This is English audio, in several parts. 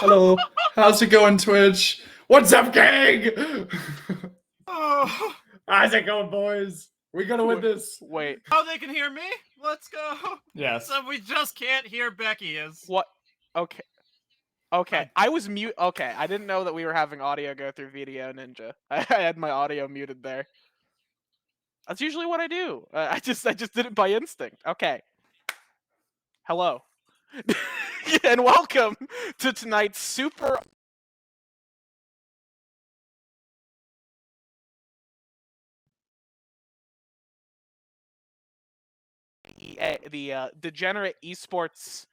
Hello. How's it going, Twitch? What's up, gang? Oh, How's it going, boys? We gonna win this. Wait, oh, they can hear me? Let's go. Yes. So we just can't hear Becky is. what? Okay. Okay, I was mute. Okay, I didn't know that we were having audio go through Video Ninja. I had my audio muted there. That's usually what I do. I just did it by instinct. Okay. Hello, and welcome to tonight's super. The Degenerate Esports,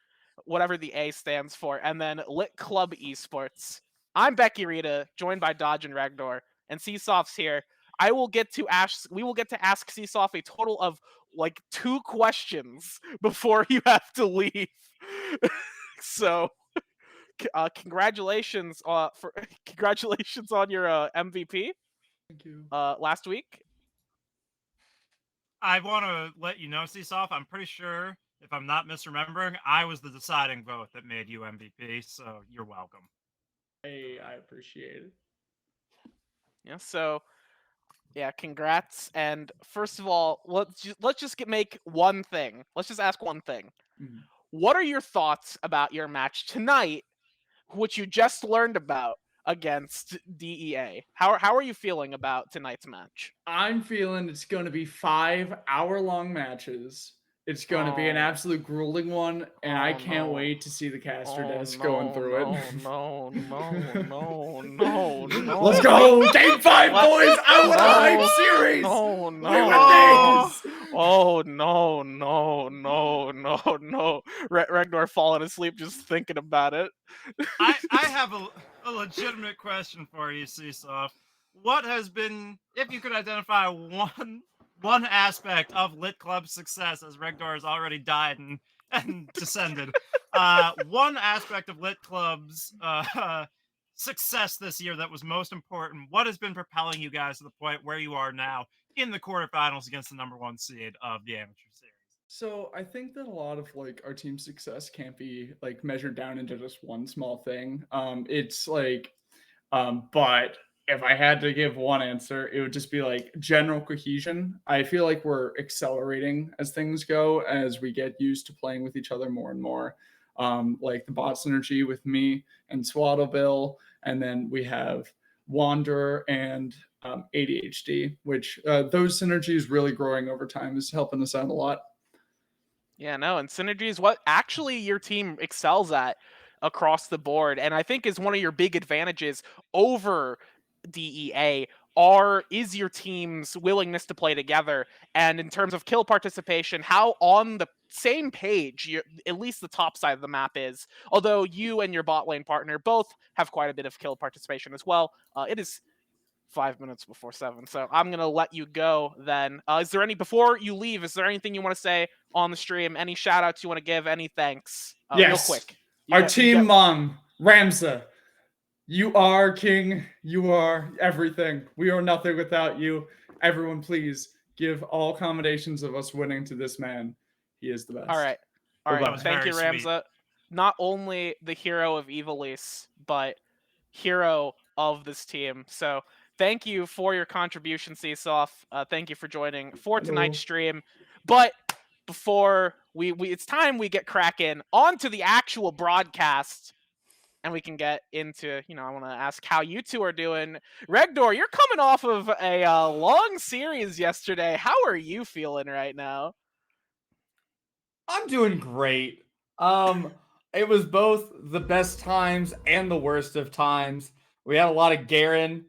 whatever the A stands for, and then Lit Club Esports. I'm Becky Rita, joined by Dodge and Ragnar, and Seasoft's here. We will get to ask Seasoft a total of like 2 questions before you have to leave. So, congratulations congratulations on your MVP. Thank you. Last week. I want to let you know, Seasoft, I'm pretty sure, if I'm not misremembering, I was the deciding vote that made you MVP, so you're welcome. Hey, I appreciate it. Yeah, so yeah, congrats. And first of all, let's just make one thing. Let's just ask one thing. Mhm. What are your thoughts about your match tonight, which you just learned about against DEA? How are you feeling about tonight's match? I'm feeling it's gonna be 5-hour-long matches. It's gonna be an Oh. absolute grueling one, and I Oh, can't no. wait to see the caster Oh, desk going through it. no, no. Let's go! Game 5, boys! I want a hype series! No, We no. win these! Oh, no. Ragnar falling asleep just thinking about it. I have a legitimate question for you, Seasoft. What has been, if you could identify one aspect of Lit Club's success, as Regdor has already died and descended, one aspect of Lit Club's success this year that was most important, what has been propelling you guys to the point where you are now in the quarterfinals against the #1 seed of the amateur series? So I think that a lot of like our team's success can't be like measured down into just one small thing. It's like, but if I had to give one answer, it would just be like general cohesion. I feel like we're accelerating as things go, as we get used to playing with each other more and more. Like the bot synergy with me and Swaddlebill, and then we have Wanderer and ADHD, which those synergies really growing over time is helping us out a lot. Yeah, no, and synergy is what actually your team excels at across the board, and I think is one of your big advantages over DEA is your team's willingness to play together. And in terms of kill participation, how on the same page at least the top side of the map is, although you and your bot lane partner both have quite a bit of kill participation as well. It is 5 minutes before 7, so I'm gonna let you go then. Before you leave, is there anything you want to say on the stream? Any shout outs you want to give? Any thanks? Yes. Real quick. Our team mom, Ramza. You are king. You are everything. We are nothing without you. Everyone, please give all accommodations of us winning to this man. He is the best. All right. Bye-bye. Thank you, Very sweet. Ramza. Not only the hero of Evilise, but hero of this team. So thank you for your contribution, Seasoft. Thank you for joining for tonight's stream. But before it's time we get cracking onto the actual broadcast, and we can get into, I want to ask how you two are doing. Regdor, you're coming off of a long series yesterday. How are you feeling right now? I'm doing great. It was both the best times and the worst of times. We had a lot of Garen.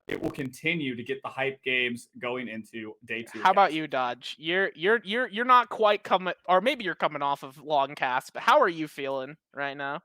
It will continue to get the hype games going into day 2. How about you, Dodge? You're not quite coming, or maybe you're coming off of long cast, but how are you feeling right now?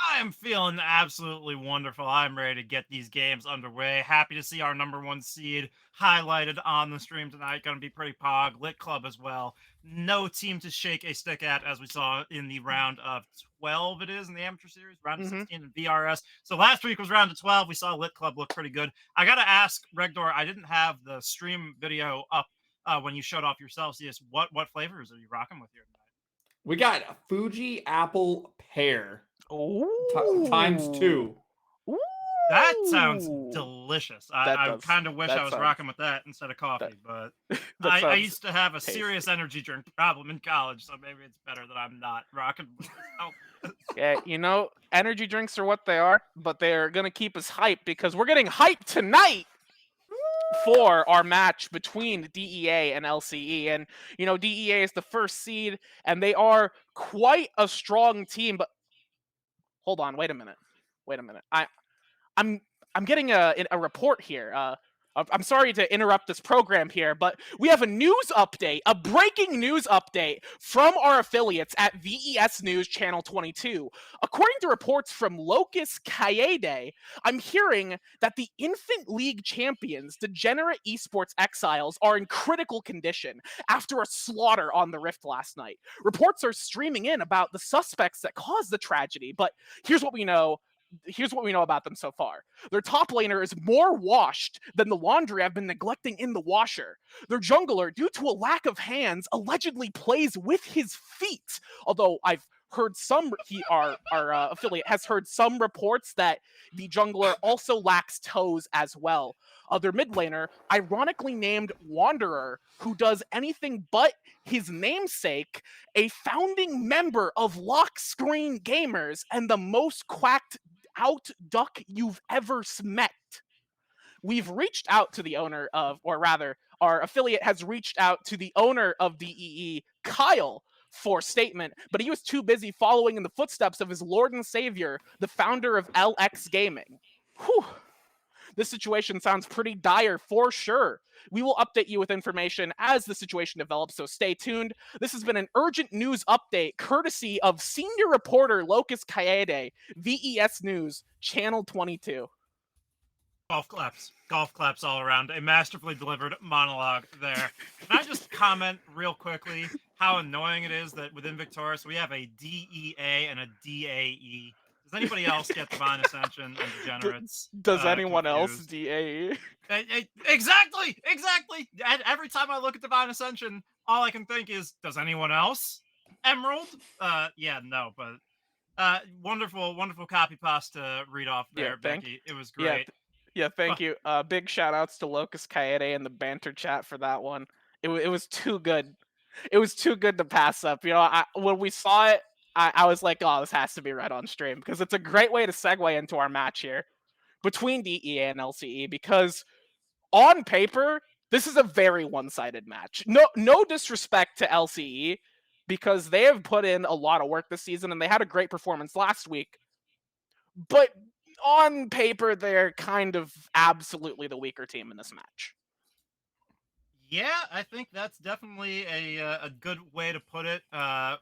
I am feeling absolutely wonderful. I'm ready to get these games underway. Happy to see our #1 seed highlighted on the stream tonight. Going to be pretty pog. Lit Club as well. No team to shake a stick at, as we saw in the round of 12. It is in the amateur series, round of 16 in VRS. So last week was round of 12. We saw Lit Club look pretty good. I got to ask Regdor. I didn't have the stream video up when you showed off your Celsius. What flavors are you rocking with here tonight? We got a Fuji apple pear Ooh. times 2. Ooh. That sounds delicious. I kind of wish I was sounds, rocking with that instead of coffee, but that I used to have a tasty. serious energy drink problem in college, so maybe it's better that I'm not rocking with myself. Yeah, you know, energy drinks are what they are, but they're going to keep us hyped because we're getting hyped tonight for our match between DEA and LCE. And, you know, DEA is the first seed, and they are quite a strong team. But hold on, wait a minute. I'm getting a report here. I'm sorry to interrupt this program here, but we have a news update, a breaking news update from our affiliates at VES News Channel 22. According to reports from Locus Kaede, I'm hearing that the Infant League champions, Degenerate Esports Exiles, are in critical condition after a slaughter on the Rift last night. Reports are streaming in about the suspects that caused the tragedy, but here's what we know about them so far. Their top laner is more washed than the laundry I've been neglecting in the washer. Their jungler, due to a lack of hands, allegedly plays with his feet. Although I've heard our affiliate has heard some reports that the jungler also lacks toes as well. Their mid laner, ironically named Wanderer, who does anything but his namesake, a founding member of Lock Screen Gamers and the most quacked out duck you've ever met. We've reached out to the owner of, or rather, our affiliate has reached out to the owner of DEE, Kyle, for statement, but he was too busy following in the footsteps of his Lord and Savior, the founder of LX Gaming. Whew. This situation sounds pretty dire for sure. We will update you with information as the situation develops, so stay tuned. This has been an urgent news update courtesy of senior reporter Locus Kaede, VES News, Channel 22. Golf claps all around. A masterfully delivered monologue there. Can I just comment real quickly how annoying it is that within Victoris we have a DEA and a DAE? Does anybody else get Divine Ascension and Degenerates? Does anyone confused? else DAE? Exactly. And every time I look at Divine Ascension, all I can think is, does anyone else? Emerald? Yeah, no, but wonderful copy pasta read off there, Becky. It was great. Yeah, thank you. Big shout outs to Locus Kaede and the banter chat for that one. It was too good. It was too good to pass up. You know, when we saw it, I was like, oh, this has to be right on stream because it's a great way to segue into our match here between DEA and LCE because on paper, this is a very one-sided match. No disrespect to LCE because they have put in a lot of work this season and they had a great performance last week. But on paper, they're kind of absolutely the weaker team in this match. Yeah, I think that's definitely a good way to put it.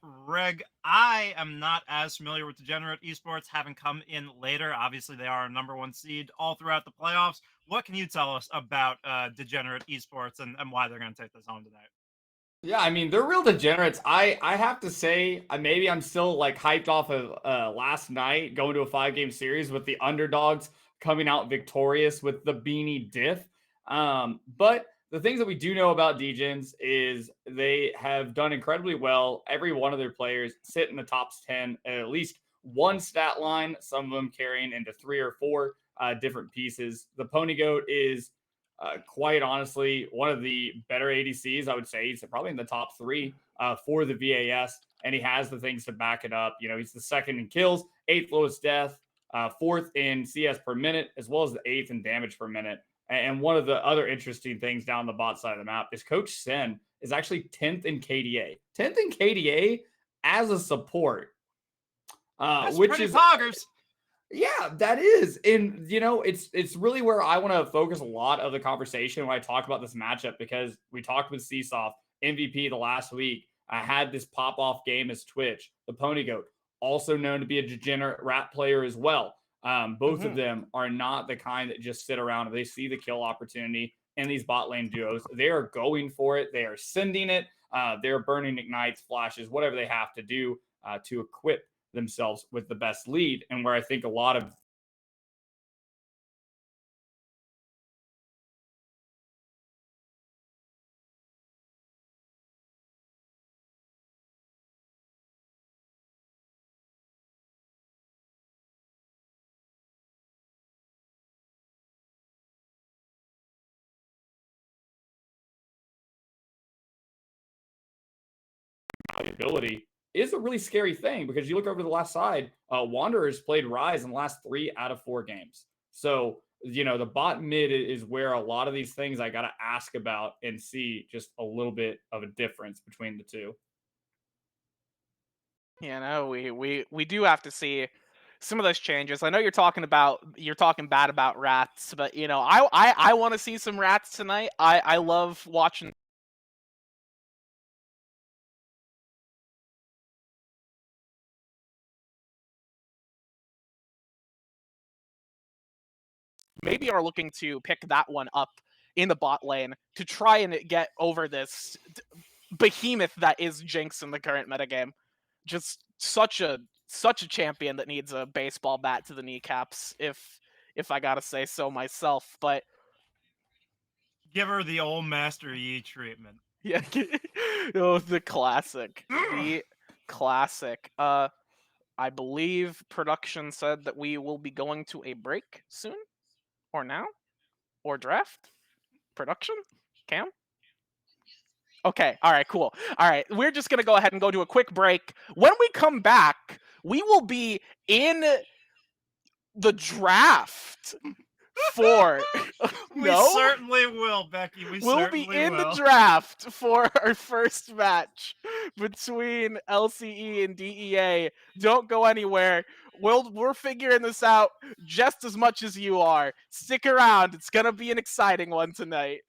Reg, I am not as familiar with Degenerate Esports, having come in later. Obviously, they are a #1 seed all throughout the playoffs. What can you tell us about Degenerate Esports and why they're going to take this home tonight? Yeah, I mean, they're real degenerates. I have to say, maybe I'm still like hyped off of last night going to a 5-game series with the underdogs coming out victorious with the beanie diff. But the things that we do know about Degens is they have done incredibly well. Every one of their players sit in the top 10 at least one stat line, some of them carrying into 3 or 4 different pieces. The Pony Goat is quite honestly one of the better ADCs. I would say he's probably in the top 3 for the VAS, and he has the things to back it up. You know, he's the 2nd in kills, 8th lowest death, 4th in CS per minute, as well as the 8th in damage per minute. And one of the other interesting things down the bot side of the map is Coach Sen is actually 10th in KDA. 10th in KDA as a support. Which is poggers. Yeah, that is. And, you know, it's really where I want to focus a lot of the conversation when I talk about this matchup, because we talked with Seasoft, MVP the last week. I had this pop-off game as Twitch, the Pony Goat. also known to be a degenerate rat player as well. Both of Mhm. them are not the kind that just sit around. If they see the kill opportunity in these bot lane duos, they are going for it. They are sending it. They're burning ignites, flashes, whatever they have to do to equip themselves with the best lead. And where I think a lot of ability is a really scary thing because you look over the last side, Wanderers played Rise in the last 3 out of 4 games. So, the bot mid is where a lot of these things I got to ask about and see just a little bit of a difference between the two. We do have to see some of those changes. I know you're talking bad about rats, but I want to see some rats tonight. I love watching. Maybe are looking to pick that one up in the bot lane to try and get over this behemoth that is Jinx in the current metagame. Just such a champion that needs a baseball bat to the kneecaps, if I gotta say so myself. But Give her the old Master Yi treatment. yeah, oh, the classic, the classic. I believe production said that we will be going to a break soon, or now, or draft. Production, Cam. Okay, all right, cool. All right, we're just going to go ahead and go to a quick break. When we come back, we will be in the draft for We certainly will, Becky. We'll be in the draft for our first match between LCE and DEA. Don't go anywhere. We're figuring this out just as much as you are. Stick around. It's going to be an exciting one tonight.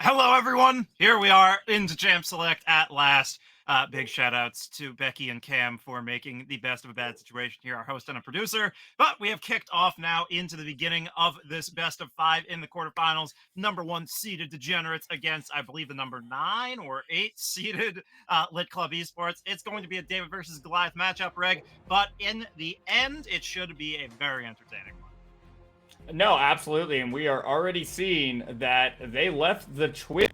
Hello, everyone. Here we are into Champ Select at last. Big shout outs to Becky and Cam for making the best of a bad situation here, our host and a producer. But we have kicked off now into the beginning of this best of 5 in the quarterfinals. Number 1 seeded Degenerates against, I believe, the number 9 or 8 seeded Lit Club Esports. It's going to be a David versus Goliath matchup, Reg. But in the end, it should be a very entertaining one. No, absolutely. And we are already seeing that they left the Twitch.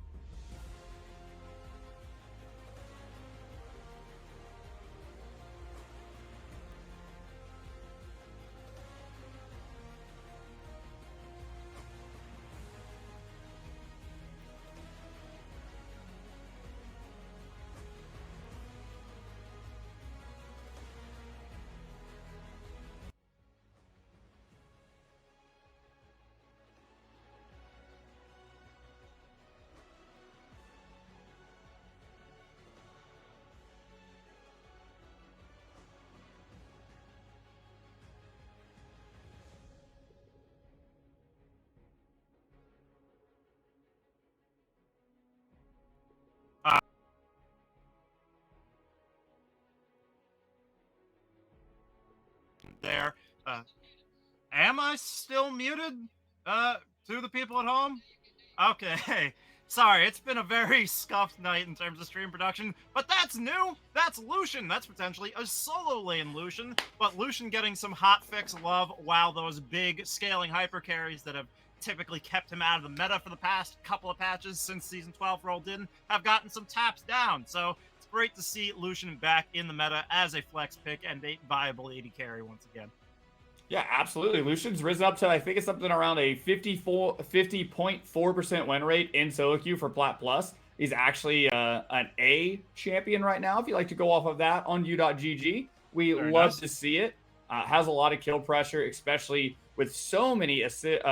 There. Am I still muted to the people at home? Okay. Sorry, it's been a very scuffed night in terms of stream production, but that's new. That's Lucian. That's potentially a solo lane Lucian, but Lucian getting some hotfix love while those big scaling hyper carries that have typically kept him out of the meta for the past couple of patches since Season 12 rolled in have gotten some taps down. So it's great to see Lucian back in the meta as a flex pick and a viable AD carry once again. Yeah, absolutely. Lucian's risen up to, I think it's something around a 50.4% win rate in solo queue for Plat Plus. He's actually an A champion right now, if you like to go off of that on u.gg. We Very love nice to see it. Has a lot of kill pressure, especially with so many assists.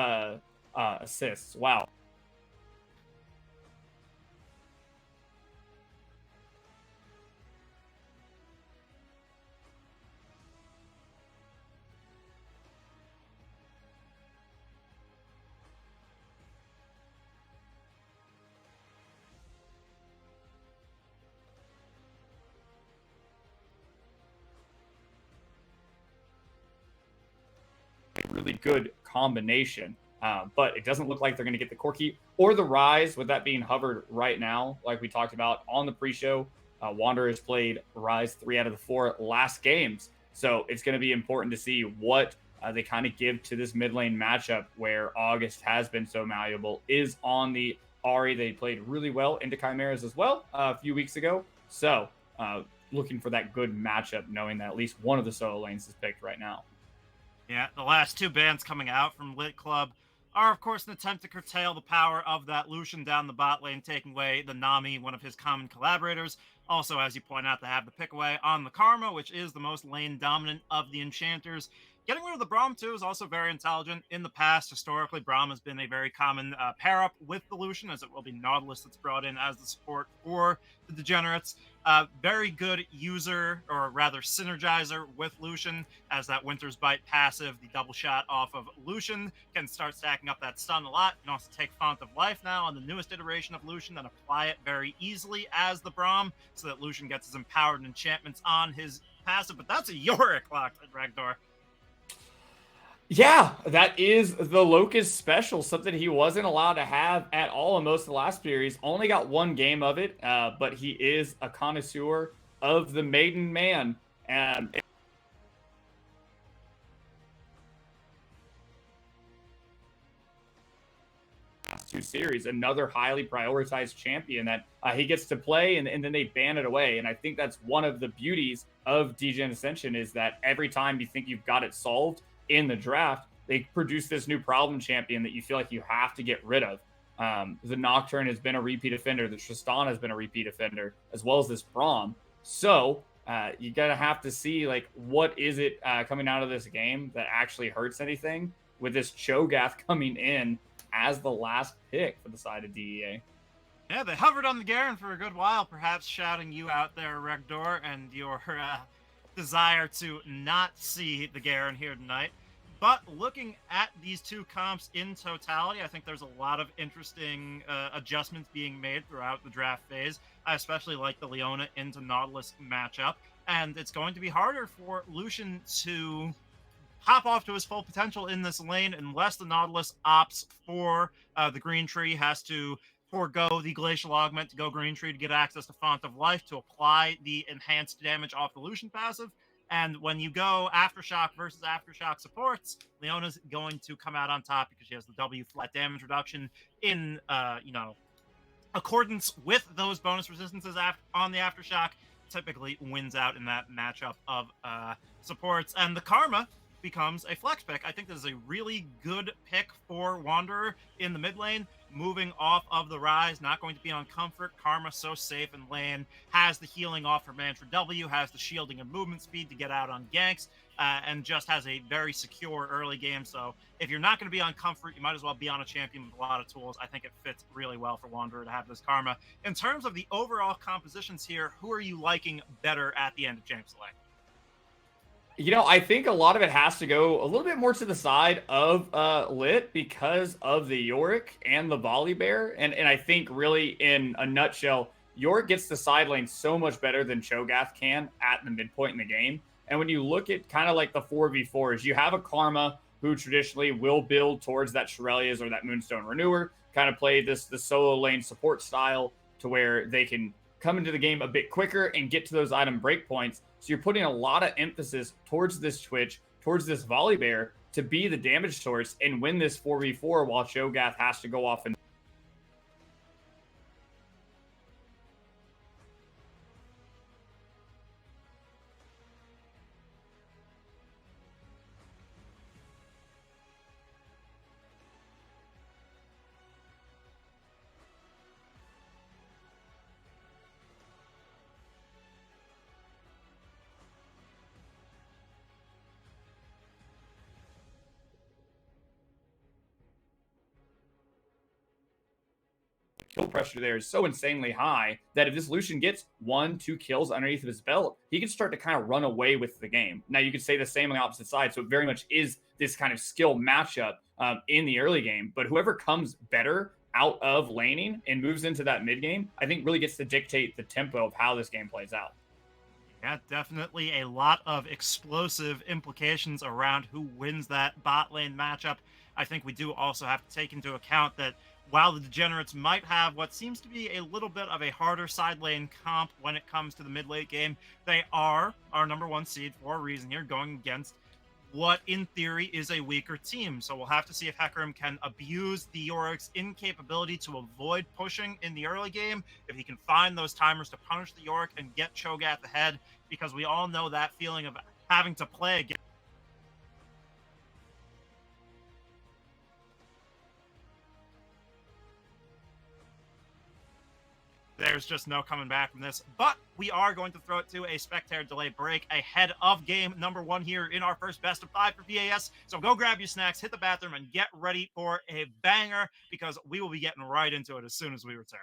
Wow. Really good combination, but it doesn't look like they're going to get the Corki or the Rise, with that being hovered right now, like we talked about on the pre-show. Wander has played Rise 3 out of the 4 last games, so it's going to be important to see what they kind of give to this mid lane matchup where August has been so malleable. Is on the Ahri. They played really well into Chimeras as well a few weeks ago, so looking for that good matchup, knowing that at least one of the solo lanes is picked right now. Yeah, the last 2 bans coming out from Lit Club are, of course, an attempt to curtail the power of that Lucian down the bot lane, taking away the Nami, one of his common collaborators. Also, as you point out, to have the pick away on the Karma, which is the most lane dominant of the enchanters. Getting rid of the Braum, too, is also very intelligent. In the past, historically, Braum has been a very common pair-up with the Lucian, as it will be Nautilus that's brought in as the support for the Degenerates. Very good user, or rather synergizer with Lucian, as that Winter's Bite passive, the double shot off of Lucian, can start stacking up that stun a lot. You can also take Font of Life now on the newest iteration of Lucian and apply it very easily as the Braum, so that Lucian gets his empowered enchantments on his passive. But that's a Yorick locked at Ragnar. Yeah, that is the Locust special, something he wasn't allowed to have at all in most of the last series. Only got 1 game of it, but he is a connoisseur of the Maiden Man. And last 2 series, another highly prioritized champion that he gets to play, and then they ban it away. And I think that's one of the beauties of DGen Ascension, is that every time you think you've got it solved in the draft, they produce this new problem champion that you feel like you have to get rid of. The Nocturne has been a repeat offender. The Tristan has been a repeat offender, as well as this Braum. So you're going to have to see, like, what is it coming out of this game that actually hurts anything, with this Cho'Gath coming in as the last pick for the side of DEA. Yeah, they hovered on the Garen for a good while, perhaps shouting you out there, Regdor, and your desire to not see the Garen here tonight. But looking at these two comps in totality, I think there's a lot of interesting adjustments being made throughout the draft phase. I especially like the Leona into Nautilus matchup. And it's going to be harder for Lucian to hop off to his full potential in this lane unless the Nautilus opts for the Green Tree, has to forego the Glacial Augment to go Green Tree to get access to Font of Life to apply the enhanced damage off the Lucian passive. And when you go Aftershock versus Aftershock supports, Leona's going to come out on top because she has the W flat damage reduction in, accordance with those bonus resistances on the Aftershock, typically wins out in that matchup of supports. And the Karma becomes a flex pick. I think this is a really good pick for Wanderer in the mid lane, moving off of the Rise, not going to be on comfort. Karma so safe in lane, has the healing off her Mantra W, has the shielding and movement speed to get out on ganks, and just has a very secure early game. So if you're not going to be on comfort, you might as well be on a champion with a lot of tools. I think it fits really well for Wanderer to have this Karma. In terms of the overall compositions here, who are you liking better at the end of James Select? I think a lot of it has to go a little bit more to the side of Lit because of the Yorick and the Volibear. And I think really in a nutshell, Yorick gets the side lane so much better than Cho'Gath can at the midpoint in the game. And when you look at kind of like the 4v4s, you have a Karma who traditionally will build towards that Shurelya's or that Moonstone Renewer, kind of play the solo lane support style to where they can come into the game a bit quicker and get to those item breakpoints. So you're putting a lot of emphasis towards this Twitch, towards this Volibear to be the damage source and win this 4v4 while Cho'Gath has to go off and kill pressure there is so insanely high that if this Lucian gets 1-2 kills underneath of his belt, he can start to kind of run away with the game. Now, you could say the same on the opposite side, so it very much is this kind of skill matchup in the early game, but whoever comes better out of laning and moves into that mid game, I think really gets to dictate the tempo of how this game plays out. Yeah, definitely a lot of explosive implications around who wins that bot lane matchup. I think we do also have to take into account that while the Degenerates might have what seems to be a little bit of a harder side lane comp when it comes to the mid-late game, they are our number one seed for a reason here, going against what in theory is a weaker team. So we'll have to see if Hecarim can abuse the Yorick's incapability to avoid pushing in the early game, if he can find those timers to punish the Yorick and get Cho'Gath ahead, because we all know that feeling of having to play against there's just no coming back from this. But we are going to throw it to a spectator delay break ahead of game number one here in our first best of 5 for VAS. So go grab your snacks, hit the bathroom, and get ready for a banger, because we will be getting right into it as soon as we return.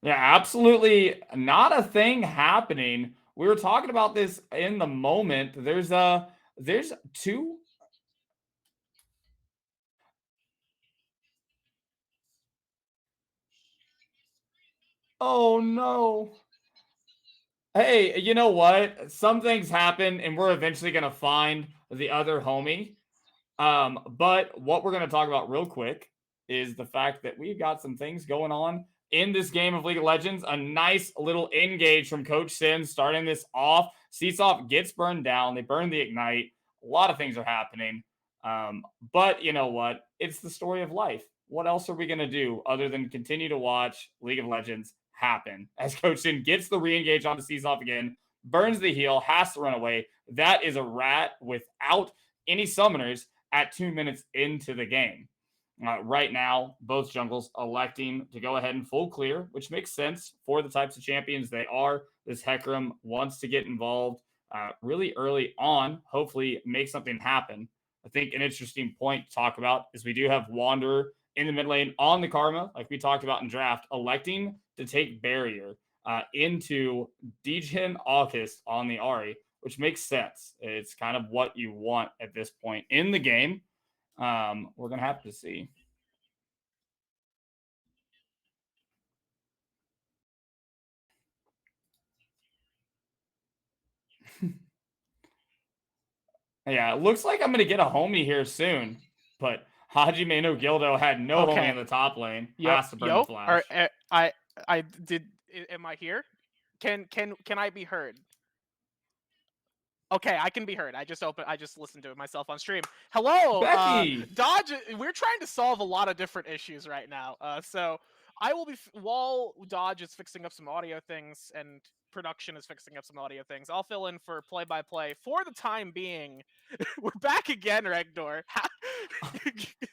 Yeah, absolutely not a thing happening. We were talking about this in the moment. There's two. Oh no. Hey, you know what? Some things happen and we're eventually gonna find the other homie. But what we're going to talk about real quick is the fact that we've got some things going on in this game of League of Legends. A nice little engage from Coach Sin starting this off. Seesoft gets burned down. They burn the Ignite. A lot of things are happening. But you know what? It's the story of life. What else are we going to do other than continue to watch League of Legends happen? As Coach Sin gets the re-engage onto Seesoft again, burns the heal, has to run away. That is a rat without any summoners at 2 minutes into the game. Right now, both jungles electing to go ahead and full clear, which makes sense for the types of champions they are. This Hecarim wants to get involved really early on, hopefully make something happen. I think an interesting point to talk about is we do have Wanderer in the mid lane on the Karma, like we talked about in draft, electing to take Barrier into Degen August on the Ahri, which makes sense. It's kind of what you want at this point in the game. We're going to have to see. Yeah, it looks like I'm going to get a homie here soon, but Hajime no Gildo had no homie in the top lane. Has to burn the flash. I did. Am I here? Can I be heard? Okay, I can be heard. I just listened to it myself on stream. Hello, Becky! Dodge. We're trying to solve a lot of different issues right now. So I will be while Dodge is fixing up some audio things and production is fixing up some audio things. I'll fill in for play-by-play for the time being. We're back again, Regdor.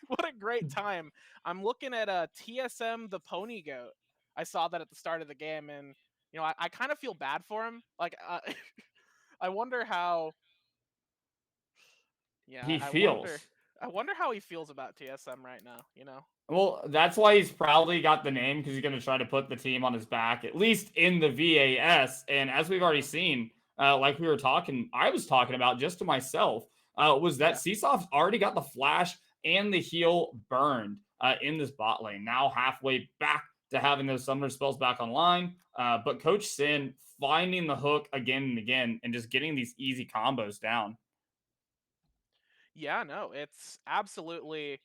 What a great time! I'm looking at TSM the Pony Goat. I saw that at the start of the game, and you know I kind of feel bad for him. Like I wonder how. Yeah, He I feels. wonder how he feels about TSM right now. You know. Well, that's why he's probably got the name because he's going to try to put the team on his back, at least in the VAS. And as we've already seen, like I was talking about just to myself, was that Seesoft's already got the flash and the heal burned in this bot lane. Now halfway back to having those summoner spells back online. But Coach Sin finding the hook again and again and just getting these easy combos down. Yeah, no, it's absolutely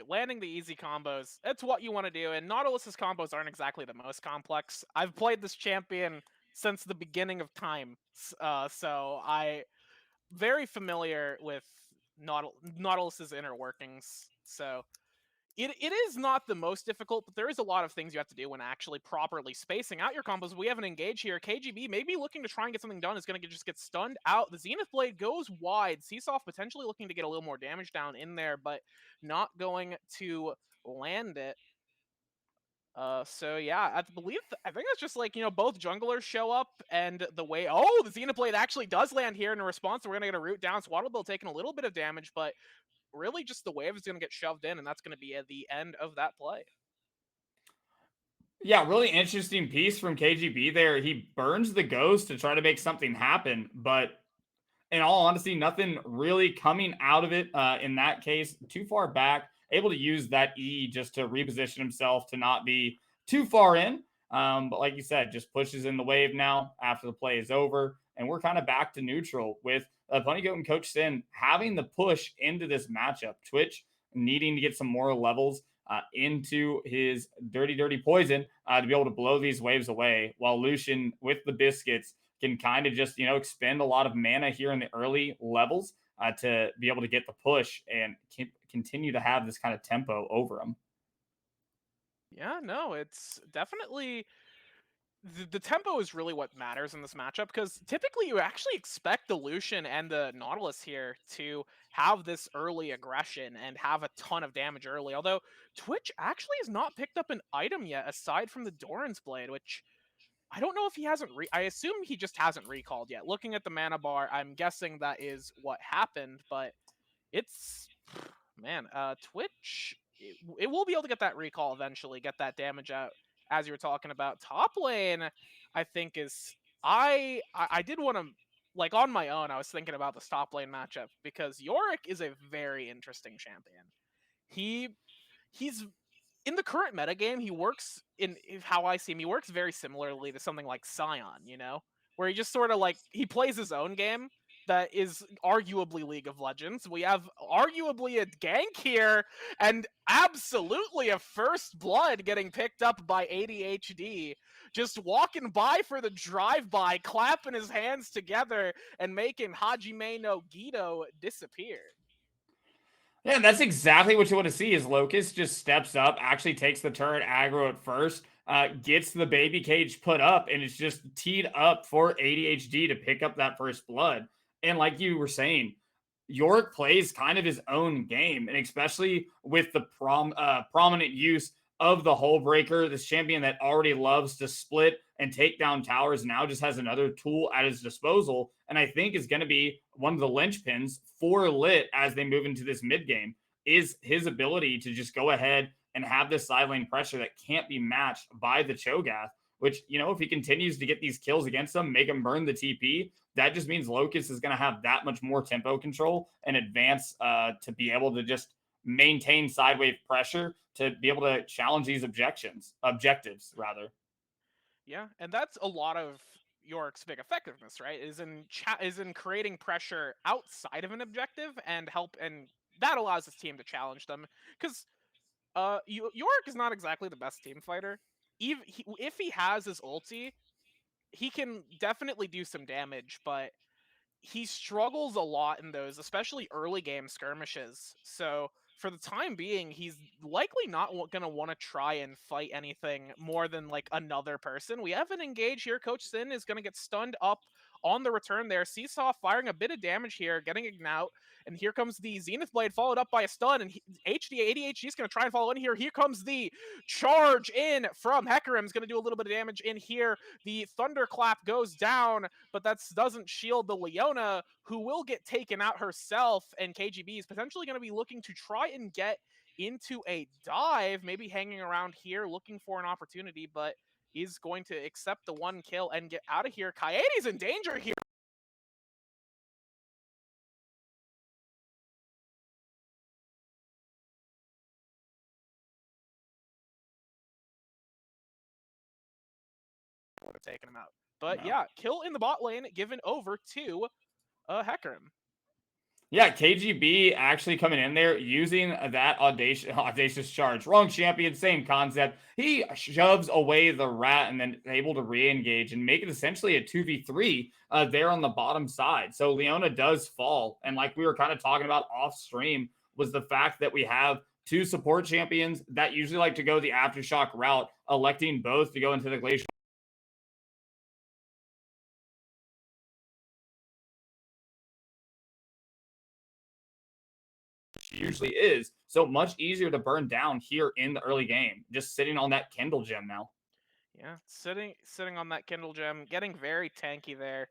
landing the easy combos. It's what you want to do, and Nautilus's combos aren't exactly the most complex. I've played this champion since the beginning of time, so I very familiar with Nautilus's inner workings. So it is not the most difficult, but there is a lot of things you have to do when actually properly spacing out your combos. We have an engage here. KGB maybe looking to try and get something done is going to just get stunned out. The Zenith Blade goes wide. Seesoft potentially looking to get a little more damage down in there, but not going to land it. So yeah, I think that's just like, you know, both junglers show up and the way, oh, the Zenith Blade actually does land here in response. We're going to get a root down. Swaddlebill taking a little bit of damage, but really just the wave is going to get shoved in, and that's going to be at the end of that play. Yeah, really interesting piece from KGB there. He burns the ghost to try to make something happen, but in all honesty, nothing really coming out of it in that case. Too far back, able to use that E just to reposition himself to not be too far in. But like you said, just pushes in the wave now after the play is over. And we're kind of back to neutral with Pony Goat and Coach Sin having the push into this matchup. Twitch needing to get some more levels into his dirty poison to be able to blow these waves away, while Lucian with the biscuits can kind of just, expend a lot of mana here in the early levels to be able to get the push and continue to have this kind of tempo over them. Yeah, no, it's definitely the tempo is really what matters in this matchup, because typically you actually expect the Lucian and the Nautilus here to have this early aggression and have a ton of damage early. Although Twitch actually has not picked up an item yet aside from the Doran's Blade, which I don't know if he hasn't I assume he just hasn't recalled yet. Looking at the mana bar, I'm guessing that is what happened, but it's man, Twitch it will be able to get that recall eventually, get that damage out as you were talking about. Top lane, I think is I did want to, like, on my own, I was thinking about this top lane matchup because Yorick is a very interesting champion. He's in the current metagame, he works in how I see him, he works very similarly to something like Scion, you know? Where he just sort of like he plays his own game that is arguably League of Legends. We have arguably a gank here, and absolutely a first blood getting picked up by ADHD. Just walking by for the drive-by, clapping his hands together, and making Hajime no Gido disappear. Yeah, that's exactly what you want to see is Locust just steps up, actually takes the turn aggro at first, gets the baby cage put up, and it's just teed up for ADHD to pick up that first blood. And like you were saying, York plays kind of his own game, and especially with the prominent use of the Hull Breaker, this champion that already loves to split and take down towers now just has another tool at his disposal, and I think is going to be one of the linchpins for Lit as they move into this mid game is his ability to just go ahead and have this side lane pressure that can't be matched by the Cho'Gath, which, you know, if he continues to get these kills against them, make him burn the TP, that just means Locust is going to have that much more tempo control and advance to be able to just maintain side wave pressure to be able to challenge these objectives rather. Yeah, and that's a lot of York's big effectiveness, right? Is in creating pressure outside of an objective and that allows his team to challenge them because York is not exactly the best team fighter. If he has his ulti, he can definitely do some damage, but he struggles a lot in those, especially early game skirmishes. So for the time being, he's likely not going to want to try and fight anything more than like another person. We have an engage here. Coach Sin is going to get stunned up on the return there. Seesaw firing a bit of damage here, getting Ignite. And here comes the Zenith Blade followed up by a stun. And ADHD is going to try and follow in here. Here comes the charge in from Hecarim. Is going to do a little bit of damage in here. The Thunderclap goes down, but that doesn't shield the Leona, who will get taken out herself, and KGB is potentially going to be looking to try and get into a dive, maybe hanging around here looking for an opportunity, but he's going to accept the one kill and get out of here. Coyote's in danger here. Would have taken him out. But yeah, kill in the bot lane given over to Hecarim. Yeah, KGB actually coming in there using that audacious charge. Wrong champion, same concept. He shoves away the rat and then able to re-engage and make it essentially a 2v3 there on the bottom side. So Leona does fall. And like we were kind of talking about off stream was the fact that we have two support champions that usually like to go the Aftershock route, electing both to go into the Glacial usually is. So much easier to burn down here in the early game, just sitting on that Kindle gem now. Yeah, sitting on that Kindle gem, getting very tanky there.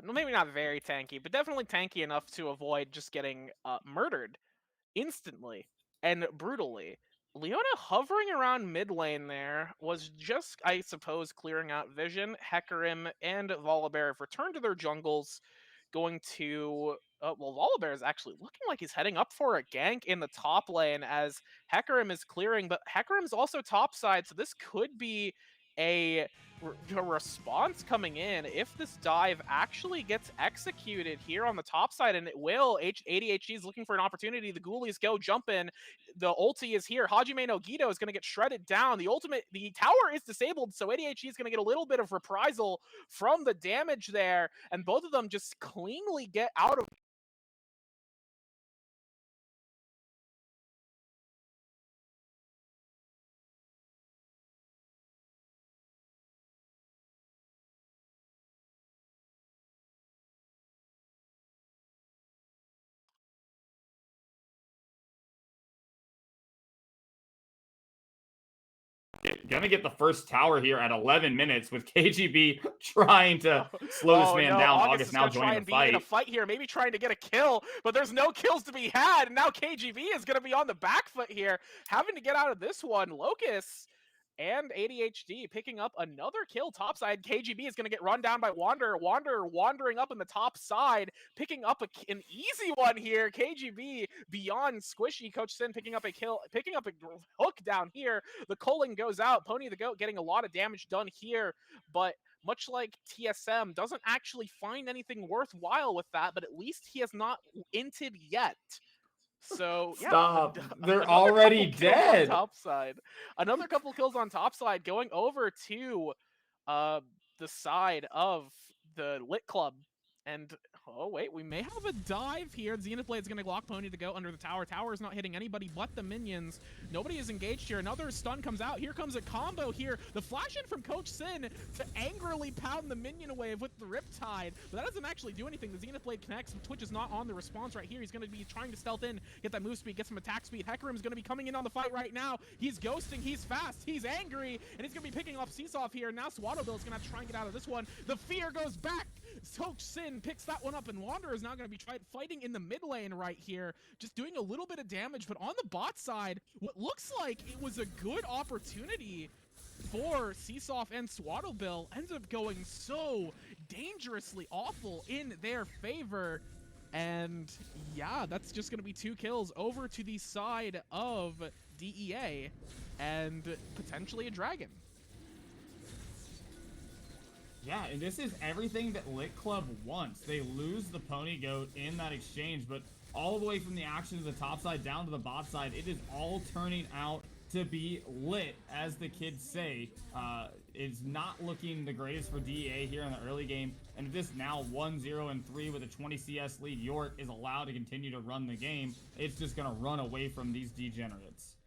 No, maybe not very tanky, but definitely tanky enough to avoid just getting murdered instantly and brutally. Leona hovering around mid lane there was just, I suppose, clearing out vision. Hecarim and Volibear have returned to their jungles, going to Volibear is actually looking like he's heading up for a gank in the top lane as Hecarim is clearing, but Hecarim's also top side, so this could be a response coming in if this dive actually gets executed here on the top side, and it will. ADHD is looking for an opportunity. The Ghoulies go jump in. The ulti is here. Hajime no Gido is going to get shredded down. The tower is disabled, so ADHD is going to get a little bit of reprisal from the damage there, and both of them just cleanly get out of Gonna get the first tower here at 11 minutes with KGB trying to slow this man down. August now joining the fight. In a fight here, maybe trying to get a kill, but there's no kills to be had. And now KGB is going to be on the back foot here, having to get out of this one. Locust And ADHD picking up another kill topside. KGB is going to get run down by Wanderer. Wanderer wandering up in the top side, picking up an easy one here. KGB beyond squishy. Coach Sin picking up a kill, picking up a hook down here. The culling goes out. Pony the Goat getting a lot of damage done here, but much like TSM, doesn't actually find anything worthwhile with that, but at least he has not inted yet. So yeah, Stop. They're already dead. Top side. Another couple kills on top side, going over to the side of the Lit Club. And oh wait, we may have a dive here. Xenoblade's gonna Glock Pony to go under the tower. Tower is not hitting anybody but the minions. Nobody is engaged here. Another stun comes out. Here comes a combo here. The flash in from Coach Sin to angrily pound the minion wave with the Riptide. But that doesn't actually do anything. The Xenoblade connects. Twitch is not on the response right here. He's gonna be trying to stealth in, get that move speed, get some attack speed. Hecarim is gonna be coming in on the fight right now. He's ghosting, he's fast, he's angry, and he's gonna be picking off Seesaw here. Now Swaddlebill is gonna have to try and get out of this one. The fear goes back. Coach Sin picks that one up, and Wanderer is now going to be fighting in the mid lane right here, just doing a little bit of damage. But on the bot side, what looks like it was a good opportunity for Seesaw and Swaddlebill ends up going so dangerously awful in their favor. And yeah, that's just going to be 2 kills over to the side of DEA and potentially a dragon. Yeah, and this is everything that Lit Club wants. They lose the Pony Goat in that exchange, but all the way from the action to the top side down to the bot side, it is all turning out to be lit, as the kids say. It's not looking the greatest for DEA here in the early game, and if this now 1-0-3 with a 20 CS lead York is allowed to continue to run the game, it's just going to run away from these degenerates.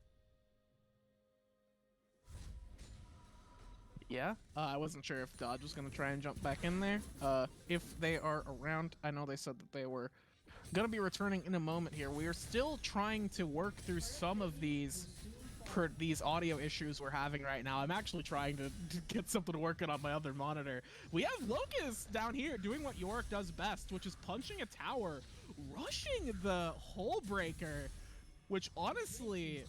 Yeah, I wasn't sure if Dodge was going to try and jump back in there. If they are around, I know they said that they were going to be returning in a moment here. We are still trying to work through some of these audio issues we're having right now. I'm actually trying to get something working on my other monitor. We have Locust down here doing what York does best, which is punching a tower, rushing the Hole Breaker, which honestly,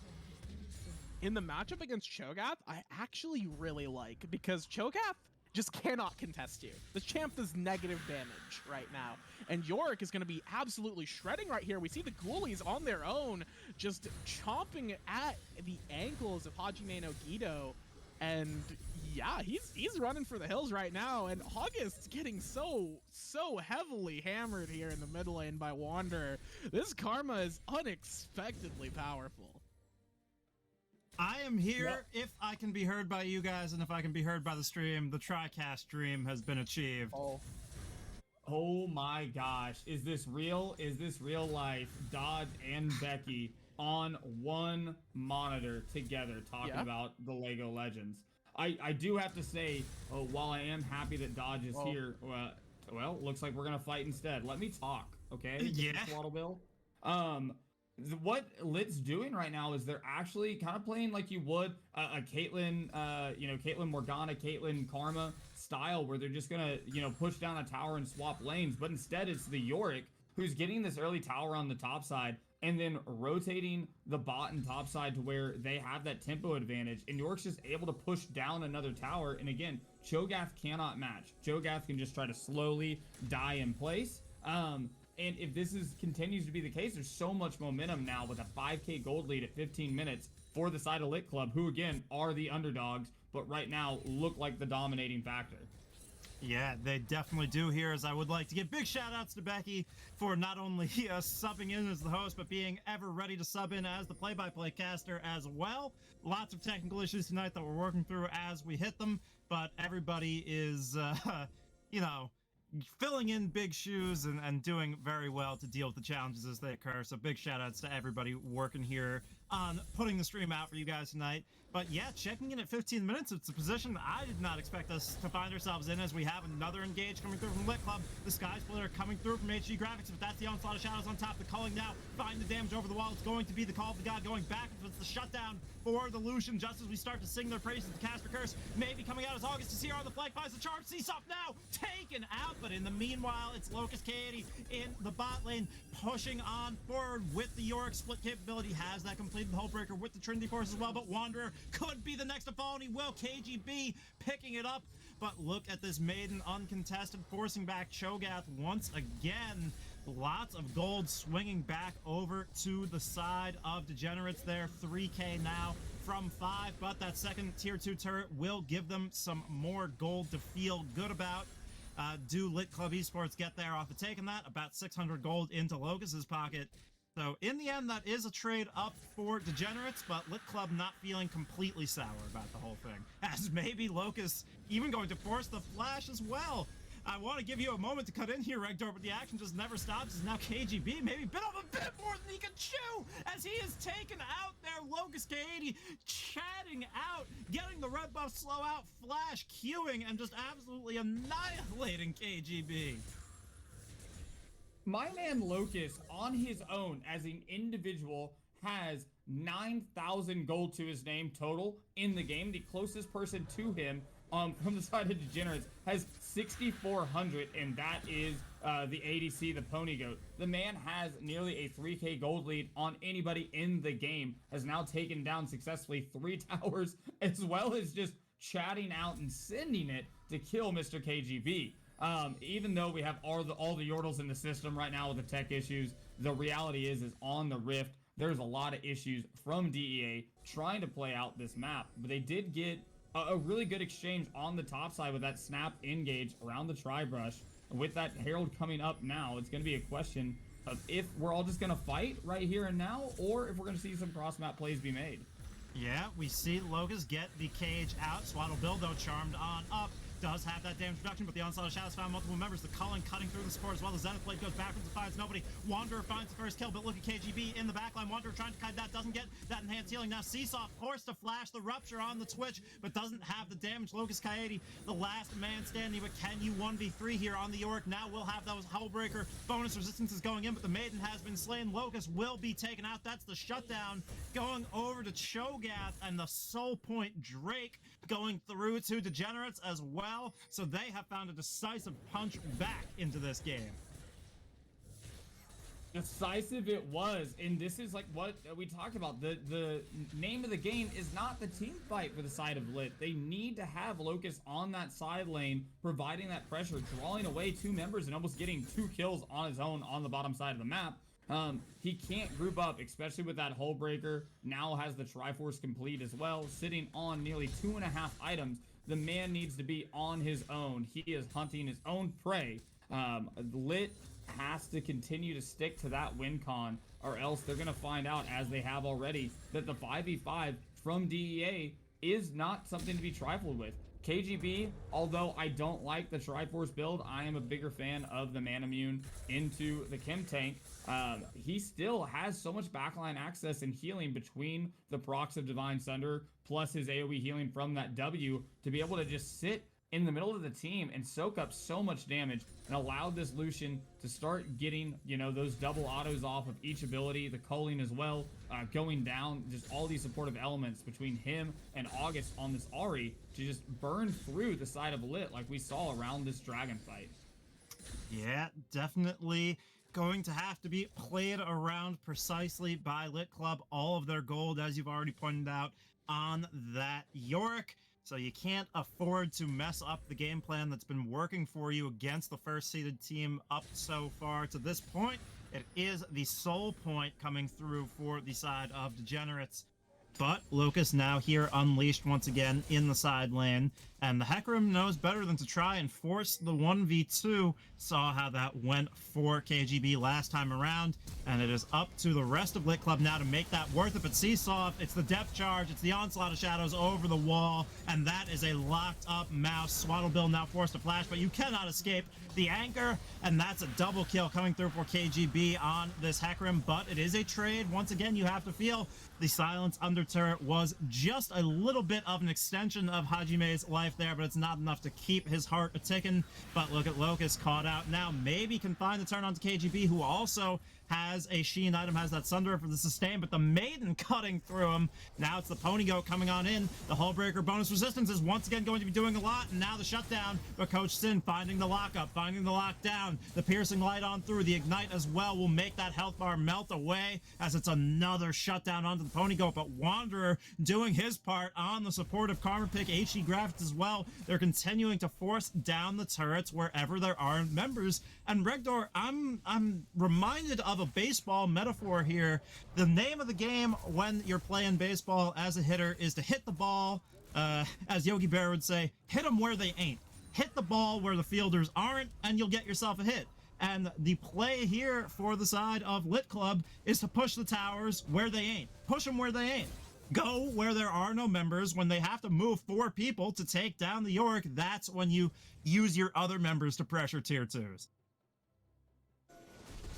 in the matchup against Cho'Gath, I actually really like, because Cho'Gath just cannot contest you. The champ does negative damage right now, and York is going to be absolutely shredding right here. We see the Ghoulies on their own just chomping at the ankles of Hajime no Gido, and yeah, he's running for the hills right now, and August's getting so heavily hammered here in the mid lane by Wanderer. This Karma is unexpectedly powerful. I am here if I can be heard by you guys, and if I can be heard by the stream. The TriCast dream has been achieved. Oh my gosh. Is this real? Is this real life? Dodge and Becky on one monitor together talking about the Lego Legends. I do have to say, while I am happy that Dodge is here, well, looks like we're going to fight instead. Let me talk, okay? Yeah. Swaddlebill. What Lit's doing right now is they're actually kind of playing like you would a Caitlyn, Caitlyn Morgana, Caitlyn Karma style, where they're just gonna, push down a tower and swap lanes. But instead, it's the Yorick who's getting this early tower on the top side and then rotating the bot and top side to where they have that tempo advantage. And York's just able to push down another tower. And again, Cho'Gath cannot match. Cho'Gath can just try to slowly die in place. And if this continues to be the case, there's so much momentum now with a 5k gold lead at 15 minutes for the side of Lit Club, who again are the underdogs, but right now look like the dominating factor. Yeah, they definitely do here, as I would like to give big shout outs to Becky for not only subbing in as the host, but being ever ready to sub in as the play-by-play caster as well. Lots of technical issues tonight that we're working through as we hit them, but everybody is, filling in big shoes and doing very well to deal with the challenges as they occur. So big shout outs to everybody working here on putting the stream out for you guys tonight. But yeah, checking in at 15 minutes, it's a position I did not expect us to find ourselves in, as we have another engage coming through from Lit Club. The Sky Splitter coming through from HD Graphics, but that's the Onslaught of Shadows on top. The culling now, find the damage over the wall. It's going to be the Call of the God going back. It's the shutdown for the Lucian, just as we start to sing their praises. The Casper Curse maybe coming out as August is here on the flank, finds the charge. Seesaw now taken out, but in the meanwhile, it's Locust Katie in the bot lane, pushing on forward with the Yorick split capability, has that complete completed the Hullbreaker with the Trinity Force as well, but Wanderer could be the next to fall, and he will. KGB picking it up, but look at this Maiden uncontested, forcing back Cho'Gath once again. Lots of gold swinging back over to the side of Degenerates there. 3K now from 5, but that second tier 2 turret will give them some more gold to feel good about. Do Lit Club Esports get there off of taking that? About 600 gold into Locus's pocket. So in the end, that is a trade up for Degenerates, but Lit Club not feeling completely sour about the whole thing. As maybe Locus even going to force the flash as well. I want to give you a moment to cut in here, Regdor, but the action just never stops. As now KGB maybe bit off a bit more than he can chew, as he is taken out there. Locus K80 chatting out, getting the red buff slow out, flash queuing, and just absolutely annihilating KGB. My man Locus, on his own, as an individual, has 9,000 gold to his name total in the game. The closest person to him from the side of Degenerates has 6,400, and that is the ADC, the Pony Goat. The man has nearly a 3k gold lead on anybody in the game, has now taken down successfully 3 towers, as well as just chatting out and sending it to kill Mr. KGB. Even though we have all the Yordles in the system right now with the tech issues, the reality is on the Rift, there's a lot of issues from DEA trying to play out this map, but they did get a really good exchange on the top side with that snap engage around the tri-brush. With that Herald coming up now, it's going to be a question of if we're all just going to fight right here and now, or if we're going to see some cross-map plays be made. Yeah, we see Locus get the cage out. Swaddle Bill, though, charmed on up. Does have that damage reduction, but the Onslaught of Shadows found multiple members. The Cullen cutting through the support as well. The Zenith Blade goes backwards and finds nobody. Wanderer finds the first kill, but look at KGB in the backline. Wanderer trying to kite that, doesn't get that enhanced healing. Now Seesaw forced to flash the Rupture on the Twitch, but doesn't have the damage. Locus Coyote, the last man standing, but can you 1v3 here on the York? Now we'll have those Hullbreaker bonus resistances going in, but the Maiden has been slain. Locus will be taken out. That's the shutdown going over to Cho'Gath, and the Soul Point Drake going through to Degenerates as well. So they have found a decisive punch back into this game. Decisive it was, and this is like what we talked about. The name of the game is not the team fight for the side of Lit. They need to have Locus on that side lane, providing that pressure, drawing away 2 members, and almost getting 2 kills on his own on the bottom side of the map. He can't group up, especially with that Hullbreaker. Now has the Triforce complete as well, sitting on nearly 2.5 items. The man needs to be on his own. He is hunting his own prey. Lit has to continue to stick to that win con, or else they're going to find out, as they have already, that the 5v5 from DEA is not something to be trifled with. KGB, although I don't like the Triforce build, I am a bigger fan of the Manamune into the Chem Tank. He still has so much backline access and healing between the procs of Divine Sunder plus his AoE healing from that W to be able to just sit in the middle of the team and soak up so much damage, and allow this Lucian to start getting, you know, those double autos off of each ability, the culling as well, going down, just all these supportive elements between him and August on this Ahri to just burn through the side of Lit like we saw around this dragon fight. Yeah, definitely going to have to be played around precisely by Lit Club. All of their gold, as you've already pointed out, on that Yorick. So you can't afford to mess up the game plan that's been working for you against the first seeded team up so far to this point. It is the Soul Point coming through for the side of Degenerates. But Locus now here unleashed once again in the side lane, and the Hecarim knows better than to try and force the 1v2. Saw how that went for KGB last time around, and it is up to the rest of Lit Club now to make that worth it. But Seesaw, it's the depth charge, it's the Onslaught of Shadows over the wall, and that is a locked up mouse. Swaddle Bill now forced to flash, but you cannot escape the anchor, and that's a double kill coming through for KGB on this Hecarim. But it is a trade. Once again, you have to feel the silence under turret was just a little bit of an extension of Hajime's life there, but it's not enough to keep his heart a-ticking. But look at Locus caught out now. Maybe can find the turn onto KGB, who also has a Sheen item, has that Sunder for the sustain, but the Maiden cutting through him. Now it's the Pony Goat coming on in. The Hullbreaker bonus resistance is once again going to be doing a lot, and now the shutdown, but Coach Sin finding the lockup, finding the lockdown, the piercing light on through, the ignite as well will make that health bar melt away as it's another shutdown onto the Pony Goat, but Wanderer doing his part on the supportive Karma pick, HD Graphics as well. They're continuing to force down the turrets wherever there are members. And Regdor, I'm reminded of a baseball metaphor here. The name of the game when you're playing baseball as a hitter is to hit the ball, as Yogi Bear would say, hit them where they ain't. Hit the ball where the fielders aren't, and you'll get yourself a hit. And the play here for the side of Lit Club is to push the towers where they ain't. Push them where they ain't. Go where there are no members. When they have to move 4 people to take down the York, that's when you use your other members to pressure tier 2s.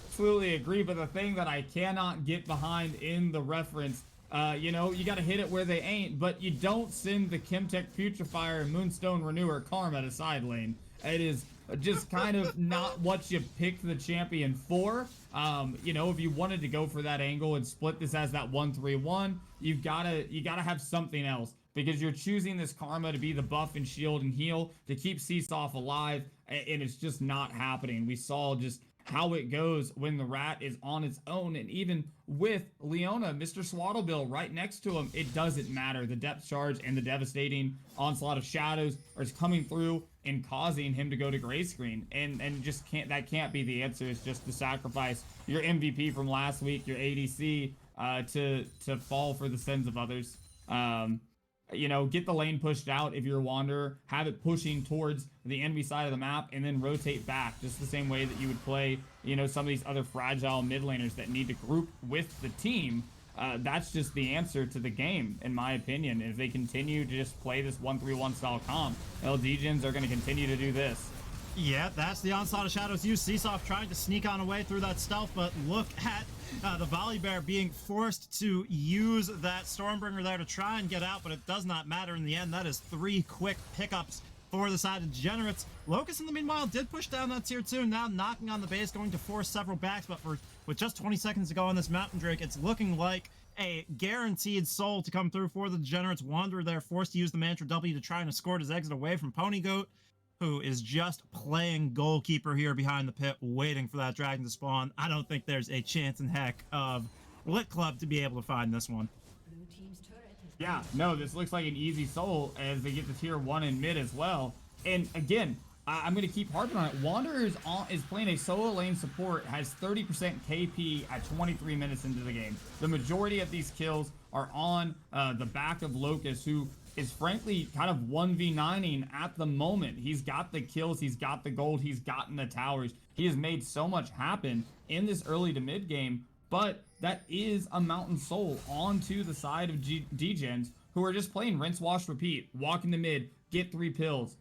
Absolutely agree, but the thing that I cannot get behind in the reference, you know, you got to hit it where they ain't, but you don't send the Chemtech Putrefier and Moonstone Renewer Karma to side lane. It is just kind of not what you picked the champion for. You know, if you wanted to go for that angle and split this as that 1-3-1, you gotta have something else, because you're choosing this Karma to be the buff and shield and heal to keep Seesoft alive, and it's just not happening. We saw just how it goes when the Rat is on its own, and even with Leona, Mr. Swaddlebill right next to him, it doesn't matter. The depth charge and the devastating onslaught of shadows are coming through and causing him to go to gray screen, and just can't be the answer. It's just to sacrifice your MVP from last week, your ADC, to fall for the sins of others. You know, get the lane pushed out if you're a Wanderer, have it pushing towards the enemy side of the map, and then rotate back just the same way that you would play, you know, some of these other fragile mid laners that need to group with the team. That's just the answer to the game, in my opinion. If they continue to just play this 1-3-1 style comp, LDGens are going to continue to do this. Yeah, that's the onslaught of shadows used. Seesoft trying to sneak on away through that stealth, but look at the Volley Bear being forced to use that Stormbringer there to try and get out, but it does not matter in the end. That is 3 quick pickups for the side of Degenerates. Locust, in the meanwhile, did push down that tier 2, now knocking on the base, going to force several backs, but with just 20 seconds to go on this Mountain Drake, it's looking like a guaranteed soul to come through for the Degenerates. Wanderer there, forced to use the Mantra W to try and escort his exit away from Pony Goat, who is just playing goalkeeper here behind the pit, waiting for that dragon to spawn. I don't think there's a chance in heck of Lit Club to be able to find this one. Yeah, no, this looks like an easy soul as they get to tier 1 in mid as well. And again, I'm going to keep harping on it. Wanderer is playing a solo lane support, has 30% KP at 23 minutes into the game. The majority of these kills are on the back of Locust, who is frankly kind of 1v9ing at the moment. He's got the kills, he's got the gold, he's gotten the towers. He has made so much happen in this early to mid game, but that is a Mountain Soul onto the side of Degens, who are just playing rinse, wash, repeat, walk in the mid, get 3 kills,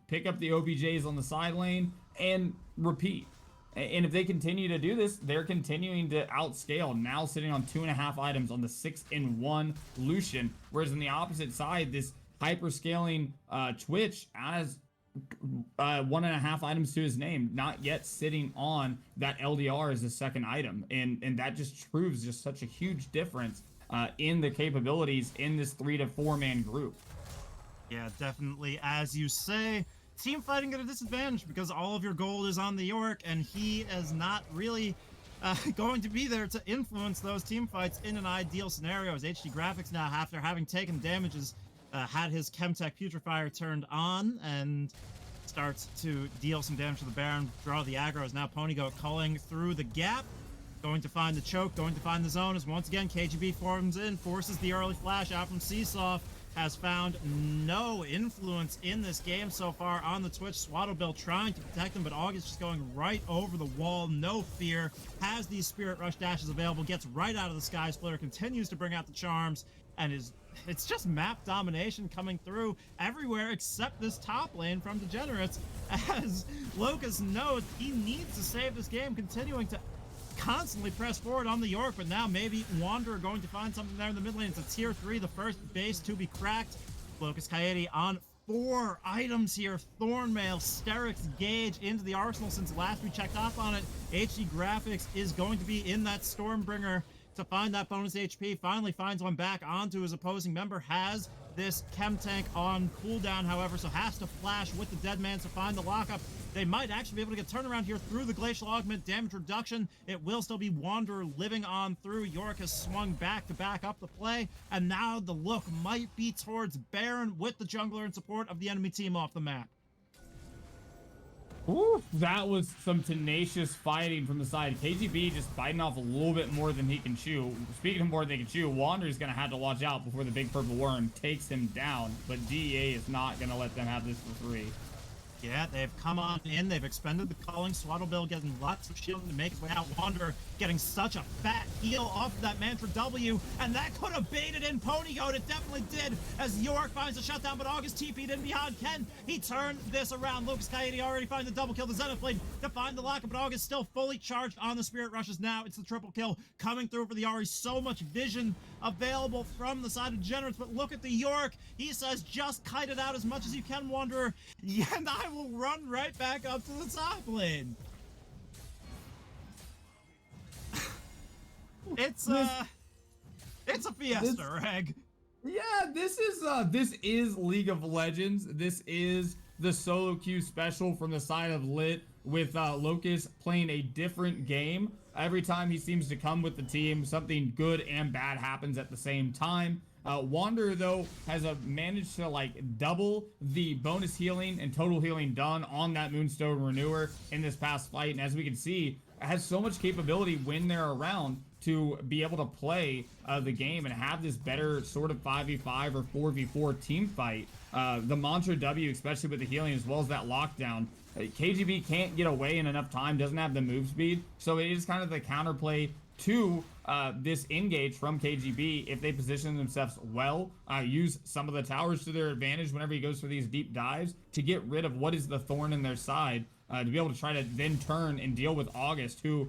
pick up the OBJs on the side lane, and repeat. And if they continue to do this, they're continuing to outscale, now sitting on 2.5 items on the 6-in-1 Lucian, whereas on the opposite side, this hyper-scaling Twitch has 1.5 items to his name, not yet sitting on that LDR as a second item. And that just proves just such a huge difference in the capabilities in this 3 to 4 man group. Yeah, definitely. As you say, team fighting at a disadvantage because all of your gold is on the York, and he is not really going to be there to influence those team fights in an ideal scenario. As HD Graphics now, after having taken damages, had his Chemtech Putrefier turned on and starts to deal some damage to the Baron, draw the aggro. As now Pony Goat culling through the gap, going to find the choke, going to find the zone, as once again KGB forms in, forces the early flash out from Seesoft. Has found no influence in this game so far on the Twitch. Swaddlebill trying to protect him, but August just going right over the wall, no fear. Has these Spirit Rush dashes available, gets right out of the Sky Splitter, continues to bring out the charms, and it's just map domination coming through everywhere except this top lane from Degenerates, as Locust knows he needs to save this game, continuing to constantly press forward on the York, but now maybe Wanderer going to find something there in the mid lane. It's a tier 3, the first base to be cracked. Locust Coyote on 4 items here. Thornmail, Sterix, Gauge into the arsenal since last we checked off on it. HD Graphics is going to be in that Stormbringer to find that bonus HP. Finally finds one back onto his opposing member. Has this chem tank on cooldown, however, so has to flash with the dead man to find the lockup. They might actually be able to get turnaround here through the Glacial Augment damage reduction. It will still be Wanderer living on through. Yorick has swung back to back up the play, and now the look might be towards Baron with the jungler in support of the enemy team off the map. Ooh, that was some tenacious fighting from the side. KGB just fighting off a little bit more than he can chew. Speaking of more than he can chew, Wander's going to have to watch out before the big purple worm takes him down. But DEA is not going to let them have this for free. Yeah, they've come on in, they've expended the calling. Swaddlebill getting lots of shielding to make his way out. Wanderer getting such a fat heal off of that Mantra W, and that could have baited in Pony Goat. It definitely did, as York finds the shutdown, but August TP'd in behind Ken. He turned this around. Lucas Coyote already finds the double kill. The Zenith Blade to find the lockup, but August still fully charged on the Spirit Rushes. Now it's the triple kill coming through for the Ari. So much vision available from the side of Degenerates, but look at the York. He says, just kite it out as much as you can, Wanderer, and I will run right back up to the top lane. It's a fiesta, Reg. Yeah, this is League of Legends. This is the solo queue special from the side of Lit, with Locust playing a different game. Every time he seems to come with the team, something good and bad happens at the same time. Wanderer, though, has managed to like double the bonus healing and total healing done on that Moonstone Renewer in this past fight, and as we can see, has so much capability when they're around to be able to play the game and have this better sort of 5v5 or 4v4 team fight. The Mantra W, especially with the healing as well as that lockdown, KGB can't get away in enough time, doesn't have the move speed, so it is kind of the counterplay to this engage from KGB if they position themselves well, use some of the towers to their advantage whenever he goes for these deep dives to get rid of what is the thorn in their side, to be able to try to then turn and deal with August, who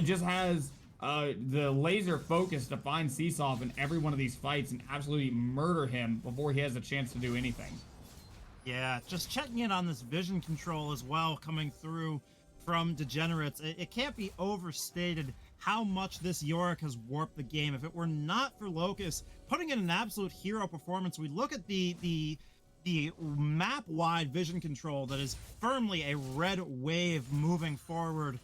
just has the laser focus to find Seesaw in every one of these fights and absolutely murder him before he has a chance to do anything. Yeah, just checking in on this vision control as well coming through from Degenerates. It can't be overstated how much this Yorick has warped the game. If it were not for Locust putting in an absolute hero performance, we look at the map-wide vision control that is firmly a red wave moving forward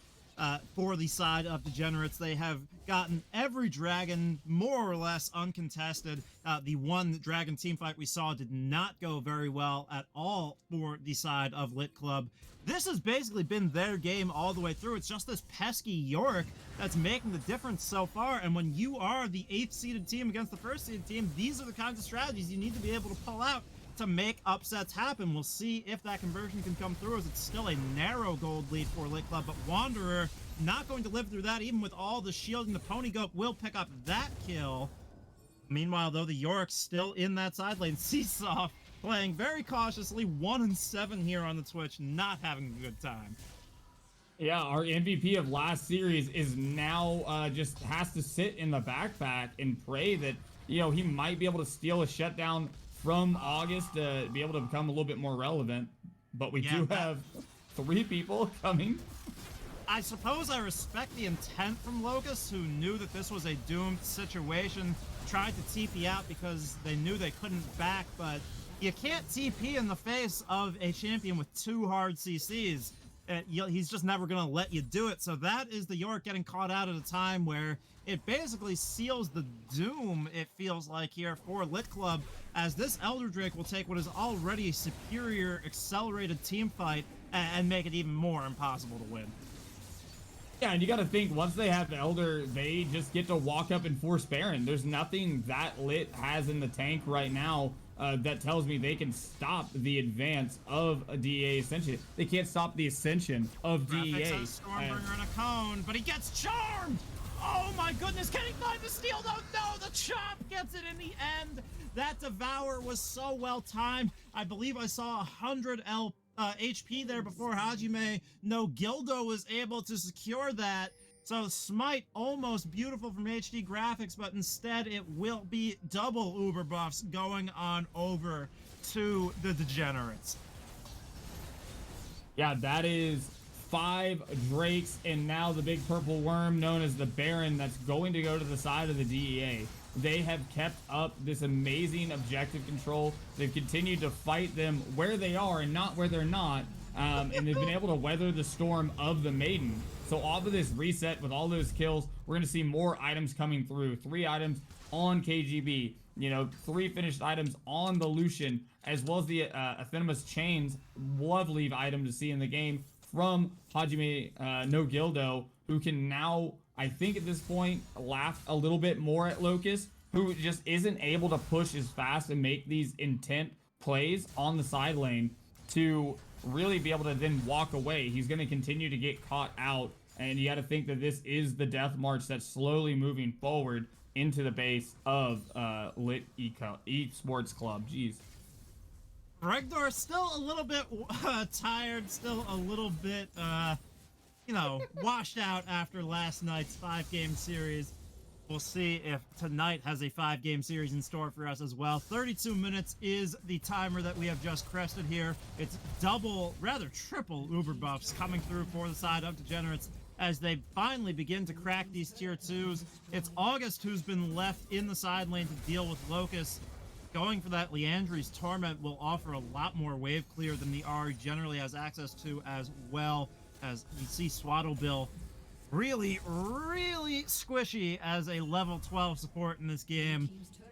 for the side of Degenerates. They have gotten every dragon more or less uncontested. The one dragon teamfight we saw did not go very well at all for the side of Lit Club. This has basically been their game all the way through. It's just this pesky Yorick that's making the difference so far. And when you are the 8th seeded team against the 1st seeded team, these are the kinds of strategies you need to be able to pull out to make upsets happen. We'll see if that conversion can come through, as it's still a narrow gold lead for Lit Club, but Wanderer not going to live through that even with all the shielding. The Pony Goat will pick up that kill. Meanwhile, though, the Yorick's still in that side lane. Seesaw playing very cautiously, 1-7 here on the Twitch, not having a good time. Yeah, our MVP of last series is now just has to sit in the backpack and pray that, you know, he might be able to steal a shutdown from August to be able to become a little bit more relevant. But we do have 3 people coming. I suppose I respect the intent from Locust, who knew that this was a doomed situation, tried to TP out because they knew they couldn't back, but you can't TP in the face of a champion with 2 hard CCs. He's just never going to let you do it. So that is the York getting caught out at a time where it basically seals the doom, it feels like, here for Lit Club, as this Elder Drake will take what is already a superior accelerated team fight and make it even more impossible to win. Yeah, and you got to think, once they have the Elder, they just get to walk up and force Baron. There's nothing that Lit has in the tank right now that tells me they can stop the advance of a DEA Ascension. They can't stop the ascension of DEA. Stormbringer in a cone, but he gets charmed! Oh my goodness, can he find the steal? No, the chop gets it in the end. That Devour was so well timed. I believe I saw 100 HP there before Hajime. No, Gildo was able to secure that. So Smite, almost beautiful from HD Graphics, but instead it will be double Uber buffs going on over to the Degenerates. Yeah, that is 5 Drakes, and now the big purple worm known as the Baron that's going to go to the side of the DEA. They have kept up this amazing objective control. They've continued to fight them where they are and not where they're not, and they've been able to weather the storm of the Maiden. So off of this reset with all those kills, we're going to see more items coming through. 3 items on KGB, 3 finished items on the Lucian, as well as the Athenimus Chains, lovely item to see in the game from Hajime no Gildo, who can now, I think at this point, laugh a little bit more at Locust, who just isn't able to push as fast and make these intent plays on the side lane to really be able to then walk away. He's going to continue to get caught out, and you got to think that this is the death march that's slowly moving forward into the base of Lit Esports Club. Jeez. Regdor still a little bit tired, still a little bit, washed out after last night's 5-game series. We'll see if tonight has a 5-game series in store for us as well. 32 minutes is the timer that we have just crested here. It's double, rather triple Uber buffs coming through for the side of Degenerates as they finally begin to crack these tier 2s. It's August who's been left in the side lane to deal with Locust. Going for that Leandri's Torment will offer a lot more wave clear than the Ari generally has access to, as well as you see Swaddlebill really, really squishy as a level 12 support in this game.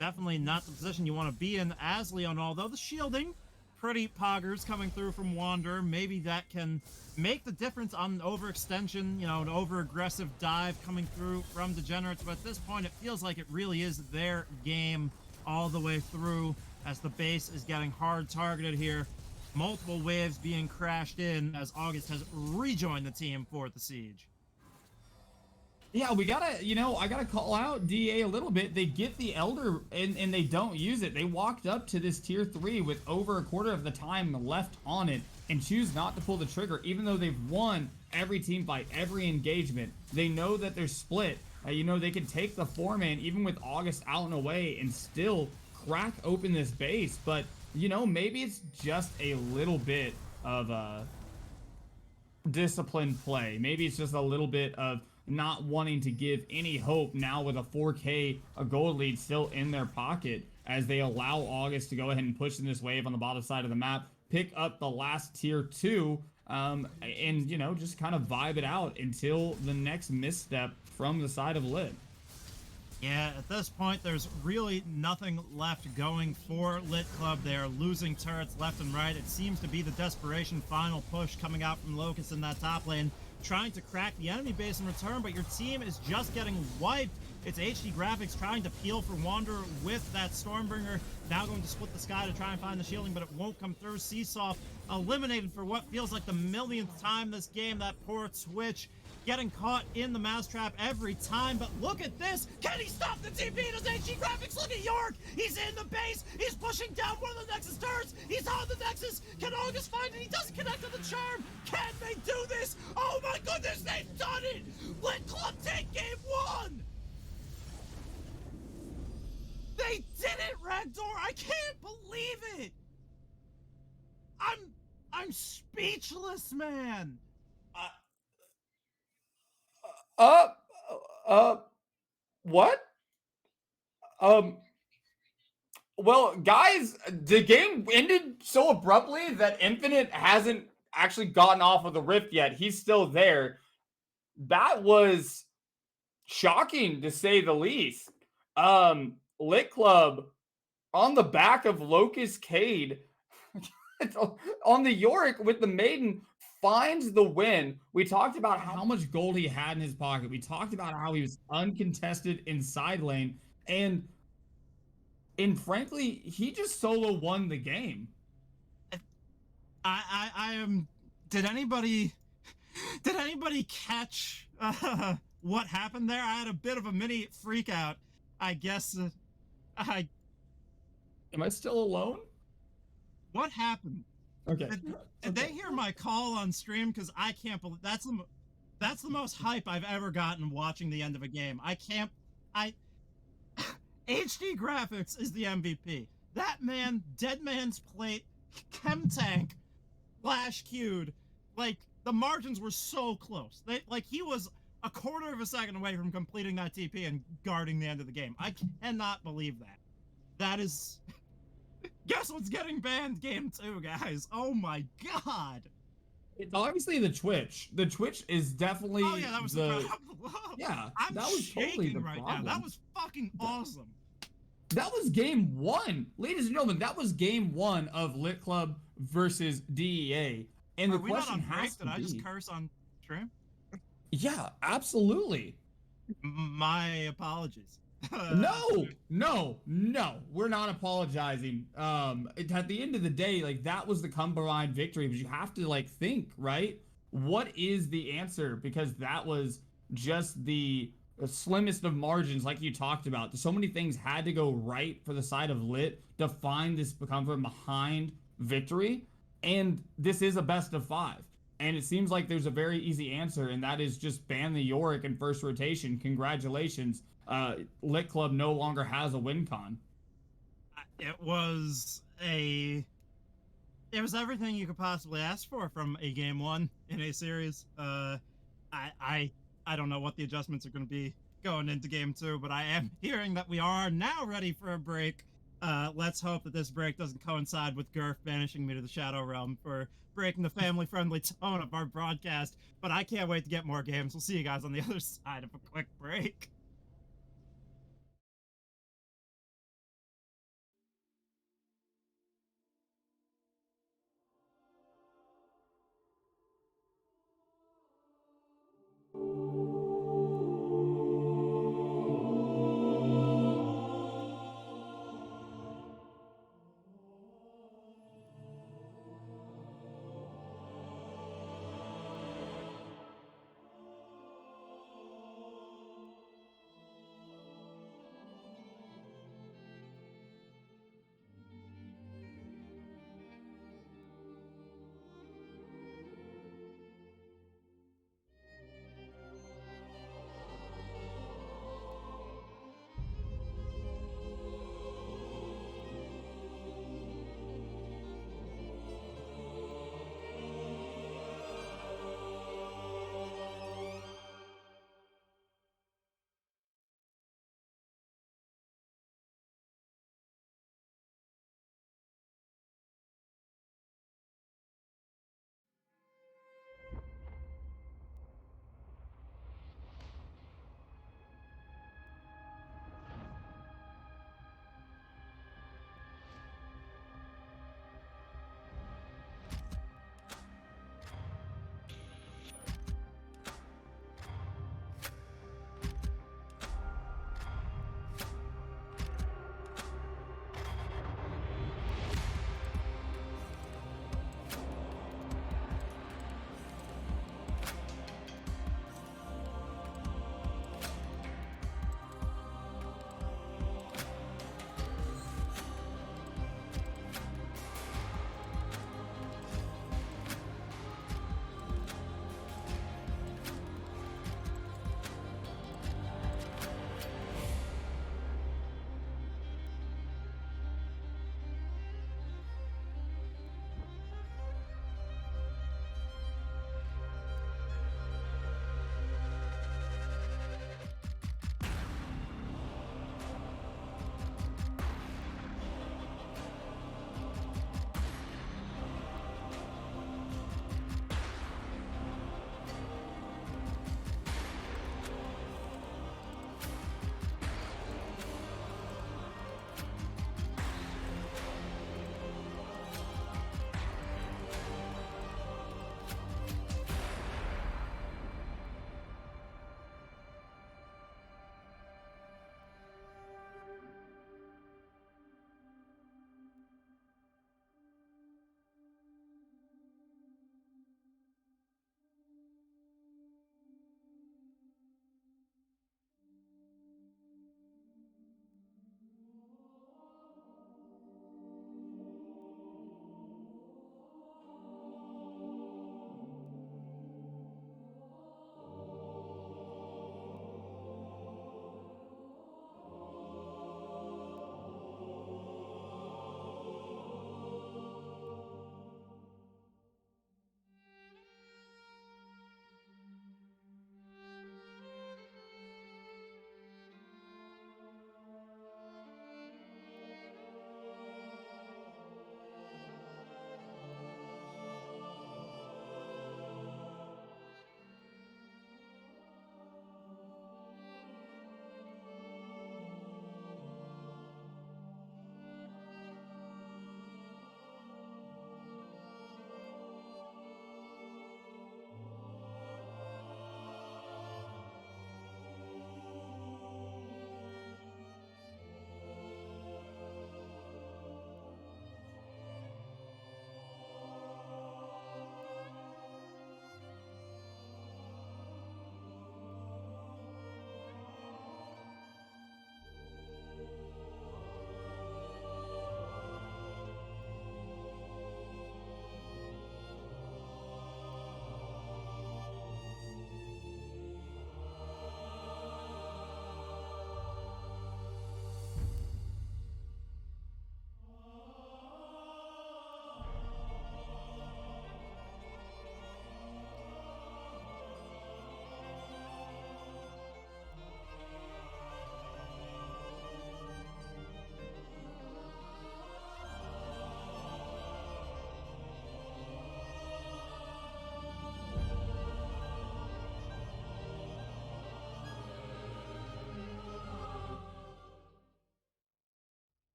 Definitely not the position you want to be in as Leon, although the shielding, pretty poggers coming through from Wander. Maybe that can make the difference on an overextension, an over-aggressive dive coming through from Degenerates, but at this point it feels like it really is their game all the way through as the base is getting hard targeted here. Multiple waves being crashed in as August has rejoined the team for the siege. Yeah, we gotta, I gotta call out DEA a little bit. They get the Elder and they don't use it. They walked up to this tier 3 with over a quarter of the time left on it and choose not to pull the trigger, even though they've won every team fight, every engagement. They know that they're split. They can take the 4-man, even with August out and away, and still crack open this base. But, maybe it's just a little bit of disciplined play. Maybe it's just a little bit of not wanting to give any hope now with a 4K, a gold lead still in their pocket, as they allow August to go ahead and push in this wave on the bottom side of the map, pick up the last tier 2, and, just kind of vibe it out until the next misstep from the side of Lit. Yeah, at this point, there's really nothing left going for Lit Club. They are losing turrets left and right. It seems to be the desperation final push coming out from Locust in that top lane, trying to crack the enemy base in return, but your team is just getting wiped. It's HD Graphics trying to peel for Wander with that Stormbringer, now going to split the sky to try and find the shielding, but it won't come through. Seesaw eliminated for what feels like the millionth time this game. That poor Twitch getting caught in the mousetrap every time, but look at this! Can he stop the TP? Does HD Graphics? Look at York! He's in the base! He's pushing down one of the Nexus turrets! He's on the Nexus! Can August find it? He doesn't connect to the Charm! Can they do this? Oh my goodness, they've done it! Lit Club take game 1! They did it, Ragdor! I can't believe it! I'm speechless, man! What? Well, guys, the game ended so abruptly that Infinite hasn't actually gotten off of the rift yet. He's still there. That was shocking, to say the least. Lit Club on the back of Locust Cade on the Yorick with the Maiden finds the win. We talked about How much gold he had in his pocket. We talked about how he was uncontested in side lane, and frankly, he just solo won the game. I am. Did anybody catch what happened there? I had a bit of a mini freak out. I guess. Am I still alone? What happened? Okay. Did they hear my call on stream? Because I can't believe that's the most hype I've ever gotten watching the end of a game. HD Graphics is the MVP. That man, dead man's plate, chem tank, flash queued. Like, the margins were so close. He was a quarter of a second away from completing that TP and guarding the end of the game. I cannot believe that. That is. Guess what's getting banned game 2, guys? Oh my god. It's obviously the Twitch. The Twitch is definitely Oh yeah, that was the problem. Yeah, I'm that was shaking totally the right problem. now. That was fucking awesome. That was game 1. Ladies and gentlemen, that was game 1 of Lit Club versus DEA. And Are the we not question on break? has to Did I be, just curse on stream? yeah, absolutely. My apologies. No, we're not apologizing. At the end of the day, like, that was the combined victory, but you have to, like, think, right? What is the answer? Because that was just the slimmest of margins, like you talked about. So many things had to go right for the side of Lit to find this come from behind victory, and this is a best of 5. And it seems like there's a very easy answer, and that is just ban the Yorick in first rotation. Congratulations. Lit Club no longer has a win con. It was everything you could possibly ask for from a game 1 in a series. I don't know what the adjustments are going to be going into game 2, but I am hearing that we are now ready for a break. Let's hope that this break doesn't coincide with Gurf banishing me to the Shadow Realm for breaking the family-friendly tone of our broadcast. But I can't wait to get more games. We'll see you guys on the other side of a quick break.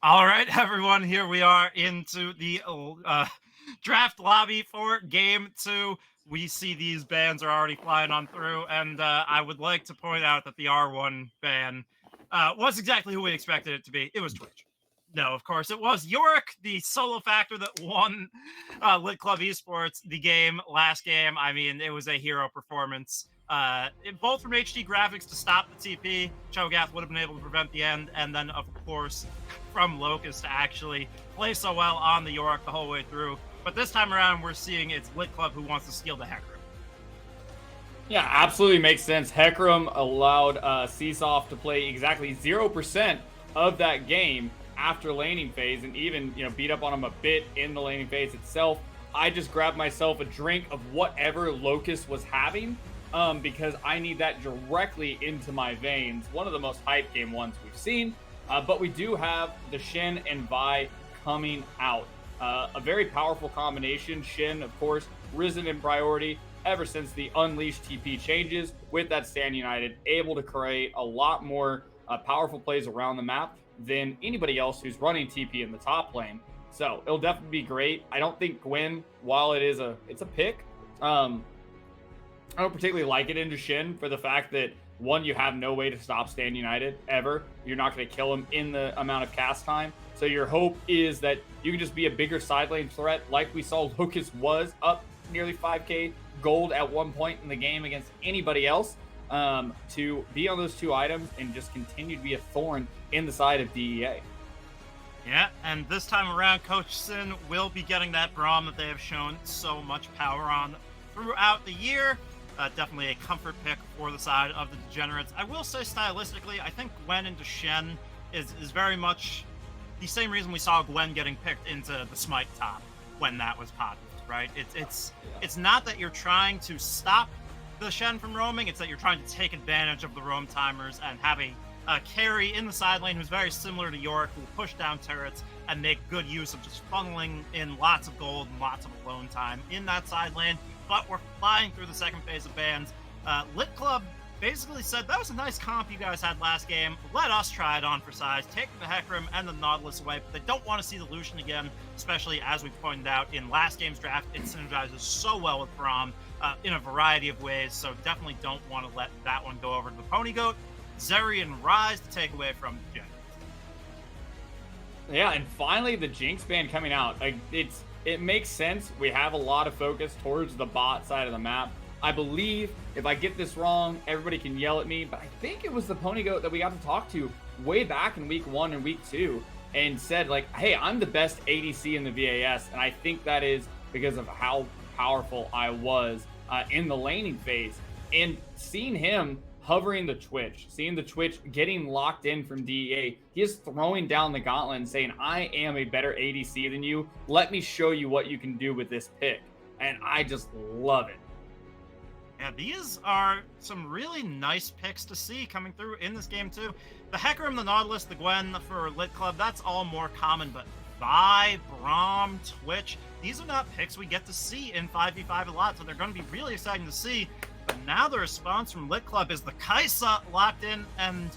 All right, everyone, here we are into the draft lobby for game 2. We see these bans are already flying on through, and I would like to point out that the R1 ban was exactly who we expected it to be. It was Twitch. No, of course, it was Yorick, the solo factor that won Lit Club Esports the game last game. I mean, it was a hero performance. Both from HD graphics to stop the TP, Cho'Gath would have been able to prevent the end, and then, of course, from Locust to actually play so well on the Yorick the whole way through. But this time around, we're seeing it's Lit Club who wants to steal the Hecarim. Yeah, absolutely makes sense. Hecarim allowed Seasoft to play exactly 0% of that game after laning phase, and even beat up on him a bit in the laning phase itself. I just grabbed myself a drink of whatever Locust was having because I need that directly into my veins. One of the most hyped game ones we've seen. But we do have the Shen and Vi coming out. A very powerful combination. Shen, of course, risen in priority ever since the Unleashed TP changes. With that Stand United, able to create a lot more powerful plays around the map than anybody else who's running TP in the top lane. So it'll definitely be great. I don't think Gwen, while it's a pick, I don't particularly like it into Shin for the fact that, one, you have no way to stop Stand United ever. You're not going to kill him in the amount of cast time. So your hope is that you can just be a bigger side lane threat like we saw Locust was up nearly 5k gold at one point in the game against anybody else, to be on those two items and just continue to be a thorn in the side of DEA. Yeah, and this time around, Coach Sin will be getting that Braum that they have shown so much power on throughout the year. Definitely a comfort pick for the side of the Degenerates. I will say stylistically, I think Gwen into Shen is very much the same reason we saw Gwen getting picked into the Smite top when that was popular, right? It's not that you're trying to stop the Shen from roaming, it's that you're trying to take advantage of the roam timers and have a carry in the side lane who's very similar to Yorick, who will push down turrets and make good use of just funneling in lots of gold and lots of alone time in that side lane. But we're flying through the second phase of bans. Lit Club basically said, that was a nice comp you guys had last game. Let us try it on for size. Take the Hecarim and the Nautilus away, but they don't want to see the Lucian again, especially as we pointed out in last game's draft. It synergizes so well with Braum in a variety of ways, so definitely don't want to let that one go over to the Pony Goat. Zeri and Rise to take away from Jen. Yeah, and finally the Jinx ban coming out. It makes sense. We have a lot of focus towards the bot side of the map. I believe, if I get this wrong, everybody can yell at me, but I think it was the Pony Goat that we got to talk to way back in week 1 and week 2 and said, like, hey, I'm the best ADC in the VAS, and I think that is because of how powerful I was in the laning phase. And seeing him hovering the Twitch, seeing the Twitch getting locked in from DEA, he is throwing down the gauntlet and saying, I am a better ADC than you. Let me show you what you can do with this pick. And I just love it. Yeah, these are some really nice picks to see coming through in this game too. The Hecarim, the Nautilus, the Gwen for Lit Club, that's all more common, but Vi, Braum, Twitch, these are not picks we get to see in 5v5 a lot, so they're going to be really exciting to see. But now the response from Lit Club is the Kai'Sa locked in, and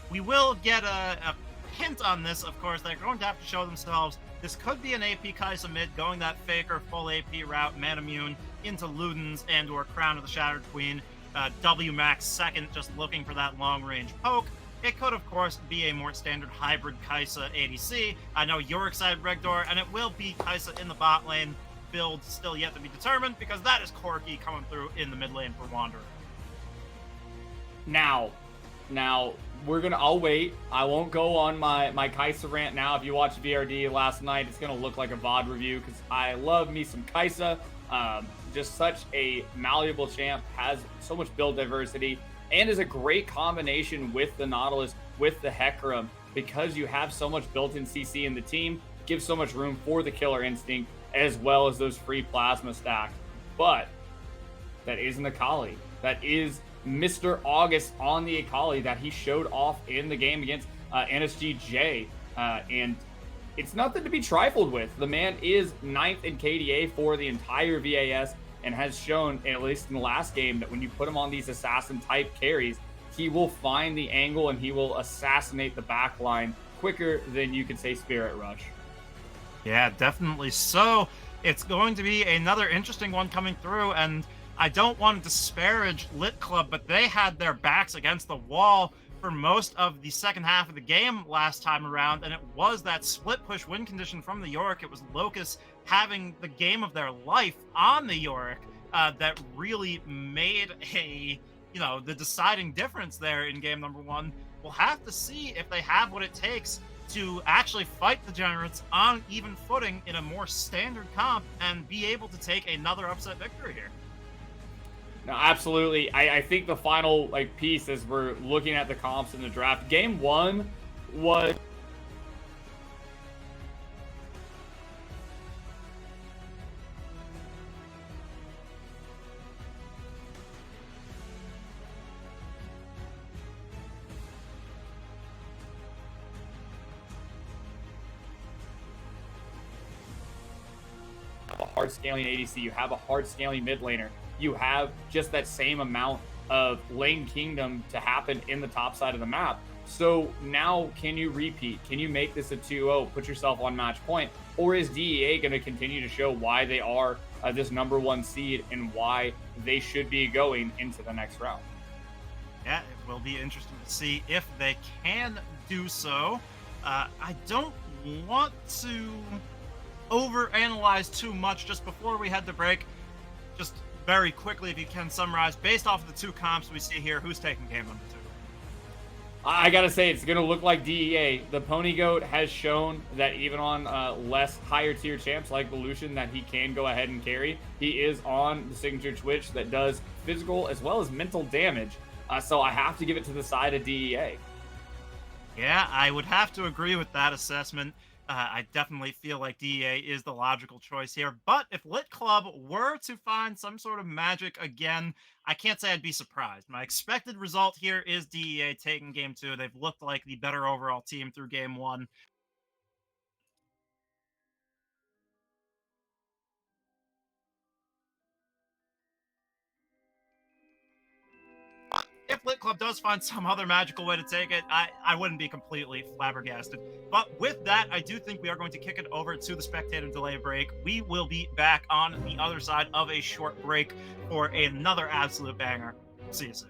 we will get a hint on this, of course. They're going to have to show themselves. This could be an AP Kai'Sa mid, going that Faker full AP route, Manamune into Ludens and or Crown of the Shattered Queen. WMAX second, just looking for that long-range poke. It could, of course, be a more standard hybrid Kai'Sa ADC. I know you're excited, Regdor, and it will be Kai'Sa in the bot lane. Build still yet to be determined, because that is Corki coming through in the mid lane for Wanderer. Now, I'll wait. I won't go on my Kai'Sa rant now. If you watched VRD last night, it's gonna look like a VOD review, because I love me some Kai'Sa. Just such a malleable champ, has so much build diversity, and is a great combination with the Nautilus, with the Hecarim, because you have so much built-in CC in the team, gives so much room for the killer instinct, as well as those free plasma stacks. But that isn't Akali. That is Mr. August on the Akali that he showed off in the game against NSGJ. And it's nothing to be trifled with. The man is 9th in KDA for the entire VAS and has shown, at least in the last game, that when you put him on these assassin type carries, he will find the angle and he will assassinate the back line quicker than you could say Spirit Rush. Yeah, definitely. So it's going to be another interesting one coming through, and I don't want to disparage Lit Club, but they had their backs against the wall for most of the second half of the game last time around, and it was that split push win condition from the York. It was Locust having the game of their life on the York that really made the deciding difference there in game number one. We'll have to see if they have what it takes to actually fight the Degenerates on even footing in a more standard comp and be able to take another upset victory here. No, absolutely. I think the final piece as we're looking at the comps in the draft, game one was a hard scaling ADC, you have a hard scaling mid laner, you have just that same amount of lane kingdom to happen in the top side of the map. So now can you repeat? Can you make this a 2-0, put yourself on match point? Or is DEA going to continue to show why they are this number one seed and why they should be going into the next round? Yeah, it will be interesting to see if they can do so. I don't want to overanalyze too much just before we head to break. Just very quickly, if you can summarize, based off of the two comps we see here, who's taking game number two? I gotta say, it's gonna look like DEA. The Pony Goat has shown that even on less higher tier champs like the Lucian, that he can go ahead and carry. He is on the signature Twitch that does physical as well as mental damage. So I have to give it to the side of DEA. Yeah, I would have to agree with that assessment. I definitely feel like DEA is the logical choice here. But if Lit Club were to find some sort of magic again, I can't say I'd be surprised. My expected result here is DEA taking game two. They've looked like the better overall team through game one. If Lit Club does find some other magical way to take it, I wouldn't be completely flabbergasted. But with that, I do think we are going to kick it over to the spectator delay break. We will be back on the other side of a short break for another absolute banger. See you soon.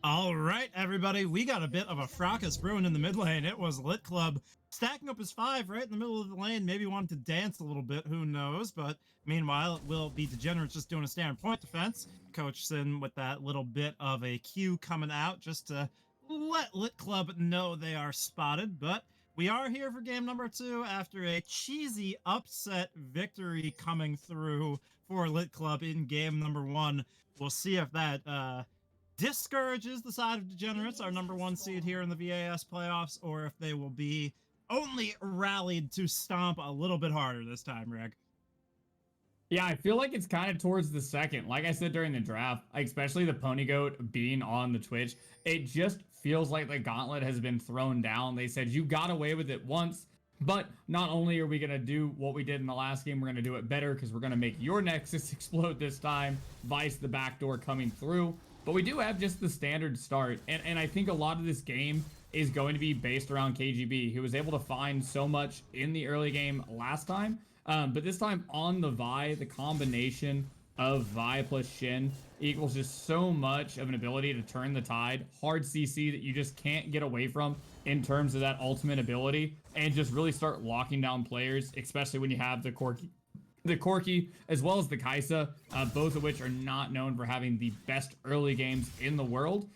All right, everybody, we got a bit of a fracas brewing in the mid lane. It was Lit Club stacking up his 5 right in the middle of the lane. Maybe wanted to dance a little bit, who knows? But meanwhile, it will be Degenerates just doing a standard point defense. Coach Sin with that little bit of a Q coming out just to let Lit Club know they are spotted. But we are here for game number 2 after a cheesy upset victory coming through for Lit Club in game number 1. We'll see if that discourages the side of Degenerates, our number 1 seed here in the VAS playoffs, or if they will be only rallied to stomp a little bit harder this time, Reg. Yeah, I feel like it's kind of towards the second. Like I said during the draft, especially the Pony Goat being on the Twitch, it just feels like the gauntlet has been thrown down. They said, you got away with it once, but not only are we going to do what we did in the last game, we're going to do it better because we're going to make your Nexus explode this time, vice the backdoor coming through. But we do have just the standard start, and I think a lot of this game is going to be based around KGB, who was able to find so much in the early game last time. But this time on the Vi, the combination of Vi plus Shin equals just so much of an ability to turn the tide. Hard CC that you just can't get away from in terms of that ultimate ability, and just really start locking down players, especially when you have the Corki, as well as the Kaisa, both of which are not known for having the best early games in the world.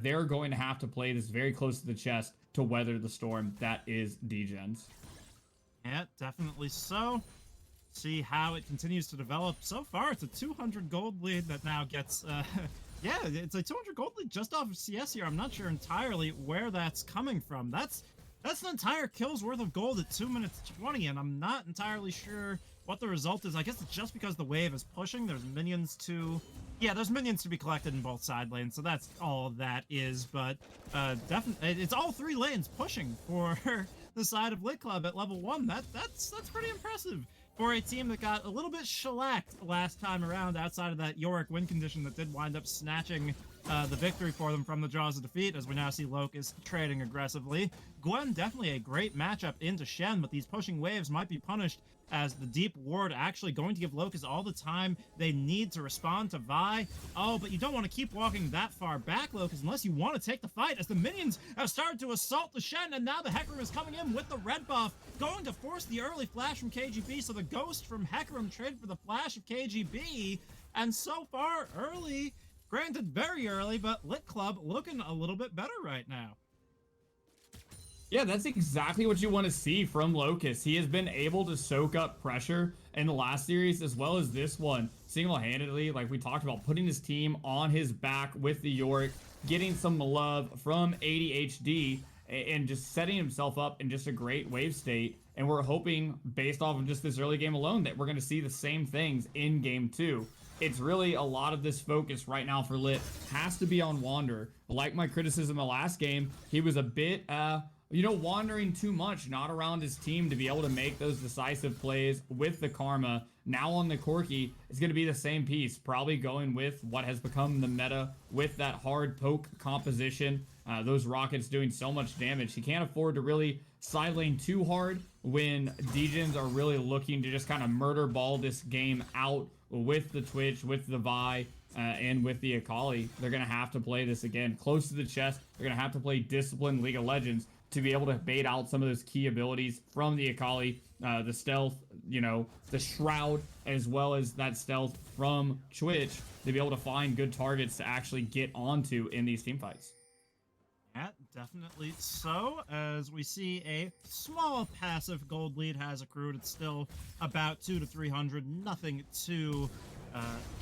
They're going to have to play this very close to the chest to weather the storm that is Degens. Yeah, definitely so. See how it continues to develop. So far, it's a 200 gold lead that now gets... yeah, it's a 200 gold lead just off of CS here. I'm not sure entirely where that's coming from. That's an entire kill's worth of gold at 2 minutes 20, and I'm not entirely sure what the result is. I guess it's just because the wave is pushing. There's minions to... Yeah, there's minions to be collected in both side lanes, so that's all that is. But definitely, it's all 3 lanes pushing for the side of Lit Club at level 1. That's pretty impressive for a team that got a little bit shellacked last time around outside of that Yorick win condition that did wind up snatching the victory for them from the jaws of defeat, as we now see Locust trading aggressively. Gwen, definitely a great matchup into Shen, but these pushing waves might be punished as the deep ward actually going to give Locust all the time they need to respond to Vi. Oh, but you don't want to keep walking that far back, Locust, unless you want to take the fight, as the minions have started to assault the Shen, and now the Hecarim is coming in with the red buff, going to force the early flash from KGB, so the ghost from Hecarim traded for the flash of KGB, and so far, early, granted very early, but Lit Club looking a little bit better right now. Yeah, that's exactly what you want to see from Locust. He has been able to soak up pressure in the last series as well as this one single-handedly, like we talked about, putting his team on his back with the Yorick, getting some love from ADHD, and just setting himself up in just a great wave state. And we're hoping, based off of just this early game alone, that we're going to see the same things in game 2. It's really a lot of this focus right now for Lit has to be on Wander. Like my criticism the last game, he was a bit, wandering too much, not around his team to be able to make those decisive plays with the Karma. Now on the Corki, it's going to be the same piece, probably going with what has become the meta with that hard poke composition. Those rockets doing so much damage. He can't afford to really side lane too hard when Degens are really looking to just kind of murder ball this game out with the Twitch, with the Vi, and with the Akali. They're going to have to play this again close to the chest. They're going to have to play disciplined League of Legends to be able to bait out some of those key abilities from the Akali, the stealth, the Shroud, as well as that stealth from Twitch, to be able to find good targets to actually get onto in these team fights. Yeah, definitely so. As we see, a small passive gold lead has accrued. It's still about 200 to 300. Nothing too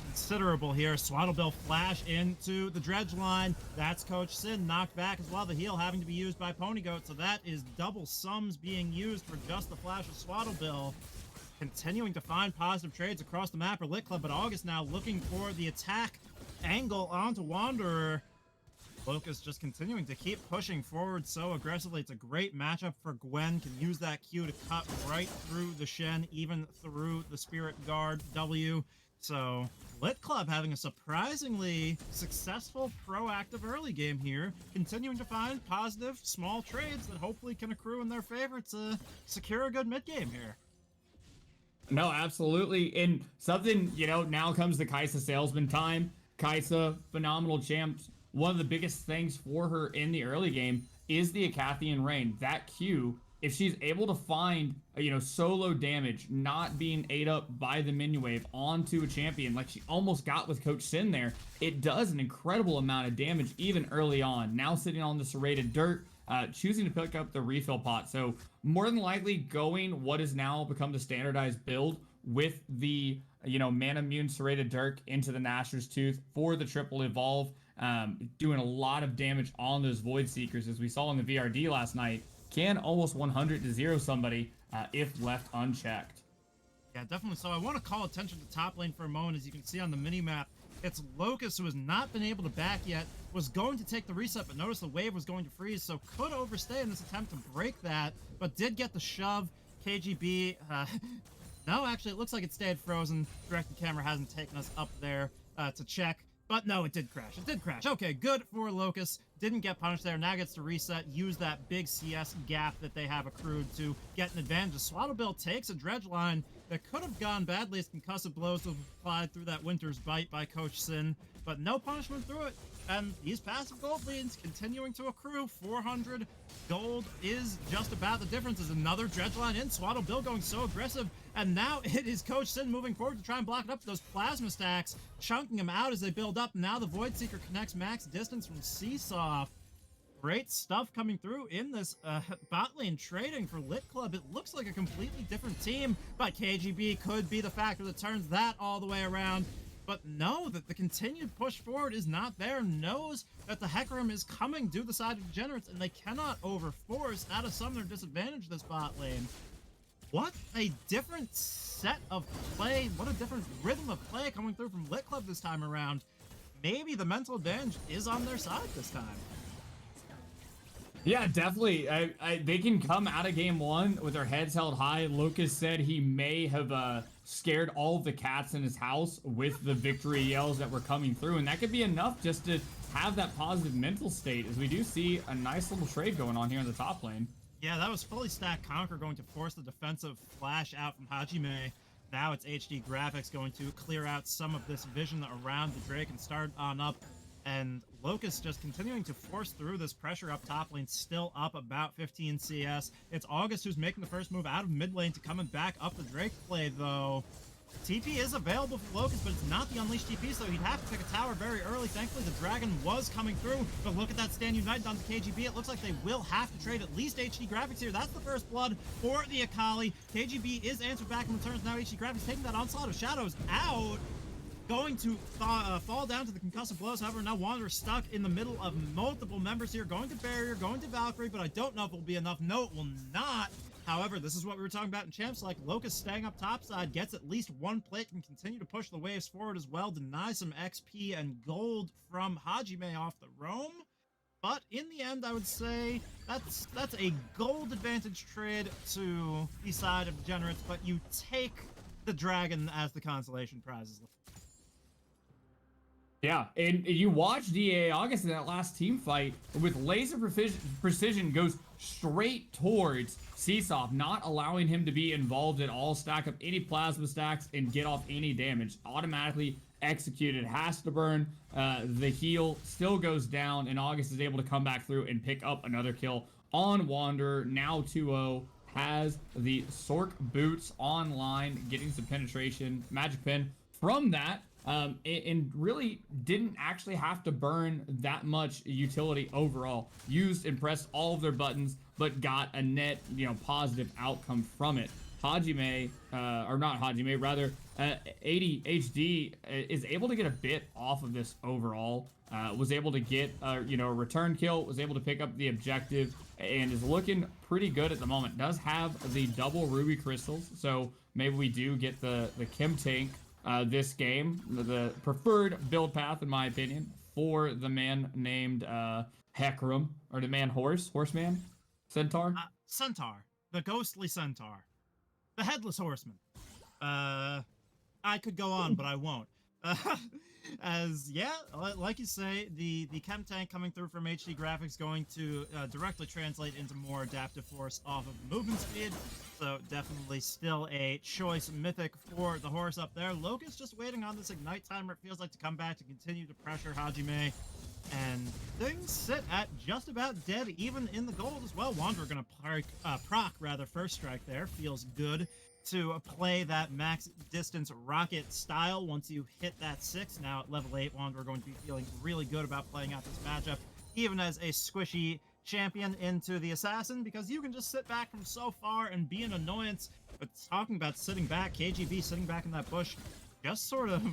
considerable here. Swaddlebill flash into the dredge line. That's Coach Sin knocked back as well. The heal having to be used by Pony Goat. So that is double sums being used for just the flash of Swaddlebill. Continuing to find positive trades across the map for Lit Club, but August now looking for the attack angle onto Wanderer. Locust just continuing to keep pushing forward so aggressively. It's a great matchup for Gwen. Can use that Q to cut right through the Shen, even through the Spirit Guard W. So, Lit Club having a surprisingly successful, proactive early game here, continuing to find positive, small trades that hopefully can accrue in their favor to secure a good mid-game here. No, absolutely. And something, now comes the Kaisa salesman time. Kaisa, phenomenal champ, one of the biggest things for her in the early game is the Acathian Rain. That Q, if she's able to find, solo damage, not being ate up by the minion wave onto a champion like she almost got with Coach Sin there, it does an incredible amount of damage even early on. Now sitting on the serrated dirt, choosing to pick up the refill pot. So more than likely going what has now become the standardized build with the, mana immune serrated dirt into the Nashor's Tooth for the triple evolve, doing a lot of damage on those Void Seekers, as we saw in the VRD last night. Can almost 100 to 0 somebody if left unchecked. Yeah, definitely. So I want to call attention to top lane for a moment. As you can see on the mini-map, it's Locust, who has not been able to back yet, was going to take the reset, but noticed the wave was going to freeze, so could overstay in this attempt to break that, but did get the shove. KGB, no, actually, it looks like it stayed frozen. Directed camera hasn't taken us up there to check. But no, it did crash. It did crash. Okay, good for Locust. Didn't get punished there. Now gets to reset. Use that big CS gap that they have accrued to get an advantage. Swaddlebill takes a dredge line that could have gone badly as concussive blows have applied through that Winter's Bite by Coach Sin. But no punishment through it. And these passive gold leads continuing to accrue. 400 gold is just about the difference. As another dredge line in. Swaddlebill going so aggressive. And now it is Coach Sin moving forward to try and block it up. Those plasma stacks, chunking them out as they build up. Now the Void Seeker connects max distance from Seesaw. Great stuff coming through in this bot lane trading for Lit Club. It looks like a completely different team, but KGB could be the factor that turns that all the way around. But know that the continued push forward is not there. Knows that the Hecarim is coming to the side of Degenerates, and they cannot overforce out of some their disadvantage this bot lane. What a different set of play. What a different rhythm of play coming through from Lit Club this time around. Maybe the mental advantage is on their side this time. Yeah, definitely. They can come out of game one with their heads held high. Lucas said he may have scared all of the cats in his house with the victory yells that were coming through, and that could be enough just to have that positive mental state, as we do see a nice little trade going on here in the top lane. Yeah, that was fully stacked Conquer going to force the defensive flash out from Hajime. Now it's HD Graphics going to clear out some of this vision around the Drake and start on up. And Locust just continuing to force through this pressure up top lane, still up about 15 CS. It's August who's making the first move out of mid lane to coming back up the Drake play, though. TP is available for Locust, but it's not the Unleashed TP, so he'd have to pick a tower very early. Thankfully, the Dragon was coming through, but look at that stand united onto KGB. It looks like they will have to trade at least HD Graphics here. That's the first blood for the Akali. KGB is answered back and returns. Now HD Graphics taking that onslaught of shadows out. Going to fall down to the concussive blows. However, now Wanderer stuck in the middle of multiple members here. Going to Barrier, going to Valkyrie, but I don't know if it will be enough. No, it will not. However, this is what we were talking about in Champs, like Locust staying up topside, gets at least one plate, can continue to push the waves forward as well, deny some XP and gold from Hajime off the roam. But in the end, I would say that's a gold advantage trade to the side of Degenerates, but you take the Dragon as the consolation prizes. Yeah, and you watch DEA August in that last team fight with laser precision goes straight towards Seesaw, not allowing him to be involved at all, stack up any plasma stacks, and get off any damage. Automatically executed, has to burn. The heal still goes down, and August is able to come back through and pick up another kill on Wanderer. Now 2-0, has the Sork boots online, getting some penetration, magic pin from that. And really didn't actually have to burn that much utility overall. Used and pressed all of their buttons, but got a net, positive outcome from it. Hajime, or not Hajime, rather, 80 HD is able to get a bit off of this overall. Was able to get, a return kill, was able to pick up the objective, and is looking pretty good at the moment. Does have the double ruby crystals, so maybe we do get the Kim tank this game, the preferred build path, in my opinion, for the man named Hecarim, or the man horseman, centaur? Centaur, the ghostly centaur, the headless horseman. I could go on, but I won't. As yeah, like you say, the chem tank coming through from HD graphics going to directly translate into more adaptive force off of movement speed. So definitely still a choice mythic for the horse up there. Locust just waiting on this ignite timer, it feels like, to come back to continue to pressure Hajime. And things sit at just about dead even in the gold as well. Wanderer gonna proc rather first strike there. Feels good to play that max distance rocket style once you hit that 6. Now at level 8, Wanderer going to be feeling really good about playing out this matchup, even as a squishy champion into the assassin, because you can just sit back from so far and be an annoyance. But talking about sitting back, KGB sitting back in that bush, just sort of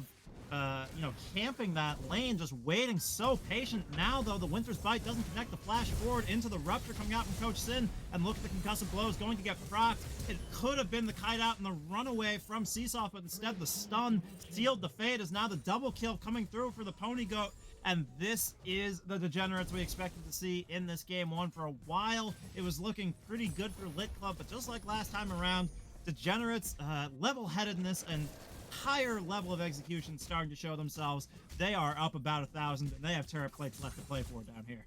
camping that lane, just waiting, so patient. Now, though, the Winter's Bite doesn't connect the flash forward into the Rupture coming out from Coach Sin, and look at the concussive blow is going to get procced. It could have been the kite out and the runaway from Seesoft, but instead the stun sealed the fate, as now the double kill coming through for the Pony Goat. And this is the degenerates we expected to see in this game one. For a while, it was looking pretty good for Lit Club, but just like last time around, degenerates, level-headedness, and higher level of execution starting to show themselves. They are up about 1,000, and they have turret plates left to play for down here.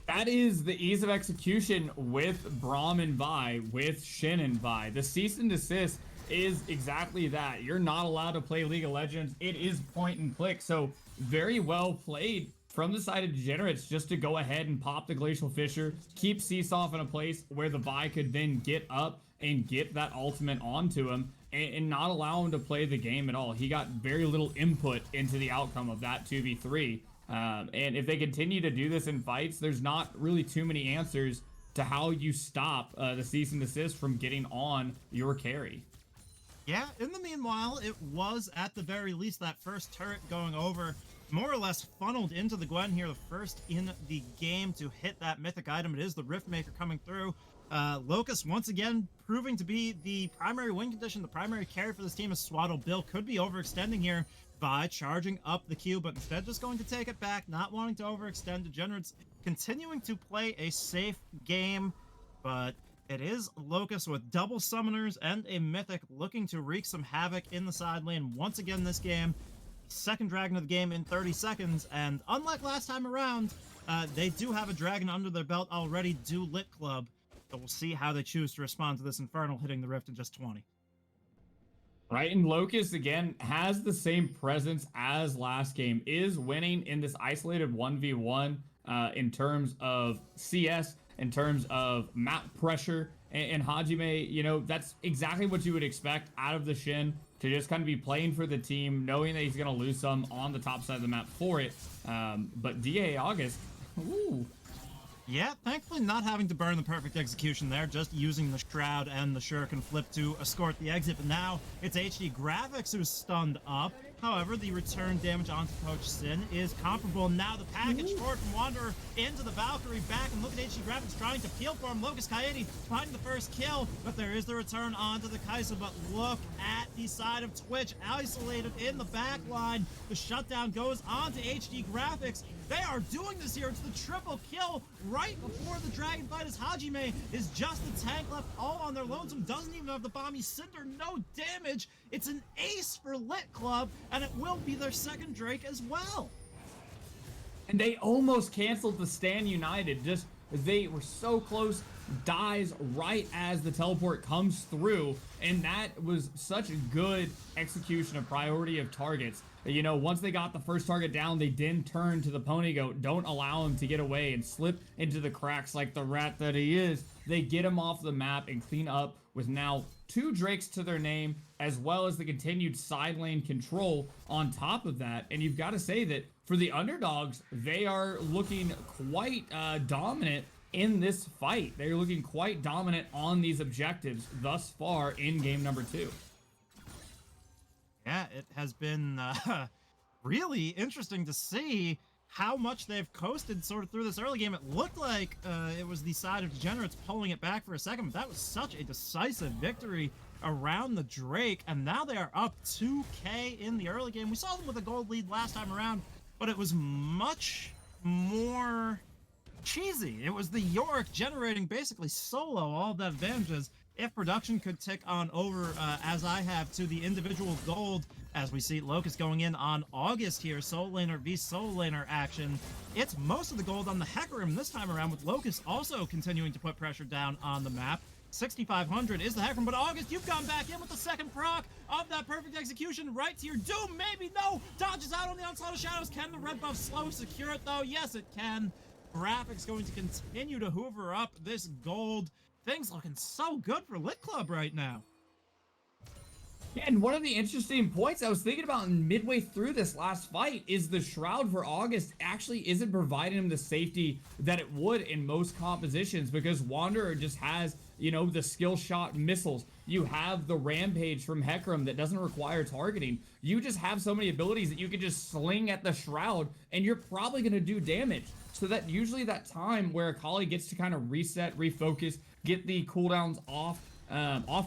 That is the ease of execution with Braum and Vi, with Shin and Vi. The cease and desist is exactly that. You're not allowed to play League of Legends. It is point and click, so very well played from the side of degenerates just to go ahead and pop the Glacial Fissure, keep Seesoft in a place where the Vi could then get up and get that ultimate onto him, and not allow him to play the game at all. He got very little input into the outcome of that 2v3. And if they continue to do this in fights, there's not really too many answers to how you stop the cease and desist from getting on your carry. Yeah, in the meanwhile, it was at the very least that first turret going over, more or less funneled into the Gwen here, the first in the game to hit that mythic item. It is the Riftmaker coming through. Locust once again proving to be the primary win condition, the primary carry for this team, as Swaddle Bill could be overextending here by charging up the Q, but instead just going to take it back, not wanting to overextend. Degenerates continuing to play a safe game, but it is Locust with double summoners and a mythic looking to wreak some havoc in the side lane once again this game. Second dragon of the game in 30 seconds, and unlike last time around, they do have a dragon under their belt already, do Lit Club. So we'll see how they choose to respond to this Infernal hitting the Rift in just 20. Right, and Locust, again, has the same presence as last game, is winning in this isolated 1v1 in terms of CS, in terms of map pressure, and Hajime, that's exactly what you would expect out of the Shin, to just kind of be playing for the team, knowing that he's going to lose some on the top side of the map for it. But DEA August, ooh. Yeah, thankfully not having to burn the perfect execution there, just using the Shroud and the Shuriken Flip to escort the exit. But now it's HD Graphics who's stunned up. However, the return damage onto Coach Sin is comparable. Now the package forward from Wanderer into the Valkyrie, back, and look at HD Graphics trying to peel for him. Locust Coyote finding the first kill, but there is the return onto the Kai'Sa. But look at the side of Twitch, isolated in the back line. The shutdown goes on to HD Graphics. They are doing this here. It's the triple kill right before the dragon fight, as Hajime is just the tank left all on their lonesome. Doesn't even have the bomb. He's Cinder, no damage. It's an ace for Lit Club, and it will be their second Drake as well. And they almost canceled the Stand United. Just, they were so close, dies right as the teleport comes through, and that was such a good execution of priority of targets. Once they got the first target down, they then turn to the Pony Goat, don't allow him to get away and slip into the cracks like the rat that he is. They get him off the map and clean up with now 2 Drakes to their name, as well as the continued side lane control on top of that. And you've got to say that for the underdogs, they are looking quite dominant in this fight. They're looking quite dominant on these objectives thus far in game number 2. Yeah, it has been really interesting to see how much they've coasted sort of through this early game. It looked like it was the side of Degenerates pulling it back for a second, but that was such a decisive victory around the Drake, and now they are up 2K in the early game. We saw them with a gold lead last time around, but it was much more cheesy. It was the Yorick generating basically solo all of the advantages. If production could tick on over, as I have, to the individual gold, as we see Locust going in on August here, solo laner v solo laner action. It's most of the gold on the Hecarim this time around, with Locust also continuing to put pressure down on the map. 6,500 is the Hecarim, but August, you've gone back in with the second proc of that perfect execution right to your doom. Maybe, no, dodges out on the Onslaught of Shadows. Can the red buff slow secure it, though? Yes, it can. Graphics going to continue to hoover up this gold. Things looking so good for Lit Club right now. Yeah, and one of the interesting points I was thinking about midway through this last fight is the Shroud for August actually isn't providing him the safety that it would in most compositions, because Wanderer just has, you know, the skill shot missiles. You have the Rampage from Hecarim that doesn't require targeting. You just have so many abilities that you can just sling at the Shroud and you're probably going to do damage. So that usually that time where Akali gets to kind of reset, refocus, get the cooldowns off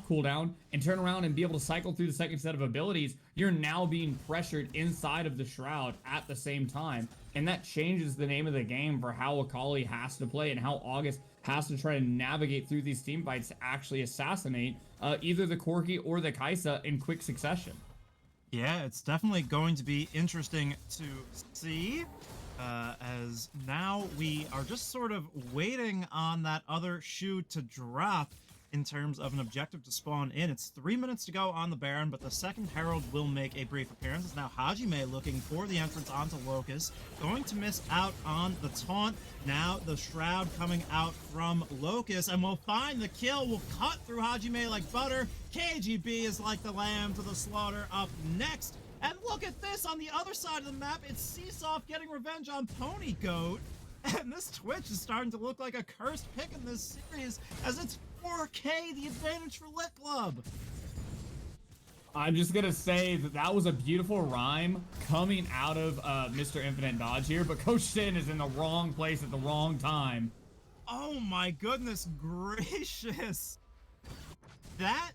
cooldown, and turn around and be able to cycle through the second set of abilities, you're now being pressured inside of the Shroud at the same time. And that changes the name of the game for how Akali has to play and how August has to try to navigate through these team fights to actually assassinate either the Corki or the Kai'Sa in quick succession. Yeah, it's definitely going to be interesting to see, as now we are just sort of waiting on that other shoe to drop in terms of an objective to spawn in. It's 3 minutes to go on the Baron, but the second Herald will make a brief appearance. It's now Hajime looking for the entrance onto Locust, going to miss out on the taunt. Now the Shroud coming out from Locust, and we'll find the kill. We'll cut through Hajime like butter. KGB is like the lamb to the slaughter up next. And look at this on the other side of the map. It's Csoft getting revenge on Pony Goat. And this Twitch is starting to look like a cursed pick in this series, as it's 4K the advantage for Lit Club. I'm just gonna say that that was a beautiful rhyme coming out of Mr. Infinite Dodge here, but Coach Sin is in the wrong place at the wrong time. Oh my goodness gracious. That...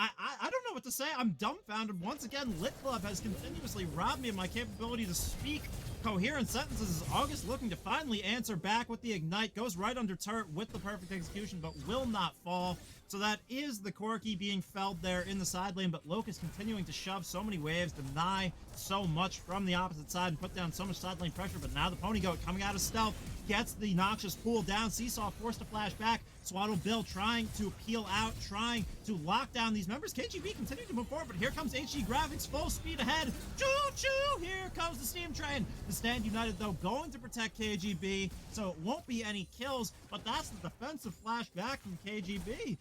I don't know what to say. I'm dumbfounded. Once again, Lit Club has continuously robbed me of my capability to speak coherent sentences. August looking to finally answer back with the Ignite. Goes right under turret with the perfect execution, but will not fall. So that is the Corki being felled there in the side lane, but Locust continuing to shove so many waves, deny so much from the opposite side, and put down so much side lane pressure. But now the Pony Goat coming out of stealth gets the Noxious Pool down. Csoft forced to flash back. Swaddle Bill trying to peel out, trying to lock down these members. KGB continuing to move forward, but here comes HD Graphics full speed ahead. Choo-choo! Here comes the steam train. The Stand United, though, going to protect KGB, so it won't be any kills, but that's the defensive flashback from KGB.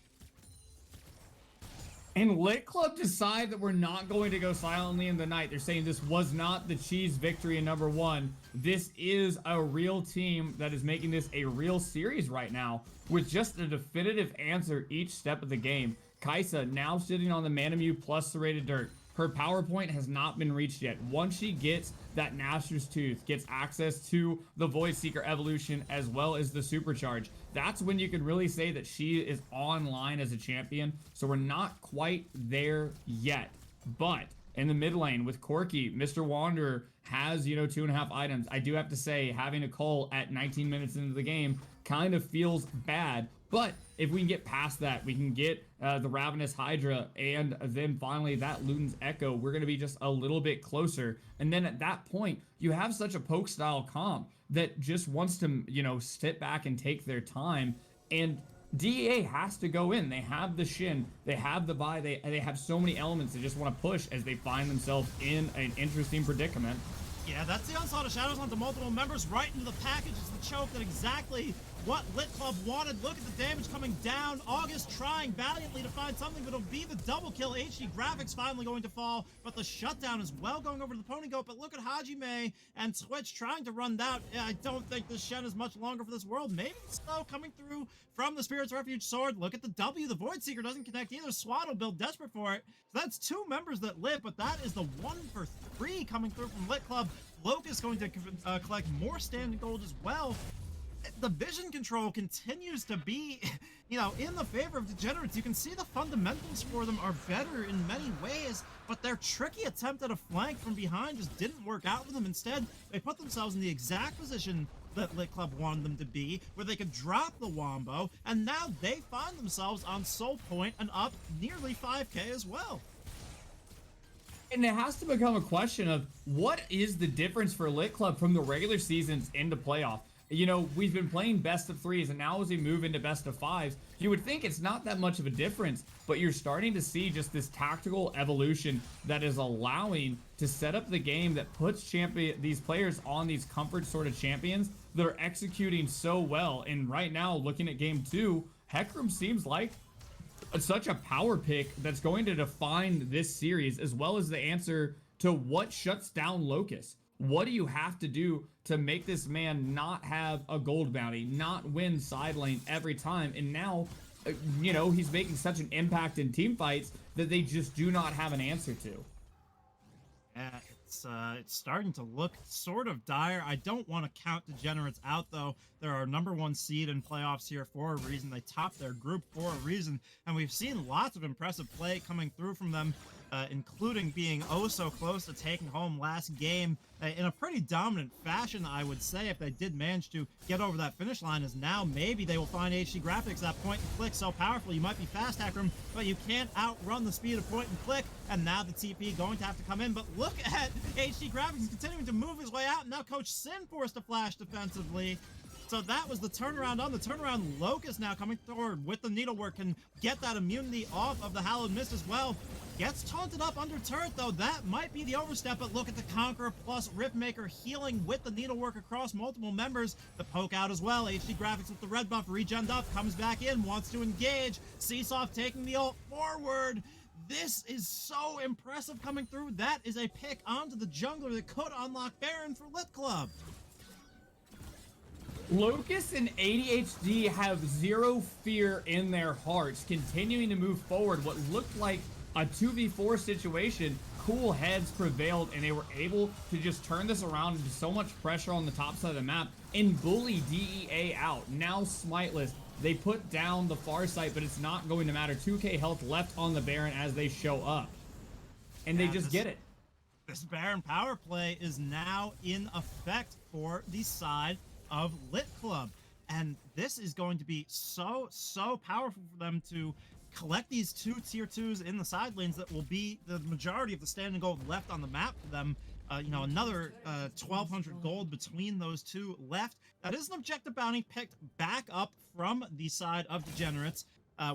And Lit Club decide that we're not going to go silently in the night. They're saying this was not the cheese victory in number one. This is a real team that is making this a real series right now, with just a definitive answer each step of the game. Kai'Sa now sitting on the Manamu plus serrated dirt. Her power point has not been reached yet. Once she gets that Nashor's Tooth, gets access to the Void Seeker evolution as well as the Supercharge, that's when you can really say that she is online as a champion. So we're not quite there yet. But in the mid lane with Corki, Mr. Wanderer has, 2.5 items. I do have to say, having a Cull at 19 minutes into the game kind of feels bad. But if we can get past that, we can get the Ravenous Hydra, and then finally that Luton's Echo, we're going to be just a little bit closer. And then at that point, you have such a poke style comp that just wants to, sit back and take their time. And DEA has to go in. They have the Shin, they have the buy, they have so many elements they just want to push as they find themselves in an interesting predicament. Yeah, that's the Onslaught of Shadows onto multiple members right into the package. It's the choke that exactly what Lit Club wanted. Look at the damage coming down. August trying valiantly to find something, but it'll be the double kill. HD Graphics finally going to fall, but the shutdown as well going over to the Pony Goat. But look at Hajime and Twitch trying to run down. I don't think this Shen is much longer for this world. Maybe slow coming through from the Spirit's Refuge Sword. Look at the W. The Void Seeker doesn't connect either. Swaddle Bill desperate for it. So that's 2 members that live, but that is the 1 for 3 coming through from Lit Club. Locust going to collect more standing gold as well. The vision control continues to be, in the favor of Degenerates. You can see the fundamentals for them are better in many ways, but their tricky attempt at a flank from behind just didn't work out for them. Instead, they put themselves in the exact position that Lit Club wanted them to be, where they could drop the Wombo, and now they find themselves on Soul Point and up nearly 5k as well. And it has to become a question of what is the difference for Lit Club from the regular seasons into playoff. You know, we've been playing best of threes, and now as we move into best of fives, you would think it's not that much of a difference, but you're starting to see just this tactical evolution that is allowing to set up the game that puts these players on these comfort sort of champions that are executing so well. And right now, looking at game 2, Hecarim seems like such a power pick that's going to define this series, as well as the answer to what shuts down Locust. What do you have to do to make this man not have a gold bounty, not win side lane every time? And now, you know, he's making such an impact in team fights that they just do not have an answer to. Yeah, it's starting to look sort of dire. I don't want to count Degenerates out, though. They're our #1 seed in playoffs here for a reason. They topped their group for a reason, and we've seen lots of impressive play coming through from them, including being oh so close to taking home last game in a pretty dominant fashion, I would say. If they did manage to get over that finish line, is now maybe they will find HD graphics. That point and click so powerful, you might be fast Hecarim, but you can't outrun the speed of point and click. And now the TP going to have to come in, but look at HD graphics continuing to move his way out. Now Coach Sin forced to flash defensively. So that was the turnaround on the turnaround. Locust now coming forward with the needlework, can get that immunity off of the Hallowed Mist as well. Gets taunted up under turret, though. That might be the overstep, but look at the Conqueror plus Riftmaker healing with the needlework across multiple members. The poke out as well. HD graphics with the red buff, regened up, comes back in, wants to engage. Seasoft taking the ult forward. This is so impressive coming through. That is a pick onto the jungler that could unlock Baron for Lit Club. Locust and ADHD have zero fear in their hearts, continuing to move forward. What looked like a 2v4 situation, cool heads prevailed, and they were able to just turn this around into so much pressure on the top side of the map and bully DEA out. Now smiteless. They put down the far side, but it's not going to matter. 2k health left on the Baron as they show up. And they just get it. This Baron power play is now in effect for the side of Lit Club. And this is going to be so powerful for them to collect these 2 tier 2s in the side lanes that will be the majority of the standing gold left on the map for them. You know, another 1,200 gold between those 2 left. That is an objective bounty picked back up from the side of Degenerates,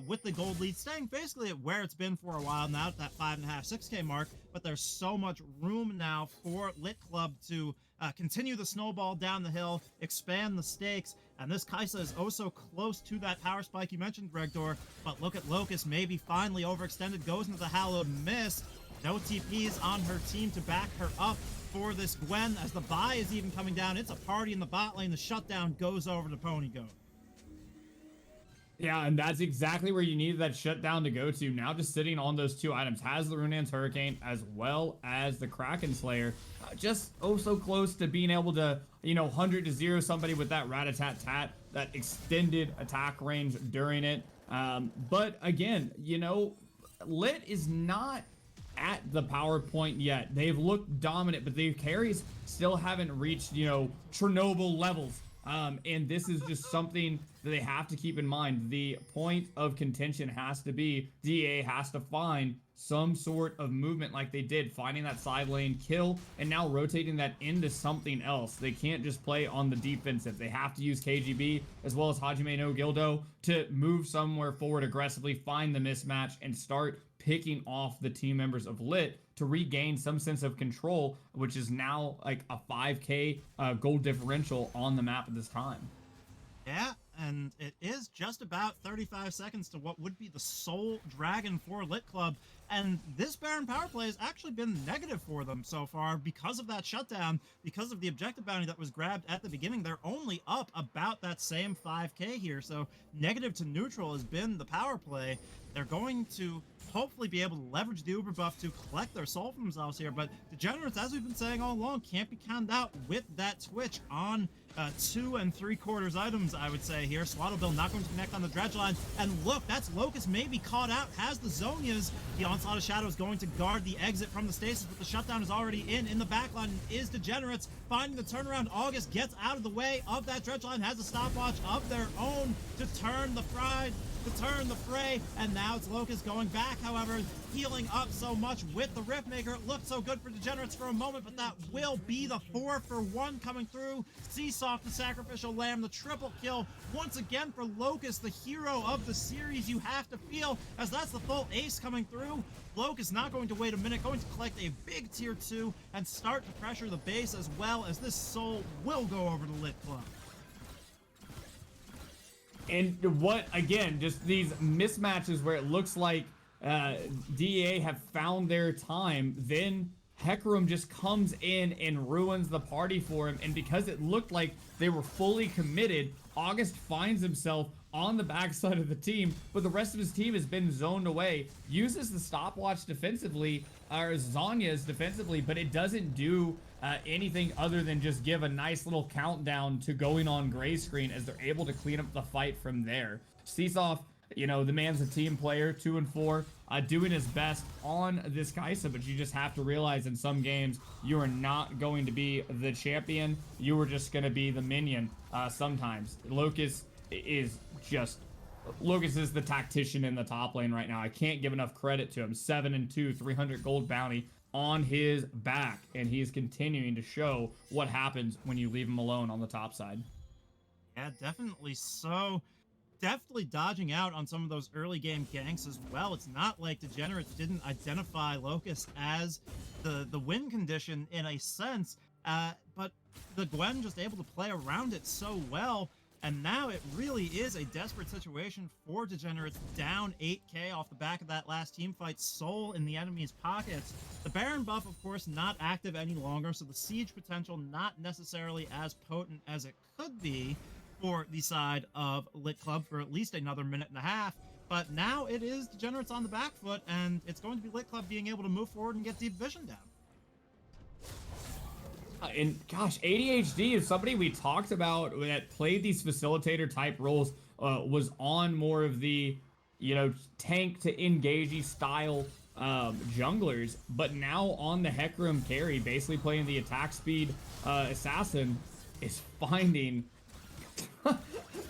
with the gold lead staying basically at where it's been for a while now, at that 5.5, 6k mark. But there's so much room now for Lit Club to continue the snowball down the hill, expand the stakes, and this Kai'Sa is oh so close to that power spike you mentioned, Regdor. But look at Locust, maybe finally overextended, goes into the Hallowed Mist. No TPs on her team to back her up for this Gwen, as the buy is even coming down. It's a party in the bot lane. The shutdown goes over to Ponygoat. Yeah, and that's exactly where you needed that shutdown to go to. Now just sitting on those 2 items, has the Runaan's Hurricane as well as the Kraken Slayer. Just oh so close to being able to, you know, 100-0 somebody with that rat-a-tat-tat, that extended attack range during it. But again, you know, Lit is not at the power point yet. They've looked dominant, but their carries still haven't reached, you know, Chernobyl levels. And this is just something that they have to keep in mind. The point of contention has to be DEA has to find some sort of movement like they did, finding that side lane kill and now rotating that into something else. They can't just play on the defensive. They have to use KGB as well as Hajime no Gildo to move somewhere forward aggressively, find the mismatch, and start picking off the team members of Lit to regain some sense of control, which is now like a 5k gold differential on the map at this time. Yeah, and it is just about 35 seconds to what would be the sole dragon for Lit Club. And this Baron power play has actually been negative for them so far because of that shutdown, because of the objective bounty that was grabbed at the beginning. They're only up about that same 5k here, so negative to neutral has been the power play. They're going to hopefully be able to leverage the Uber buff to collect their soul from themselves here, but Degenerates, as we've been saying all along, can't be counted out with that Twitch on 2 3/4 items, I would say here. Swaddle Bill not going to connect on the dredge line, and look, that's Locust maybe caught out, has the Zonias. The Onslaught of Shadow is going to guard the exit from the stasis, but the shutdown is already in the backline is Degenerates finding the turnaround. August gets out of the way of that dredge line, has a stopwatch of their own to turn the to turn the fray, and now it's Locust going back, however, healing up so much with the Riftmaker. It looked so good for Degenerates for a moment, but that will be the 4-for-1 coming through. Seasoft, the Sacrificial Lamb, the triple kill, once again for Locust, the hero of the series, you have to feel, as that's the full ace coming through. Locust not going to wait a minute, going to collect a big tier 2 and start to pressure the base, as well as this soul will go over to Lit Club. And what, again, just these mismatches where it looks like DEA have found their time, then Hecarim just comes in and ruins the party for him. And because it looked like they were fully committed, August finds himself on the backside of the team, but the rest of his team has been zoned away, uses the stopwatch defensively, or Zanya's defensively, but it doesn't do anything other than just give a nice little countdown to going on gray screen as they're able to clean up the fight from there. Seasoft, you know, the man's a team player, 2 and 4, doing his best on this Kaisa, but you just have to realize in some games you are not going to be the champion. You are just going to be the minion sometimes. Locust is the tactician in the top lane right now. I can't give enough credit to him. 7 and 2, 300 gold bounty on his back, and he's continuing to show what happens when you leave him alone on the top side. Yeah, definitely so. Definitely dodging out on some of those early game ganks as well. It's not like Degenerates didn't identify Locust as the win condition in a sense, but the Gwen just able to play around it so well. And now it really is a desperate situation for Degenerates, down 8k off the back of that last team fight. Soul in the enemy's pockets. The Baron buff, of course, not active any longer, so the siege potential not necessarily as potent as it could be for the side of Lit Club for at least another minute and a half. But now it is Degenerates on the back foot, and it's going to be Lit Club being able to move forward and get deep vision down. And gosh, ADHD is somebody we talked about that played these facilitator type roles, was on more of the, you know, tank to engagey style junglers, but now on the Hecarim carry, basically playing the attack speed assassin, is finding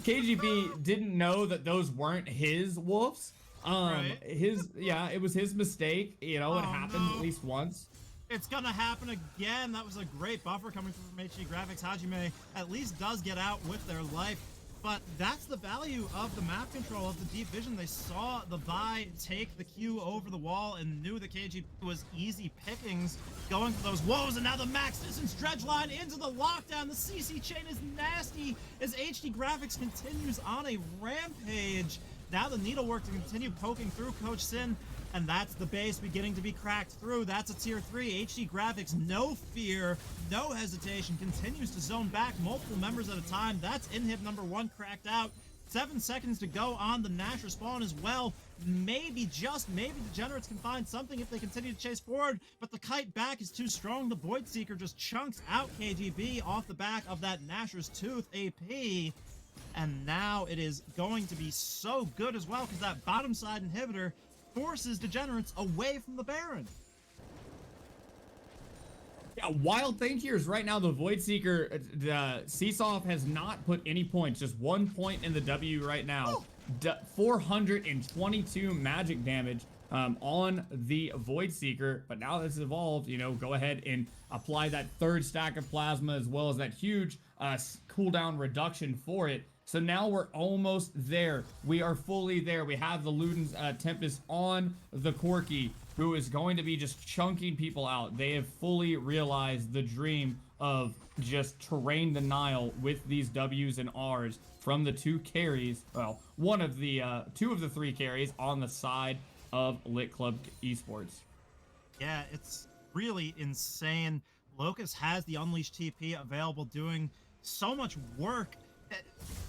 KGB didn't know that those weren't his wolves. Right. It was his mistake, you know. It happened at least once. It's gonna happen again. That was a great buffer coming from HD Graphics. Hajime at least does get out with their life, but that's the value of the map control of the deep vision. They saw the Vi take the Q over the wall and knew the KGB was easy pickings going for those woes, and now the max distance dredge line into the lockdown. The CC chain is nasty as HD Graphics continues on a rampage. Now the needlework to continue poking through Coach Sin, and that's the base beginning to be cracked through. That's a tier 3. HD Graphics, no fear, no hesitation, continues to zone back multiple members at a time. That's inhib number 1 cracked out. 7 seconds to go on the Nash respawn as well. Maybe, just maybe, Degenerates can find something if they continue to chase forward, but the kite back is too strong. The Void Seeker just chunks out KGB off the back of that Nasher's Tooth AP. And now it is going to be so good as well, because that bottom side inhibitor forces Degenerates away from the Baron. Yeah, wild thing here is right now the Void Seeker, Seasoft has not put any points, just 1 point in the W right now. 422 magic damage on the Void Seeker, but now this has evolved, you know, go ahead and apply that 3rd stack of plasma as well as that huge cooldown reduction for it. So now we're almost there. We are fully there. We have the Luden's Tempest on the Corki, who is going to be just chunking people out. They have fully realized the dream of just terrain denial with these W's and R's from the 2 carries. Well, 2 of the 3 carries on the side of Lit Club Esports. Yeah, it's really insane. Locust has the Unleashed TP available, doing so much work.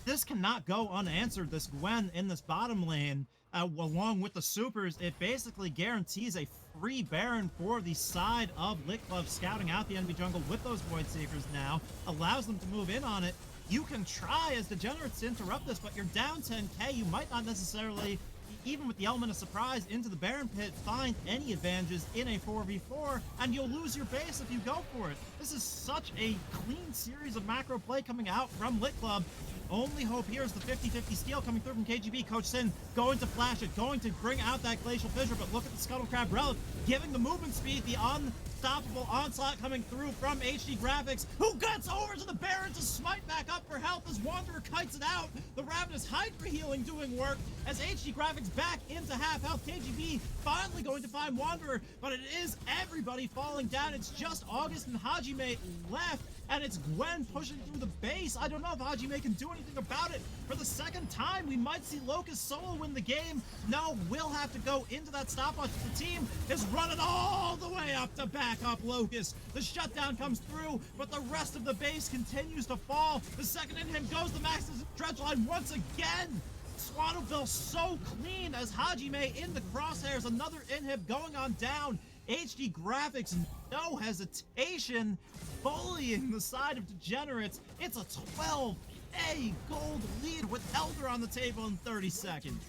This cannot go unanswered. This Gwen in this bottom lane, along with the supers, it basically guarantees a free Baron for the side of Lit Club, scouting out the enemy jungle with those Void Seekers now, allows them to move in on it. You can try as Degenerates to interrupt this, but you're down 10k. You might not necessarily even with the element of surprise into the Baron pit, find any advantages in a 4v4, and you'll lose your base if you go for it. This is such a clean series of macro play coming out from Lit Club. Only hope here is the 50-50 steal coming through from KGB. Coach Sin going to flash it, going to bring out that Glacial Fissure, but look at the Scuttle Crab Relic, giving the movement speed, the unstoppable onslaught coming through from HD Graphics, who gets over to the Baron to smite back up for health as Wanderer kites it out. The Ravenous Hydra healing doing work as HD Graphics back into half health. KGB finally going to find Wanderer, but it is everybody falling down. It's just August and Hajime left, and it's Gwen pushing through the base. I don't know if Hajime can do anything about it. For the second time, we might see Locust solo win the game. No, we'll have to go into that stopwatch. The team is running all the way up to back up Locust. The shutdown comes through, but the rest of the base continues to fall. The second in him goes the Max's Dredge Line once again. Swaddleville so clean as Hajime in the crosshairs. Another inhib going on down. HD Graphics, no hesitation, bullying the side of Degenerates. It's a 12A gold lead with Elder on the table in 30 seconds.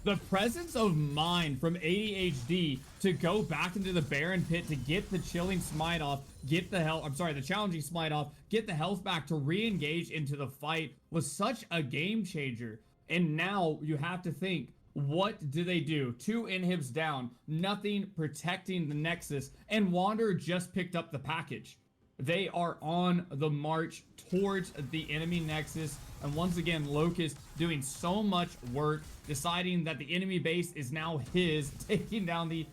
The presence of mind from ADHD to go back into the Baron pit to get the chilling smite off, get the health, the challenging smite off, get the health back to re-engage into the fight was such a game changer. And now you have to think, what do they do? 2 inhibs down, nothing protecting the Nexus, and Wanderer just picked up the package. They are on the march towards the enemy Nexus, and once again, Locust doing so much work, deciding that the enemy base is now his, taking down the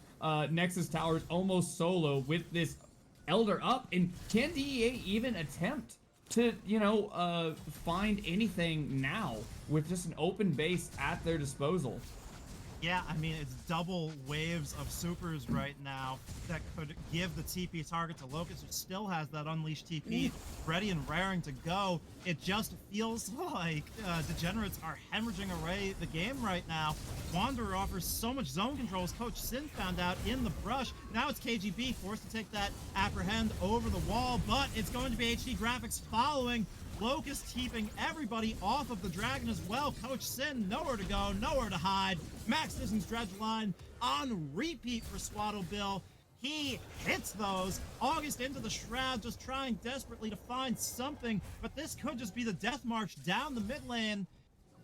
Nexus towers almost solo with this Elder up. And can DEA even attempt to, find anything now with just an open base at their disposal? Yeah, I mean, it's double waves of supers right now that could give the TP target to Locust, who still has that unleashed TP ready and raring to go. It just feels like Degenerates are hemorrhaging away the game right now. Wanderer offers so much zone control, as Coach Sin found out in the brush. Now it's KGB forced to take that apprehend over the wall, but it's going to be HD Graphics following. Locust keeping everybody off of the Dragon as well. Coach Sin, nowhere to go, nowhere to hide. Max Disney's Dredge Line on repeat for Swaddlebill. He hits those. August into the Shroud, just trying desperately to find something, but this could just be the death march down the mid lane.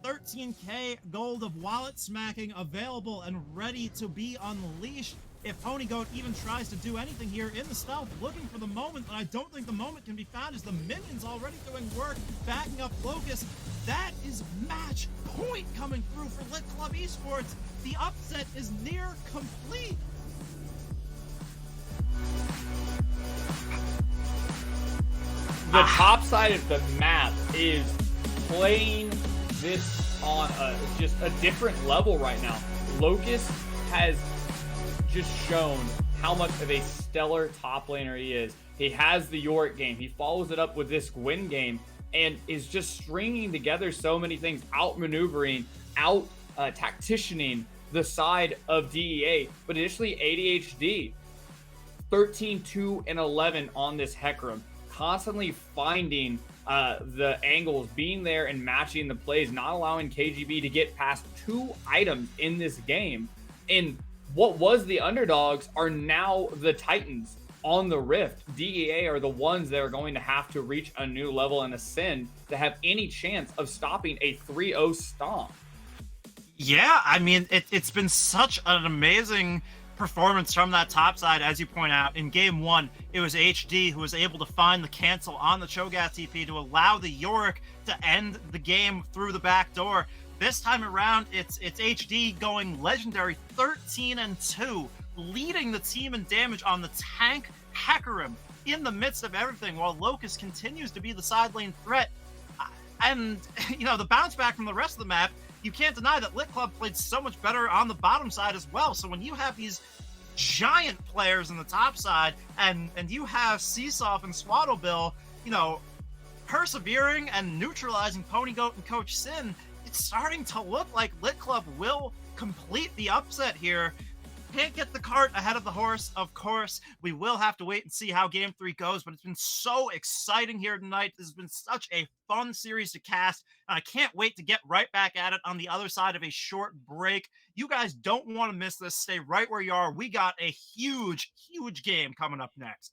13k gold of wallet smacking available and ready to be unleashed. If Ponygoat even tries to do anything here in the stealth, looking for the moment, but I don't think the moment can be found as the minions already doing work, backing up Locust. That is match point coming through for Lit Club Esports. The upset is near complete. The top side of the map is playing this on just a different level right now. Locust has just shown how much of a stellar top laner he is. He has the Yorick game. He follows it up with this Gwen game and is just stringing together so many things, outmaneuvering, tacticianing the side of DEA. But additionally, ADHD, 13, 2, and 11 on this Hecarim, constantly finding the angles, being there and matching the plays, not allowing KGB to get past 2 items in this game. And what was the underdogs are now the Titans on the Rift. DEA are the ones that are going to have to reach a new level and ascend to have any chance of stopping a 3-0 stomp. Yeah, I mean, it's been such an amazing performance from that top side, as you point out. In game 1, it was HD who was able to find the cancel on the Cho'Gath TP to allow the Yorick to end the game through the back door. This time around, it's HD going legendary 13-2, leading the team in damage on the tank Hecarim in the midst of everything, while Locust continues to be the side lane threat. And, the bounce back from the rest of the map, you can't deny that Lit Club played so much better on the bottom side as well. So when you have these giant players in the top side, and you have Seesoft and Swaddlebill, persevering and neutralizing Ponygoat and Coach Sin, it's starting to look like Lit Club will complete the upset here. can't get the cart ahead of the horse, of course. We will have to wait and see how game 3 goes, but it's been so exciting here tonight. This has been such a fun series to cast, and I can't wait to get right back at it on the other side of a short break. You guys don't want to miss this. Stay right where you are. We got a huge, huge game coming up next.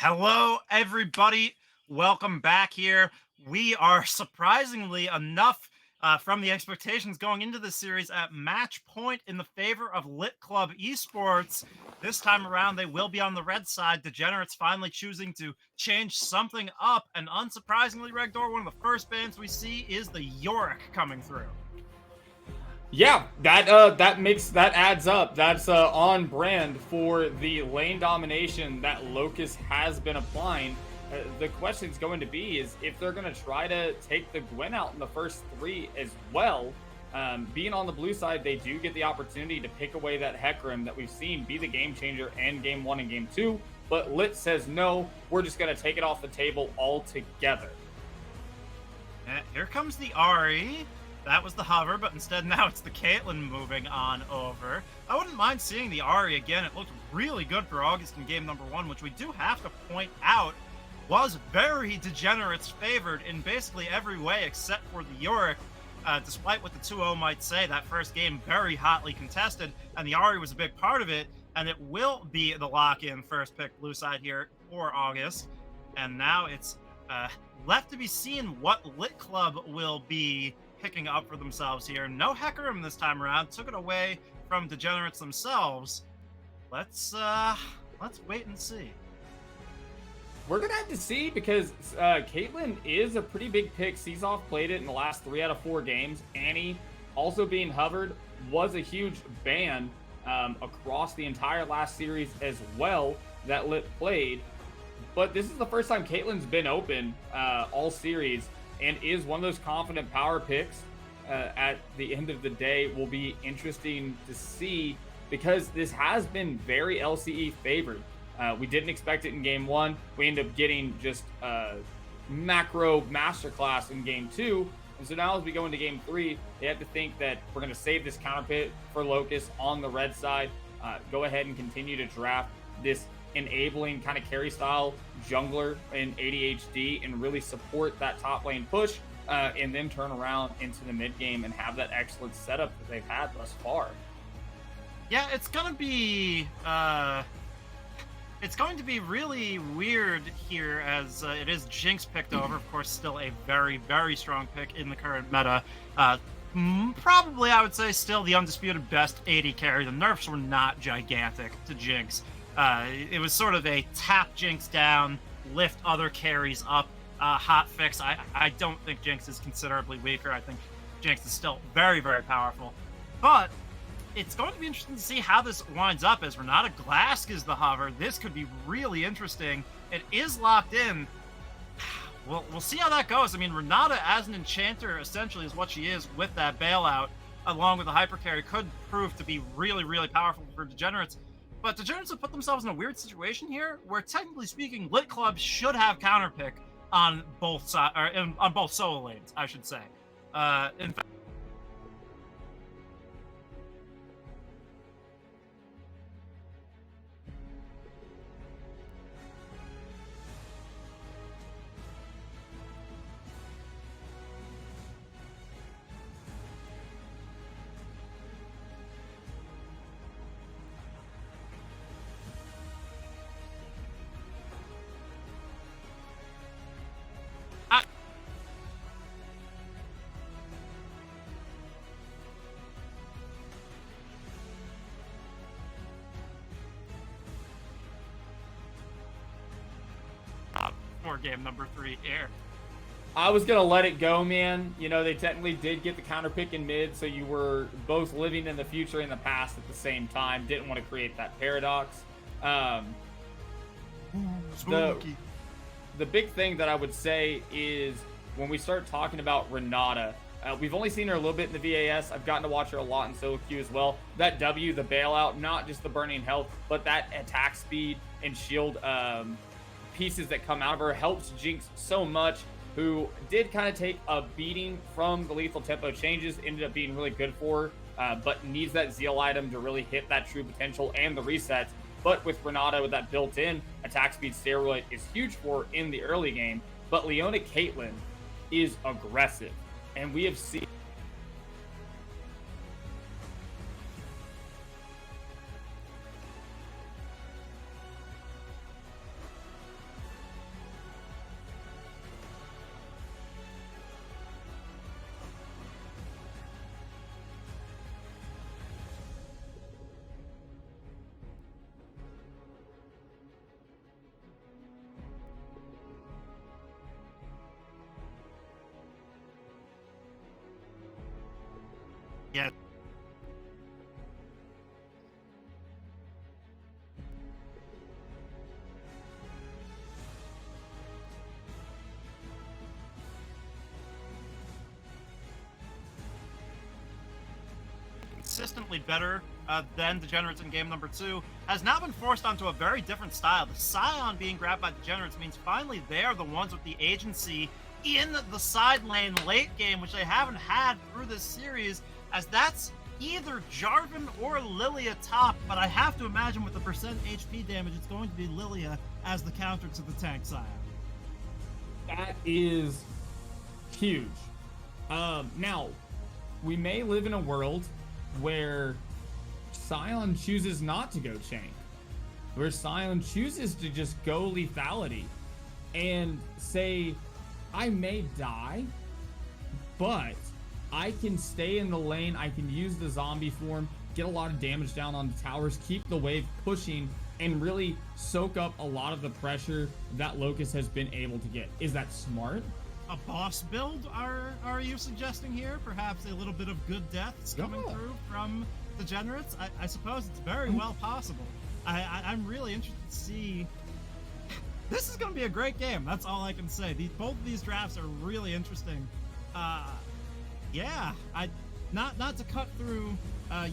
Hello, everybody. Welcome back here. We are surprisingly enough from the expectations going into this series at match point in the favor of Lit Club Esports. This time around, they will be on the red side. Degenerates finally choosing to change something up. And unsurprisingly, Regdor, one of the first bands we see is the Yorick coming through. Yeah, that adds up. That's on brand for the lane domination that Locust has been applying. The question is going to be is if they're going to try to take the Gwen out in the first 3 as well. Being on the blue side, they do get the opportunity to pick away that Hecarim that we've seen be the game changer in Game 1 and Game 2. But Lit says, no, we're just going to take it off the table altogether. And here comes the Ahri. That was the hover, but instead now it's the Caitlyn moving on over. I wouldn't mind seeing the Ahri again. It looked really good for August in game number 1, which we do have to point out was very Degenerates favored in basically every way except for the Yorick. Despite what the 2-0 might say, that first game very hotly contested, and the Ahri was a big part of it, and it will be the lock-in first pick blue side here for August. And now it's left to be seen what Lit Club will be picking up for themselves here. No Hecarim this time around. Took it away from Degenerates themselves. Let's wait and see. We're going to have to see because Caitlyn is a pretty big pick. Seasoff played it in the last 3 out of 4 games. Annie, also being hovered, was a huge ban across the entire last series as well that Lit played. But this is the first time Caitlyn's been open all series and is one of those confident power picks at the end of the day. Will be interesting to see because this has been very LCE favored. We didn't expect it in game 1. We ended up getting just a macro masterclass in game 2. And so now as we go into game 3, they have to think that we're going to save this counter pit for Locust on the red side. Go ahead and continue to draft this enabling kind of carry style jungler in ADHD and really support that top lane push and then turn around into the mid game and have that excellent setup that they've had thus far. Yeah, it's going to be really weird here as it is Jinx picked over. Of course, still a very, very strong pick in the current meta. Probably, I would say, still the undisputed best AD carry. The nerfs were not gigantic to Jinx. It was sort of a tap Jinx down, lift other carries up hot fix. I don't think Jinx is considerably weaker. I think Jinx is still very, very powerful. But it's going to be interesting to see how this winds up as Renata Glask is the hover. This could be really interesting. It is locked in. We'll see how that goes. I mean, Renata as an enchanter essentially is what she is with that bailout, along with the hyper carry, could prove to be really, really powerful for Degenerates. But Degenerates have put themselves in a weird situation here, where technically speaking, Lit Club should have counterpick on both sides, or on both solo lanes, I should say. In fact, for game number 3 here. I was going to let it go, man. You know, they technically did get the counter pick in mid, so you were both living in the future and the past at the same time. Didn't want to create that paradox. Spooky. The big thing that I would say is when we start talking about Renata, we've only seen her a little bit in the VAS. I've gotten to watch her a lot in solo queue as well. That W, the bailout, not just the burning health, but that attack speed and shield pieces that come out of her helps Jinx so much, who did kind of take a beating from the lethal tempo changes, ended up being really good for her, but needs that Zeal item to really hit that true potential and the resets. But with Renata, with that built-in attack speed steroid, is huge for her in the early game. But Leona Caitlyn is aggressive, and we have seen Yeah. Consistently better than Degenerates in game number 2, has now been forced onto a very different style. The Scion being grabbed by Degenerates means finally they are the ones with the agency in the side lane late game, which they haven't had through this series, as that's either Jarvan or Lilia top, but I have to imagine with the percent HP damage, it's going to be Lilia as the counter to the tank Scion. That is huge. Now, we may live in a world where Scion chooses not to go Shank, where Scion chooses to just go lethality and say, I may die, but I can stay in the lane, I can use the zombie form, get a lot of damage down on the towers, keep the wave pushing, and really soak up a lot of the pressure that Locust has been able to get. Is that smart? A boss build, are you suggesting here? Perhaps a little bit of good deaths coming through from Degenerates? I suppose it's very well possible. I'm really interested to see. This is going to be a great game. That's all I can say. Both of these drafts are really interesting. Yeah, not to cut through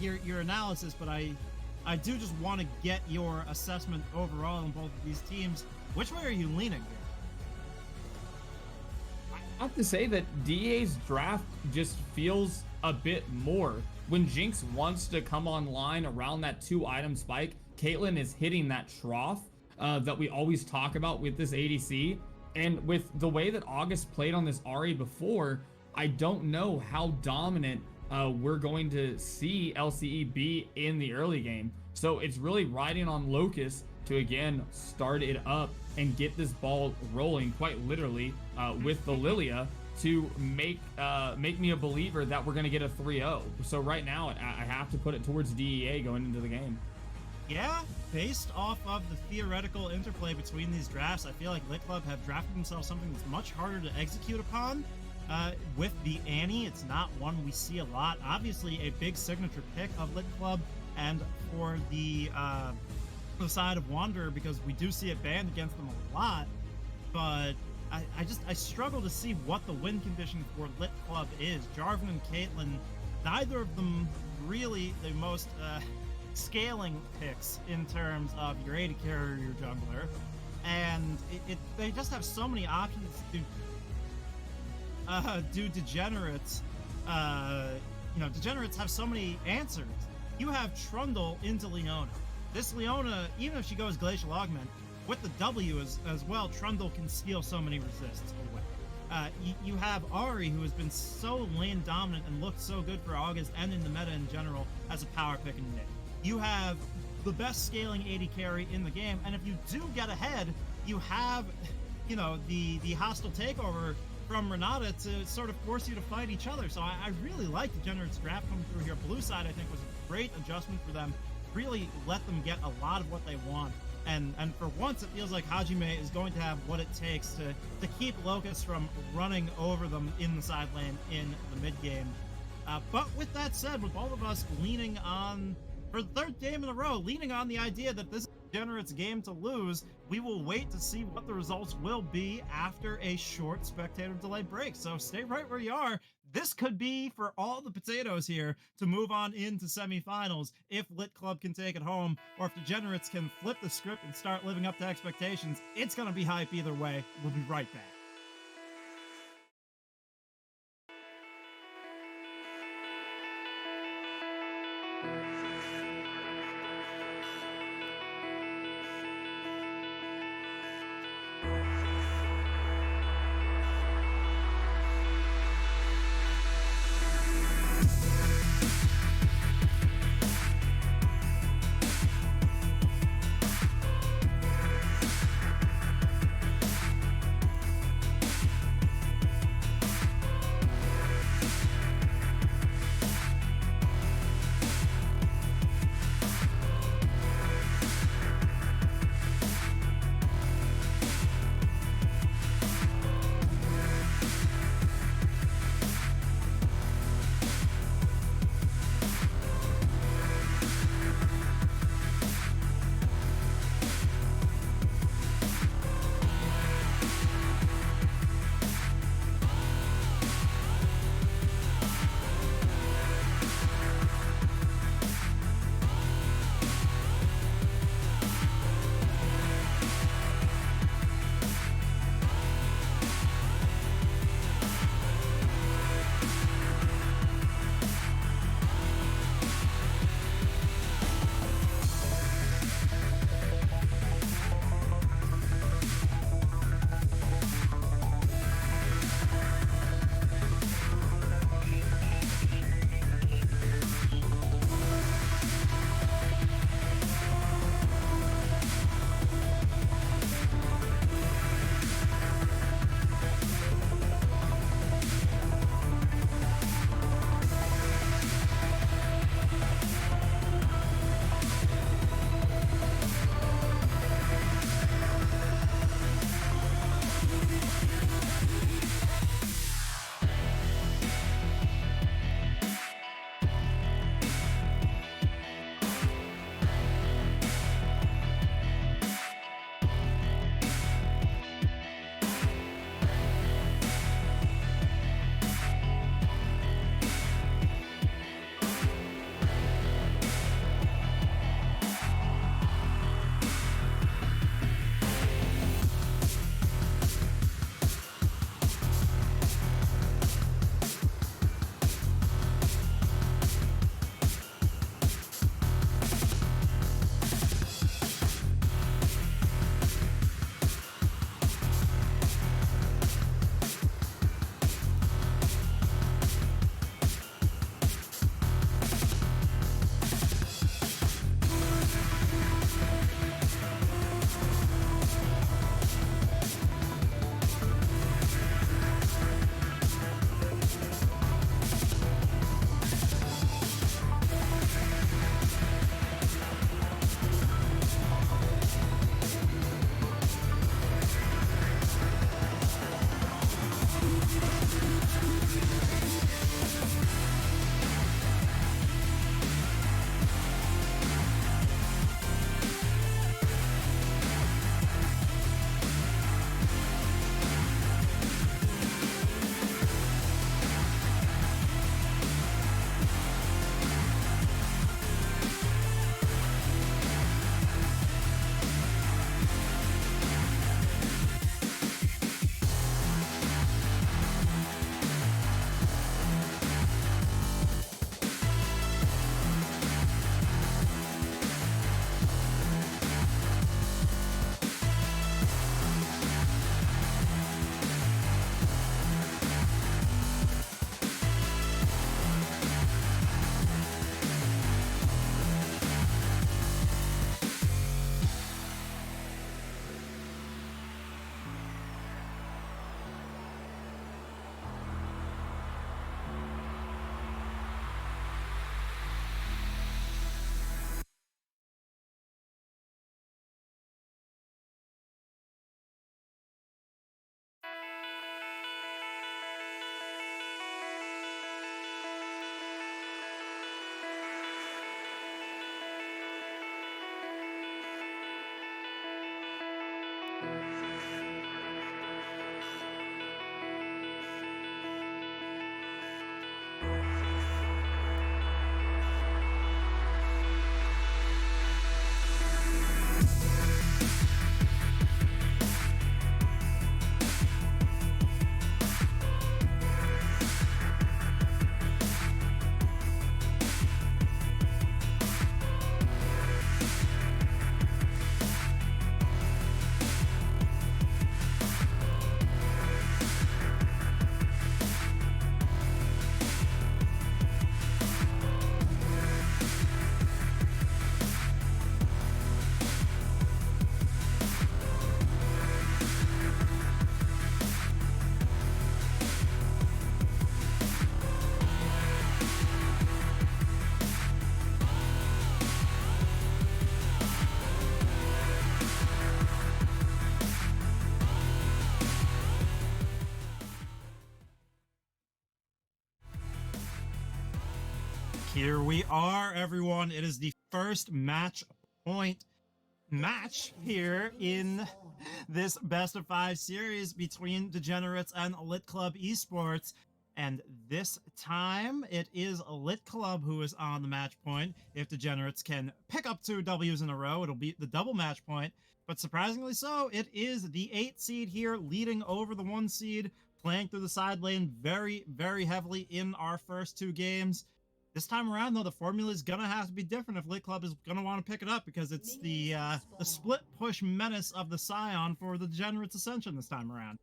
your analysis, but I do just want to get your assessment overall on both of these teams. Which way are you leaning here? I have to say that DEA's draft just feels a bit more. When Jinx wants to come online around that 2-item spike, Caitlyn is hitting that trough that we always talk about with this ADC. And with the way that August played on this Ahri before, I don't know how dominant we're going to see LCE be in the early game. So it's really riding on Locust to, again, start it up and get this ball rolling, quite literally, with the Lilia to make me a believer that we're going to get a 3-0. So right now, I have to put it towards DEA going into the game. Yeah, based off of the theoretical interplay between these drafts, I feel like Lit Club have drafted themselves something that's much harder to execute upon. With the Annie, it's not one we see a lot. Obviously, a big signature pick of Lit Club, and for the side of Wanderer, because we do see it banned against them a lot, but I struggle to see what the win condition for Lit Club is. Jarvan and Caitlyn, neither of them really the most scaling picks in terms of your AD carrier or your jungler, and they just have so many options do Degenerates. Degenerates have so many answers. You have Trundle into Leona. This Leona, even if she goes Glacial Augment, with the W as well, Trundle can steal so many resists away. You have Ahri, who has been so lane dominant and looked so good for August and in the meta in general as a power pick in mid. You have the best scaling AD carry in the game, and if you do get ahead, you have, the hostile takeover from Renata to sort of force you to fight each other. So I really like Degenerates draft coming through here. Blue side, I think, was a great adjustment for them. Really let them get a lot of what they want. And for once, it feels like Hajime is going to have what it takes to keep Locust from running over them in the side lane in the mid game. But with that said, with all of us leaning on, for the third game in a row, leaning on the idea that this is Degenerates game to lose, we will wait to see what the results will be after a short spectator delay break. So stay right where you are. This could be for all the potatoes here to move on into semifinals if Lit Club can take it home, or if Degenerates can flip the script and start living up to expectations. It's going to be hype either way. We'll be right back. Here we are, everyone. It is the first match point match here in this best of 5 series between Degenerates and Lit Club Esports. And this time, it is Lit Club who is on the match point. If Degenerates can pick up 2 W's in a row, it'll be the double match point. But surprisingly so, it is the 8 seed here leading over the 1 seed, playing through the side lane very, very heavily in our first 2 games. This time around, though, the formula is gonna have to be different if Lit Club is gonna want to pick it up, because it's the split push menace of the Scion for the Degenerates Ascension this time around.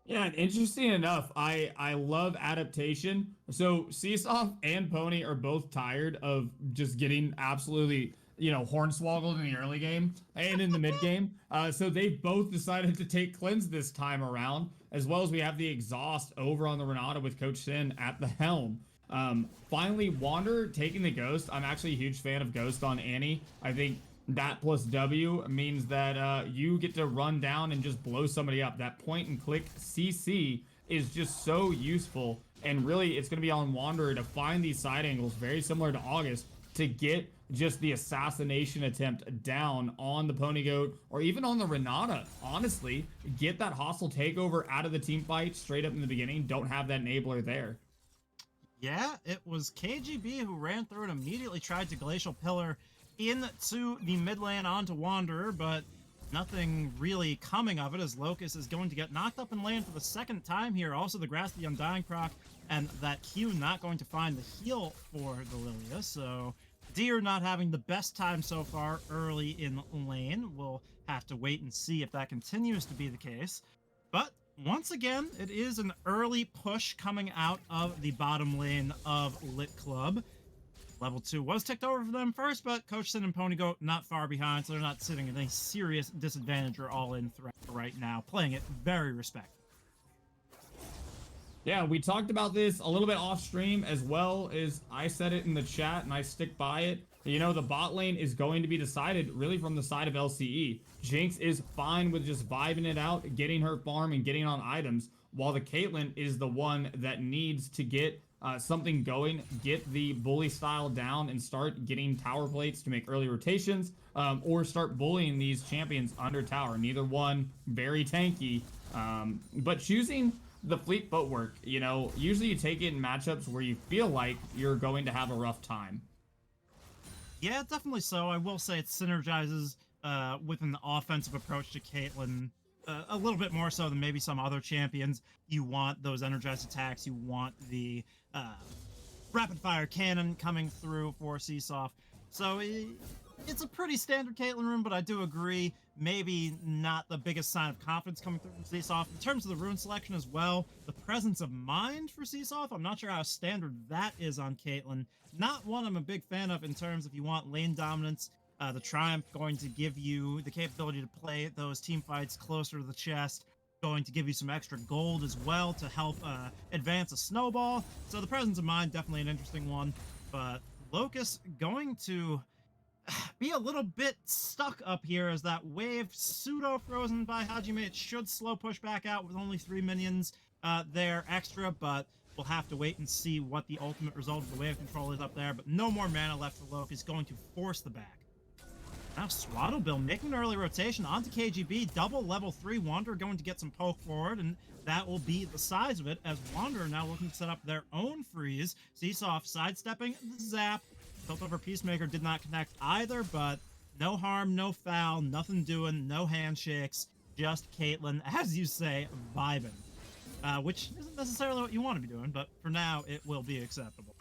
Yeah, and interesting enough, I love adaptation. So Seesaw and Pony are both tired of just getting absolutely, hornswoggled in the early game and in the mid game. So they both decided to take Cleanse this time around, as well as we have the Exhaust over on the Renata with Coach Sin at the helm. Finally, Wander taking the Ghost. I'm actually a huge fan of Ghost on Annie. I think that plus W means that you get to run down and just blow somebody up. That point and click CC is just so useful, and really it's going to be on Wanderer to find these side angles, very similar to August, to get just the assassination attempt down on the Pony Goat or even on the Renata. Honestly, get that hostile takeover out of the team fight straight up in the beginning. Don't have that enabler there. Yeah, it was KGB who ran through and immediately tried to Glacial Pillar into the mid lane onto Wanderer, but nothing really coming of it, as Locust is going to get knocked up in lane for the 2nd time here. Also, the Grasp the Undying proc, and that Q not going to find the heal for the Lilia, so Deer not having the best time so far early in lane. We'll have to wait and see if that continues to be the case. But once again, it is an early push coming out of the bottom lane of Lit Club. Level 2 was ticked over for them first, but Coach Sin and Pony Goat not far behind, so they're not sitting at any serious disadvantage or all-in threat right now, playing it very respectful. Yeah, we talked about this a little bit off stream, as well as I said it in the chat and I stick by it. The bot lane is going to be decided really from the side of LCE. Jinx is fine with just vibing it out, getting her farm and getting on items, while the Caitlyn is the one that needs to get something going, get the bully style down and start getting tower plates to make early rotations, or start bullying these champions under tower. Neither one very tanky, but choosing the fleet footwork, usually you take it in matchups where you feel like you're going to have a rough time. Yeah, definitely so. I will say it synergizes with an offensive approach to Caitlyn a little bit more so than maybe some other champions. You want those energized attacks. You want the rapid fire cannon coming through for Seesaw. So it's a pretty standard Caitlyn rune, but I do agree, maybe not the biggest sign of confidence coming through from Seesaw. In terms of the rune selection as well, the presence of mind for Seesaw, I'm not sure how standard that is on Caitlyn. Not one I'm a big fan of in terms of you want lane dominance. The Triumph going to give you the capability to play those team fights closer to the chest, going to give you some extra gold as well to help advance a snowball. So the presence of mind, definitely an interesting one. But Locust going to be a little bit stuck up here as that wave pseudo-frozen by Hajime. It should slow push back out with only 3 minions there extra, but we'll have to wait and see what the ultimate result of the wave control is up there. But no more mana left for Locust, going to force the back. Now Swaddlebill making an early rotation onto KGB, double level 3 Wanderer going to get some poke forward, and that will be the size of it, as Wanderer now looking to set up their own freeze. Seesaw sidestepping the zap. Tilt over Peacemaker did not connect either, but no harm, no foul, nothing doing, no handshakes, just Caitlyn, as you say, vibing. Which isn't necessarily what you want to be doing, but for now, it will be acceptable.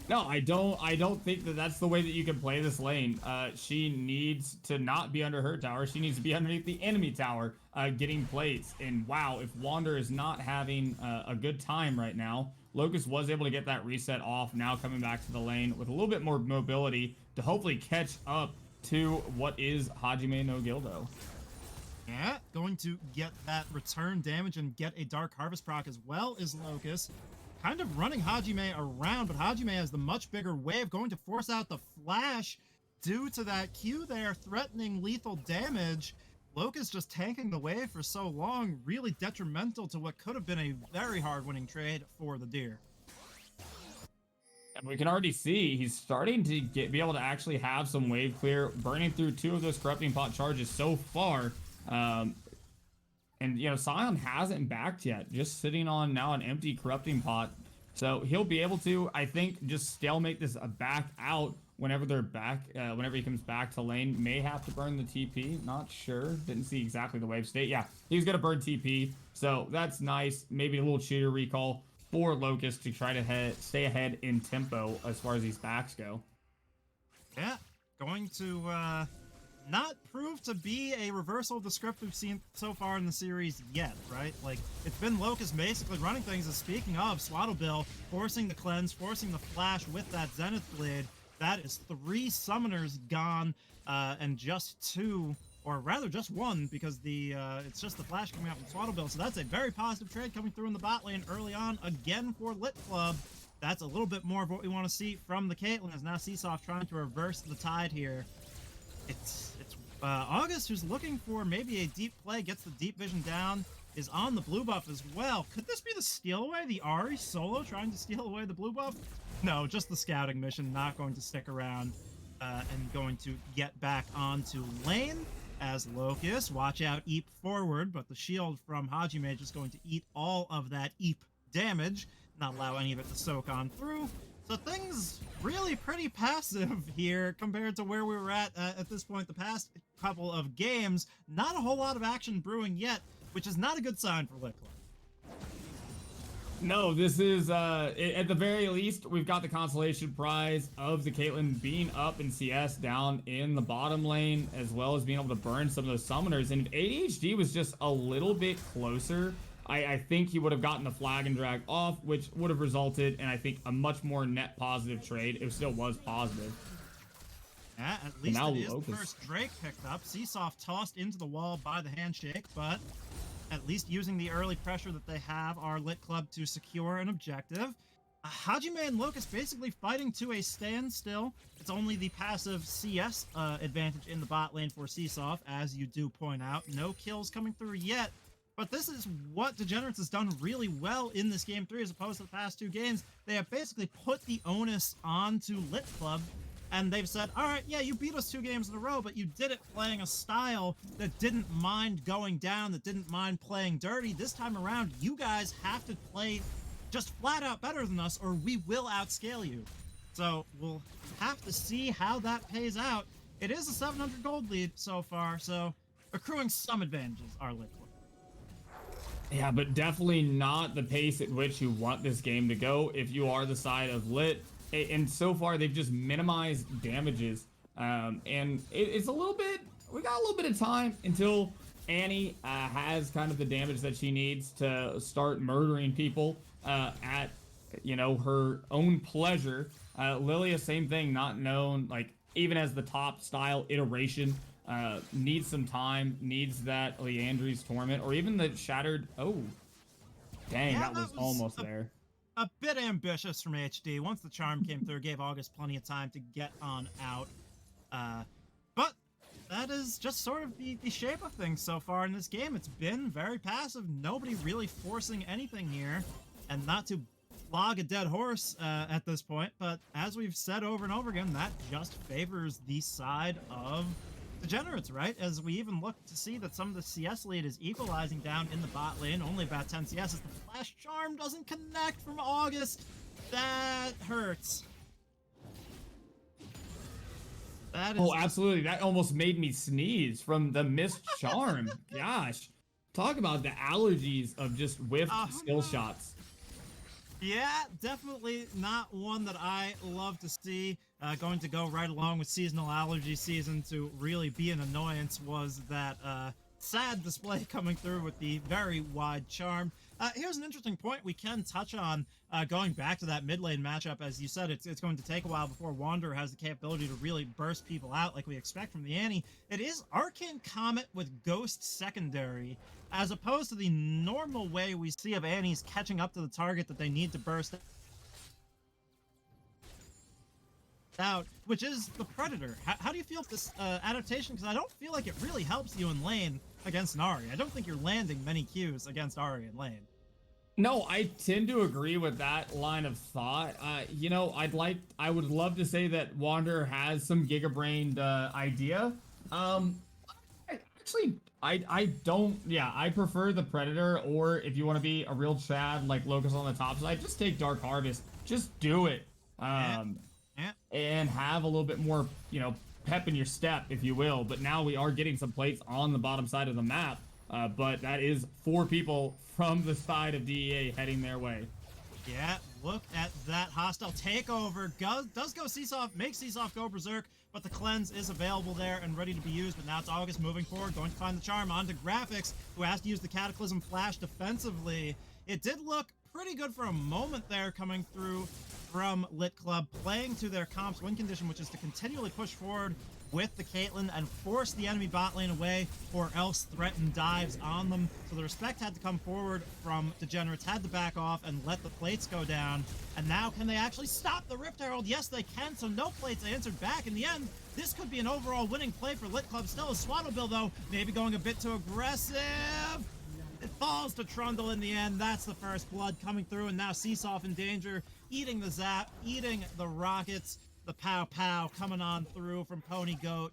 No, I don't think that that's the way that you can play this lane. She needs to not be under her tower. She needs to be underneath the enemy tower, getting plates. And wow, if Wander is not having a good time right now, Locust was able to get that reset off, now coming back to the lane with a little bit more mobility to hopefully catch up to what is Hajime no Gildo. Yeah, going to get that return damage and get a Dark Harvest proc as well as Locust. Kind of running Hajime around, but Hajime has the much bigger wave, going to force out the flash due to that Q there, threatening lethal damage. Locust just tanking the wave for so long, really detrimental to what could have been a very hard winning trade for the Deer. And we can already see he's starting to be able to actually have some wave clear, burning through 2 of those corrupting pot charges so far. And, you know, Scion hasn't backed yet, just sitting on now an empty corrupting pot. So he'll be able to, I think, just stalemate this back out whenever they're back, whenever he comes back to lane. May have to burn the TP, not sure. Didn't see exactly the wave state. Yeah, he's going to burn TP, so that's nice. Maybe a little cheater recall for Locust to try to stay ahead in tempo as far as these backs go. Yeah, going to not prove to be a reversal of the script we've seen so far in the series yet, right? Like, it's been Locust basically running things, as speaking of, Swaddlebill forcing the cleanse, forcing the flash with that Zenith Blade. That is 3 summoners gone, and just 2, or rather just 1, because it's just the flash coming out from Swaddlebill. So that's a very positive trade coming through in the bot lane early on, again for Lit Club. That's a little bit more of what we want to see from the Caitlyn, as now Seasoft trying to reverse the tide here. It's August, who's looking for maybe a deep play, gets the deep vision down, is on the blue buff as well. Could this be the steal away? The Ahri solo trying to steal away the blue buff? No, just the scouting mission, not going to stick around, and going to get back onto lane as Locust. Watch out, Eep forward, but the shield from Hajime is just going to eat all of that Eep damage, not allow any of it to soak on through. So things really pretty passive here compared to where we were at this point the past couple of games. Not a whole lot of action brewing yet, which is not a good sign for Lit Club. No, this is, at the very least, we've got the consolation prize of the Caitlyn being up in CS down in the bottom lane, as well as being able to burn some of those summoners. And if ADHD was just a little bit closer, I think he would have gotten the flag and drag off, which would have resulted in, I think, a much more net positive trade. It still was positive. Yeah, at least now it is Locust. the first Drake picked up. Seasoft tossed into the wall by the handshake, but at least using the early pressure that they have, our Lit Club to secure an objective. Hajime and Locust basically fighting to a standstill. It's only the passive CS advantage in the bot lane for Seasoft, as you do point out. No kills coming through yet. But this is what Degenerates has done really well in this Game 3 as opposed to the past 2 games. They have basically put the onus onto Lit Club, and they've said, all right, yeah, you beat us 2 games in a row, but you did it playing a style that didn't mind going down, that didn't mind playing dirty. This time around, you guys have to play just flat out better than us, or we will outscale you. So we'll have to see how that pays out. It is a 700 gold lead so far, so accruing some advantages are Lit Club. Yeah, but definitely not the pace at which you want this game to go if you are the side of Lit. And so far, they've just minimized damages. And it's a little bit, we got a little bit of time until Annie has kind of the damage that she needs to start murdering people at, you know, her own pleasure. Lilia, same thing, not known, like, even as the top style iteration. Needs some time, needs that Leandri's Torment, or even the Shattered... Oh, dang, Yeah, that was almost there. A bit ambitious from HD. Once the charm came through, gave August plenty of time to get on out. But that is just sort of the shape of things so far in this game. It's been very passive. Nobody really forcing anything here. And not to flog a dead horse at this point, but as we've said over and over again, that just favors the side of Degenerates, right? As we even look to see that some of the CS lead is equalizing down in the bot lane, only about 10 CS as the flash charm doesn't connect from August. That hurts. That is Absolutely. That almost made me sneeze from the missed charm. Gosh. Talk about the allergies of just whiffed skill shots. Yeah, definitely not one that I love to see. Going to go right along with seasonal allergy season to really be an annoyance was that sad display coming through with the very wide charm. Here's an interesting point we can touch on going back to that mid lane matchup. As you said, it's going to take a while before Wanderer has the capability to really burst people out like we expect from the Annie. It is Arcane Comet with Ghost secondary, as opposed to the normal way we see of Annies catching up to the target that they need to burst out, which is the Predator. How do you feel this adaptation? Because I don't feel like it really helps you in lane against an Ahri. I don't think you're landing many Qs against Ahri in lane. No, I tend to agree with that line of thought. You know, I would love to say that Wander has some giga-brained idea. Actually, I don't. Yeah, I prefer the Predator, or if you want to be a real Chad like Locust on the top side, just take Dark Harvest. Just do it. Yeah. And have a little bit more, you know, pep in your step, if you will. But now we are getting some plates on the bottom side of the map. But that is 4 people from the side of DEA heading their way. Yeah, look at that hostile takeover. Does go Seesoft, makes Seesoft go berserk, but the cleanse is available there and ready to be used. But now it's August moving forward, going to find the charm onto Graphics, who has to use the Cataclysm Flash defensively. It did look pretty good for a moment there coming through from Lit Club, playing to their comp's win condition, which is to continually push forward with the Caitlyn and force the enemy bot lane away, or else threaten dives on them. So the respect had to come forward from Degenerates, had to back off and let the plates go down. And now can they actually stop the Rift Herald? Yes, they can, so no plates answered back. In the end, this could be an overall winning play for Lit Club. Still a Swaddle Bill, though, maybe going a bit too aggressive. It falls to Trundle in the end. That's the first blood coming through, and now Seesoft in danger, eating the zap, eating the rockets. The pow pow coming on through from Pony Goat,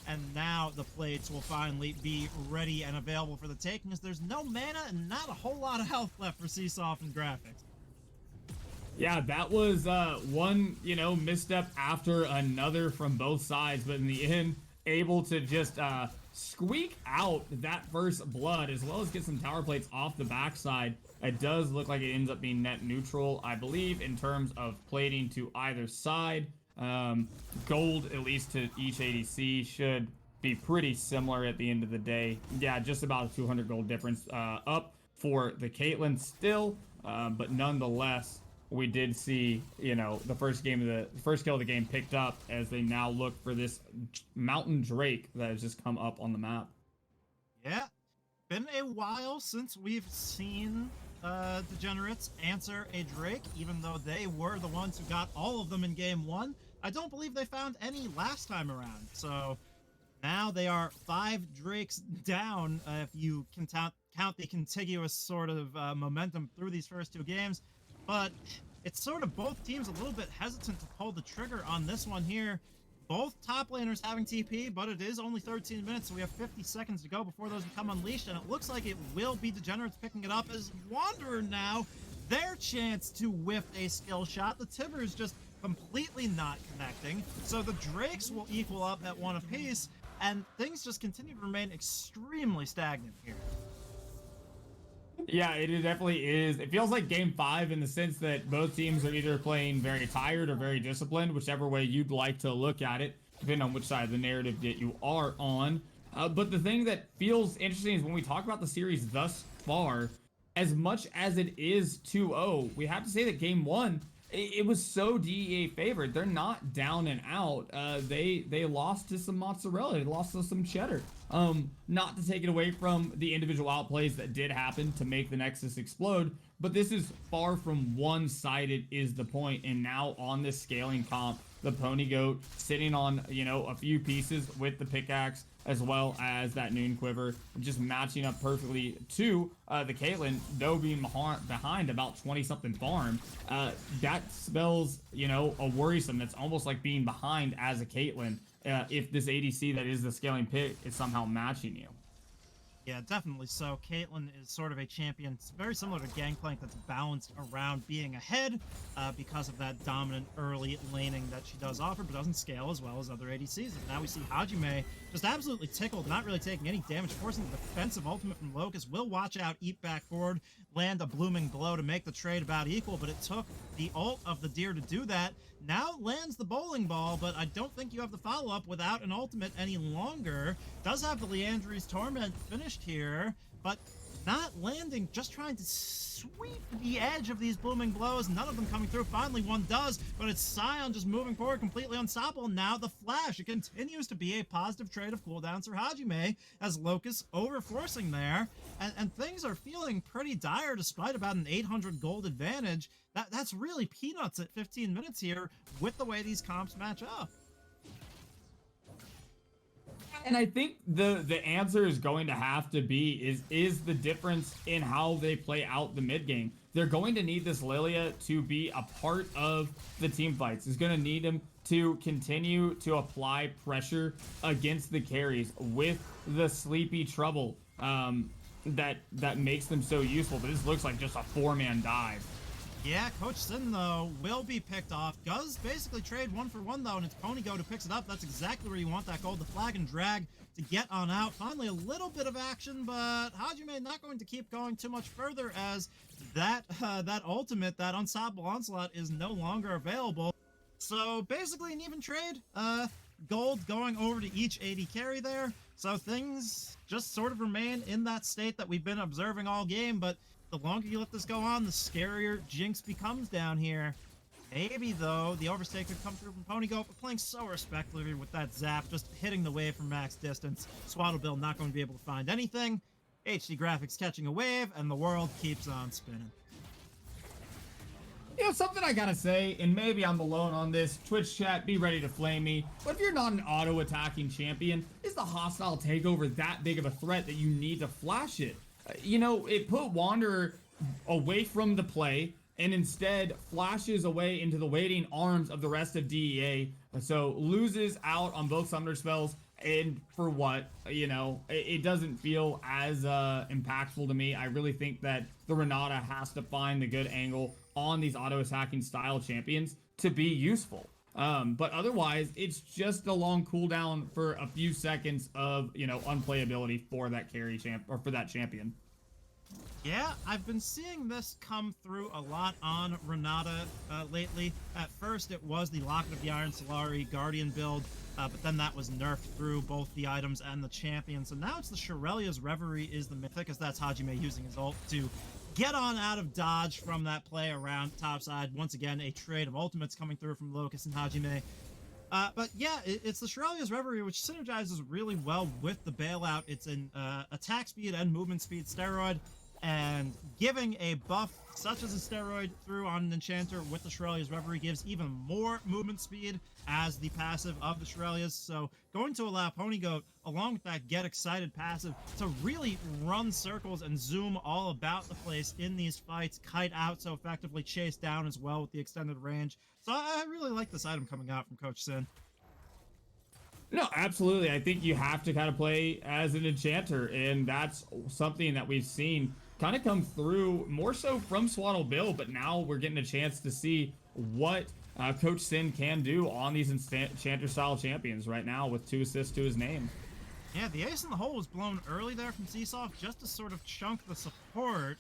and now the plates will finally be ready and available for the taking, as there's no mana and not a whole lot of health left for Seesoft and Graphics. Yeah, that was one, you know, misstep after another from both sides, but in the end, able to just squeak out that first blood, as well as get some tower plates off the backside. It does look like it ends up being net neutral, I believe, in terms of plating to either side. Gold, at least to each ADC, should be pretty similar at the end of the day. Yeah, just about a 200 gold difference up for the Caitlyn still, but nonetheless, we did see, you know, the first kill of the game picked up, as they now look for this Mountain Drake that has just come up on the map. Yeah, been a while since we've seen Degenerates answer a Drake, even though they were the ones who got all of them in game 1. I don't believe they found any last time around, so now they are 5 Drakes down, if you can count the contiguous sort of momentum through these first 2 games. But it's sort of both teams a little bit hesitant to pull the trigger on this one here. Both top laners having TP, but it is only 13 minutes, so we have 50 seconds to go before those become unleashed, and it looks like it will be Degenerates picking it up as Wanderer now, their chance to whiff a skill shot. The Tibbers just completely not connecting, so the Drakes will equal up at 1 apiece, and things just continue to remain extremely stagnant here. Yeah, it definitely is. It feels like game 5 in the sense that both teams are either playing very tired or very disciplined, whichever way you'd like to look at it, depending on which side of the narrative that you are on. But the thing that feels interesting is when we talk about the series thus far, as much as it is 2-0, we have to say that game 1, it was so DEA favored. They're not down and out. They lost to some mozzarella. They lost to some cheddar. Not to take it away from the individual outplays that did happen to make the Nexus explode, but this is far from one-sided is the point. And now on this scaling comp, the Pony Goat sitting on, you know, a few pieces with the pickaxe, as well as that Noon Quiver, just matching up perfectly to the Caitlyn, though being behind about 20-something farm. That spells, you know, a worrisome. That's almost like being behind as a Caitlyn, if this ADC that is the scaling pick is somehow matching you. Yeah, definitely so. Caitlyn is sort of a champion. It's very similar to Gangplank, that's balanced around being ahead because of that dominant early laning that she does offer, but doesn't scale as well as other ADCs. And now we see Hajime just absolutely tickled, not really taking any damage, forcing the defensive ultimate from Locust. Will watch out, eat back forward, land a blooming blow to make the trade about equal, but it took the ult of the deer to do that. Now lands the bowling ball, but I don't think you have the follow-up without an ultimate any longer. Does have the Leandri's Torment finished here, but not landing, just trying to sweep the edge of these blooming blows. None of them coming through. Finally, one does, but it's Sion just moving forward, completely unstoppable. Now the flash. It continues to be a positive trade of cooldowns for Hajime, as Locust overforcing there, and things are feeling pretty dire despite about an 800 gold advantage. That's really peanuts at 15 minutes here with the way these comps match up. And I think the answer is going to have to be is the difference in how they play out the mid game. they're going to need this Lilia to be a part of the team fights. Is going to need him to continue to apply pressure against the carries with the sleepy trouble that makes them so useful. But this looks like just a 4-man dive. Yeah, Coach Sin, though, will be picked off. Does basically trade 1-for-1, though, and it's Ponygoat who picks it up. That's exactly where you want that gold, the flag and drag to get on out. Finally, a little bit of action, but Hajime not going to keep going too much further as that ultimate, that unstoppable onslaught, is no longer available. So basically an even trade. Gold going over to each AD carry there. So things just sort of remain in that state that we've been observing all game, but the longer you let this go on, the scarier Jinx becomes down here. Maybe, though, the overstay could come through from Ponygoat, but playing so respectfully with that zap, just hitting the wave from max distance. Swaddlebill not going to be able to find anything. HD graphics catching a wave, and the world keeps on spinning. You know, something I gotta say, and maybe I'm alone on this, Twitch chat, be ready to flame me, but if you're not an auto-attacking champion, is the hostile takeover that big of a threat that you need to flash it? You know, it put Wanderer away from the play and instead flashes away into the waiting arms of the rest of DEA. So loses out on both summoner spells, and for what? You know, it doesn't feel as impactful to me. I really think that the Renata has to find the good angle on these auto-attacking style champions to be useful. But otherwise, it's just a long cooldown for a few seconds of, you know, unplayability for that carry champ, or for that champion. Yeah, I've been seeing this come through a lot on Renata lately. At first, it was the Locket of the Iron Solari Guardian build, but then that was nerfed through both the items and the champion. So now it's the Shirelia's Reverie is the mythic, as that's Hajime using his ult to get on out of dodge from that play around topside. Once again, a trade of ultimates coming through from Locust and Hajime. But yeah, it's the Shirelia's Reverie, which synergizes really well with the bailout. It's an attack speed and movement speed steroid, and giving a buff such as a steroid through on an enchanter with the Shirelia's Reverie gives even more movement speed as the passive of the Shirelia's. So going to allow Ponygoat, along with that Get Excited passive, to really run circles and zoom all about the place in these fights, kite out so effectively, chase down as well with the extended range. So I really like this item coming out from Coach Sin. No, absolutely. I think you have to kind of play as an enchanter, and that's something that we've seen kind of come through more so from Swaddlebill, but now we're getting a chance to see what Coach Sin can do on these enchanter-style champions right now with 2 assists to his name. Yeah, the ace in the hole was blown early there from Seasoft just to sort of chunk the support.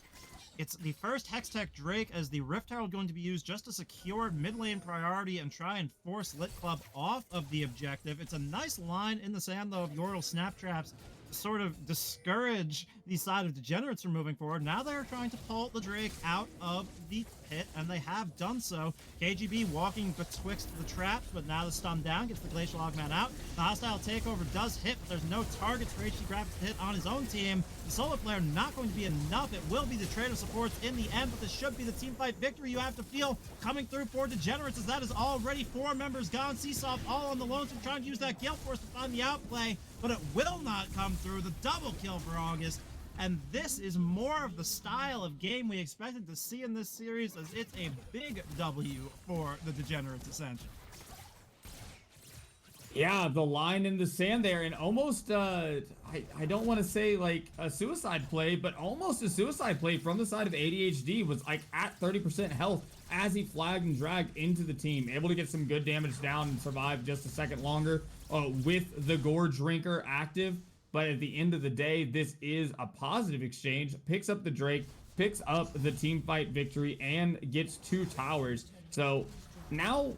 It's the first Hextech Drake as the Rift Herald going to be used just to secure mid lane priority and try and force Lit Club off of the objective. It's a nice line in the sand, though, of Yordle Snap Traps to sort of discourage the side of Degenerates from moving forward. Now they're trying to pull the Drake out of the pit, and they have done so. KGB walking betwixt the traps, but now the stun down gets the Glacial Augment out. The hostile takeover does hit, but there's no targets for HD Graphics to hit on his own team. The solo player not going to be enough. It will be the trade of supports in the end, but this should be the team fight victory you have to feel coming through for Degenerates, as that is already 4 members gone. Seasoft all on the lonesome, trying to use that Gale Force to find the outplay, but it will not come through. The double kill for August. And this is more of the style of game we expected to see in this series, as it's a big W for the Degenerates Ascension. Yeah, the line in the sand there, and almost, I don't want to say like a suicide play, but almost a suicide play from the side of ADHD, was like at 30% health as he flagged and dragged into the team, able to get some good damage down and survive just a second longer with the Gore Drinker active. But at the end of the day, this is a positive exchange. Picks up the Drake, picks up the team fight victory, and gets 2 towers. So now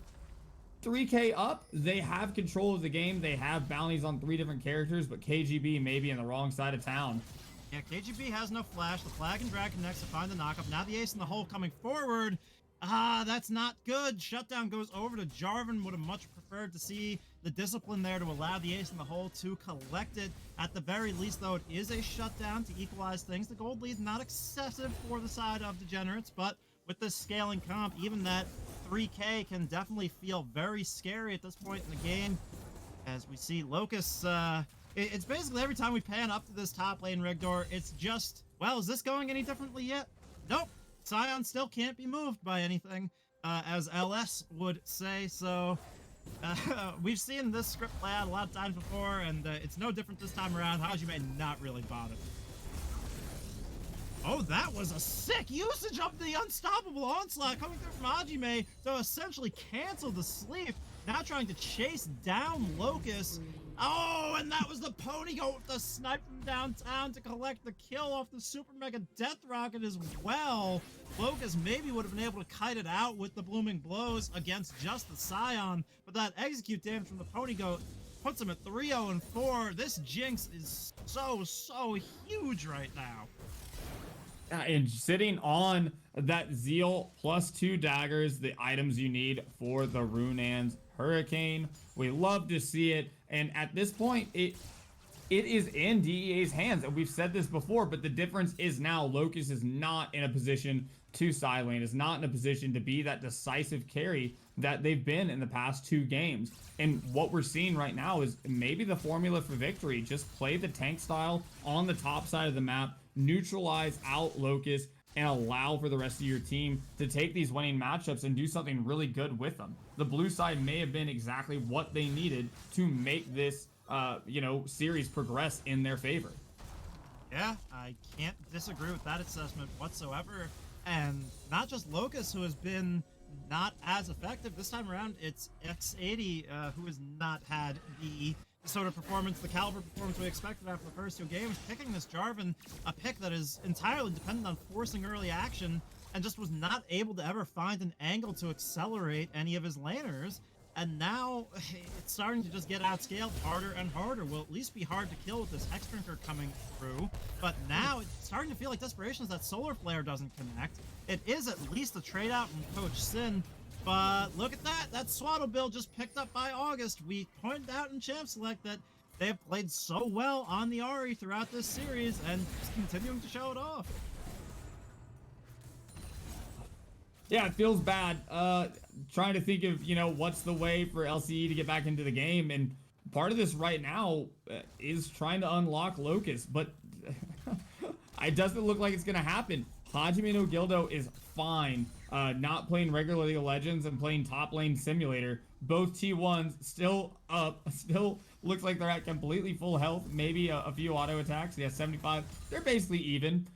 3K up, they have control of the game. They have bounties on 3 different characters, but KGB may be in the wrong side of town. Yeah, KGB has no flash. The flag and drag connects to find the knockup. Now the ace in the hole coming forward. That's not good. Shutdown goes over to Jarvan. Would have much preferred to see the discipline there to allow the ace in the hole to collect it. At the very least, though, it is a shutdown to equalize things. The gold lead not excessive for the side of Degenerates, but with this scaling comp, even that 3K can definitely feel very scary at this point in the game. As we see Locust, it's basically every time we pan up to this top lane, Regdor, it's just, well, is this going any differently yet? Nope. Scion still can't be moved by anything, as LS would say. So we've seen this script play out a lot of times before, and it's no different this time around. Hajime not really bothered. Oh, that was a sick usage of the unstoppable onslaught coming through from Hajime to essentially cancel the sleep. Now trying to chase down Locust. Oh, and that was the pony go with the snipe from downtown to collect the kill off the Super Mega Death Rocket as well. Locust maybe would have been able to kite it out with the Blooming Blows against just the Scion, but that execute damage from the pony goat puts him at 3-0-4. This Jinx is so huge right now. And sitting on that Zeal plus 2 daggers, the items you need for the Runan's Hurricane. We love to see it. And at this point, it is in DEA's hands. And we've said this before, but the difference is now Locust is not in a position to side lane, is not in a position to be that decisive carry that they've been in the past 2 games. And what we're seeing right now is maybe the formula for victory. Just play the tank style on the top side of the map, neutralize out Locust, and allow for the rest of your team to take these winning matchups and do something really good with them. The blue side may have been exactly what they needed to make this, series progress in their favor. Yeah, I can't disagree with that assessment whatsoever. And not just Locust, who has been not as effective this time around. It's X80 who has not had the sort of performance, the caliber performance we expected after the first 2 games. Picking this Jarvan, a pick that is entirely dependent on forcing early action, and just was not able to ever find an angle to accelerate any of his laners. And now it's starting to just get outscaled harder and harder. Will at least be hard to kill with this Hex Drinker coming through. But now it's starting to feel like desperation is that Solar Flare doesn't connect. It is at least a trade out from Coach Sin. But look at that. That Swaddle build just picked up by August. We pointed out in Champ Select that they have played so well on the Ahri throughout this series and just continuing to show it off. Yeah, it feels bad. Trying to think of, what's the way for LCE to get back into the game. And part of this right now is trying to unlock Locust. But it doesn't look like it's going to happen. Hajime no Gildo is fine not playing regular League of Legends and playing top lane simulator. Both T1s still up, still looks like they're at completely full health, maybe a few auto attacks. Yeah, 75. They're basically even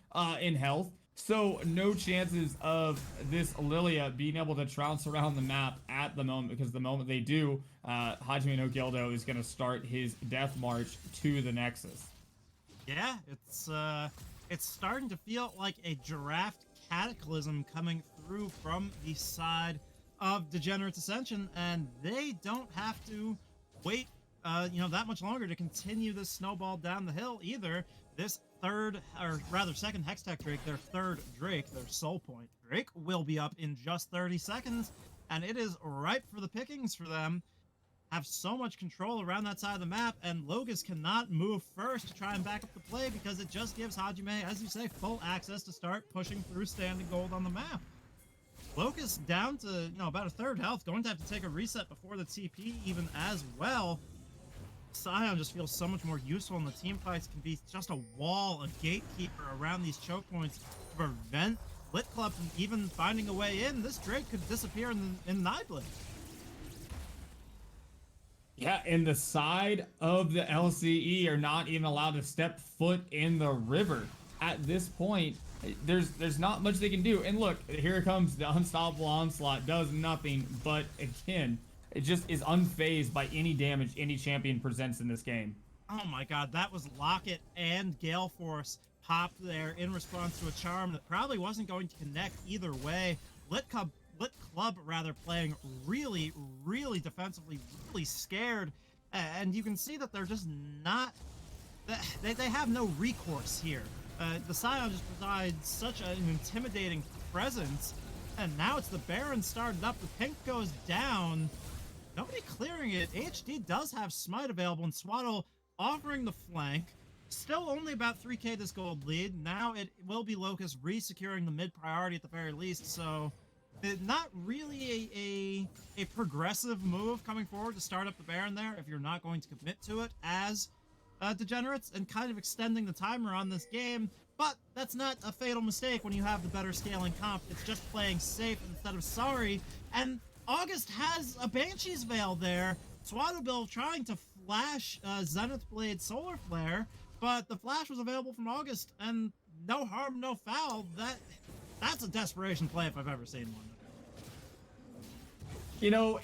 in health. So no chances of this Lilia being able to trounce around the map at the moment, because the moment they do, Hajime no Gildo is going to start his death march to the Nexus. Yeah, it's starting to feel like a draft cataclysm coming through from the side of Degenerate's Ascension, and they don't have to wait that much longer to continue this snowball down the hill either. This second Hextech Drake, their third Drake, their Soul Point Drake, will be up in just 30 seconds, and it is ripe for the pickings for them. Have so much control around that side of the map, and Locust cannot move first to try and back up the play because it just gives Hajime, as you say, full access to start pushing through standing gold on the map. Locust down to, about a third health, going to have to take a reset before the TP even as well. Scion just feels so much more useful in the team fights, can be just a wall, a gatekeeper around these choke points to prevent Lit Club from even finding a way in. This Drake could disappear in Nightblade. Yeah, and the side of the LCE are not even allowed to step foot in the river. At this point, there's not much they can do. And look, here comes the Unstoppable Onslaught. Does nothing, but again, it just is unfazed by any damage any champion presents in this game. Oh my god, that was Locket and Gale Force popped there in response to a charm that probably wasn't going to connect either way. Lit Club playing really, really defensively, really scared. And you can see that they're just not... They have no recourse here. The Scion just provides such an intimidating presence. And now it's the Baron started up. The pink goes down. Nobody clearing it. HD does have Smite available, and Swaddle offering the flank. Still only about 3k this gold lead. Now it will be Locust re-securing the mid priority at the very least, so not really a progressive move coming forward to start up the Baron there if you're not going to commit to it as Degenerates, and kind of extending the timer on this game. But that's not a fatal mistake when you have the better scaling comp. It's just playing safe instead of sorry. And August has a Banshee's Veil there. Swaddlebill trying to flash Zenith Blade Solar Flare, but the flash was available from August, and no harm, no foul. That's a desperation play if I've ever seen one. You know,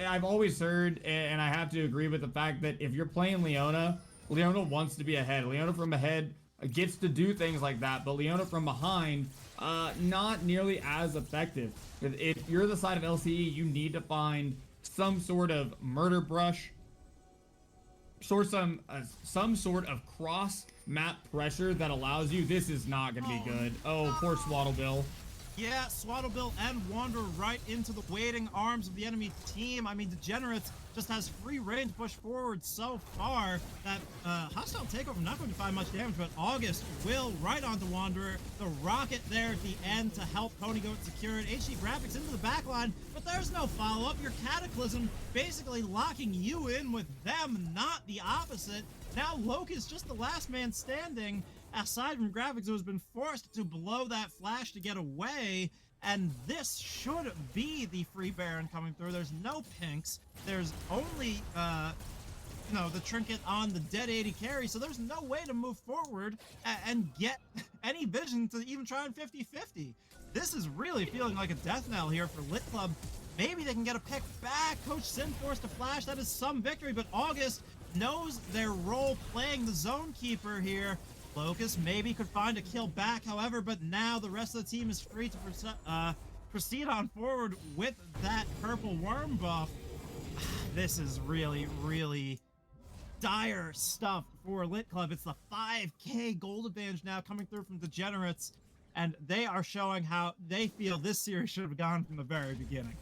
I've always heard, and I have to agree with the fact that if you're playing Leona, Leona wants to be ahead. Leona from ahead gets to do things like that, but Leona from behind, not nearly as effective. If you're the side of LCE, you need to find some sort of murder brush, or some sort of cross map pressure that allows you. This is not going to be good. Oh, poor Swaddlebill. Yeah, Swaddlebill and Wander right into the waiting arms of the enemy team. I mean, Degenerates just has free reign to push forward so far that Hostile Takeover not going to find much damage, but August will right onto Wanderer. The rocket there at the end to help Pony Goat secure it. HD Graphics into the back line, but there's no follow-up. Your Cataclysm basically locking you in with them, not the opposite. Now Locust just the last man standing. Aside from Graphics, who has been forced to blow that flash to get away, and this should be the free Baron coming through. There's no pinks. There's only, the trinket on the dead 80 carry, so there's no way to move forward and get any vision to even try and 50-50. This is really feeling like a death knell here for Lit Club. Maybe they can get a pick back. Coach Sin forced to flash. That is some victory, but August knows their role playing the Zone Keeper here. Locust maybe could find a kill back, however, but now the rest of the team is free to proceed on forward with that purple worm buff. This is really, really dire stuff for Lit Club. It's the 5K gold advantage now coming through from Degenerates, and they are showing how they feel this series should have gone from the very beginning.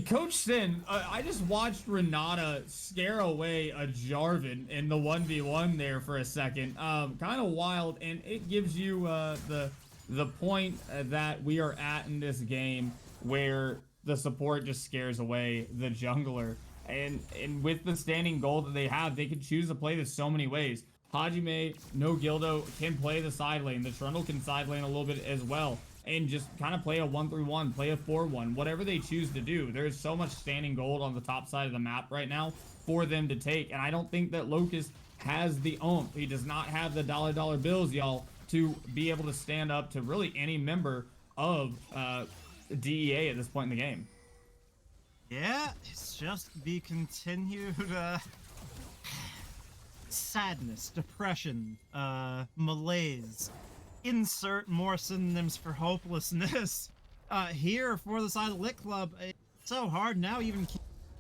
Coach Sin, I just watched Renata scare away a Jarvan in the 1v1 there for a second. Kind of wild, and it gives you the point that we are at in this game where the support just scares away the jungler. And with the standing goal that they have, they can choose to play this so many ways. Hajime, no Gildo, can play the side lane. The Trundle can side lane a little bit as well. And just kind of play a 1-3-1, play a 4-1, whatever they choose to do. There's so much standing gold on the top side of the map right now for them to take. And I don't think that Locust has the oomph. He does not have the dollar bills, y'all, to be able to stand up to really any member of DEA at this point in the game. Yeah, it's just the continued sadness, depression, malaise. Insert more synonyms for hopelessness here for the side of Lit Club. It's so hard now even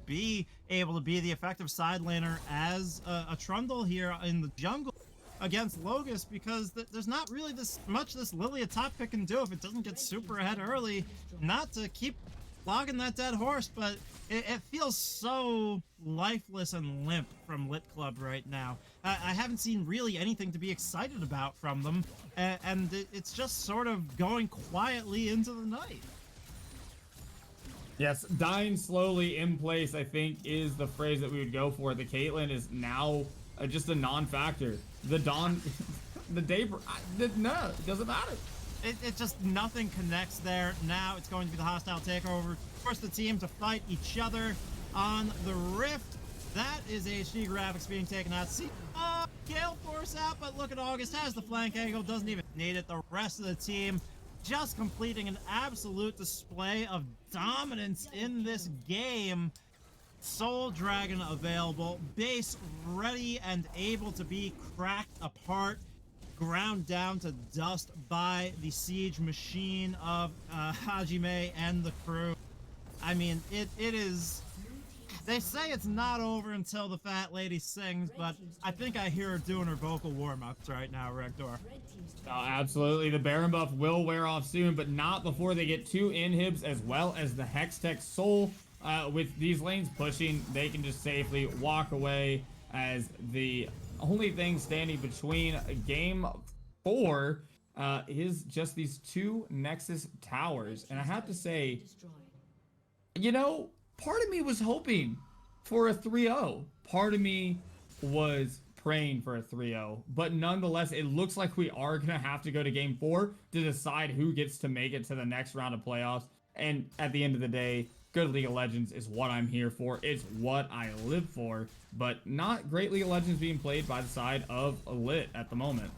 be able to be the effective side laner as a Trundle here in the jungle against Locust, because there's not really this Lilia top pick can do if it doesn't get super ahead early. Not to keep logging that dead horse, but it feels so lifeless and limp from Lit Club right now. I haven't seen really anything to be excited about from them, and it's just sort of going quietly into the night. Yes, dying slowly in place, I think, is the phrase that we would go for. The Caitlyn is now just a non-factor. The Dawn, the day, no, it doesn't matter. It just, nothing connects there. Now it's going to be the hostile takeover. Force the team to fight each other on the Rift. That is HD Graphics being taken out. See, Gale Force out, but look at August. Has the flank angle, doesn't even need it. The rest of the team just completing an absolute display of dominance in this game. Soul Dragon available. Base ready and able to be cracked apart. Ground down to dust by the siege machine of Hajime and the crew. I mean, it is... They say it's not over until the fat lady sings, but I think I hear her doing her vocal warm-ups right now, Rektor. Oh, absolutely. The Baron buff will wear off soon, but not before they get 2 inhibs as well as the Hextech Soul. With these lanes pushing, they can just safely walk away, as the only thing standing between game 4 is just these 2 Nexus towers. And I have to say, you know, part of me was hoping for a 3-0. Part of me was praying for a 3-0. But nonetheless, it looks like we are going to have to go to game 4 to decide who gets to make it to the next round of playoffs. And at the end of the day, good League of Legends is what I'm here for. It's what I live for. But not great League of Legends being played by the side of Lit at the moment.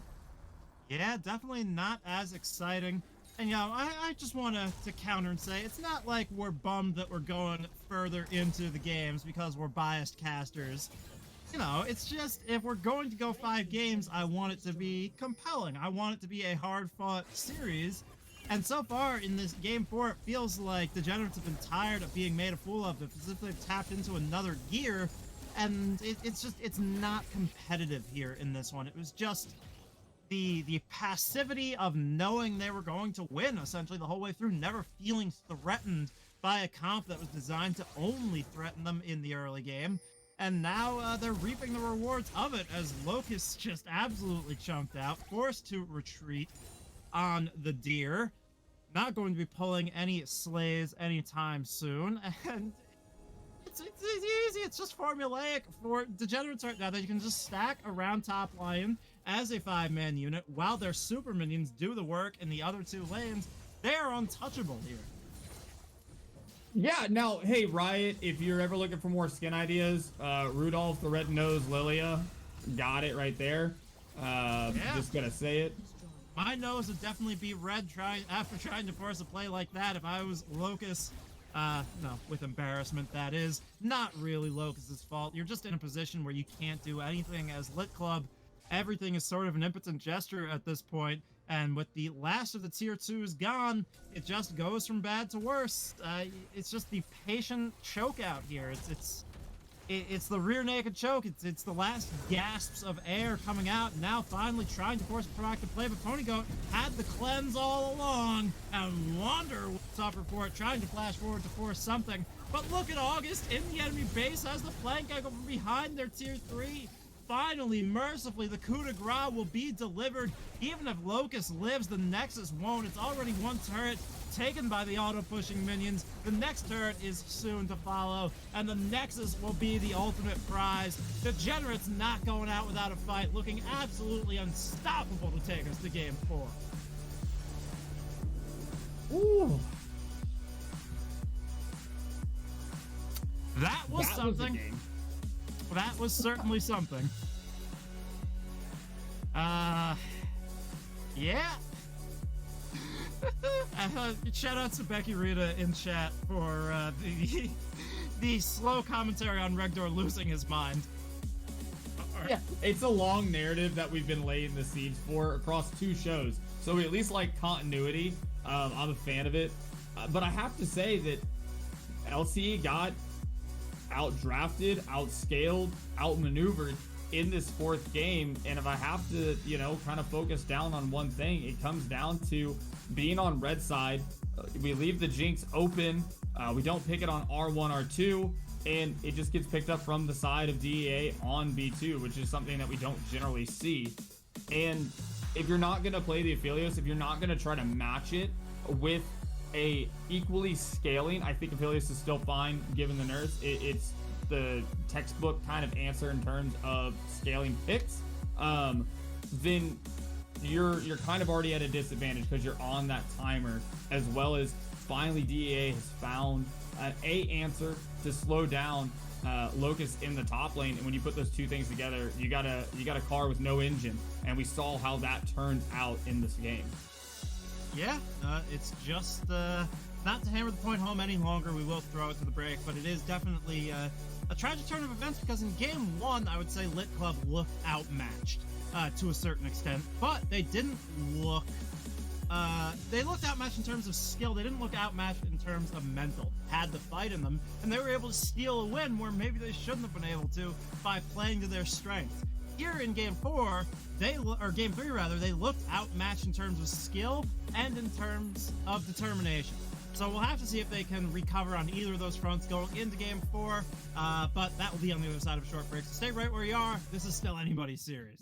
Yeah, definitely not as exciting. And, you know, I just want to counter and say, it's not like we're bummed that we're going further into the games because we're biased casters. You know, it's just, if we're going to go 5 games, I want it to be compelling. I want it to be a hard-fought series. And so far in this game 4, it feels like the Degenerates have been tired of being made a fool of. It's as if they've tapped into another gear, and it's not competitive here in this one. It was just the passivity of knowing they were going to win essentially the whole way through, never feeling threatened by a comp that was designed to only threaten them in the early game. And now they're reaping the rewards of it as Locust just absolutely chunked out, forced to retreat on the deer. Not going to be pulling any slays anytime soon. And it's easy. It's just formulaic for Degenerates right now that you can just stack around top lane as a 5-man unit while their super minions do the work in the other 2 lanes. They are untouchable here. Yeah, now, hey, Riot, if you're ever looking for more skin ideas, Rudolph the Red-Nosed Lilia, got it right there. Just gonna say it. My nose would definitely be red after trying to force a play like that if I was Locust. No, with embarrassment, that is. Not really Locust's fault. You're just in a position where you can't do anything as Lit Club. Everything is sort of an impotent gesture at this point, and with the last of the tier 2s gone, it just goes from bad to worse. It's just the patient choke out here. It's the rear naked choke. It's the last gasps of air coming out. Now finally trying to force a proactive play, but Tony Goat had the cleanse all along, and Wander will suffer for it, trying to flash forward to force something. But look at August in the enemy base as the flank angle from behind their tier 3. Finally, mercifully, the coup de grace will be delivered. Even if Locust lives, the Nexus won't. It's already one turret taken by the auto-pushing minions. The next turret is soon to follow, and the Nexus will be the ultimate prize. Degenerates not going out without a fight, looking absolutely unstoppable to take us to game 4. Ooh. That was something. That was certainly something. Yeah. Shout out to Becky Rita in chat for the slow commentary on Regdor losing his mind. Yeah, it's a long narrative that we've been laying the siege for across 2 shows. So we at least like continuity. I'm a fan of it. But I have to say that LCE got outdrafted, outscaled, outmaneuvered in this 4th game. And if I have to, you know, kind of focus down on one thing, it comes down to being on red side. We leave the Jinx open. We don't pick it on R1, R2, and it just gets picked up from the side of DEA on B2, which is something that we don't generally see. And if you're not going to play the Aphelios, if you're not going to try to match it with a equally scaling, I think Aphelios is still fine given the nerfs. It's the textbook kind of answer in terms of scaling picks. Then you're kind of already at a disadvantage because you're on that timer, as well as finally DEA has found an answer to slow down Locust in the top lane. And when you put those 2 things together, you got a car with no engine, and we saw how that turned out in this game. Yeah, it's just not to hammer the point home any longer. We will throw it to the break, but it is definitely a tragic turn of events because in game 1, I would say Lit Club looked outmatched to a certain extent, but they didn't look. They looked outmatched in terms of skill. They didn't look outmatched in terms of mental. Had the fight in them, and they were able to steal a win where maybe they shouldn't have been able to by playing to their strengths. Here in game 4, game 3 rather, they looked outmatched in terms of skill and in terms of determination. So we'll have to see if they can recover on either of those fronts going into game 4. But that will be on the other side of a short break. So stay right where you are. This is still anybody's series.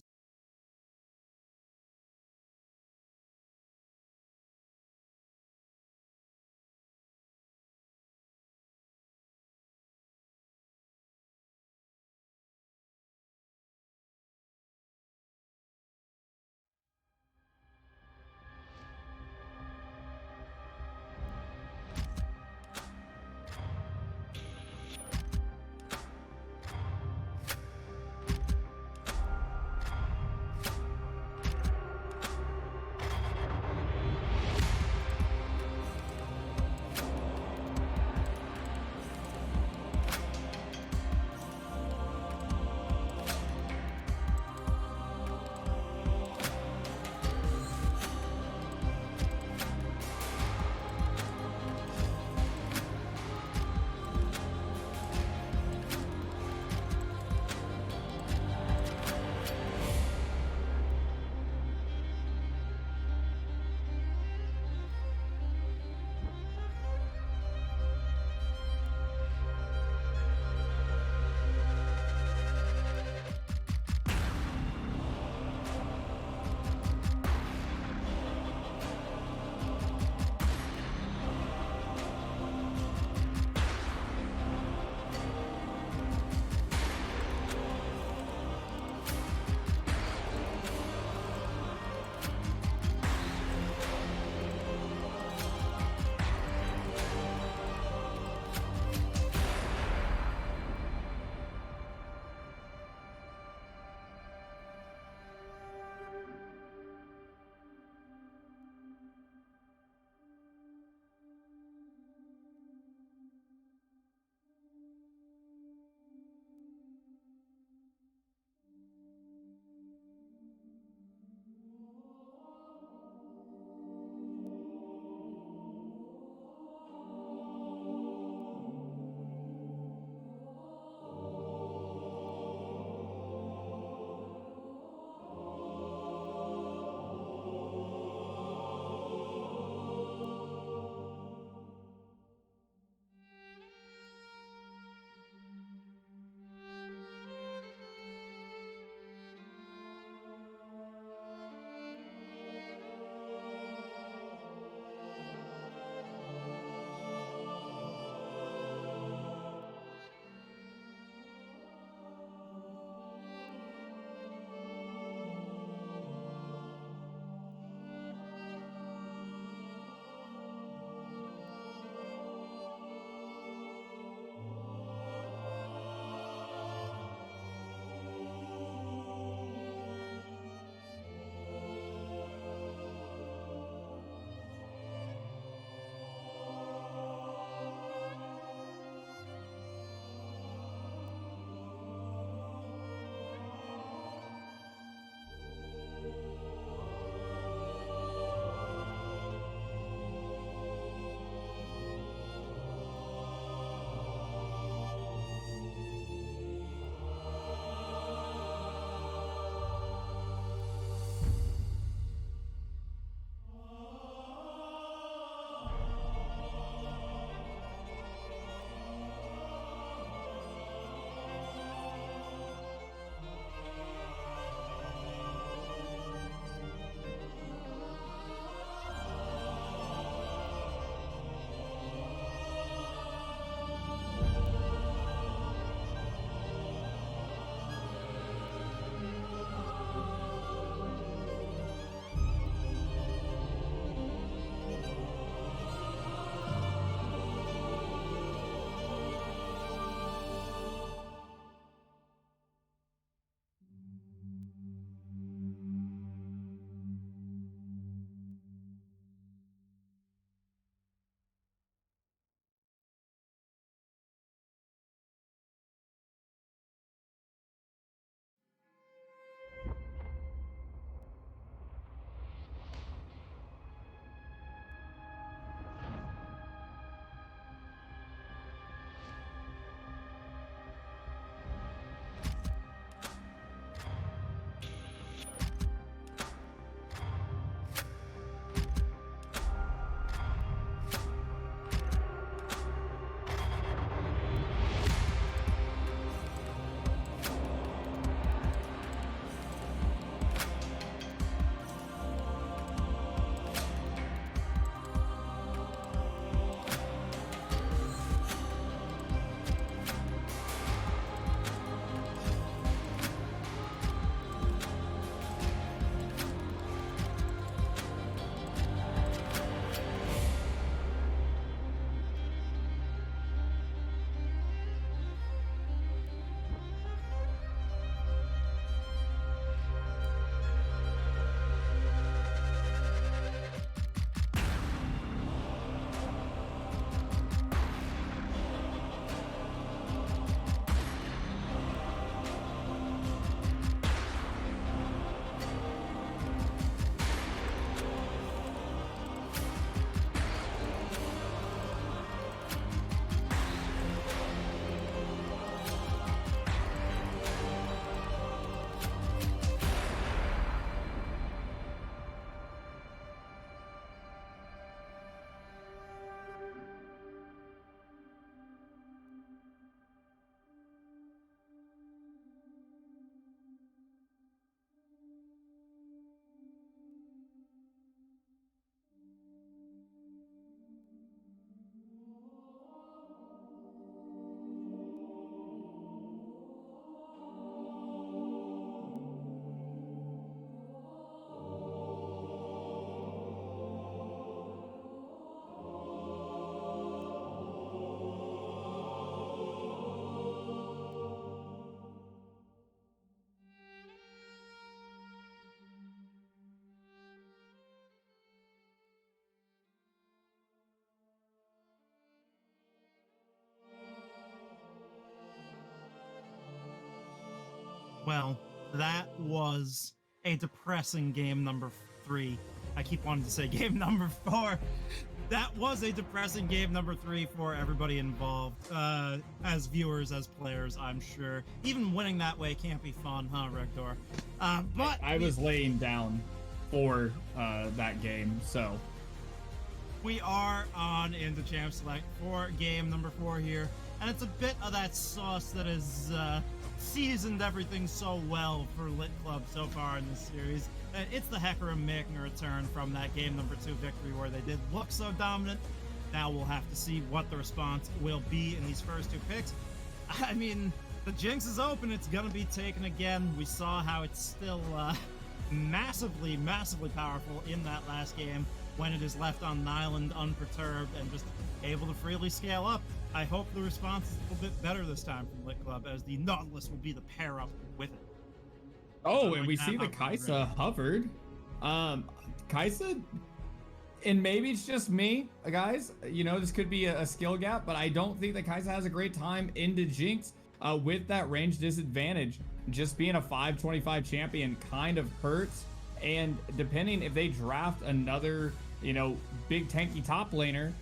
Well, that was a depressing game number 3. I keep wanting to say game number 4. That was a depressing game number 3 for everybody involved. As viewers, as players, I'm sure. Even winning that way can't be fun, huh, Rektor? But I was laying down for that game, so. We are on into Champ Select for game number 4 here. And it's a bit of that sauce that has seasoned everything so well for Lit Club so far in this series. It's the Hecarim making a return from that game number 2 victory where they did look so dominant. Now we'll have to see what the response will be in these first 2 picks. I mean, the Jinx is open. It's going to be taken again. We saw how it's still massively, massively powerful in that last game when it is left on an island unperturbed and just able to freely scale up. I hope the response is a little bit better this time from Lit Club, as the Nautilus will be the pair up with it. Oh, and we see the Kaisa hovered. Kaisa, and maybe it's just me, guys. You know, this could be a skill gap, but I don't think that Kaisa has a great time into Jinx with that range disadvantage. Just being a 525 champion kind of hurts. And depending if they draft another, you know, big tanky top laner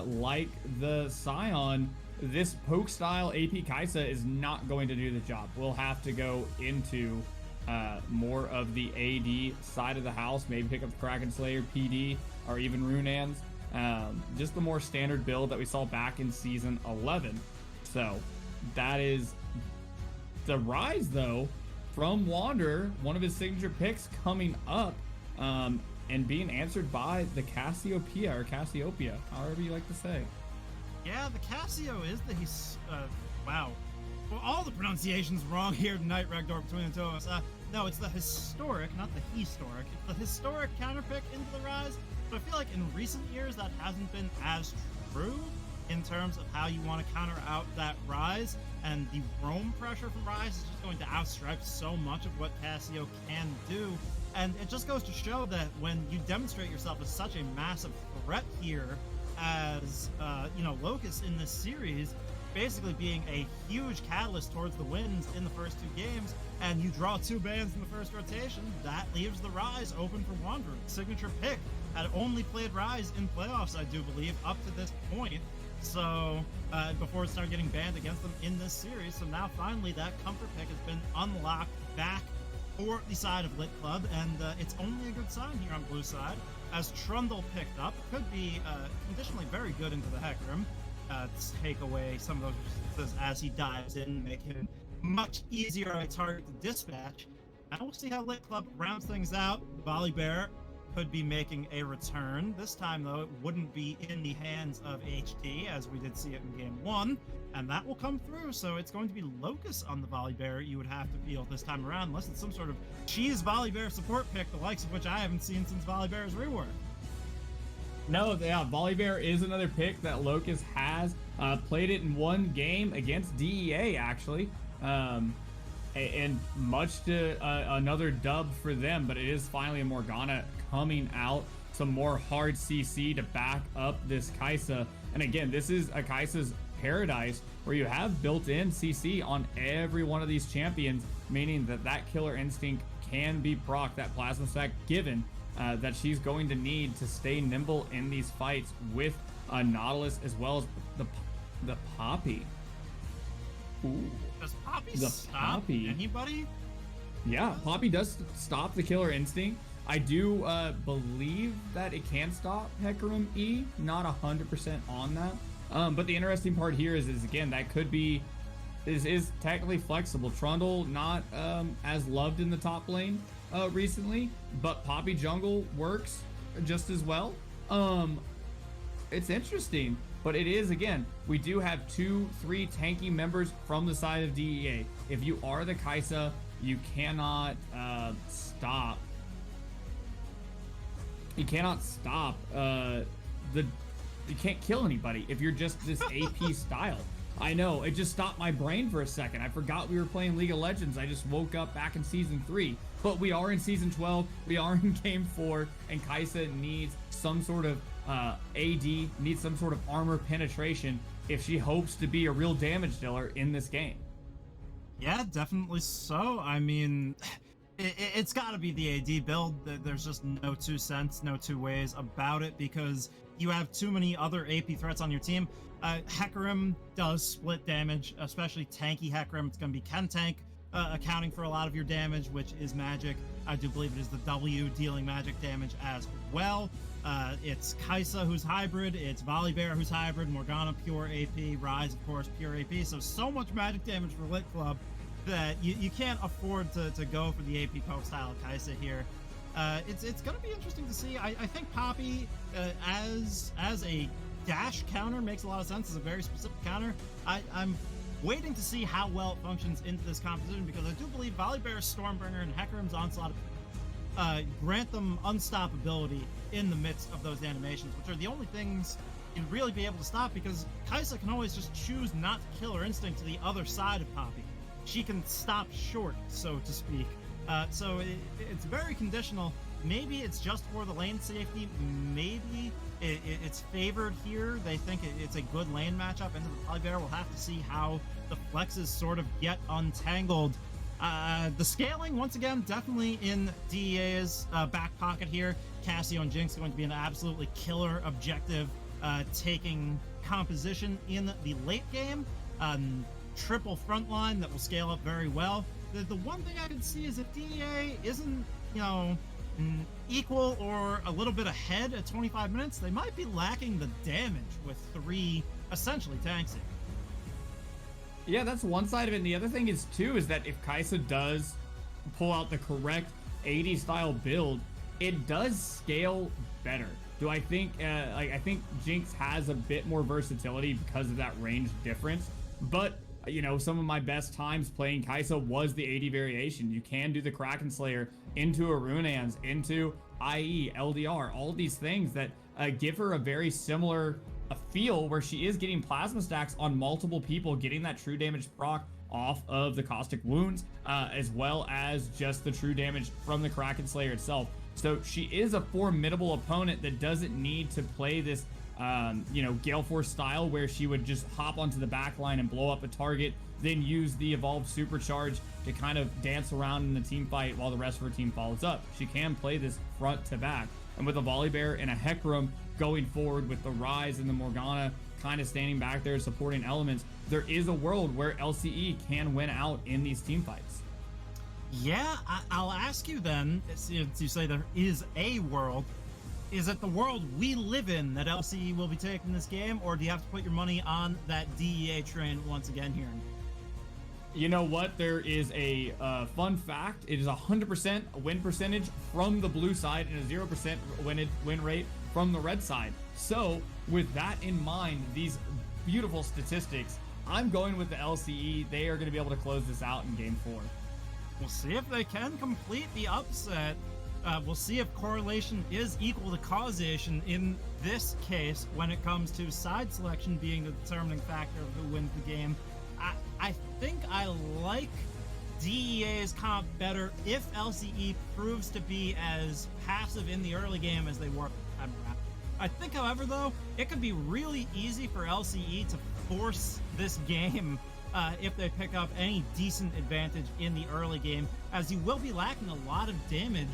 like the Scion, this poke style AP Kaisa is not going to do the job. We'll have to go into more of the AD side of the house, maybe pick up the Kraken Slayer, PD, or even Runans. Just the more standard build that we saw back in season 11. So that is the rise, though, from Wanderer, one of his signature picks coming up, and being answered by the Cassiopeia, or Cassiopeia, however you like to say. Yeah, the Cassio is the wow. Well, all the pronunciation's wrong here tonight, Regdor, between the two of us. No, it's the historic, not the historic. It's the historic counterpick into the Rise, but I feel like in recent years that hasn't been as true in terms of how you want to counter out that Rise, and the roam pressure from Rise is just going to outstrip so much of what Cassio can do. And it just goes to show that when you demonstrate yourself as such a massive threat here as, you know, Locust in this series, basically being a huge catalyst towards the wins in the first 2 games, and you draw 2 bans in the first rotation, that leaves the Rise open for Wanderer. Signature pick. Had only played Rise in playoffs, I do believe, up to this point. So, before it started getting banned against them in this series. So now finally that comfort pick has been unlocked back for the side of Lit Club, and it's only a good sign here on blue side, as Trundle picked up. Could be conditionally very good into the Hecarim. Take away some of those resistances as he dives in, make him much easier of a target to dispatch. Now we'll see how Lit Club rounds things out. Volibear could be making a return. This time, though, it wouldn't be in the hands of HT, as we did see it in Game 1, and that will come through, so it's going to be Locust on the Volibear you would have to feel this time around, unless it's some sort of cheese Volibear support pick, the likes of which I haven't seen since Volibear's rework. No, yeah, Volibear is another pick that Locust has. Played it in 1 game against DEA, actually. And much to another dub for them, but it is finally a Morgana coming out. Some more hard CC to back up this Kaisa. And again, this is a Kaisa's paradise where you have built-in CC on every one of these champions, meaning that that killer instinct can be proc, that plasma stack, given that she's going to need to stay nimble in these fights with Nautilus, as well as the Poppy. Ooh. Does Poppy The stop Poppy. anybody? Yeah, Poppy does stop the killer instinct. I do believe that it can stop Hecarim E. Not 100% on that. But the interesting part here is again, that could be, is technically flexible. Trundle not as loved in the top lane recently, but Poppy jungle works just as well. It's interesting, but it is, again, we do have 2-3 tanky members from the side of DEA. If you are the Kaisa, you cannot stop. You cannot stop you can't kill anybody if you're just this AP style. I know, it just stopped my brain for a second. I forgot we were playing League of Legends. I just woke up back in Season 3. But we are in Season 12, we are in Game 4, and Kaisa needs some sort of AD, needs some sort of armor penetration if she hopes to be a real damage dealer in this game. Yeah, definitely so. I mean, it's got to be the AD build. There's just no two cents, no two ways about it, because you have too many other AP threats on your team. Hecarim does split damage, especially tanky Hecarim. It's going to be Kentank accounting for a lot of your damage, which is magic. I do believe it is the W dealing magic damage as well. It's Kaisa who's hybrid, it's Volibear who's hybrid, Morgana pure AP, Ryze of course pure AP, so much magic damage for Lit Club that you can't afford to go for the AP poke style Kaisa here. It's going to be interesting to see. I think Poppy as a dash counter makes a lot of sense. It's a very specific counter. I'm waiting to see how well it functions into this composition, because I do believe Volibear's Stormbringer and Hecarim's Onslaught grant them unstoppability in the midst of those animations, which are the only things you'd really be able to stop, because Kaisa can always just choose not to kill her instinct to the other side of Poppy. She can stop short, so to speak. So it's very conditional. Maybe it's just for the lane safety. Maybe it's favored here. They think it's a good lane matchup into the Volibear. We'll have to see how the flexes sort of get untangled. The scaling, once again, definitely in DEA's back pocket here. Cassio and Jinx going to be an absolutely killer objective, taking composition in the late game. Triple frontline that will scale up very well. The one thing I could see is if DEA isn't, equal or a little bit ahead at 25 minutes, they might be lacking the damage with 3 essentially tanks here. Yeah, that's one side of it. And the other thing is that if Kaisa does pull out the correct 80 style build, it does scale better. Do I think I think Jinx has a bit more versatility because of that range difference, but some of my best times playing Kaisa was the 80 variation. You can do the Kraken Slayer into a Runeans, into IE, LDR, all these things that give her a very similar feel, where she is getting plasma stacks on multiple people, getting that true damage proc off of the Caustic Wounds, as well as just the true damage from the Kraken Slayer itself. So she is a formidable opponent that doesn't need to play this Gale Force style where she would just hop onto the back line and blow up a target, then use the evolved supercharge to kind of dance around in the team fight while the rest of her team follows up. She can play this front to back. And with a Volibear and a Hecarim going forward with the Ryze and the Morgana kind of standing back there supporting elements, there is a world where LCE can win out in these team fights. Yeah, I'll ask you then, since you say there is a world, is it the world we live in that LCE will be taking this game, or do you have to put your money on that DEA train once again here? You know what? There is a fun fact. It is 100% win percentage from the blue side and a 0% win rate from the red side. So with that in mind, these beautiful statistics, I'm going with the LCE. They are going to be able to close this out in game 4. We'll see if they can complete the upset. We'll see if correlation is equal to causation in this case when it comes to side selection being the determining factor of who wins the game. I think I like DEA's comp better if LCE proves to be as passive in the early game as they were. I think, however, though, it could be really easy for LCE to force this game if they pick up any decent advantage in the early game, as you will be lacking a lot of damage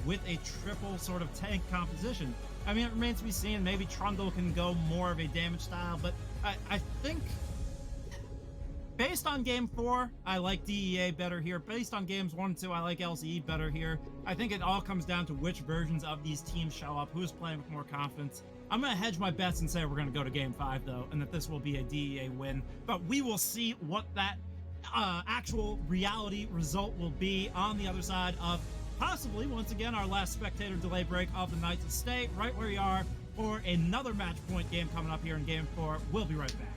with a triple sort of tank composition. I mean, it remains to be seen. Maybe Trundle can go more of a damage style, but I think based on game 4, I like DEA better here. Based on games 1 and 2, I like LCE better here. I think it all comes down to which versions of these teams show up, who's playing with more confidence. I'm going to hedge my bets and say we're going to go to game 5, though, and that this will be a DEA win. But we will see what that actual reality result will be on the other side of possibly, once again, our last spectator delay break of the night. To stay right where you are for another match point game coming up here in game 4. We'll be right back.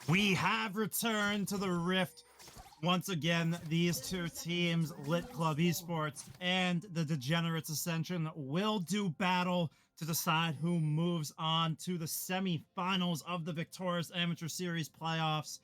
We have returned to the Rift. Once again, these two teams, Lit Club Esports and the Degenerates Ascension, will do battle to decide who moves on to the semi-finals of the Victoris Amateur Series playoffs.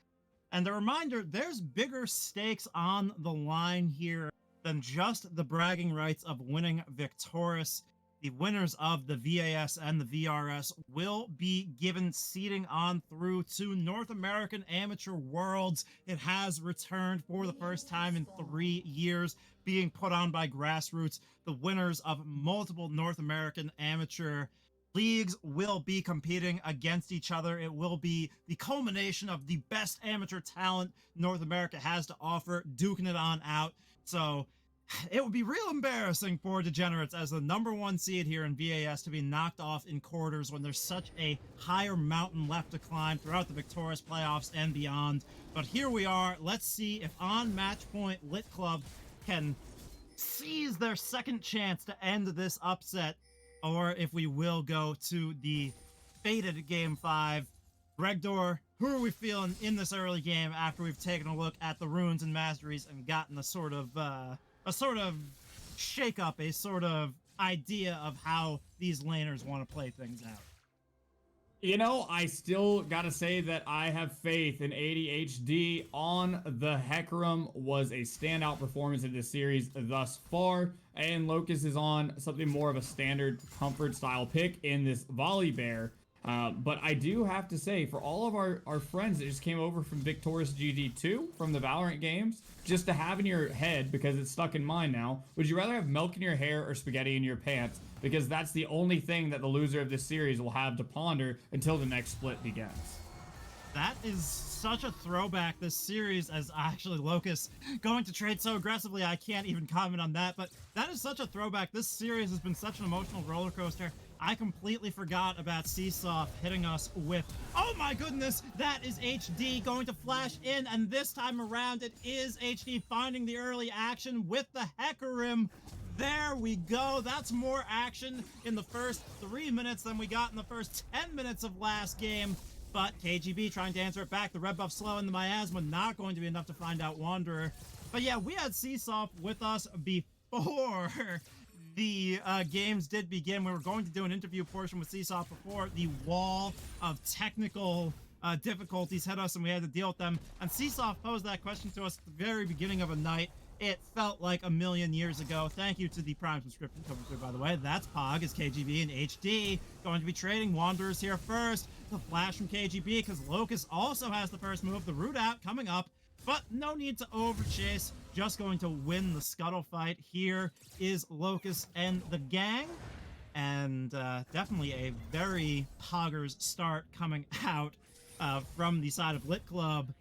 And a reminder, there's bigger stakes on the line here than just the bragging rights of winning Victoris. The winners of the VAS and the VRS will be given seeding on through to North American Amateur Worlds. It has returned for the first time in 3 years, being put on by Grassroots. The winners of multiple North American Amateur leagues will be competing against each other. It will be the culmination of the best amateur talent North America has to offer, duking it on out. So it would be real embarrassing for Degenerates as the #1 seed here in VAS to be knocked off in quarters when there's such a higher mountain left to climb throughout the Victoris playoffs and beyond. But here we are. Let's see if on match point Lit Club can seize their second chance to end this upset, or if we will go to the fated Game 5. Regdor, who are we feeling in this early game after we've taken a look at the runes and masteries and gotten a sort of shake-up, a sort of idea of how these laners want to play things out? You know, I still gotta say that I have faith in ADHD on the Hecarim. Was a standout performance in this series thus far, and Locust is on something more of a standard comfort style pick in this Volibear. But I do have to say, for all of our friends that just came over from Victoris GG2 from the Valorant games, just to have in your head, because it's stuck in mine now, would you rather have milk in your hair or spaghetti in your pants? Because that's the only thing that the loser of this series will have to ponder until the next split begins. That is such a throwback, this series, as actually Locust going to trade so aggressively, I can't even comment on that, but that is such a throwback. This series has been such an emotional roller coaster. I completely forgot about Seesoft hitting us with, oh my goodness, that is HD going to flash in, and this time around it is HD finding the early action with the Hecarim. There we go. That's more action in the first 3 minutes than we got in the first 10 minutes of last game. But KGB trying to answer it back. The red buff slow and the miasma not going to be enough to find out Wanderer. But yeah, we had Seesoft with us before the games did begin. We were going to do an interview portion with Seesoft before the wall of technical difficulties hit us and we had to deal with them. And Seesoft posed that question to us at the very beginning of a night. It felt like a million years ago. Thank you to the Prime subscription coming through, by the way. That's Pog, is KGB and HD. Going to be trading Wanderers here first. The flash from KGB, because Locust also has the first move. The root out coming up, but no need to overchase. Just going to win the scuttle fight. Here is Locust and the gang. And definitely a very Poggers start coming out from the side of Lit Club.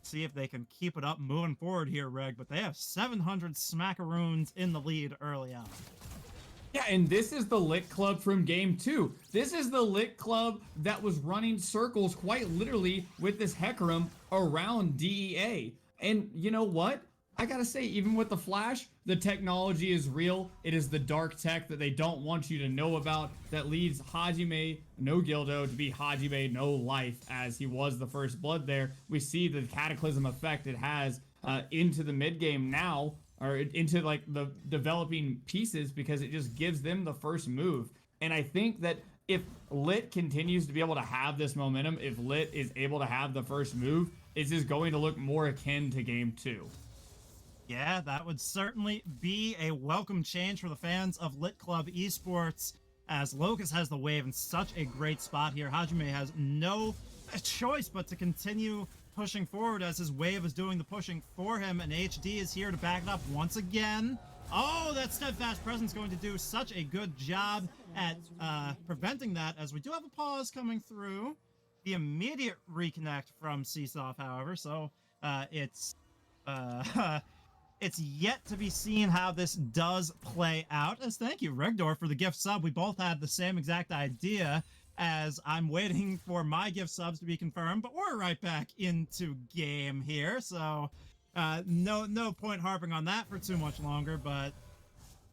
See if they can keep it up moving forward here, Reg, but they have 700 smackaroons in the lead early on. Yeah, and this is the Lit Club from Game 2. This is the Lit Club that was running circles quite literally with this Hecarim around DEA. And you know what? I gotta say, even with the flash, the technology is real. It is the dark tech that they don't want you to know about that leads Hajime no Gildo to be Hajime no life, as he was the first blood there. We see the cataclysm effect it has into the mid game now, or into like the developing pieces, because it just gives them the first move. And I think that if Lit continues to be able to have this momentum, if Lit is able to have the first move, it's just going to look more akin to Game 2. Yeah, that would certainly be a welcome change for the fans of Lit Club Esports, as Locust has the wave in such a great spot here. Hajime has no choice but to continue pushing forward as his wave is doing the pushing for him, and HD is here to back it up once again. Oh, that steadfast presence going to do such a good job at preventing that, as we do have a pause coming through. The immediate reconnect from Seesoft, however, so it's yet to be seen how this does play out. As thank you, Regdor, for the gift sub. We both had the same exact idea, as I'm waiting for my gift subs to be confirmed, but we're right back into game here, so no point harping on that for too much longer. But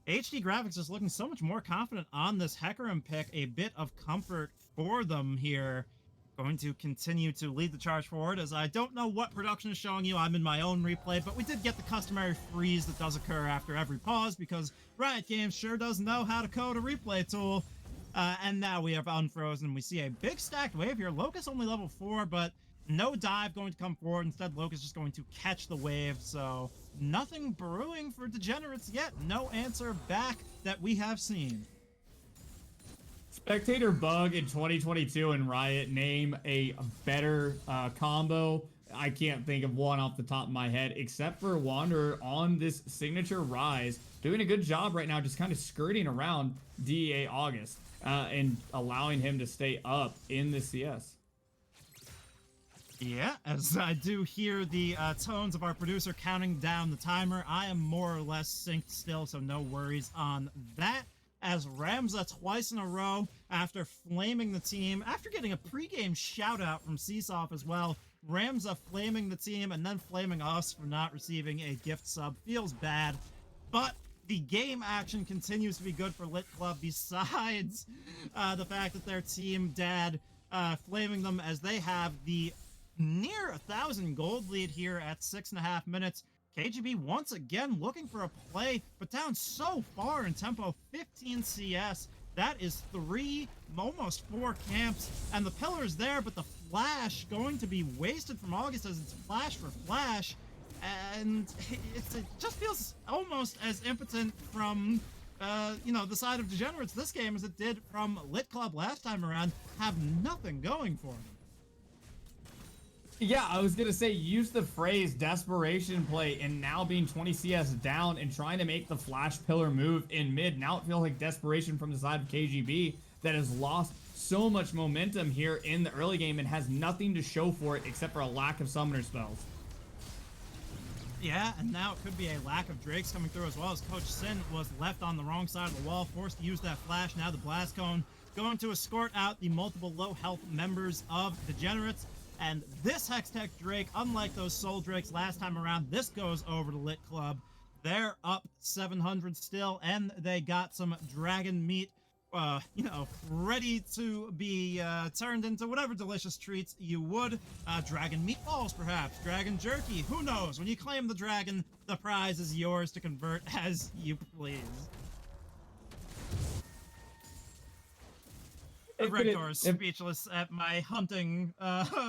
HD Graphics is looking so much more confident on this Hecarim pick. A bit of comfort for them here. going to continue to lead the charge forward, as I don't know what production is showing you. I'm in my own replay, but we did get the customary freeze that does occur after every pause, because Riot Games sure does know how to code a replay tool. And now we have unfrozen. We see a big stacked wave here. Locust only level 4, but no dive going to come forward. Instead, Locust just going to catch the wave. So nothing brewing for Degenerates yet. No answer back that we have seen. Spectator Bug in 2022 and Riot name a better combo. I can't think of one off the top of my head, except for Wanderer on this signature rise, doing a good job right now, just kind of skirting around DEA August and allowing him to stay up in the CS. Yeah, as I do hear the tones of our producer counting down the timer, I am more or less synced still, so no worries on that. As Ramza twice in a row, after flaming the team, after getting a pregame shout out from Seesoft as well, Ramza flaming the team and then flaming us for not receiving a gift sub feels bad, but the game action continues to be good for Lit Club, besides the fact that their team dad flaming them, as they have the near 1,000 gold lead here at 6.5 minutes. KGB once again looking for a play, but down so far in tempo, 15 CS. That is 3, almost 4 camps, and the pillar's there, but the flash going to be wasted from August as it's flash for flash, and it just feels almost as impotent from the side of Degenerates this game as it did from Lit Club last time around. Have nothing going for them. Yeah, I was going to say, use the phrase desperation play, and now being 20 CS down and trying to make the flash pillar move in mid. Now it feels like desperation from the side of KGB that has lost so much momentum here in the early game and has nothing to show for it except for a lack of summoner spells. Yeah, and now it could be a lack of Drakes coming through, as well as Coach Sin was left on the wrong side of the wall, forced to use that flash. Now the Blast Cone going to escort out the multiple low health members of Degenerates. And this Hextech Drake, unlike those Soul Drakes last time around, this goes over to Lit Club. They're up 700 still, and they got some dragon meat, ready to be turned into whatever delicious treats you would. Dragon meatballs, perhaps. Dragon jerky. Who knows? When you claim the dragon, the prize is yours to convert as you please. Victoris speechless at my hunting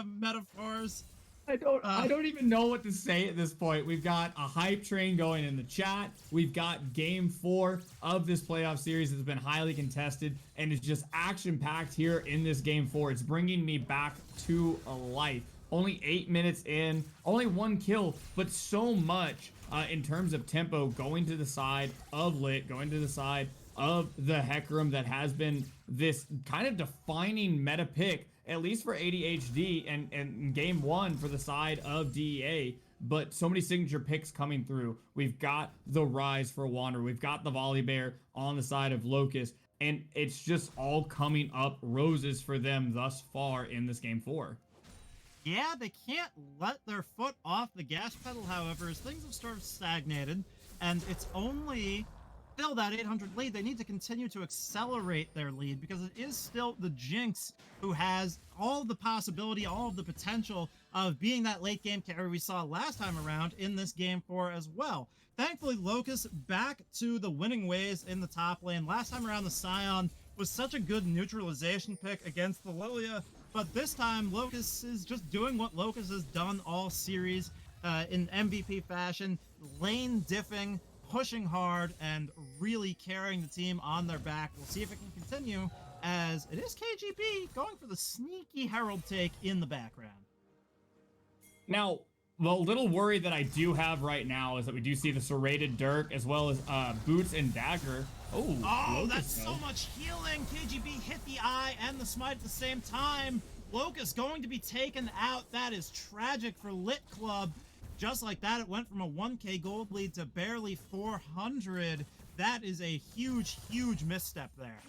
metaphors. I don't even know what to say at this point. We've got a hype train going in the chat. We've got game 4 of this playoff series that's been highly contested and is just action-packed here in this game 4. It's bringing me back to life. Only 8 minutes in, only 1 kill, but so much in terms of tempo going to the side of Lit, going to the side of the Hecarim that has been this kind of defining meta pick, at least for ADHD and game 1 for the side of DEA. But so many signature picks coming through. We've got the Rise for Wanderer. We've got the Volley Bear on the side of Locust. And it's just all coming up roses for them thus far in this game 4. Yeah, they can't let their foot off the gas pedal, however, as things have sort of stagnated. And it's only still that 800 lead. They need to continue to accelerate their lead, because it is still the Jinx who has all the possibility, all of the potential of being that late game carry we saw last time around in this game 4 as well. Thankfully, Locust back to the winning ways in the top lane. Last time around, the Scion was such a good neutralization pick against the Lilia, but this time Locust is just doing what Locust has done all series in MVP fashion, lane diffing, pushing hard, and really carrying the team on their back. We'll see if it can continue, as it is KGB going for the sneaky Herald take in the background. Now, the little worry that I do have right now is that we do see the serrated Dirk as well as Boots and Dagger. Oh, that's so much healing. KGB hit the eye and the smite at the same time. Locust going to be taken out. That is tragic for Lit Club. Just like that, it went from a 1k gold lead to barely 400. That is a huge, huge misstep there.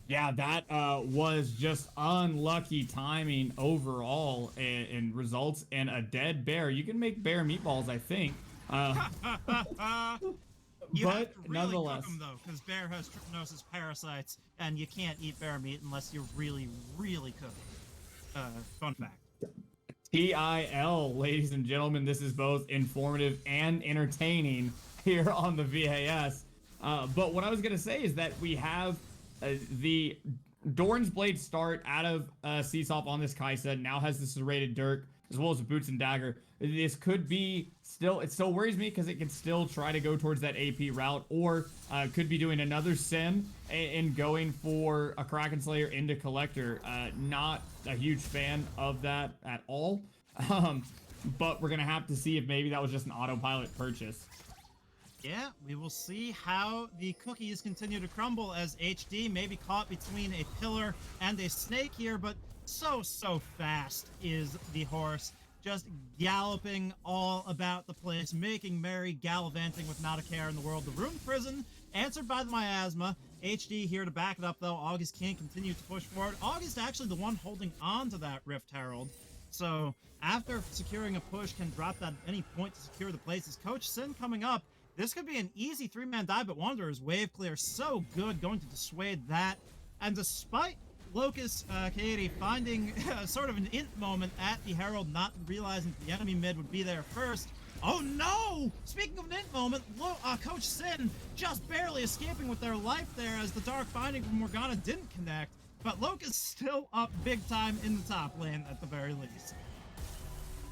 Yeah, that was just unlucky timing overall, and results in a dead bear. You can make bear meatballs, I think. You but have to really nonetheless, cook them, though, because bear has trypanosis parasites, and you can't eat bear meat unless you're really, really cooking. fun fact. TIL, ladies and gentlemen, this is both informative and entertaining here on the VAS. But what I was going to say is that we have the Doran's Blade start out of Seesaw on this Kaisa, now has the serrated Dirk, as well as a Boots and Dagger. This could be still, it still worries me because it can still try to go towards that AP route, or could be doing another Sim and going for a Kraken Slayer into Collector. Not a huge fan of that at all. But we're going to have to see if maybe that was just an autopilot purchase. Yeah, we will see how the cookies continue to crumble as HD may be caught between a pillar and a snake here, but so fast is the horse, just galloping all about the place, making merry, gallivanting with not a care in the world. The Rune Prison, answered by the Miasma. HD here to back it up, though. August can't continue to push forward. August actually the one holding on to that Rift Herald. So, after securing a push, can drop that at any point to secure the places. Coach Sin coming up. This could be an easy 3-man dive, but Wanderer's wave clear so good, going to dissuade that. And despite Locust Katie finding sort of an int moment at the Herald, not realizing the enemy mid would be there first. Oh no! Speaking of an int moment, Coach Sin just barely escaping with their life there as the Dark Finding from Morgana didn't connect. But Locust still up big time in the top lane at the very least.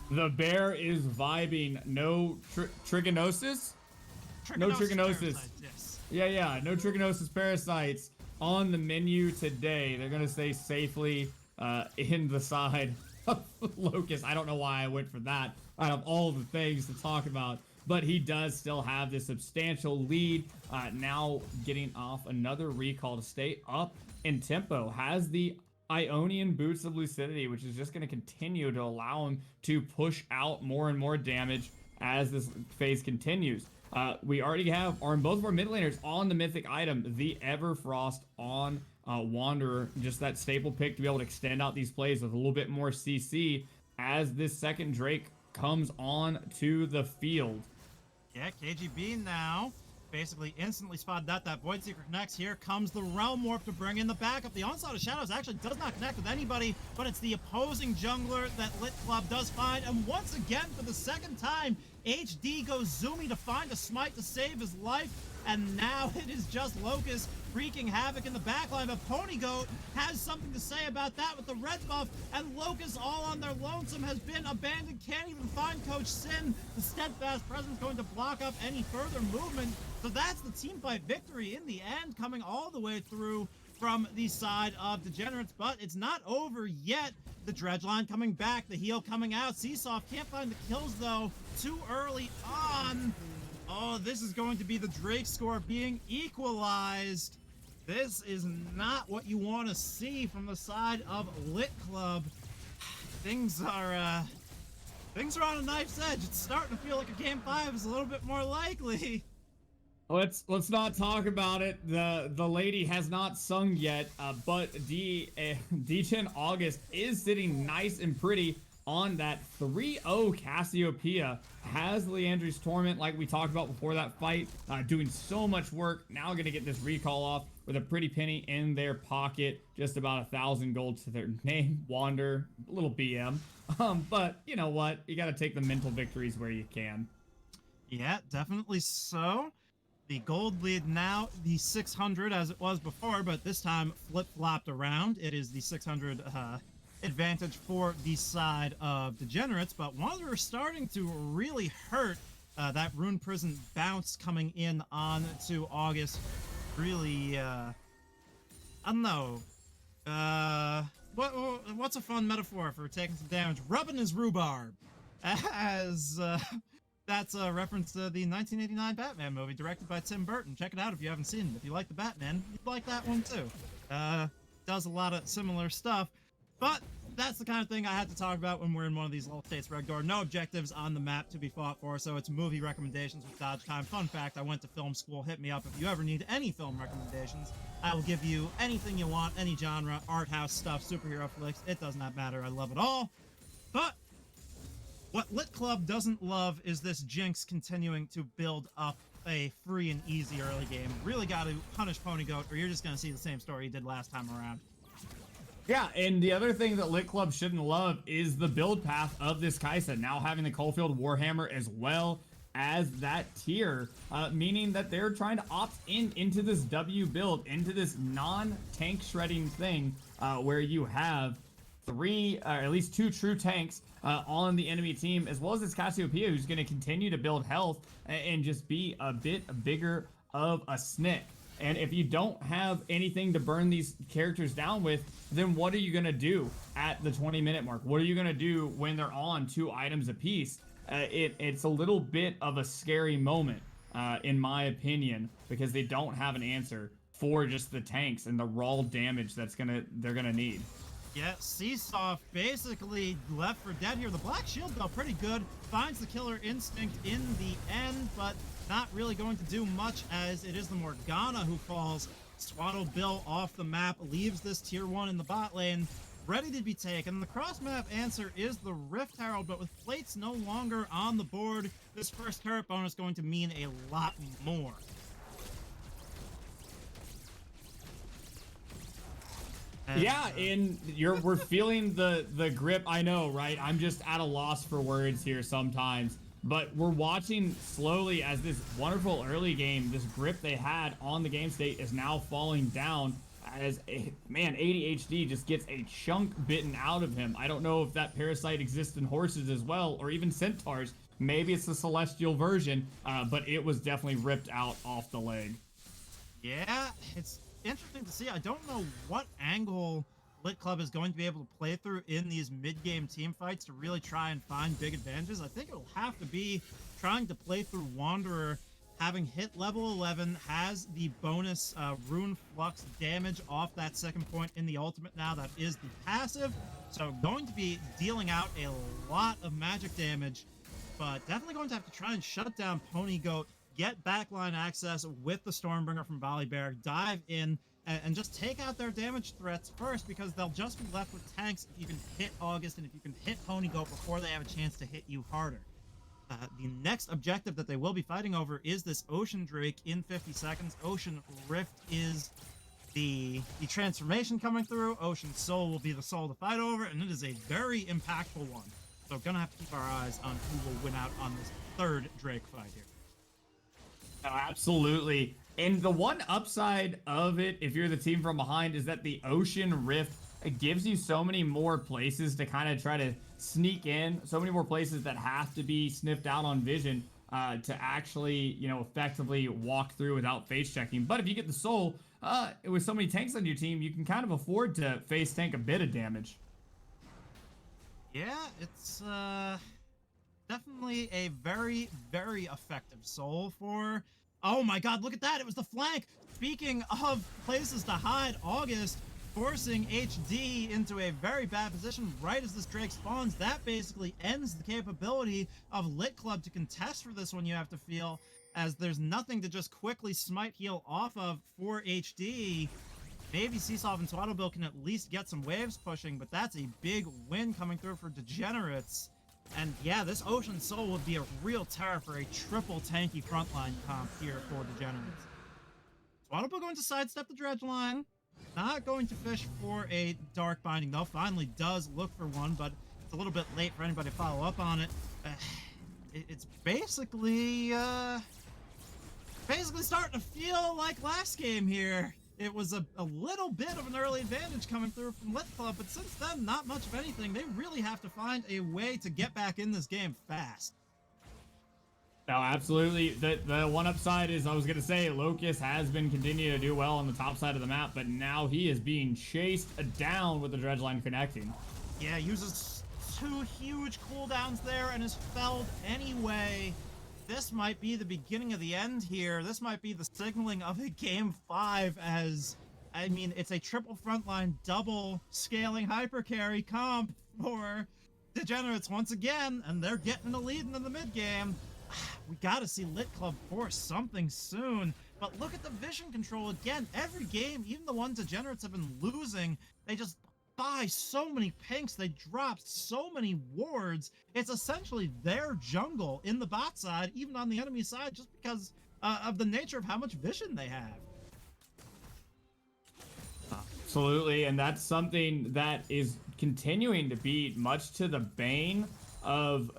The bear is vibing. No trigonosis? No trigonosis. Yes. Yeah, no trigonosis parasites on the menu today. They're gonna stay safely in the side of Locust. I don't know why I went for that out of all the things to talk about, but he does still have this substantial lead. Now getting off another recall to stay up in tempo. Has the Ionian Boots of Lucidity, which is just going to continue to allow him to push out more and more damage as this phase continues. We already have both of our mid laners on the mythic item, the Everfrost on Wanderer, just that staple pick to be able to extend out these plays with a little bit more CC as this second Drake comes on to the field. Yeah, KGB now basically instantly spotted that Void Seeker connects. Here comes the Realm Warp to bring in the backup. The Onslaught of Shadows actually does not connect with anybody, but it's the opposing jungler that Lit Club does find. And once again, for the second time, HD goes zoomy to find a smite to save his life. And now it is just Locust wreaking havoc in the backline. But Ponygoat has something to say about that with the red buff. And Locust, all on their lonesome, has been abandoned. Can't even find Coach Sin. The steadfast presence going to block up any further movement. So that's the team fight victory in the end, coming all the way through from the side of Degenerates. But it's not over yet. The dredge line coming back, the heal coming out. Seesaw can't find the kills, though. Too early on. Oh, this is going to be the Drake score being equalized. This is not what you want to see from the side of Lit Club. Things are on a knife's edge. It's starting to feel like a game 5 is a little bit more likely. Let's not talk about it. The lady has not sung yet, but D10 August is sitting nice and pretty on that 3-0 Cassiopeia. Has Leandri's Torment, like we talked about before that fight, doing so much work. Now gonna get this recall off with a pretty penny in their pocket. Just about 1,000 gold to their name. Wander, a little BM. But you know what? You gotta take the mental victories where you can. Yeah, definitely so. The gold lead now, the 600 as it was before, but this time flip-flopped around. It is the 600 advantage for the side of Degenerates, but Wanderer starting to really hurt. That Rune Prison bounce coming in on to August. Really, I don't know. What's a fun metaphor for taking some damage? Rubbing his rhubarb. As that's a reference to the 1989 Batman movie directed by Tim Burton. Check it out if you haven't seen it. If you like the Batman, you'd like that one too. Does a lot of similar stuff. But that's the kind of thing I had to talk about when we're in one of these little states, Regdor. No objectives on the map to be fought for, so it's movie recommendations with Dodge Time. Fun fact, I went to film school. Hit me up if you ever need any film recommendations. I will give you anything you want, any genre, art house stuff, superhero flicks. It does not matter. I love it all. But what Lit Club doesn't love is this Jinx continuing to build up a free and easy early game. Really got to punish Ponygoat, or you're just going to see the same story you did last time around. Yeah, and the other thing that Lit Club shouldn't love is the build path of this Kai'Sa, now having the Coalfield Warhammer as well as that tier, meaning that they're trying to opt into this W build, into this non-tank shredding thing, where you have three, or at least two true tanks on the enemy team, as well as this Cassiopeia, who's going to continue to build health and just be a bit bigger of a snick. And if you don't have anything to burn these characters down with, then what are you going to do at the 20-minute mark? What are you going to do when they're on 2 items apiece? It's a little bit of a scary moment, in my opinion, because they don't have an answer for just the tanks and the raw damage they're gonna need. Yeah, Seasoft basically left for dead here. The Black Shield, though, pretty good. Finds the Killer Instinct in the end, but not really going to do much, as it is the Morgana who falls. Swaddle Bill off the map, leaves this tier 1 in the bot lane, ready to be taken. The cross-map answer is the Rift Herald, but with plates no longer on the board, this first turret bonus is going to mean a lot more. Yeah, and we're feeling the grip. I know, right? I'm just at a loss for words here sometimes. But we're watching slowly as this wonderful early game, this grip they had on the game state is now falling down as, man, ADHD just gets a chunk bitten out of him. I don't know if that parasite exists in horses as well, or even centaurs. Maybe it's the celestial version, but it was definitely ripped out off the leg. Yeah, it's interesting to see. I don't know what angle Lit Club is going to be able to play through in these mid-game team fights to really try and find big advantages. I think it'll have to be trying to play through Wanderer, having hit level 11, has the bonus Rune Flux damage off that second point in the ultimate now. That is the passive. So going to be dealing out a lot of magic damage, but definitely going to have to try and shut down Pony Goat, get backline access with the Stormbringer from Valleybear, dive in, and just take out their damage threats first, because they'll just be left with tanks if you can hit August and if you can hit Pony Goat before they have a chance to hit you harder. The next objective that they will be fighting over is this Ocean Drake in 50 seconds. Ocean Rift is the transformation coming through. Ocean Soul will be the soul to fight over, and it is a very impactful one. So gonna have to keep our eyes on who will win out on this third Drake fight here. Oh, absolutely. And the one upside of it, if you're the team from behind, is that the Ocean Rift, it gives you so many more places to kind of try to sneak in, so many more places that have to be sniffed out on vision to actually, you know, effectively walk through without face checking. But if you get the soul, with so many tanks on your team, you can kind of afford to face tank a bit of damage. Yeah, it's definitely a very, very effective soul for... Oh my god, look at that! It was the flank! Speaking of places to hide, August forcing HD into a very bad position right as this Drake spawns. That basically ends the capability of Lit Club to contest for this one, you have to feel, as there's nothing to just quickly smite heal off of for HD. Maybe Seesaw and Swaddlebill can at least get some waves pushing, but that's a big win coming through for Degenerates. And yeah, this Ocean Soul would be a real terror for a triple tanky frontline comp here for Degenerates. Swaddlebill going to sidestep the dredge line. Not going to fish for a Dark Binding, though. Finally does look for one, but it's a little bit late for anybody to follow up on it. It's basically starting to feel like last game here. It was a little bit of an early advantage coming through from Lit Club, but since then, not much of anything. They really have to find a way to get back in this game fast. No, absolutely. The one upside is, I was going to say, Locust has been continuing to do well on the top side of the map, but now he is being chased down with the dredge line connecting. Yeah, uses 2 huge cooldowns there and is felled anyway. This might be the beginning of the end here. This might be the signaling of a game 5, as, I mean, it's a triple frontline, double scaling hyper carry comp for Degenerates once again, and they're getting the lead into the mid game. We gotta see Lit Club force something soon. But look at the vision control again. Every game, even the ones Degenerates have been losing, they just buy so many pinks. They drop so many wards. It's essentially their jungle in the bot side, even on the enemy side, just because of the nature of how much vision they have. Absolutely, and that's something that is continuing to be much to the bane of,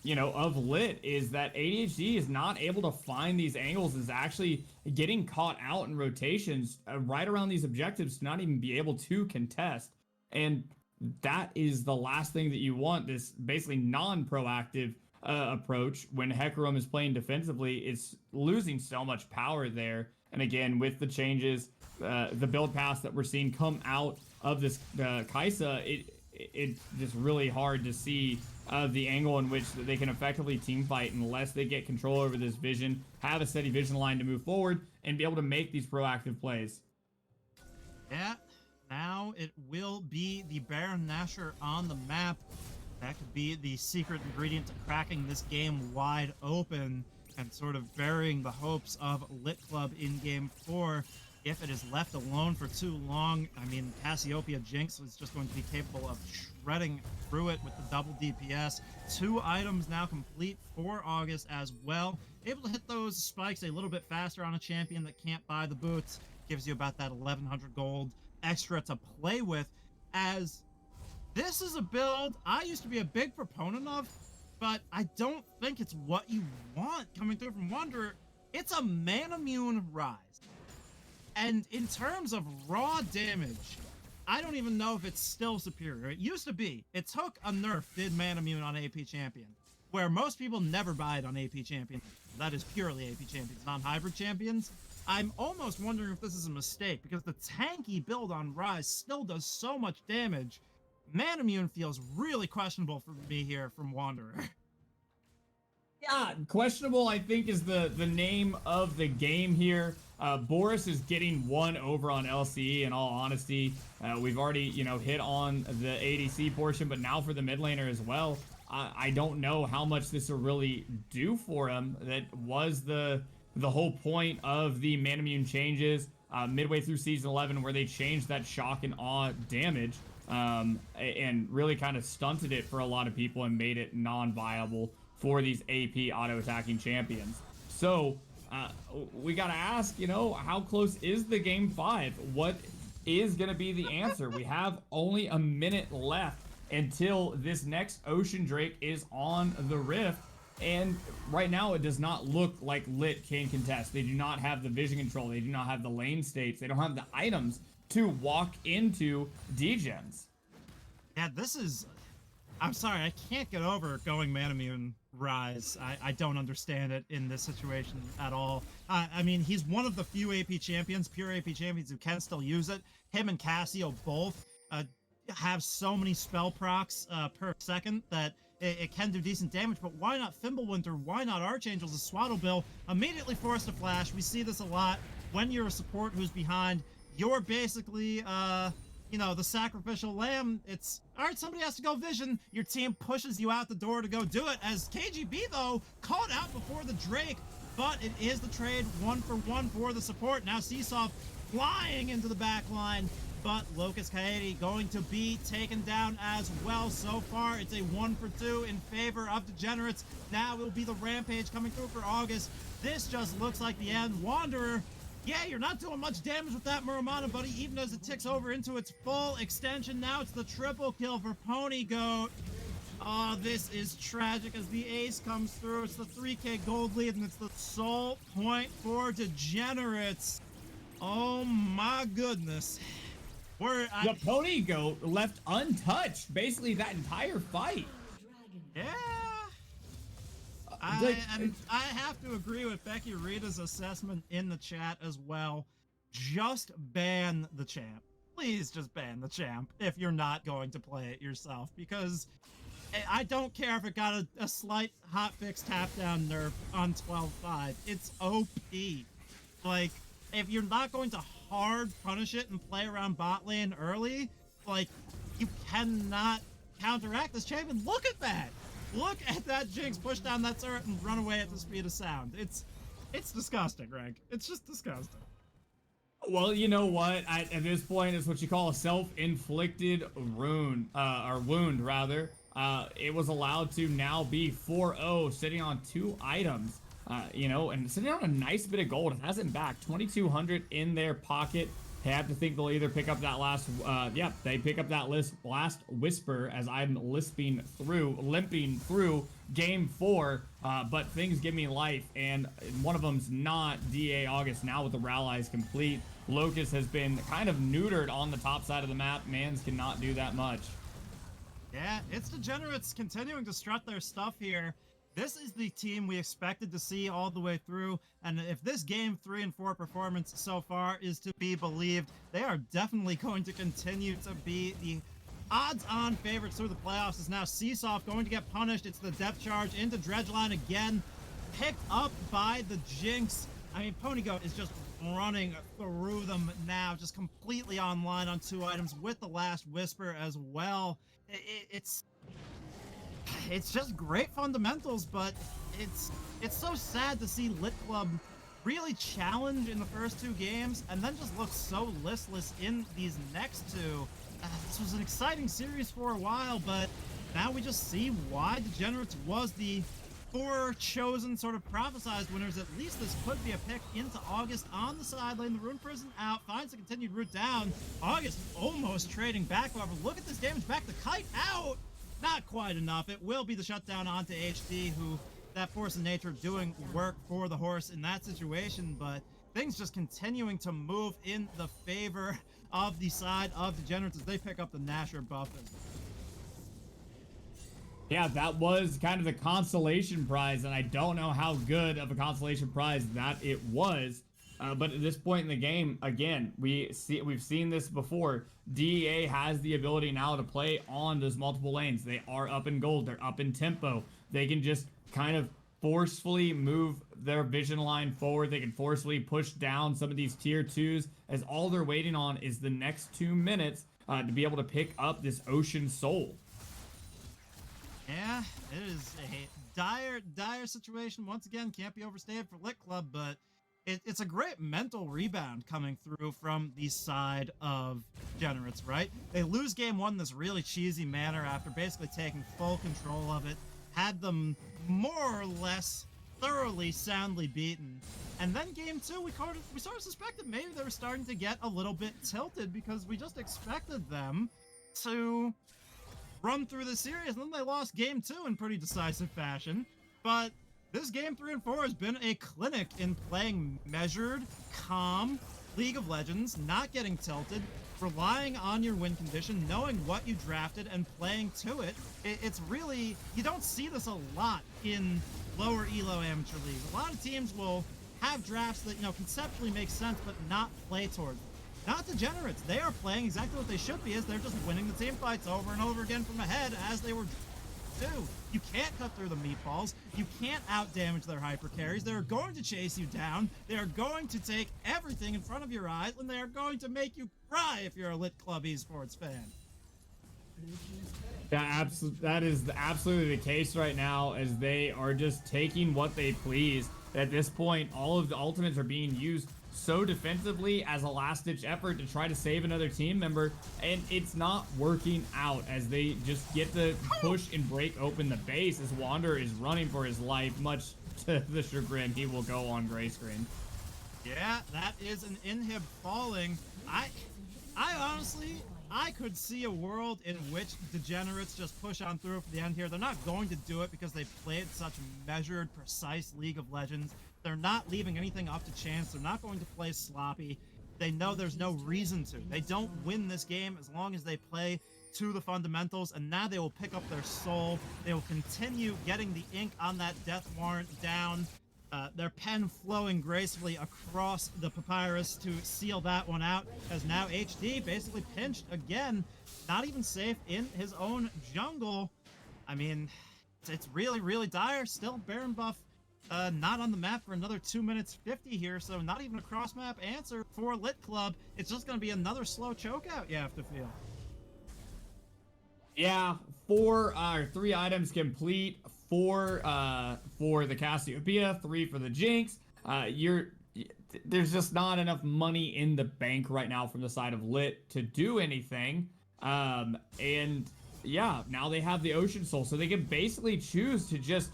of Lit, is that ADHD is not able to find these angles, is actually getting caught out in rotations right around these objectives to not even be able to contest. And that is the last thing that you want, this basically non-proactive approach when Hecarim is playing defensively. It's losing so much power there. And again, with the changes, the build paths that we're seeing come out of this Kaisa, it's just really hard to see the angle in which they can effectively team fight unless they get control over this vision, have a steady vision line to move forward, and be able to make these proactive plays. Yeah, now it will be the Baron Nashor on the map. That could be the secret ingredient to cracking this game wide open and sort of burying the hopes of Lit Club in Game 4. If it is left alone for too long, I mean, Cassiopeia Jinx is just going to be capable of shredding through it with the double DPS. 2 items now complete for August as well. Able to hit those spikes a little bit faster on a champion that can't buy the boots. Gives you about that 1100 gold extra to play with, as this is a build I used to be a big proponent of, but I don't think it's what you want coming through from Wanderer. It's a Manamune Rise. And in terms of raw damage, I don't even know if it's still superior. It used to be. It took a nerf did Manamune on AP Champion, where most people never buy it on AP Champion. That is purely AP Champions, non-hybrid champions. I'm almost wondering if this is a mistake, because the tanky build on Rise still does so much damage. Manamune feels really questionable for me here from Wanderer. Yeah, questionable, I think, is the name of the game here. Boris is getting one over on LCE, in all honesty. We've already, hit on the ADC portion, but now for the mid laner as well. I don't know how much this will really do for him. That was the whole point of the Manamune changes midway through Season 11, where they changed that shock and awe damage and really kind of stunted it for a lot of people and made it non-viable for these AP auto-attacking champions. So we gotta ask, how close is the Game 5? What is gonna be the answer? We have only a minute left until this next Ocean Drake is on the Rift, and right now it does not look like Lit can contest. They do not have the vision control, they do not have the lane states, they don't have the items to walk into degens. Yeah, this is... I'm sorry, I can't get over going Manamune Rise. I don't understand it in this situation at all. I mean, he's one of the few AP champions, pure AP champions, who can still use it. Him and Cassio both have so many spell procs per second that it can do decent damage, but why not Fimbulwinter? Why not Archangels? A Swaddlebill immediately forced to flash. We see this a lot. When you're a support who's behind, you're basically... the sacrificial lamb. It's, all right, somebody has to go vision. Your team pushes you out the door to go do it, as KGB, though, caught out before the Drake, but it is the trade 1-for-1 for the support. Now Seesaw flying into the back line, but Locust Coyote going to be taken down as well. So far, it's a 1-for-2 in favor of Degenerates. Now it will be the Rampage coming through for August. This just looks like the end. Wanderer, yeah, you're not doing much damage with that Muramana, buddy, even as it ticks over into its full extension. Now it's the triple kill for Pony Goat. Oh, this is tragic as the ace comes through. It's the 3k gold lead, and it's the sole point for Degenerates. Oh my goodness. The Pony Goat left untouched basically that entire fight. Yeah. I have to agree with Becky Rita's assessment in the chat as well. Just ban the champ. Please just ban the champ if you're not going to play it yourself, because I don't care if it got a slight hotfix tap down nerf on 12-5. It's OP. Like, if you're not going to hard punish it and play around bot lane early, like, you cannot counteract this champion. Look at that! Look at that Jinx push down that turret and run away at the speed of sound. It's disgusting, Greg. It's just disgusting. Well, you know what? At this point, it's what you call a self-inflicted wound, rather. It was allowed to now be 4-0, sitting on 2 items, and sitting on a nice bit of gold. It hasn't back 2,200 in their pocket. They have to think they'll either pick up that last, they pick up that last whisper as I'm limping through game 4, but things give me life, and one of them's not DA August now with the rallies complete. Locust has been kind of neutered on the top side of the map. Mans cannot do that much. Yeah, it's Degenerates continuing to strut their stuff here. This is the team we expected to see all the way through, and if this game 3 and 4 performance so far is to be believed, they are definitely going to continue to be the odds-on favorites through the playoffs. Is now Seasoft going to get punished. It's the depth charge into Dredgeline again, picked up by the Jinx. I mean, Ponygoat is just running through them now, just completely online on 2 items with the last whisper as well. It's just great fundamentals, but it's so sad to see Lit Club really challenge in the first 2 games and then just look so listless in these next 2. This was an exciting series for a while, but now we just see why Degenerates was the 4 chosen sort of prophesized winners. At least this could be a pick into August on the side lane. The Rune Prison out, finds the continued route down. August almost trading back, however. Look at this damage back. The Kite out! Not quite enough. It will be the shutdown onto HD, who that force of nature doing work for the horse in that situation, but things just continuing to move in the favor of the side of Degenerates as they pick up the Nasher buff. Yeah, that was kind of the consolation prize, and I don't know how good of a consolation prize that it was. But at this point in the game, again, we've seen this before. DEA has the ability now to play on those multiple lanes. They are up in gold. They're up in tempo. They can just kind of forcefully move their vision line forward. They can forcefully push down some of these tier 2s as all they're waiting on is the next 2 minutes to be able to pick up this Ocean Soul. Yeah, it is a dire situation. Once again, can't be overstated for Lit Club, but it's a great mental rebound coming through from the side of Degenerates, right? They lose game 1 in this really cheesy manner after basically taking full control of it, had them more or less thoroughly soundly beaten. And then game 2, we sort of suspected maybe they were starting to get a little bit tilted because we just expected them to run through the series, and then they lost game 2 in pretty decisive fashion. But this game 3 and 4 has been a clinic in playing measured, calm League of Legends, not getting tilted, relying on your win condition, knowing what you drafted, and playing to it. It's really, you don't see this a lot in lower elo amateur leagues. A lot of teams will have drafts that, conceptually make sense, but not play toward them. Not Degenerates. They are playing exactly what they should be, as they're just winning the team fights over and over again from ahead as they were do. You can't cut through the meatballs. You can't out-damage their hyper carries. They're going to chase you down. They are going to take everything in front of your eyes, and they are going to make you cry if you're a Lit Club esports fan. Yeah, that is absolutely the case right now, as they are just taking what they please. At this point, all of the ultimates are being used so defensively as a last-ditch effort to try to save another team member, and it's not working out as they just get to push and break open the base as Wander is running for his life, much to the chagrin he will go on gray screen. Yeah, that is an inhib falling. I honestly, I could see a world in which Degenerates just push on through for the end here. They're not going to do it because they played such measured, precise League of Legends. They're not leaving anything up to chance. They're not going to play sloppy. They know there's no reason to. They don't win this game as long as they play to the fundamentals, and now they will pick up their soul. They will continue getting the ink on that death warrant down. Their pen flowing gracefully across the papyrus to seal that one out, as now HD basically pinched again, not even safe in his own jungle. I mean, it's really, really dire. Still Baron buff not on the map for another 2 minutes 50 here, so not even a cross-map answer for Lit Club. It's just going to be another slow chokeout, you have to feel. Yeah, 3 items complete, 4 for the Cassiopeia, 3 for the Jinx. There's just not enough money in the bank right now from the side of Lit to do anything. And yeah, now they have the Ocean Soul, so they can basically choose to just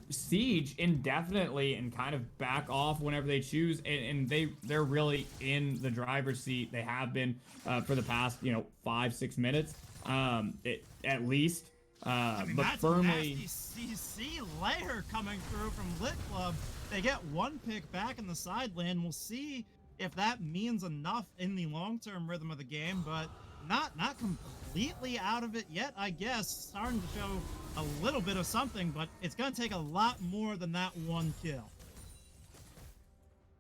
siege indefinitely and kind of back off whenever they choose, and they're really in the driver's seat. They have been for the past 5-6 minutes at least. But that's firmly a nasty CC layer coming through from Lit Club. They get one pick back in the side lane. We'll see if that means enough in the long-term rhythm of the game, but not completely out of it yet, I guess. Starting to show a little bit of something, but it's going to take a lot more than that one kill.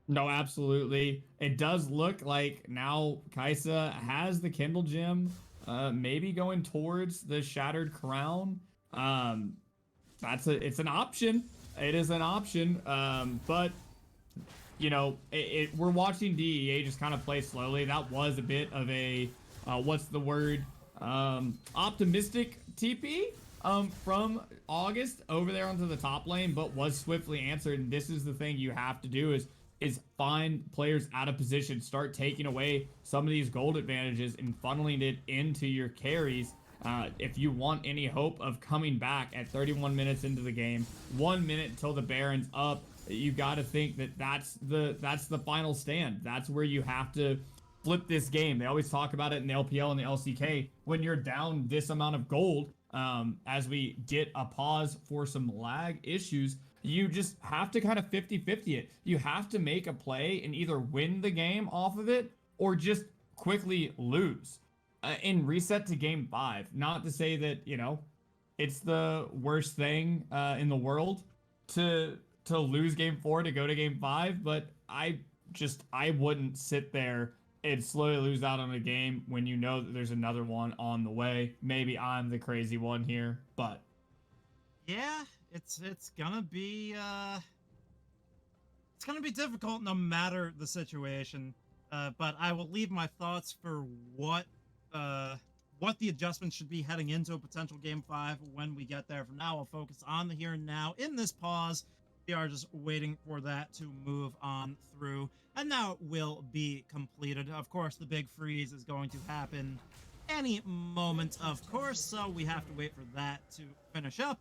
No, absolutely. It does look like now Kaisa has the Kindle Gem, maybe going towards the Shattered Crown. It's an option. It is an option. But we're watching DEA just kind of play slowly. That was a bit of a optimistic TP from August over there onto the top lane, but was swiftly answered. And this is the thing you have to do is find players out of position, start taking away some of these gold advantages and funneling it into your carries. If you want any hope of coming back at 31 minutes into the game, 1 minute until the Baron's up, you got to think that that's the final stand. That's where you have to flip this game. They always talk about it in the LPL and the LCK. When you're down this amount of gold, as we get a pause for some lag issues, you just have to kind of 50-50 it. You have to make a play and either win the game off of it or just quickly lose and reset to game 5. Not to say that, it's the worst thing in the world to lose game 4 to go to game 5, but I wouldn't sit there and slowly lose out on a game when you know that there's another one on the way. Maybe I'm the crazy one here, but yeah, it's gonna be difficult no matter the situation. But I will leave my thoughts for what the adjustments should be heading into a potential game 5 when we get there. For now, I'll focus on the here and now. In this pause, we are just waiting for that to move on through, and now it will be completed. Of course, the big freeze is going to happen any moment, of course, so we have to wait for that to finish up.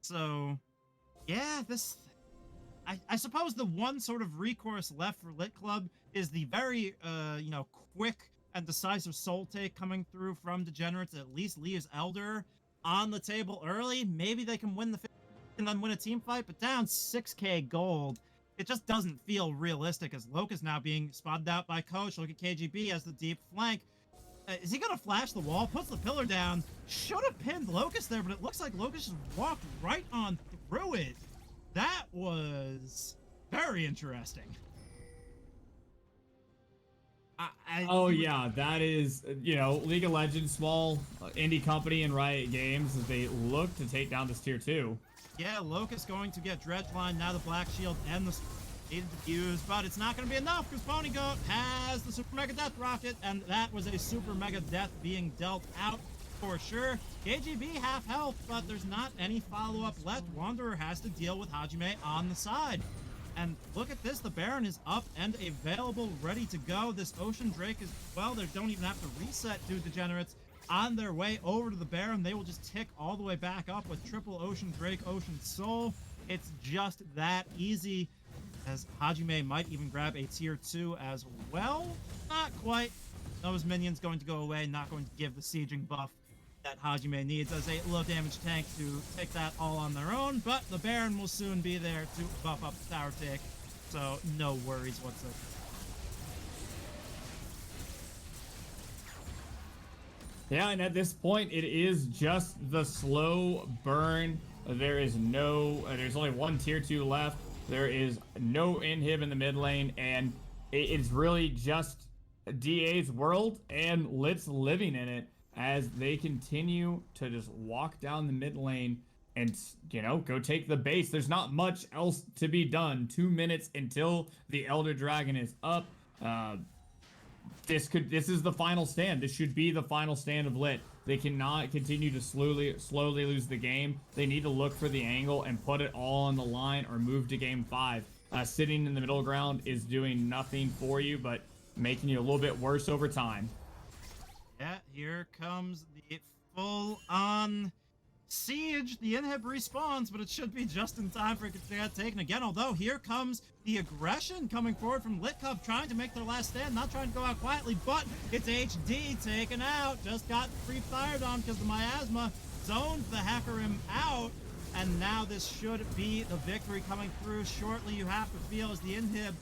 So, yeah, I suppose the one sort of recourse left for Lit Club is the very, quick and decisive soul take coming through from Degenerates. At least leaves Elder on the table early. Maybe they can win the and then win a team fight, but down 6k gold, it just doesn't feel realistic as Locust now being spotted out by Coach. Look at KGB as the deep flank. Is he gonna flash the wall? Puts the pillar down. Should have pinned Locust there, but it looks like Locust just walked right on through it. That was very interesting. Yeah, that is, League of Legends, small indie company in Riot Games, as they look to take down this tier 2. Yeah, Locust going to get Dredgeline, now the Black Shield and the needed to use, but it's not going to be enough because Pony Goat has the Super Mega Death Rocket, and that was a Super Mega Death being dealt out for sure. KGB half health, but there's not any follow-up left. Wanderer has to deal with Hajime on the side. And look at this, the Baron is up and available, ready to go. This Ocean Drake is, well, they don't even have to reset to Degenerates. On their way over to the Baron, they will just tick all the way back up with triple Ocean Drake, Ocean Soul. It's just that easy, as Hajime might even grab a tier 2 as well. Not quite. Those minions going to go away, not going to give the sieging buff that Hajime needs as a low damage tank to take that all on their own, but the Baron will soon be there to buff up the tower tick, so no worries whatsoever. Yeah, and at this point, it is just the slow burn. There's only one tier 2 left. There is no inhib in the mid lane, and it's really just DA's world and Lit's living in it as they continue to just walk down the mid lane and, go take the base. There's not much else to be done. 2 minutes until the Elder Dragon is up. This is the final stand. This should be the final stand of Lit. They cannot continue to slowly lose the game. They need to look for the angle and put it all on the line or move to game 5. Sitting in the middle ground is doing nothing for you, but making you a little bit worse over time. Yeah, here comes the full-on Siege, the inhib respawns, but it should be just in time for it to get taken again. Although here comes the aggression coming forward from Lit Club, trying to make their last stand, not trying to go out quietly, but it's HD taken out. Just got pre-fired on because the miasma zoned the Hecarim out. And now this should be the victory coming through shortly. You have to feel as the inhib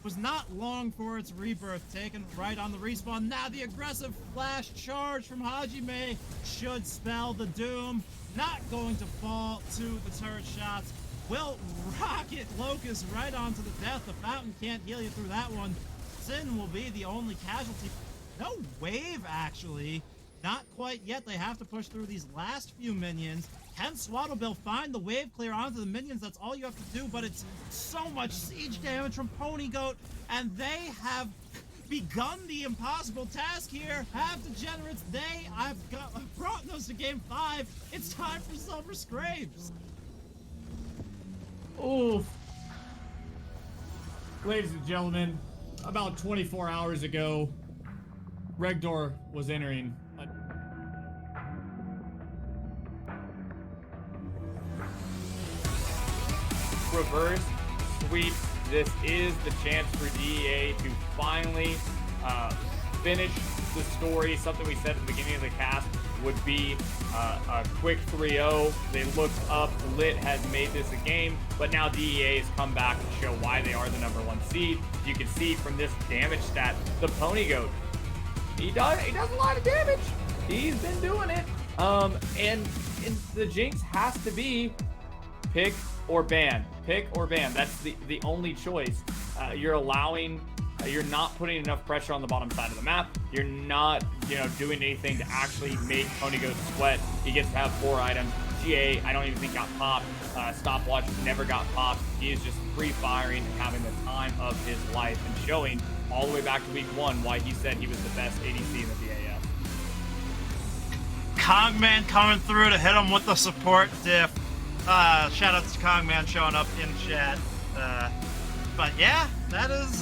was not long for its rebirth, taken right on the respawn. Now the aggressive flash charge from Hajime should spell the doom. Not going to fall to the turret shots. Will rocket Locust right onto the death. The fountain can't heal you through that one. Sin will be the only casualty. No wave, actually. Not quite yet. They have to push through these last few minions. Can Swaddlebill find the wave clear onto the minions? That's all you have to do, but it's so much siege damage from Ponygoat, and they have begun the impossible task here. Have Degenerates, I've brought those to game 5. It's time for Silver Scrapes. Oof. Ladies and gentlemen, about 24 hours ago, Regdor was entering reverse sweep. This is the chance for DEA to finally finish the story. Something we said at the beginning of the cast would be a quick 3-0. They looked up, Lit has made this a game, but now DEA has come back to show why they are the #1 seed. You can see from this damage stat, the Ponygoat, he does a lot of damage. He's been doing it. And the Jinx has to be pick or ban. Pick or ban. That's the only choice. You're not putting enough pressure on the bottom side of the map. You're not, doing anything to actually make Ponygoat sweat. He gets to have 4 items. GA, I don't even think got popped. Stopwatch never got popped. He is just free firing and having the time of his life and showing all the way back to week 1 why he said he was the best ADC in the DAF. Kongman coming through to hit him with the support diff. Shout out to Kongman showing up in chat. But yeah, that is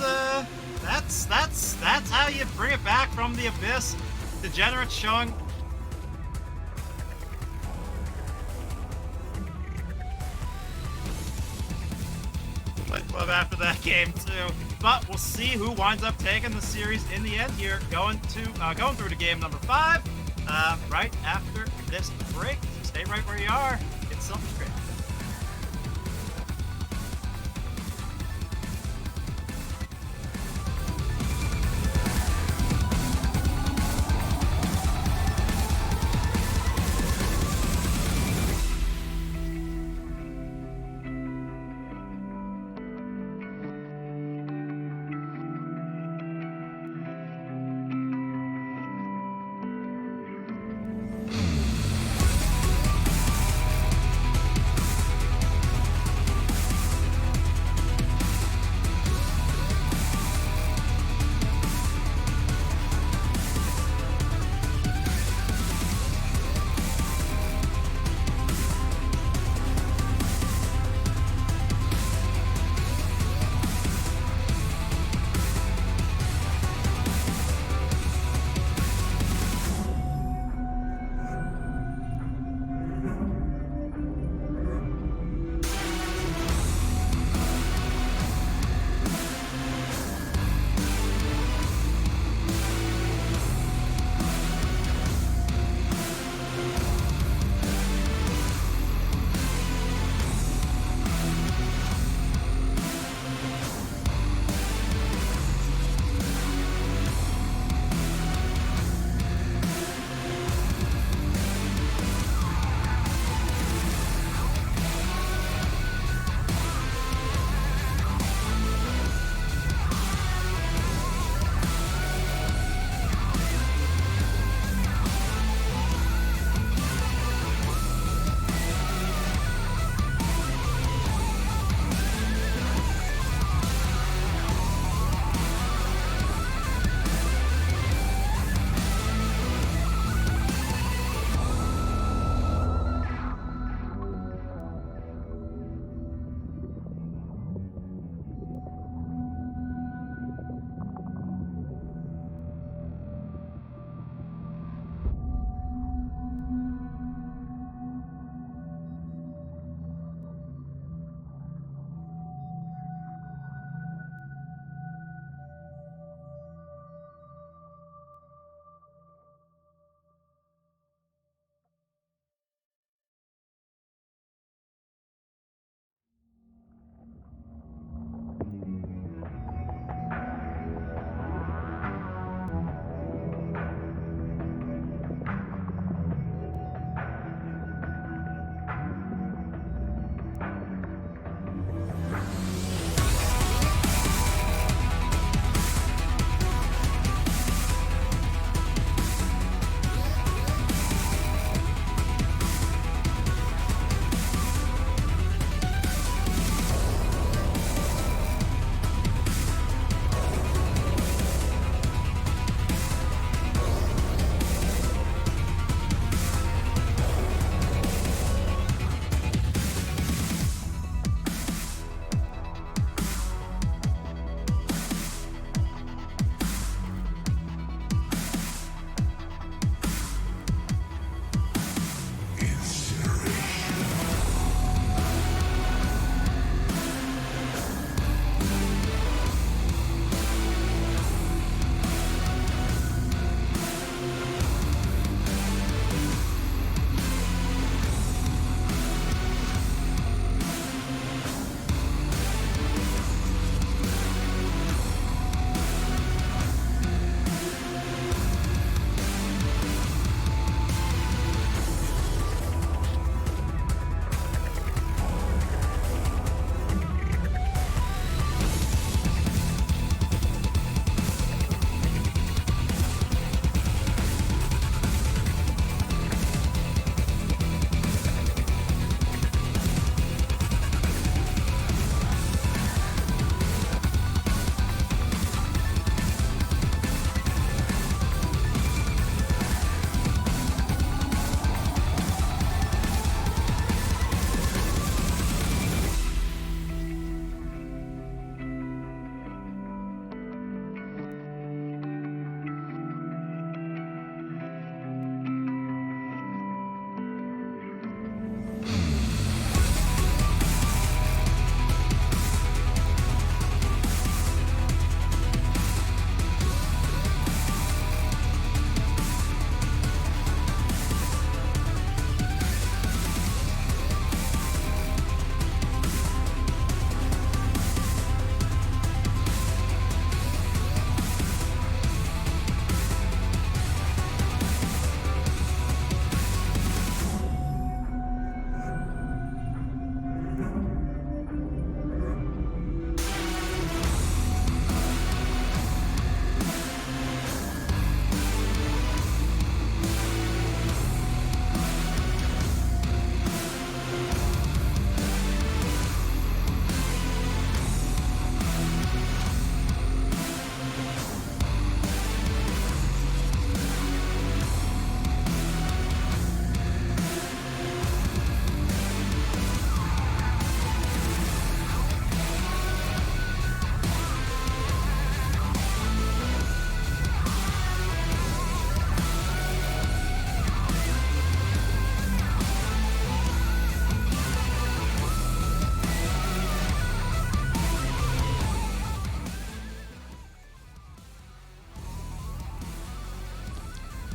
that's how you bring it back from the abyss. Degenerates showing Club after that game too. But we'll see who winds up taking the series in the end here. Going through to game number 5. Right after this break. Stay right where you are. It's Silver Scrapes.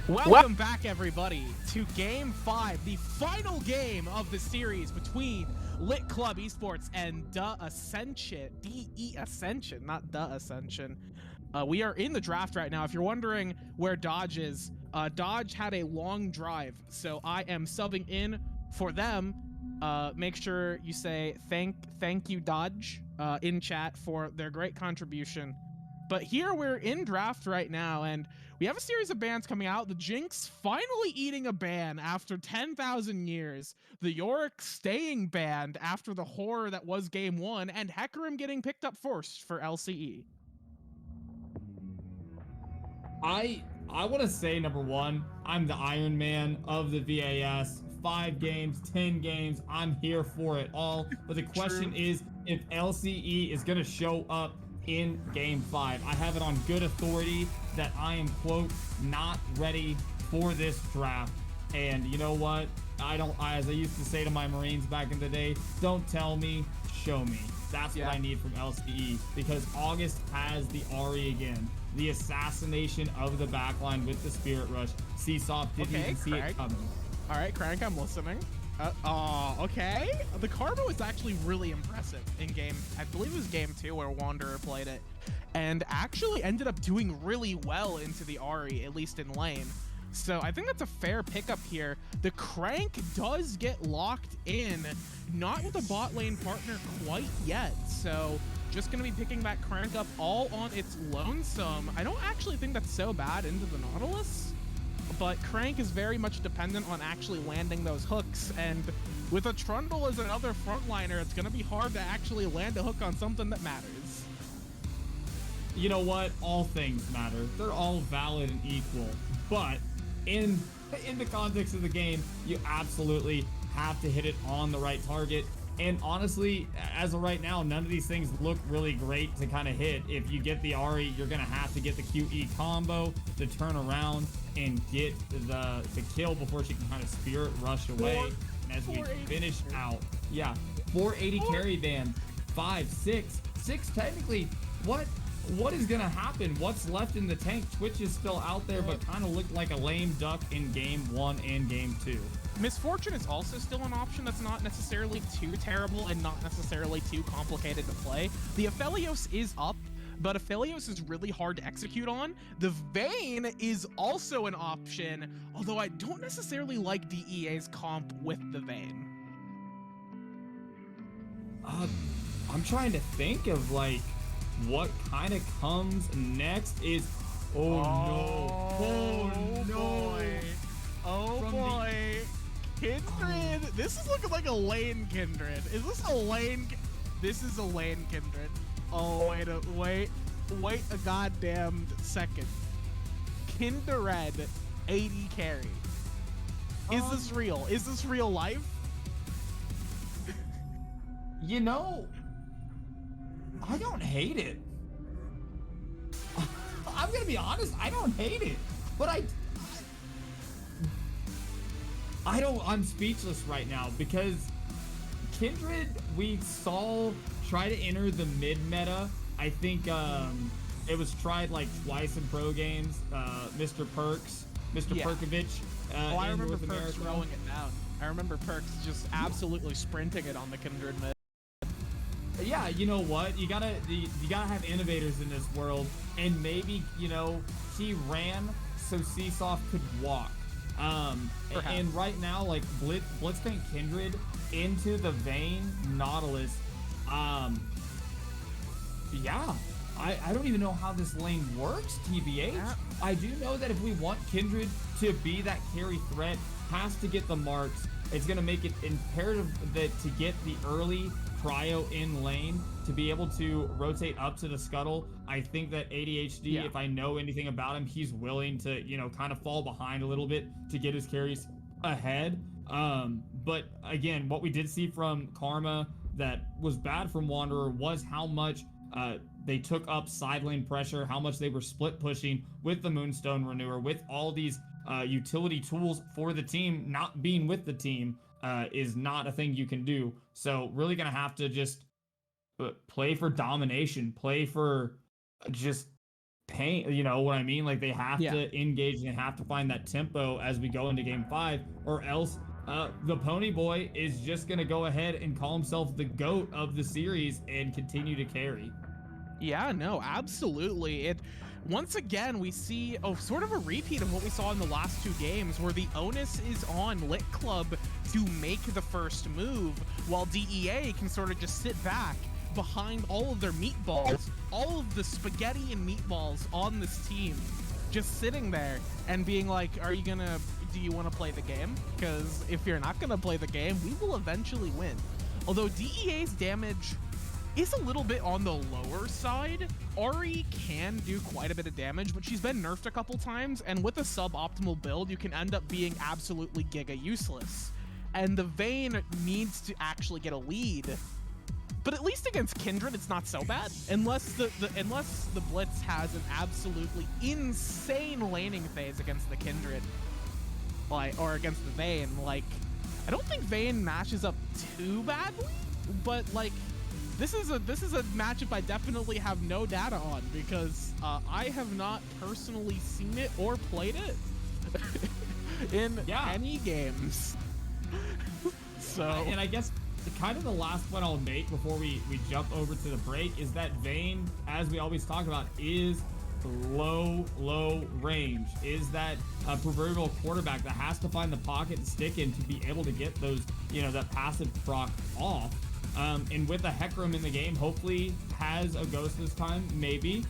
Welcome back, everybody, to Game 5, the final game of the series between Lit Club Esports and DE Ascension. DE Ascension, not DE Ascension. We are in the draft right now. If you're wondering where Dodge is, Dodge had a long drive, so I am subbing in for them. Make sure you say thank you, Dodge, in chat for their great contribution. But here we're in draft right now, and we have a series of bans coming out. The Jinx finally eating a ban after 10,000 years. The Yorick staying banned after the horror that was Game 1, and Hecarim getting picked up first for LCE. I want to say, number one, I'm the Iron Man of the VAS. 5 games, 10 games, I'm here for it all. But the question is if LCE is going to show up in Game 5. I have it on good authority that I am, quote, not ready for this draft. And you know what? As I used to say to my Marines back in the day, don't tell me, show me. That's what I need from LCE, because August has the Ari again. The assassination of the backline with the Spirit Rush. Csoft didn't even see it coming. All right, Crank, I'm listening. Okay. The Karma was actually really impressive in game, I believe it was game 2 where Wanderer played it, and actually ended up doing really well into the Ari, at least in lane. So I think that's a fair pickup here. The Crank does get locked in, not with a bot lane partner quite yet. So just going to be picking that Crank up all on its lonesome. I don't actually think that's so bad into the Nautilus, but Crank is very much dependent on actually landing those hooks. And with a Trundle as another frontliner, it's going to be hard to actually land a hook on something that matters. You know what? All things matter. They're all valid and equal. But in the context of the game, you absolutely have to hit it on the right target. And honestly, as of right now, none of these things look really great to kind of hit. If you get the Ari, you're going to have to get the QE combo to turn around and get the kill before she can kind of Spirit Rush away. And as we finish out, 480 carry band, 5, 6 technically. What is going to happen? What's left in the tank? Twitch is still out there, but kind of looked like a lame duck in game 1 and game 2. Misfortune is also still an option that's not necessarily too terrible and not necessarily too complicated to play. The Aphelios is up, but Aphelios is really hard to execute on. The Vayne is also an option, although I don't necessarily like DEA's comp with the Vayne. I'm trying to think of like what kind of comes next is Oh boy. Kindred. This is looking like a lane Kindred. Is this a lane? This is a lane Kindred. Oh, wait a goddamn second. Kindred 80 carry. Is this real? Is this real life? You know, I don't hate it. I'm gonna be honest, I don't hate it, but I'm speechless right now because Kindred, we saw try to enter the mid meta. I think it was tried like twice in pro games. Mr. Perkovich. I remember Perks rolling it down. I remember Perks just absolutely sprinting it on the Kindred mid. Yeah, you know what? You gotta have innovators in this world, and maybe he ran so Csoft could walk. And right now, like Blitzcrank Kindred into the Vayne Nautilus. I don't even know how this lane works, TBH. Yeah. I do know that if we want Kindred to be that carry threat, has to get the marks. It's gonna make it imperative that to get the early cryo in lane to be able to rotate up to the scuttle. I think that ADHD, if I know anything about him, he's willing to, kind of fall behind a little bit to get his carries ahead. But again, what we did see from Karma that was bad from Wanderer was how much they took up side lane pressure, how much they were split pushing with the Moonstone Renewer, with all these utility tools for the team. Not being with the team is not a thing you can do. So really gonna have to just play for domination, play for just pain. You know what I mean? Like they have Yeah. to engage and they have to find that tempo as we go into game 5, or else the Pony Boy is just gonna go ahead and call himself the GOAT of the series and continue to carry. Yeah, no, absolutely. It once again we see sort of a repeat of what we saw in the last 2 games, where the onus is on Lit Club to make the first move, while DEA can sort of just sit back behind all of their meatballs, all of the spaghetti and meatballs on this team, just sitting there and being like, do you want to play the game? Because if you're not gonna play the game, we will eventually win. Although DEA's damage is a little bit on the lower side. Ari can do quite a bit of damage, but she's been nerfed a couple times, and with a suboptimal build, you can end up being absolutely giga useless. And the Vayne needs to actually get a lead. But at least against Kindred, it's not so bad. Unless the Blitz has an absolutely insane laning phase against the Kindred, or against the Vayne. Like, I don't think Vayne matches up too badly, but like, this is a matchup I definitely have no data on, because I have not personally seen it or played it in any games. So, and I guess kind of the last point I'll make before we jump over to the break is that Vayne, as we always talk about, is low range, is that proverbial quarterback that has to find the pocket to stick in to be able to get those, that passive proc off. And with a Hecarim in the game, hopefully has a Ghost this time, maybe.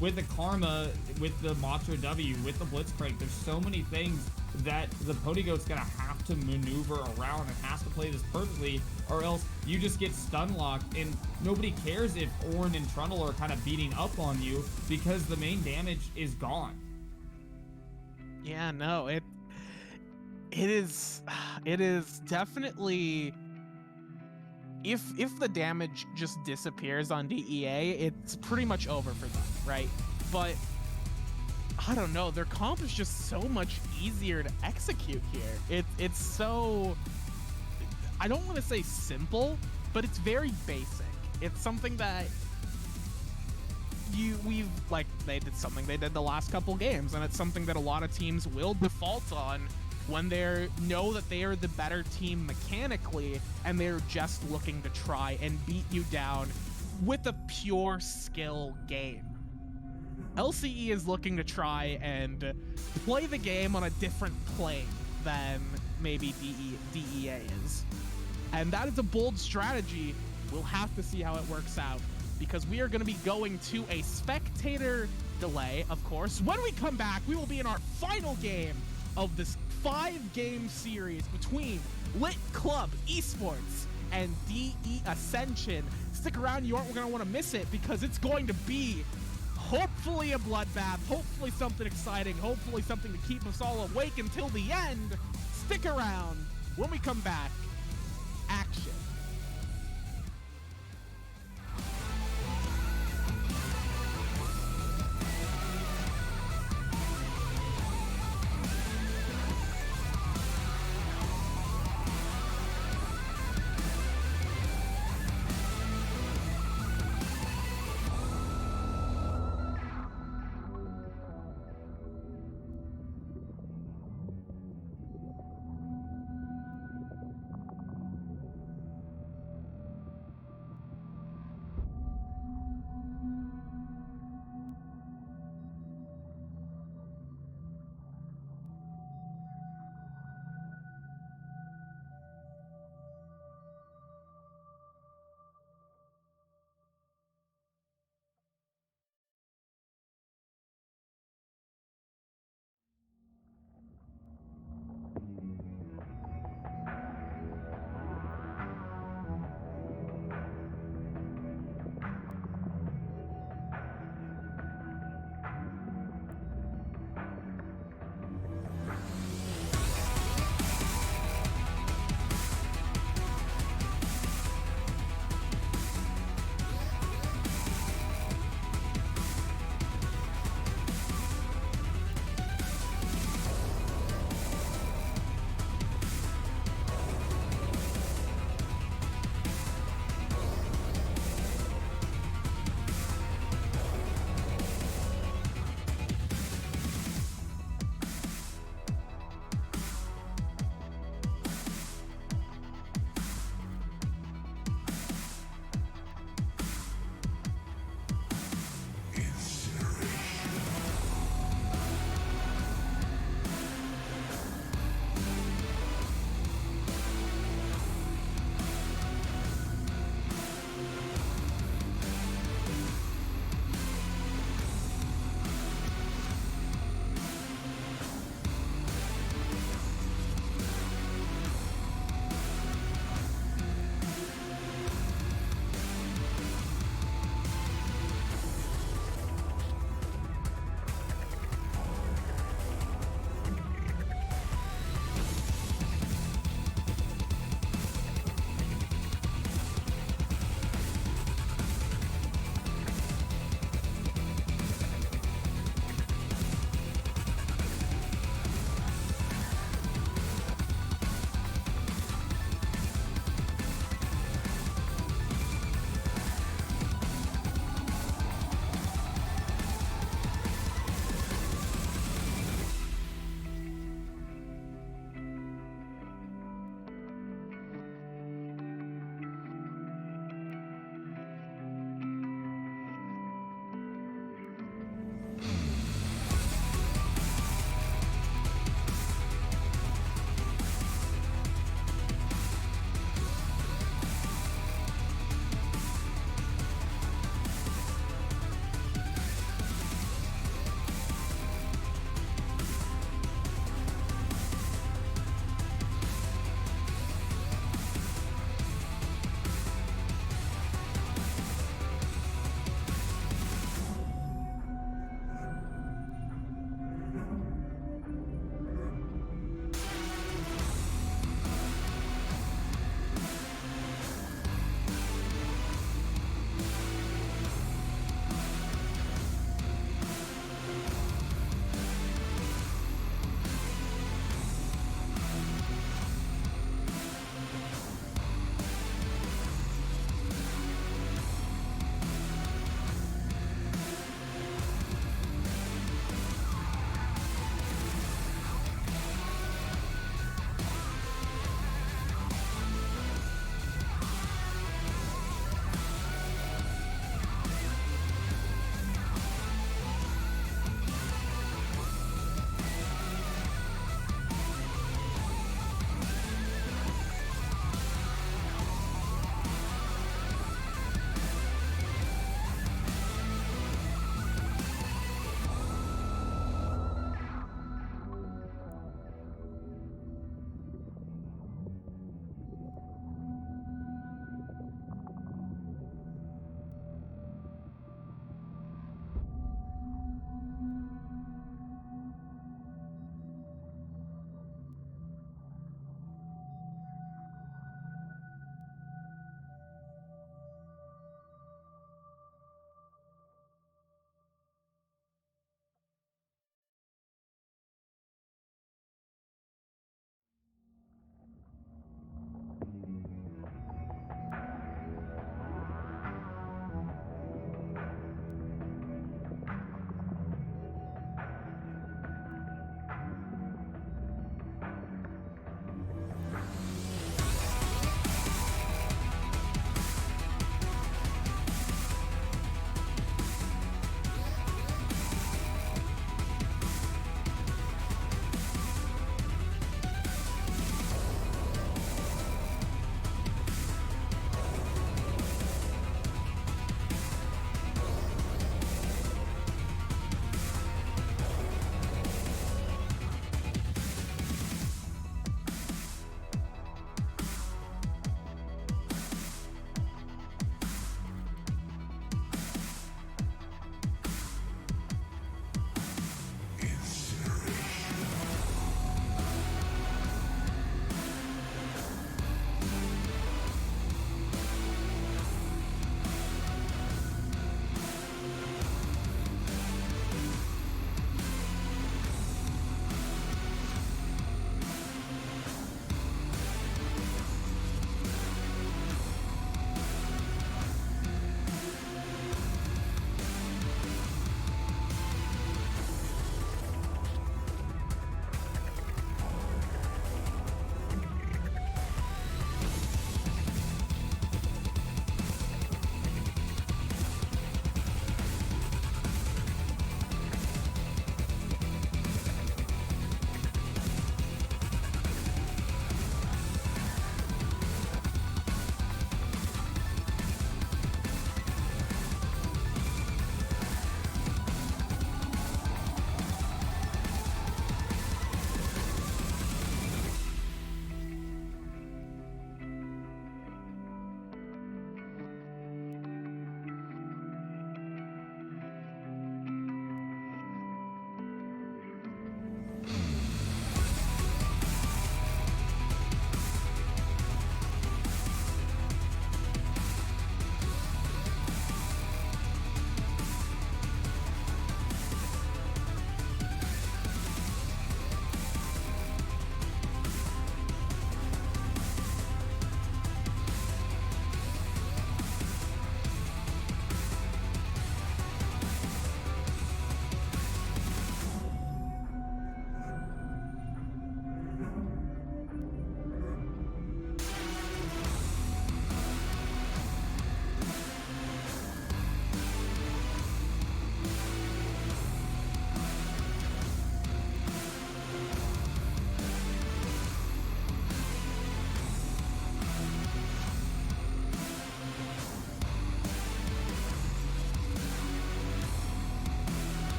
With the Karma, with the Matra W, with the Blitzcrank, there's so many things that the Pony Goat's gonna have to maneuver around and has to play this perfectly, or else you just get stun locked, and nobody cares if Ornn and Trundle are kind of beating up on you because the main damage is gone. yeah, no, it is definitely, if the damage just disappears on DEA, it's pretty much over for them, right? But I don't know, their comp is just so much easier to execute here. It's so, I don't want to say simple, but it's very basic. It's something that they did something they did the last couple games, and it's something that a lot of teams will default on when they know that they are the better team mechanically, and they're just looking to try and beat you down with a pure skill game. LCE is looking to try and play the game on a different plane than maybe DEA is. And that is a bold strategy. We'll have to see how it works out, because we are going to be going to a spectator delay, of course. When we come back, we will be in our final game of this 5-game series between Lit Club Esports and DE Ascension. Stick around, you aren't going to want to miss it, because it's going to be hopefully a bloodbath, hopefully something exciting, hopefully something to keep us all awake until the end. Stick around. When we come back, action.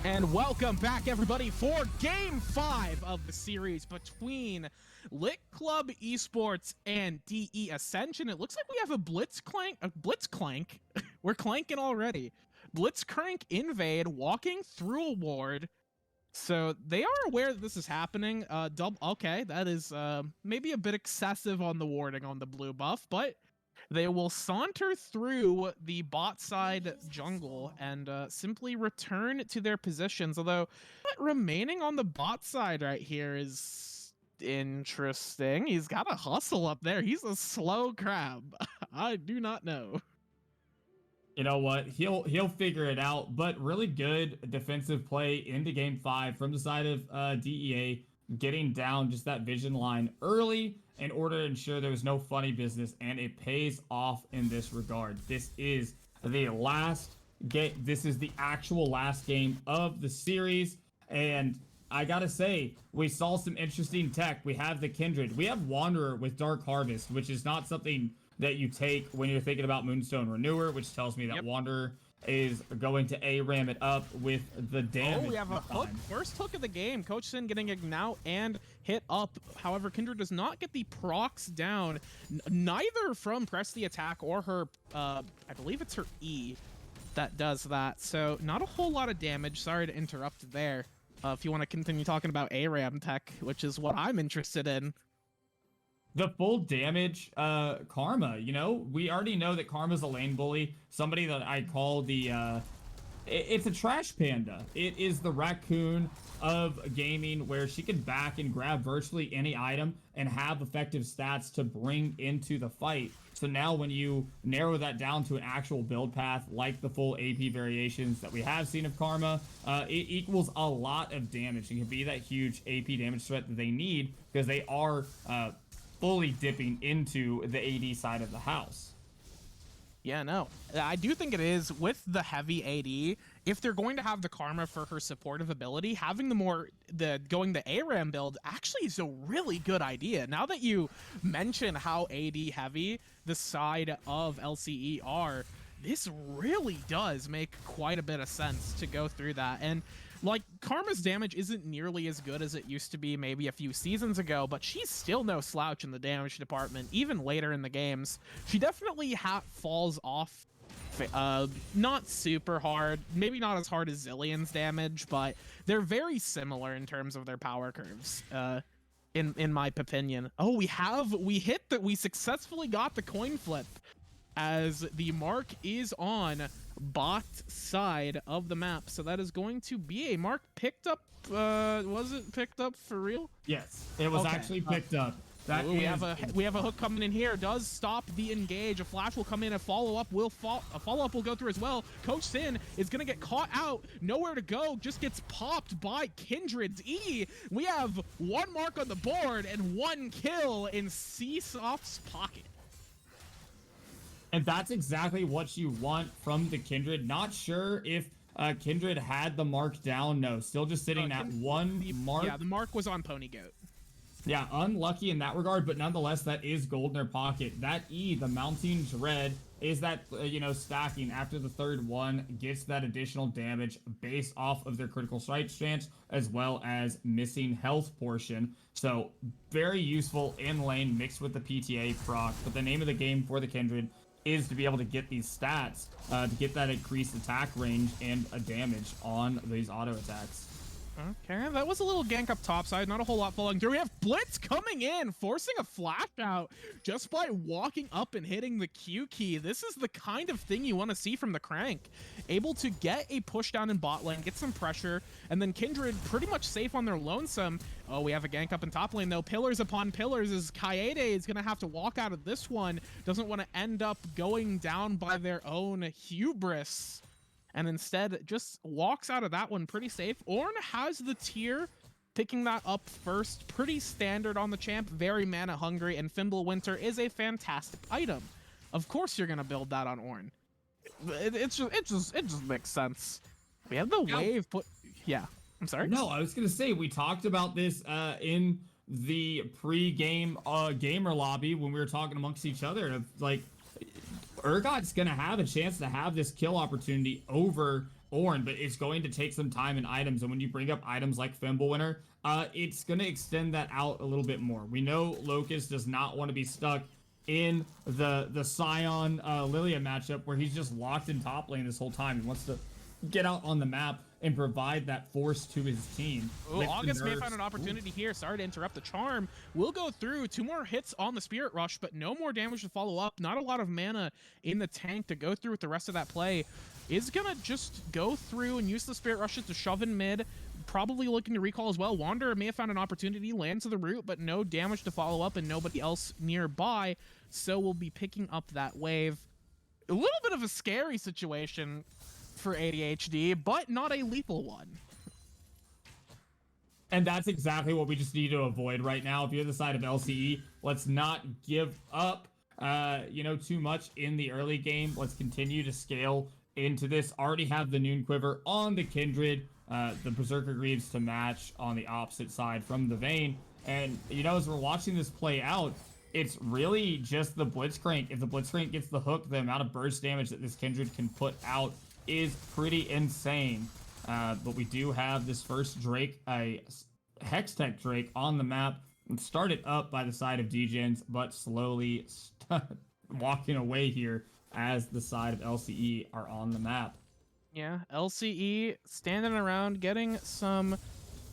And welcome back, everybody, for Game 5 of the series between Lit Club Esports and DE Ascension. It looks like we have a Blitzclank. We're clanking already. Blitzcrank Invade walking through a ward. So they are aware that this is happening. Okay, that is maybe a bit excessive on the warding on the blue buff, but they will saunter through the bot side jungle and simply return to their positions. Although remaining on the bot side right here is interesting. He's got a hustle up there. He's a slow crab. I do not know. You know what? He'll figure it out. But really good defensive play into Game 5 from the side of DEA, getting down just that vision line early in order to ensure there was no funny business, and it pays off in this regard. This is the last game. This is the actual last game of the series, and I gotta say, we saw some interesting tech. We have the Kindred. We have Wanderer with Dark Harvest, which is not something that you take when you're thinking about Moonstone Renewer, which tells me that Wanderer is going to A-ram it up with the damage. Oh, we have a hook. First hook of the game. Coach Sin getting Ignite and hit up. However, Kindred does not get the procs down. Neither from Press the Attack or her, I believe it's her E that does that. So not a whole lot of damage. Sorry to interrupt there. If you want to continue talking about A-ram tech, which is what I'm interested in. The full damage Karma, you know, we already know that Karma's a lane bully, somebody that I call the it's a trash panda. It is the raccoon of gaming, where she can back and grab virtually any item and have effective stats to bring into the fight. So now when you narrow that down to an actual build path, like the full AP variations that we have seen of Karma, it equals a lot of damage and can be that huge AP damage threat that they need, because they are fully dipping into the AD side of the house. Yeah, no. I do think it is with the heavy AD. If they're going to have the Karma for her supportive ability, having going the ARAM build actually is a really good idea. Now that you mention how AD heavy the side of LCE are, this really does make quite a bit of sense to go through that. And like, Karma's damage isn't nearly as good as it used to be maybe a few seasons ago, but she's still no slouch in the damage department, even later in the games. She definitely falls off, not super hard, maybe not as hard as Zillion's damage, but they're very similar in terms of their power curves, in my opinion. Oh, we successfully got the coin flip, as the mark is on bot side of the map. So that is going to be a mark picked up. Was it picked up for real? Yes, it was actually picked up. We have a hook coming in here. Does stop the engage. A flash will come in. A follow-up will go through as well. Coach Sin is gonna get caught out. Nowhere to go. Just gets popped by Kindred's E. We have one mark on the board and one kill in C-Soft's pocket. And that's exactly what you want from the Kindred. Not sure if Kindred had the mark down. No, still just sitting at one mark. Yeah, the mark was on Pony Goat. Yeah, unlucky in that regard, but nonetheless, that is gold in their pocket. That E, the mounting dread, is that, stacking after the third one, gets that additional damage based off of their critical strike stance, as well as missing health portion. So, very useful in lane mixed with the PTA proc. But the name of the game for the Kindred is to be able to get these stats, to get that increased attack range and a damage on these auto attacks. Okay, that was a little gank up top side, not a whole lot falling through. We have Blitz coming in, forcing a flash out just by walking up and hitting the Q key. This is the kind of thing you want to see from the Crank. Able to get a push down in bot lane, get some pressure, and then Kindred pretty much safe on their lonesome. Oh, we have a gank up in top lane though. Pillars upon pillars, as Kaede is going to have to walk out of this one. Doesn't want to end up going down by their own hubris, and instead just walks out of that one pretty safe. Ornn has the tier, picking that up first. Pretty standard on the champ, very mana hungry, and Fimble Winter is a fantastic item. Of course you're gonna build that on Ornn. It just makes sense. We have the wave put. Yeah, I'm sorry. No, I was gonna say, we talked about this in the pre-game gamer lobby when we were talking amongst each other of like, Urgot's gonna have a chance to have this kill opportunity over Ornn, but it's going to take some time and items. And when you bring up items like Fimbulwinter, it's going to extend that out a little bit more. We know Locust does not want to be stuck in the Scion Lilia matchup where he's just locked in top lane this whole time. He wants to get out on the map and provide that force to his team. Oh, August may have found an opportunity here. Sorry to interrupt. The charm will go through. 2 more hits on the Spirit Rush, but no more damage to follow up. Not a lot of mana in the tank to go through with the rest of that play. Is gonna just go through and use the Spirit Rushes to shove in mid. Probably looking to recall as well. Wanderer may have found an opportunity, lands to the root, but no damage to follow up and nobody else nearby. So we'll be picking up that wave. A little bit of a scary situation for ADHD, but not a lethal one. And that's exactly what we just need to avoid right now. If you're the side of LCE, let's not give up, too much in the early game. Let's continue to scale into this. Already have the Noon Quiver on the Kindred, the Berserker Greaves to match on the opposite side from the Vayne. And, as we're watching this play out, it's really just the Blitzcrank. If the Blitzcrank gets the hook, the amount of burst damage that this Kindred can put out is pretty insane. But we do have this first Drake, a Hextech Drake on the map, and started up by the side of Dgens, but slowly walking away here as the side of LCE are on the map. Yeah, LCE standing around, getting some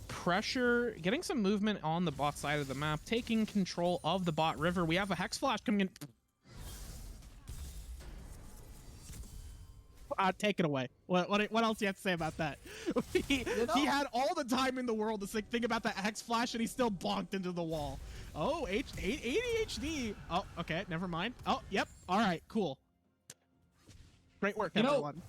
pressure, getting some movement on the bot side of the map, taking control of the bot river. We have a Hex Flash coming in. Take it away. What else do you have to say about that? He had all the time in the world to think about that Hex Flash, and he still bonked into the wall. Oh, ADHD. Oh, okay, never mind. Oh, yep. All right, cool. Great work, everyone.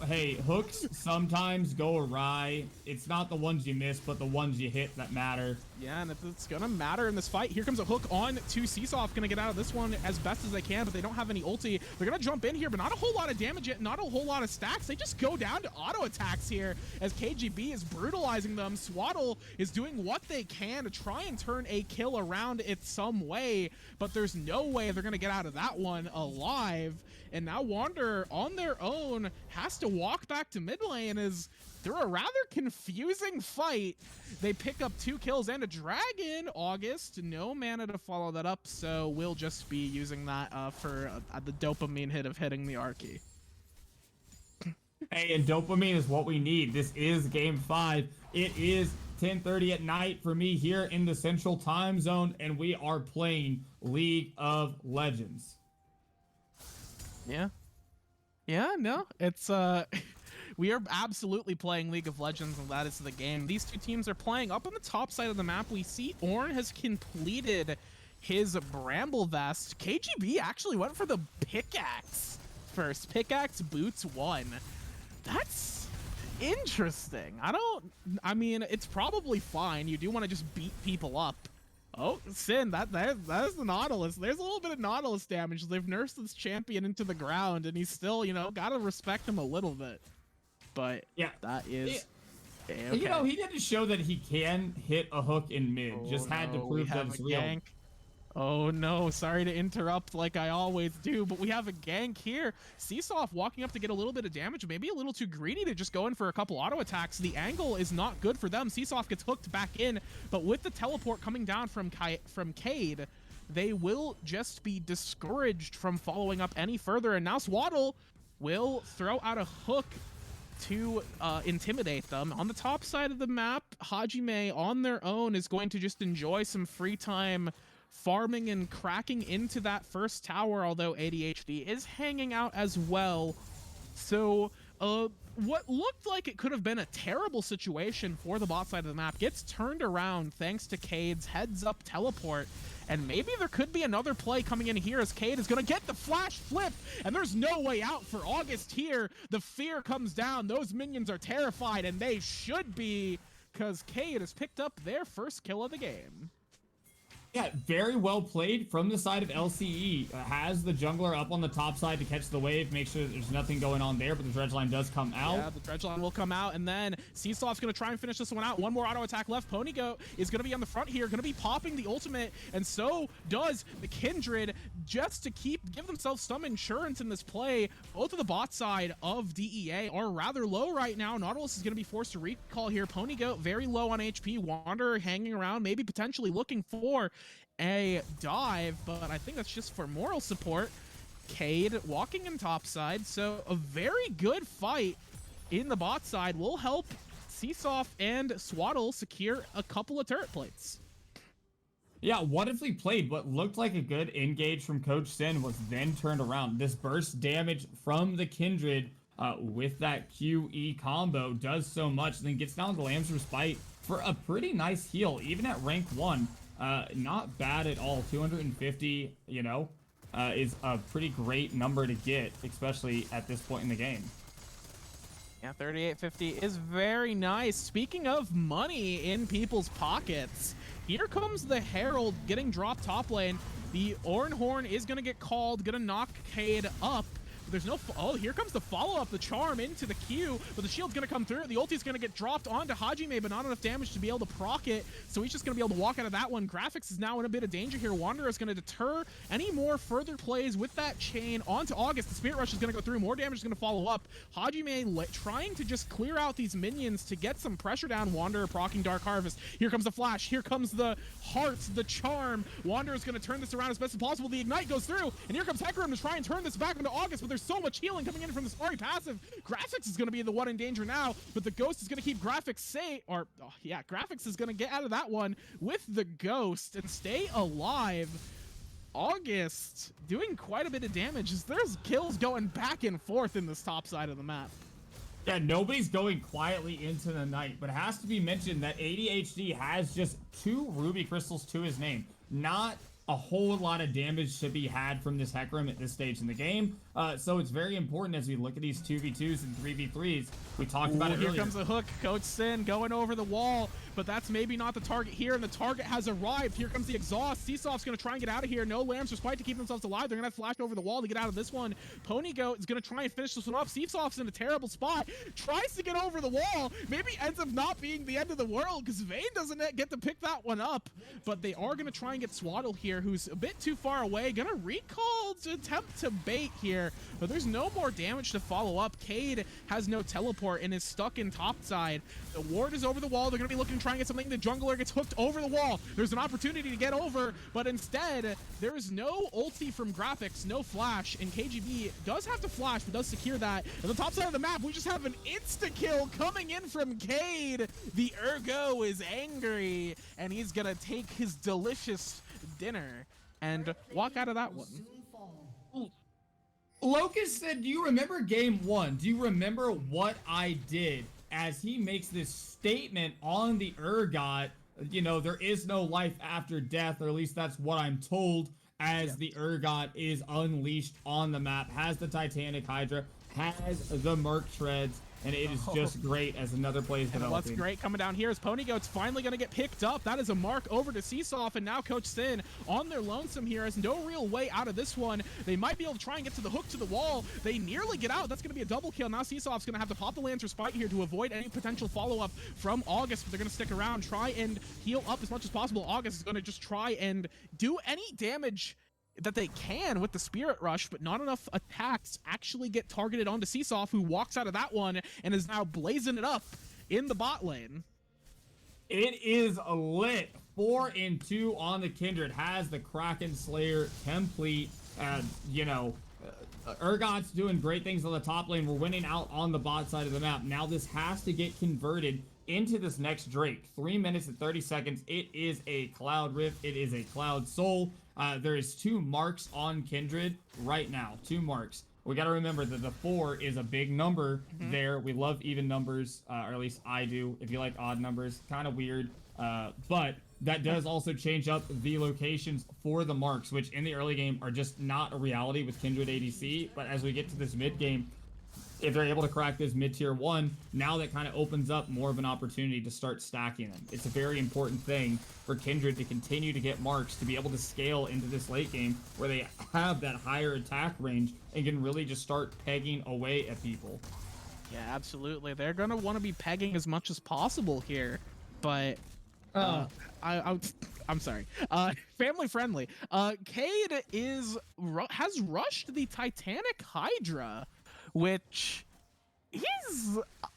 Hey, hooks sometimes go awry. It's not the ones you miss, but the ones you hit that matter. Yeah, and it's gonna matter in this fight. Here comes a hook on to Seesaw. Gonna get out of this one as best as they can, but they don't have any ulti. They're gonna jump in here, but not a whole lot of damage yet, not a whole lot of stacks. They just go down to auto attacks here as KGB is brutalizing them. Swaddle is doing what they can to try and turn a kill around it some way, but there's no way they're gonna get out of that one alive. And now Wanderer on their own has to walk back to mid lane as through a rather confusing fight. They pick up 2 kills and a dragon. August, no mana to follow that up, so we'll just be using that for the dopamine hit of hitting the Archie. Hey, and dopamine is what we need. This is game 5. It is 10:30 at night for me here in the Central Time Zone, and we are playing League of Legends. Yeah, no, it's we are absolutely playing League of Legends, and that is the game. These two teams are playing up on the top side of the map. We see Ornn has completed his Bramble Vest. KGB actually went for the pickaxe first. Pickaxe boots 1. That's interesting. I mean, it's probably fine. You do want to just beat people up. Oh, Sin, that is the Nautilus. There's a little bit of Nautilus damage. They've nursed this champion into the ground, and he's still, gotta respect him a little bit. But yeah, that is... Okay. He did to show that he can hit a hook in mid. Just had to prove that it's real. Gank. Oh no, sorry to interrupt like I always do, but we have a gank here. Seesaw walking up to get a little bit of damage, maybe a little too greedy to just go in for a couple auto attacks. The angle is not good for them. Seesaw gets hooked back in, but with the teleport coming down from Cade, they will just be discouraged from following up any further. And now Swaddle will throw out a hook to intimidate them. On the top side of the map, Hajime on their own is going to just enjoy some free time farming and cracking into that first tower, although ADHD is hanging out as well. So what looked like it could have been a terrible situation for the bot side of the map gets turned around thanks to Cade's heads up teleport. And maybe there could be another play coming in here as Cade is going to get the flash flip, and there's no way out for August here. The fear comes down. Those minions are terrified, and they should be, because Cade has picked up their first kill of the game. Yeah, very well played from the side of LCE. Has the jungler up on the top side to catch the wave, make sure that there's nothing going on there, but the dredge line does come out. Yeah, the dredge line will come out, and then Seasoft's going to try and finish this one out. One more auto attack left. Ponygoat is going to be on the front here, going to be popping the ultimate, and so does the Kindred, just to give themselves some insurance in this play. Both of the bot side of DEA are rather low right now. Nautilus is going to be forced to recall here. Ponygoat very low on HP. Wanderer hanging around, maybe potentially looking for a dive, but I think that's just for moral support. Cade walking in topside, so a very good fight in the bot side will help Seasoft and Swaddle secure a couple of turret plates. Yeah, wonderfully played. What looked like a good engage from Coach Sin was then turned around. This burst damage from the Kindred with that QE combo does so much, then gets down to Lamb's Respite for a pretty nice heal, even at rank 1. Not bad at all. 250, you know, is a pretty great number to get, especially at this point in the game. Yeah, 3850 is very nice. Speaking of money in people's pockets, here comes the Herald getting dropped top lane. The Ornhorn is going to get called, going to knock Cade up. There's no, oh, here comes the follow-up, the charm into the Q, but the shield's gonna come through. The ulti's gonna get dropped onto Hajime, but not enough damage to be able to proc it, so he's just gonna be able to walk out of that one. Graphics is now in a bit of danger here. Wanderer is gonna deter any more further plays with that chain onto August. The Spirit Rush is gonna go through, more damage is gonna follow up. Hajime trying to just clear out these minions to get some pressure down. Wanderer proccing Dark Harvest. Here comes the flash, here comes the hearts, the charm. Wanderer is gonna turn this around as best as possible. The Ignite goes through, and here comes Hecarim to try and turn this back into August, but there's so much healing coming in from the Safari passive. Graphics is going to be the one in danger now, but the Ghost is going to keep Graphics safe, or yeah, Graphics is going to get out of that one with the Ghost and stay alive. August doing quite a bit of damage as there's kills going back and forth in this top side of the map. Yeah, nobody's going quietly into the night, but it has to be mentioned that ADHD has just 2 Ruby Crystals to his name. Not a whole lot of damage to be had from this Hecarim at this stage in the game. So it's very important as we look at these 2v2s and 3v3s. We talked about it earlier. Here comes the hook. Coach Sin going over the wall, but that's maybe not the target here, and the target has arrived. Here comes the exhaust. Seasoft's going to try and get out of here. No Lambs Respite to keep themselves alive. They're going to have to flash over the wall to get out of this one. Ponygoat is going to try and finish this one off. Seasoft's in a terrible spot. Tries to get over the wall. Maybe ends up not being the end of the world because Vayne doesn't get to pick that one up, but they are going to try and get Swaddle here, who's a bit too far away. Going to recall to attempt to bait here, but there's no more damage to follow up. Cade has no teleport and is stuck in topside. The ward is over the wall. They're going to be looking to try and get something. The jungler gets hooked over the wall. There's an opportunity to get over, but instead, there is no ulti from Graphics, no flash, and KGB does have to flash, but does secure that. At the top side of the map, we just have an insta-kill coming in from Cade. The Ergo is angry, and he's going to take his delicious dinner and walk out of that one. Locust said, do you remember game 1? Do you remember what I did? As he makes this statement on the Urgot, you know, there is no life after death, or at least that's what I'm told, as the Urgot is unleashed on the map, has the Titanic Hydra, has the Merc Shreds, and it is just great as another play is developing. What's great coming down here is Ponygoat's finally going to get picked up. That is a mark over to Seasoft, and now Coach Sin on their lonesome here has no real way out of this one. They might be able to try and get to the hook to the wall. They nearly get out. That's going to be a double kill. Now Seasoft's going to have to pop the Lance Respite here to avoid any potential follow-up from August, but they're going to stick around, try and heal up as much as possible. August is going to just try and do any damage that they can with the Spirit Rush, but not enough attacks actually get targeted onto Seasoft, who walks out of that one and is now blazing it up in the bot lane. It is lit. 4-2 on the Kindred. Has the Kraken Slayer complete. You know, Urgot's doing great things on the top lane. We're winning out on the bot side of the map. Now this has to get converted into this next Drake. 3 minutes and 30 seconds. It is a Cloud Rift. It is a Cloud Soul. There is 2 marks on Kindred right now. 2 marks. We got to remember that the 4 is a big number there. We love even numbers, or at least I do. If you like odd numbers, kind of weird. But that does also change up the locations for the marks, which in the early game are just not a reality with Kindred ADC. But as we get to this mid game, if they're able to crack this mid-tier 1, now that kind of opens up more of an opportunity to start stacking them. It's a very important thing for Kindred to continue to get marks, to be able to scale into this late game where they have that higher attack range and can really just start pegging away at people. Yeah, absolutely. They're going to want to be pegging as much as possible here, but I'm sorry. Family friendly. Cade has rushed the Titanic Hydra, which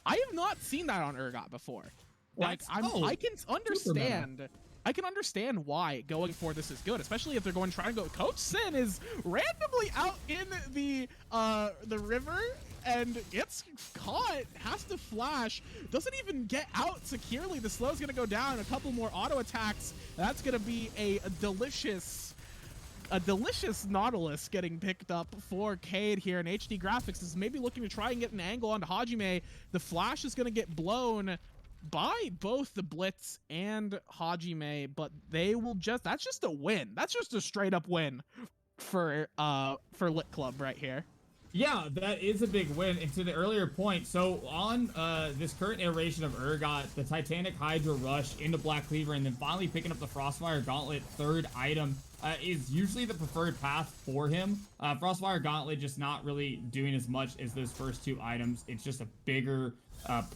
I have not seen that on Urgot before. Like I can understand why going for this is good, especially if they're going to try and go. Coach Sin is randomly out in the river and gets caught, has to flash, doesn't even get out securely. The slow's gonna go down. A couple more auto attacks. That's gonna be a delicious Nautilus getting picked up for Cade here, and HD Graphics is maybe looking to try and get an angle onto Hajime. The flash is going to get blown by both the Blitz and Hajime, but they will that's just a win. That's just a straight up win for Lit Club right here. Yeah, that is a big win. And to the earlier point, so on this current iteration of Urgot, the Titanic Hydra rush into Black Cleaver and then finally picking up the Frostfire Gauntlet third item is usually the preferred path for him. Frostfire Gauntlet just not really doing as much as those first two items. It's just a bigger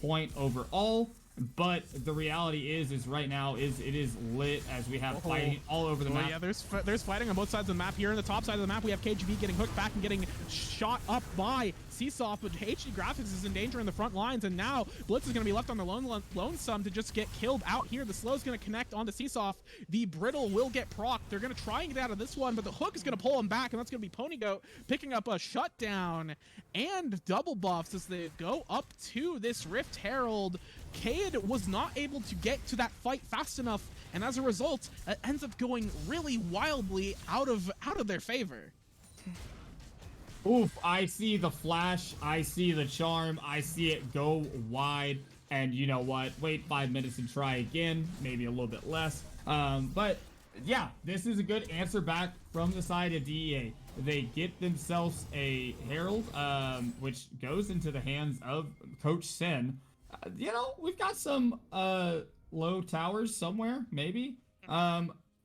point overall. But the reality is right now it is lit as we have fighting all over the map. Yeah, there's fighting on both sides of the map. Here on the top side of the map, we have KGB getting hooked back and getting shot up by Seesoft, but HD Graphics is in danger in the front lines, and now Blitz is going to be left on the lonesome to just get killed out here. The slow is going to connect onto Seesoft. The brittle will get procced. They're going to try and get out of this one, but the hook is going to pull him back, and that's going to be Ponygoat picking up a shutdown and double buffs as they go up to this Rift Herald. Cade was not able to get to that fight fast enough, and as a result, it ends up going really wildly out of their favor. Oof, I see the flash, I see the charm, I see it go wide, and you know what? Wait 5 minutes and try again, maybe a little bit less. But yeah, this is a good answer back from the side of DEA. They get themselves a Herald, which goes into the hands of Coach Sin. You know, we've got some low towers somewhere, maybe.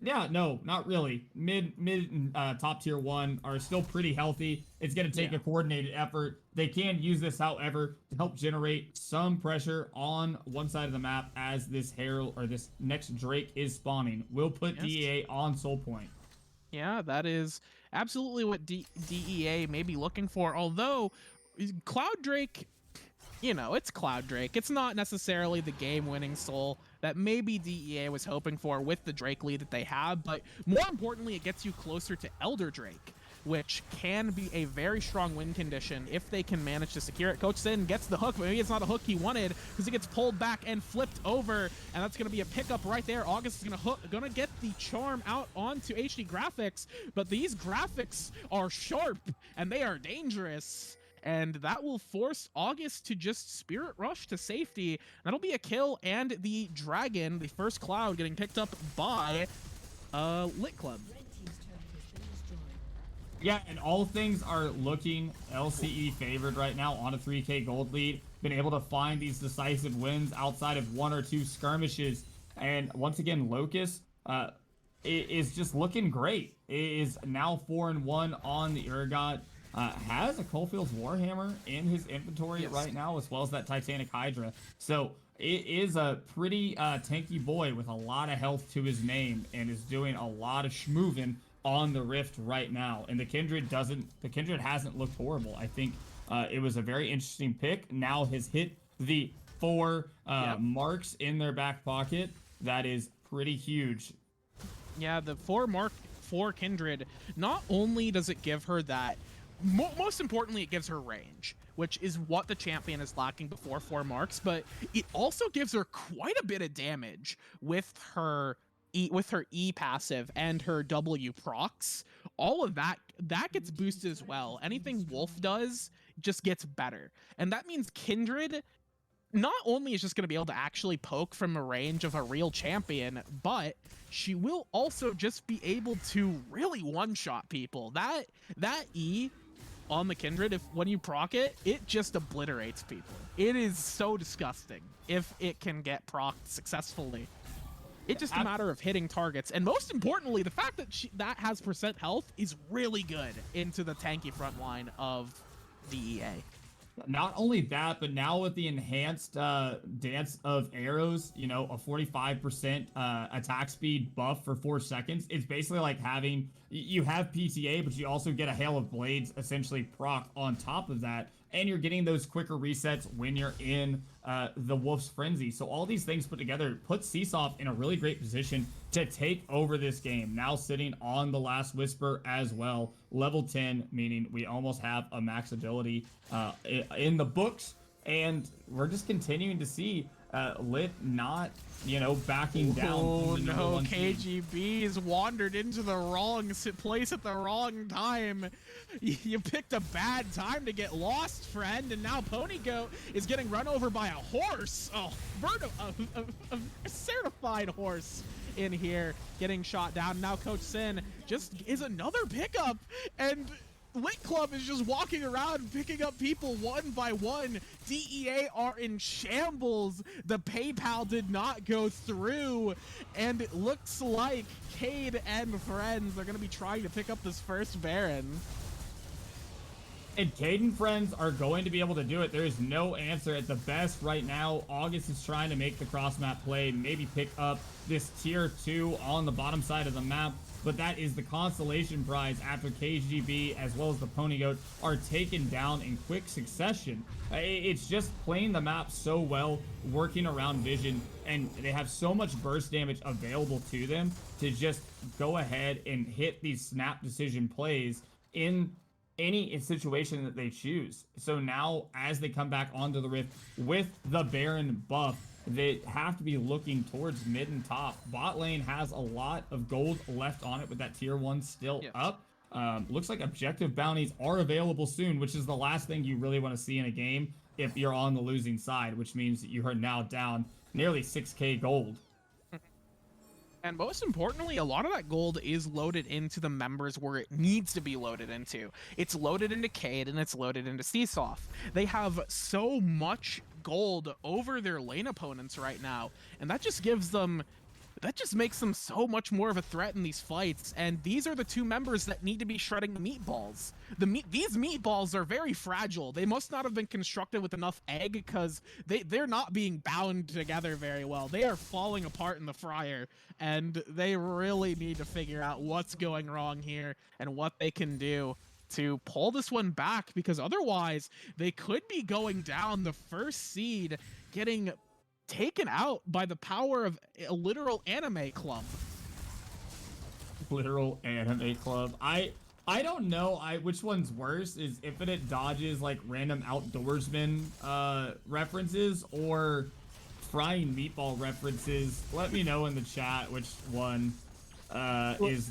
Yeah, no, not really. Mid and top tier 1 are still pretty healthy. It's going to take a coordinated effort. They can use this, however, to help generate some pressure on one side of the map as this Herald or this next Drake is spawning. We'll put DEA on Soul Point. Yeah, that is absolutely what DEA may be looking for. Although Cloud Drake, you know, it's Cloud Drake. It's not necessarily the game-winning soul that maybe DEA was hoping for with the Drake lead that they have, but more importantly, it gets you closer to Elder Drake, which can be a very strong win condition if they can manage to secure it. Coach Sin gets the hook, but maybe it's not a hook he wanted because it gets pulled back and flipped over, and that's going to be a pickup right there. August is going to get the charm out onto HD Graphics, but these graphics are sharp, and they are dangerous. And that will force August to just Spirit Rush to safety. That'll be a kill, and the Dragon, the first Cloud, getting picked up by Lit Club. Yeah, and all things are looking LCE favored right now on a 3K gold lead. Been able to find these decisive wins outside of 1 or 2 skirmishes. And once again, Locust is just looking great. It is now 4-1 on the Urgot. Has a Coalfield's Warhammer in his inventory right now, as well as that Titanic Hydra. So it is a pretty tanky boy with a lot of health to his name and is doing a lot of schmoovin' on the Rift right now. And the Kindred hasn't looked horrible. I think it was a very interesting pick. Now has hit the 4 marks in their back pocket. That is pretty huge. Yeah, the 4 mark for Kindred, not only does it give her that, most importantly, it gives her range, which is what the champion is lacking before 4 marks, but it also gives her quite a bit of damage with her E passive and her W procs. All of that gets boosted as well. Anything Wolf does just gets better. And that means Kindred not only is just going to be able to actually poke from a range of a real champion, but she will also just be able to really one-shot people. That E on the Kindred, if when you proc it, it just obliterates people. It is so disgusting if it can get procced successfully. It's just a matter of hitting targets, and most importantly, the fact that that has percent health is really good into the tanky front line of DEA. Not only that, but now with the enhanced dance of arrows, you know, a 45% attack speed buff for 4 seconds, it's basically like having, you have PTA, but you also get a hail of blades essentially proc on top of that, and you're getting those quicker resets when you're in the Wolf's Frenzy. So all these things put together put Seesoft in a really great position to take over this game. Now sitting on the Last Whisper as well, level 10, meaning we almost have a max ability in the books, and we're just continuing to see Lit not, you know, backing down. Oh no, KGB's wandered into the wrong place at the wrong time. You picked a bad time to get lost, friend, and now Ponygoat is getting run over by a horse. Oh, a certified horse in here getting shot down. Now Coach Sin just is another pickup, and Lit Club is just walking around picking up people one by one. DEA are in shambles. The PayPal did not go through, and it looks like Cade and friends are going to be trying to pick up this first Baron. And Cade and friends are going to be able to do it. There is no answer at the best right now. August is trying to make the cross map play, maybe pick up this tier 2 on the bottom side of the map. But that is the consolation prize after KGB as well as the Ponygoat are taken down in quick succession. It's just playing the map so well, working around vision, and they have so much burst damage available to them to just go ahead and hit these snap decision plays in any situation that they choose. So now as they come back onto the Rift with the Baron buff, they have to be looking towards mid and top. Bot lane has a lot of gold left on it with that tier 1 still up. Looks like objective bounties are available soon, which is the last thing you really want to see in a game if you're on the losing side, which means that you are now down nearly 6k gold. And most importantly, a lot of that gold is loaded into the members where it needs to be loaded into. It's loaded into Cade and it's loaded into Seesoft. They have so much gold over their lane opponents right now, and that just makes them so much more of a threat in these fights. And these are the two members that need to be shredding the meatballs. These meatballs are very fragile. They must not have been constructed with enough egg, because they're not being bound together very well. They are falling apart in the fryer, and they really need to figure out what's going wrong here and what they can do to pull this one back, because otherwise they could be going down the first seed, getting taken out by the power of a literal anime club. Literal anime club. I don't know which one's worse, is Infinite dodges like random outdoorsman references or frying meatball references. Let me know in the chat which one is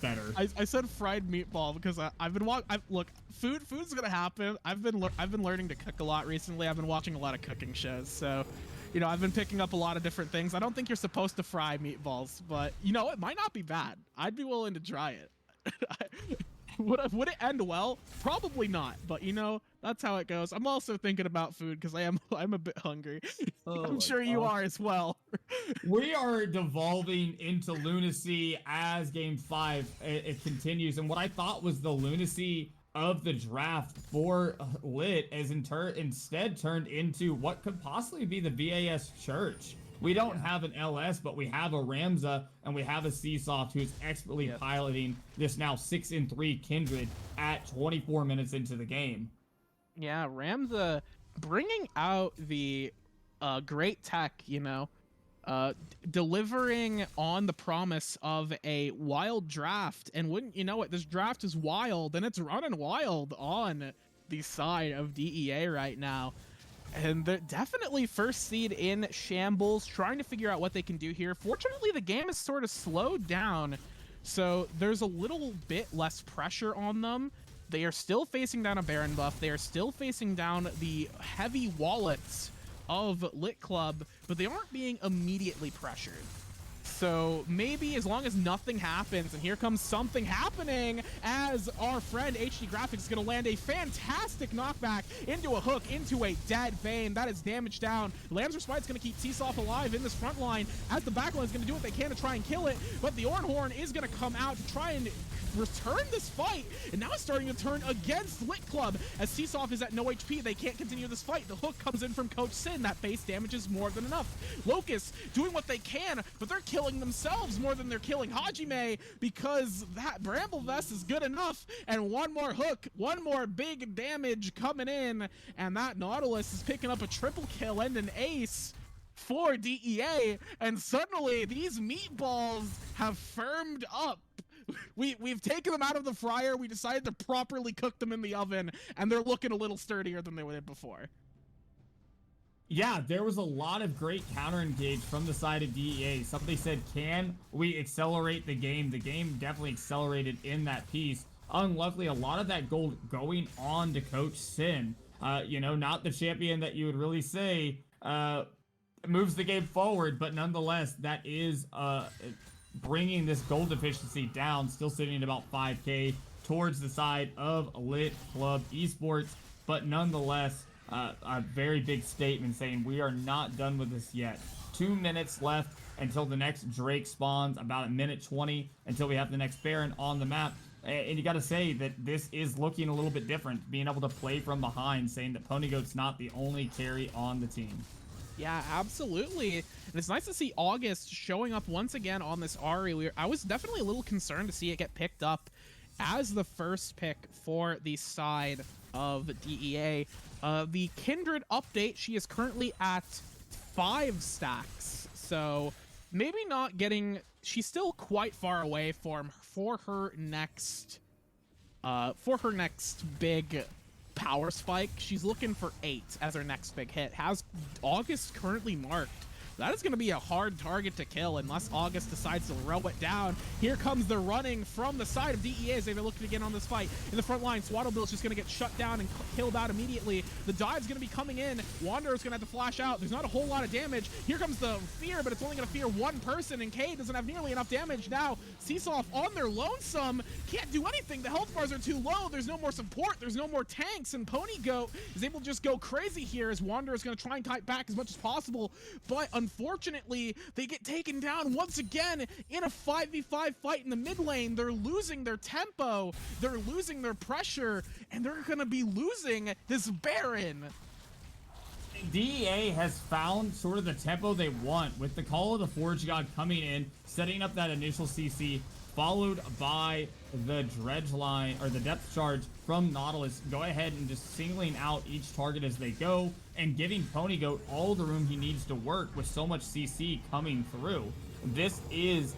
better. I said fried meatball because I've been look, food's gonna happen. I've been learning to cook a lot recently. I've been watching a lot of cooking shows, so you know, I've been picking up a lot of different things. I don't think you're supposed to fry meatballs, but you know, it might not be bad. I'd be willing to try it. Would it end well? Probably not, but you know, that's how it goes. I'm also thinking about food because I'm a bit hungry. I'm sure you are as well. We are devolving into lunacy as game 5 it continues, and what I thought was the lunacy of the draft for Lit is instead turned into what could possibly be the VAS Church. We don't have an LS, but we have a Ramza, and we have a Seesoft who's expertly piloting this now 6-3 Kindred at 24 minutes into the game. Yeah, Ramza bringing out the great tech, you know, delivering on the promise of a wild draft. And wouldn't you know it, this draft is wild, and it's running wild on the side of DEA right now. And they're definitely first seed in shambles, trying to figure out what they can do here. Fortunately, the game is sort of slowed down, so there's a little bit less pressure on them. They are still facing down a Baron buff. They are still facing down the heavy wallets of Lit Club, but they aren't being immediately pressured. So maybe as long as nothing happens, and here comes something happening as our friend HD Graphics is going to land a fantastic knockback into a hook, into a dead Vayne. That is damage down. Lamb's Respite's going to keep Seesoft alive in this front line as the back line is going to do what they can to try and kill it, but the Ornhorn is going to come out to try and return this fight, and now it's starting to turn against Lit Club as Seesoft is at no HP. They can't continue this fight. The hook comes in from Coach Sin. That base damage is more than enough. Locust doing what they can, but they're killing themselves more than they're killing Hajime because that Bramble Vest is good enough, and one more hook, one more big damage coming in, and that Nautilus is picking up a triple kill and an ace for DEA, and suddenly these meatballs have firmed up. We've taken them out of the fryer. We decided to properly cook them in the oven, and they're looking a little sturdier than they were before. Yeah, there was a lot of great counter engage from the side of DEA. Somebody said, can we accelerate the game? The game definitely accelerated in that piece. Unluckily, a lot of that gold going on to Coach Sin. You know, not the champion that you would really say moves the game forward, but nonetheless, that is bringing this gold efficiency down, still sitting at about 5k towards the side of Lit Club Esports, but nonetheless, a very big statement saying we are not done with this yet. 2 minutes left until the next Drake spawns, about 1:20 until we have the next Baron on the map. And you got to say that this is looking a little bit different, being able to play from behind, saying that Ponygoat's not the only carry on the team. Yeah, absolutely. And it's nice to see August showing up once again on this Ahri. I was definitely a little concerned to see it get picked up as the first pick for the side of DEA. The Kindred update, she is currently at 5 stacks. So maybe not getting... She's still quite far away for her next big power spike. She's looking for 8 as her next big hit. Has August currently marked? That is going to be a hard target to kill unless August decides to row it down. Here comes the running from the side of DEA as they've been looking again on this fight. In the front line, Swaddlebill's just going to get shut down and killed out immediately. The dive's going to be coming in. Wanderer's going to have to flash out. There's not a whole lot of damage. Here comes the fear, but it's only going to fear one person, and K doesn't have nearly enough damage. Now, Seesoft on their lonesome can't do anything. The health bars are too low. There's no more support. There's no more tanks, and Ponygoat is able to just go crazy here as Wanderer's going to try and type back as much as possible, but unfortunately, they get taken down once again in a 5v5 fight in the mid lane. They're losing their tempo, they're losing their pressure, and they're going to be losing this Baron. DEA has found sort of the tempo they want with the Call of the Forge God coming in, setting up that initial CC, followed by the dredge line or the depth charge from Nautilus. Go ahead and just singling out each target as they go and giving Ponygoat all the room he needs to work with so much CC coming through. This is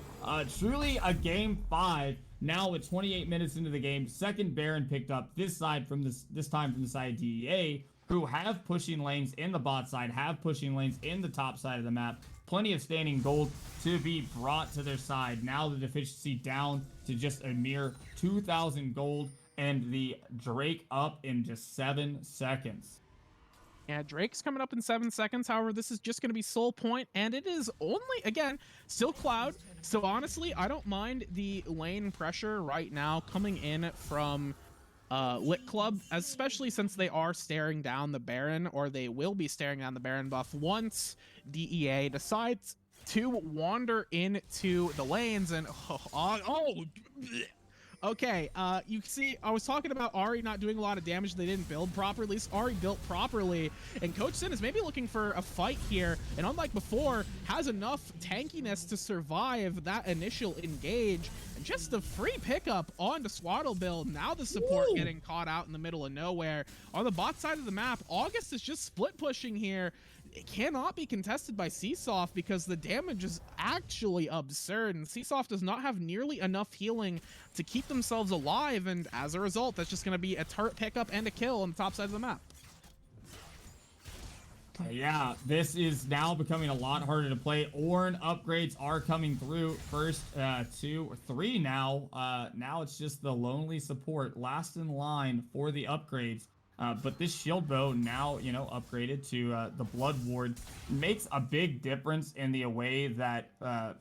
truly a game 5. Now with 28 minutes into the game, second Baron picked up this time from the side of DEA, who have pushing lanes in the bot side, have pushing lanes in the top side of the map. Plenty of standing gold to be brought to their side. Now the deficiency down to just a mere 2,000 gold, and the Drake up in just 7 seconds. Yeah, Drake's coming up in 7 seconds. However, this is just going to be Soul Point, and it is only, again, still Cloud. So honestly, I don't mind the lane pressure right now coming in from Lit Club, especially since they are staring down the Baron, or they will be staring down the Baron buff once DEA decides to wander into the lanes. And okay, you see, I was talking about Ahri not doing a lot of damage. They didn't build properly. At least Ahri built properly, and Coach Sin is maybe looking for a fight here, and unlike before, has enough tankiness to survive that initial engage. And just a free pickup onto Swaddlebill. Now the support getting caught out in the middle of nowhere. On the bot side of the map, August is just split pushing here. It cannot be contested by Seesoft because the damage is actually absurd, and Seesoft does not have nearly enough healing to keep themselves alive, and as a result, that's just going to be a turret pickup and a kill on the top side of the map. Yeah, this is now becoming a lot harder to play. Ornn upgrades are coming through. First 2 or 3 now. Now it's just the lonely support last in line for the upgrades. But this shield bow now, upgraded to the blood ward makes a big difference in the way that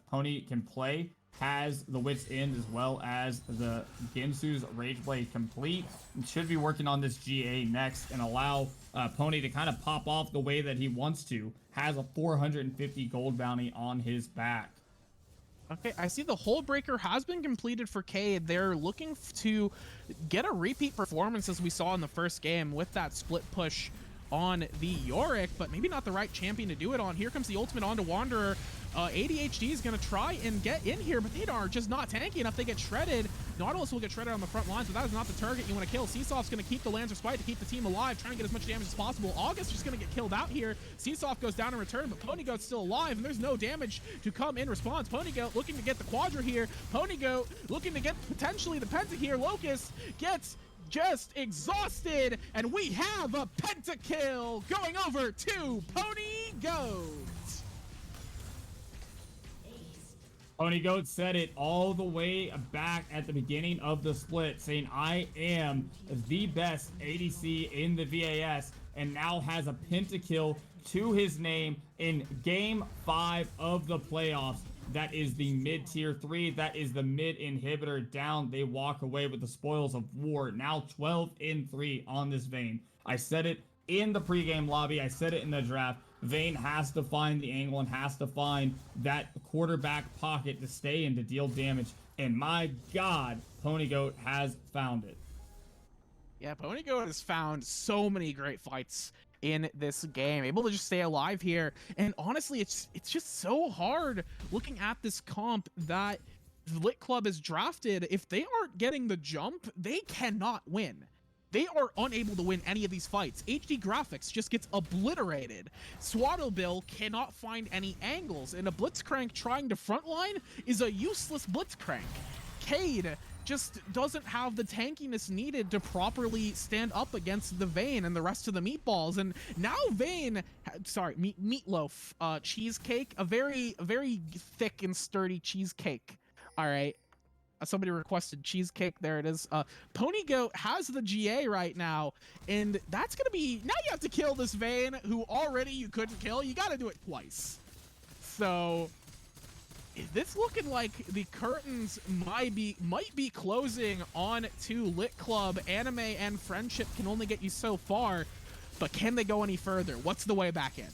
Pony can play. Has the Wit's End as well as the Ginsu's Rage Blade complete. Should be working on this GA next and allow Pony to kind of pop off the way that he wants to. Has a 450 gold bounty on his back. Okay, I see the Hole Breaker has been completed for Cade. They're looking to get a repeat performance as we saw in the first game with that split push on the Yorick, but maybe not the right champion to do it on. Here comes the ultimate onto Wanderer. ADHD is going to try and get in here, but they are just not tanky enough. They get shredded. Nautilus will get shredded on the front lines, but that is not the target you want to kill. Seasoft's going to keep the Lancer's fight to keep the team alive, trying to get as much damage as possible. August just going to get killed out here. Seasoft goes down in return, but Ponygoat's still alive, and there's no damage to come in response. Ponygoat looking to get the Quadra here. Ponygoat looking to get potentially the Penta here. Locust gets just exhausted, and we have a pentakill going over to Ponygoat. Ponygoat said it all the way back at the beginning of the split, saying, I am the best ADC in the VAS, and now has a pentakill to his name in Game 5 of the playoffs. That is the mid-tier 3. That is the mid inhibitor down. They walk away with the spoils of war. Now 12-3 on this Vayne. I said it in the pregame lobby. I said it in the draft. Vayne has to find the angle and has to find that quarterback pocket to stay in to deal damage. And my God, Ponygoat has found it. Yeah, Ponygoat has found so many great fights in this game, able to just stay alive here. And honestly, it's just so hard looking at this comp that Lit Club has drafted. If they aren't getting the jump, they cannot win. They are unable to win any of these fights. HD Graphics just gets obliterated. Swaddlebill cannot find any angles, and a Blitzcrank trying to frontline is a useless Blitzcrank. Cade just doesn't have the tankiness needed to properly stand up against the Vayne and the rest of the meatballs. And now Vayne, meatloaf, cheesecake, a very thick and sturdy cheesecake. All right. Somebody requested cheesecake. There it is. Ponygoat has the GA right now, and that's gonna be, now you have to kill this Vayne who already you couldn't kill. You got to do it twice. So is this looking like the curtains might be closing on to Lit Club? Anime and friendship can only get you so far, but can they go any further? What's the way back in?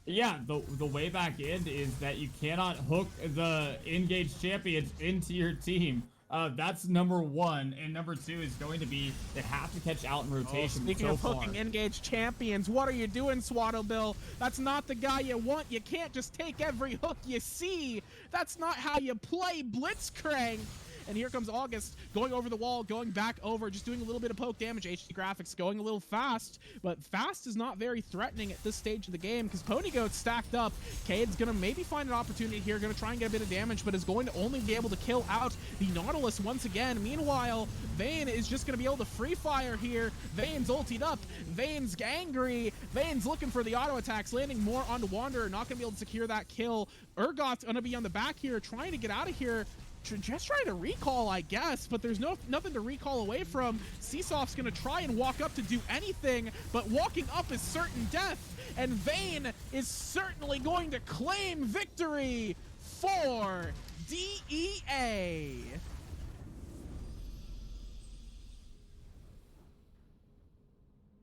Yeah, the way back in is that you cannot hook the engaged champions into your team. That's number one, and number two is going to be they have to catch out in rotation. Speaking of hooking engaged champions, what are you doing, Swaddlebill? That's not the guy you want. You can't just take every hook you see. That's not how you play Blitzcrank. And here comes August, going over the wall, going back over, just doing a little bit of poke damage. HD Graphics going a little fast, but fast is not very threatening at this stage of the game because Ponygoat's stacked up. Cade's going to maybe find an opportunity here, going to try and get a bit of damage, but is going to only be able to kill out the Nautilus once again. Meanwhile, Vayne is just going to be able to free fire here. Vayne's ultied up. Vayne's angry. Vayne's looking for the auto attacks, landing more onto Wanderer, not going to be able to secure that kill. Urgot's going to be on the back here, trying to get out of here. Just trying to recall, I guess, but there's nothing to recall away from. Seasoft's going to try and walk up to do anything, but walking up is certain death, and Vayne is certainly going to claim victory for DEA.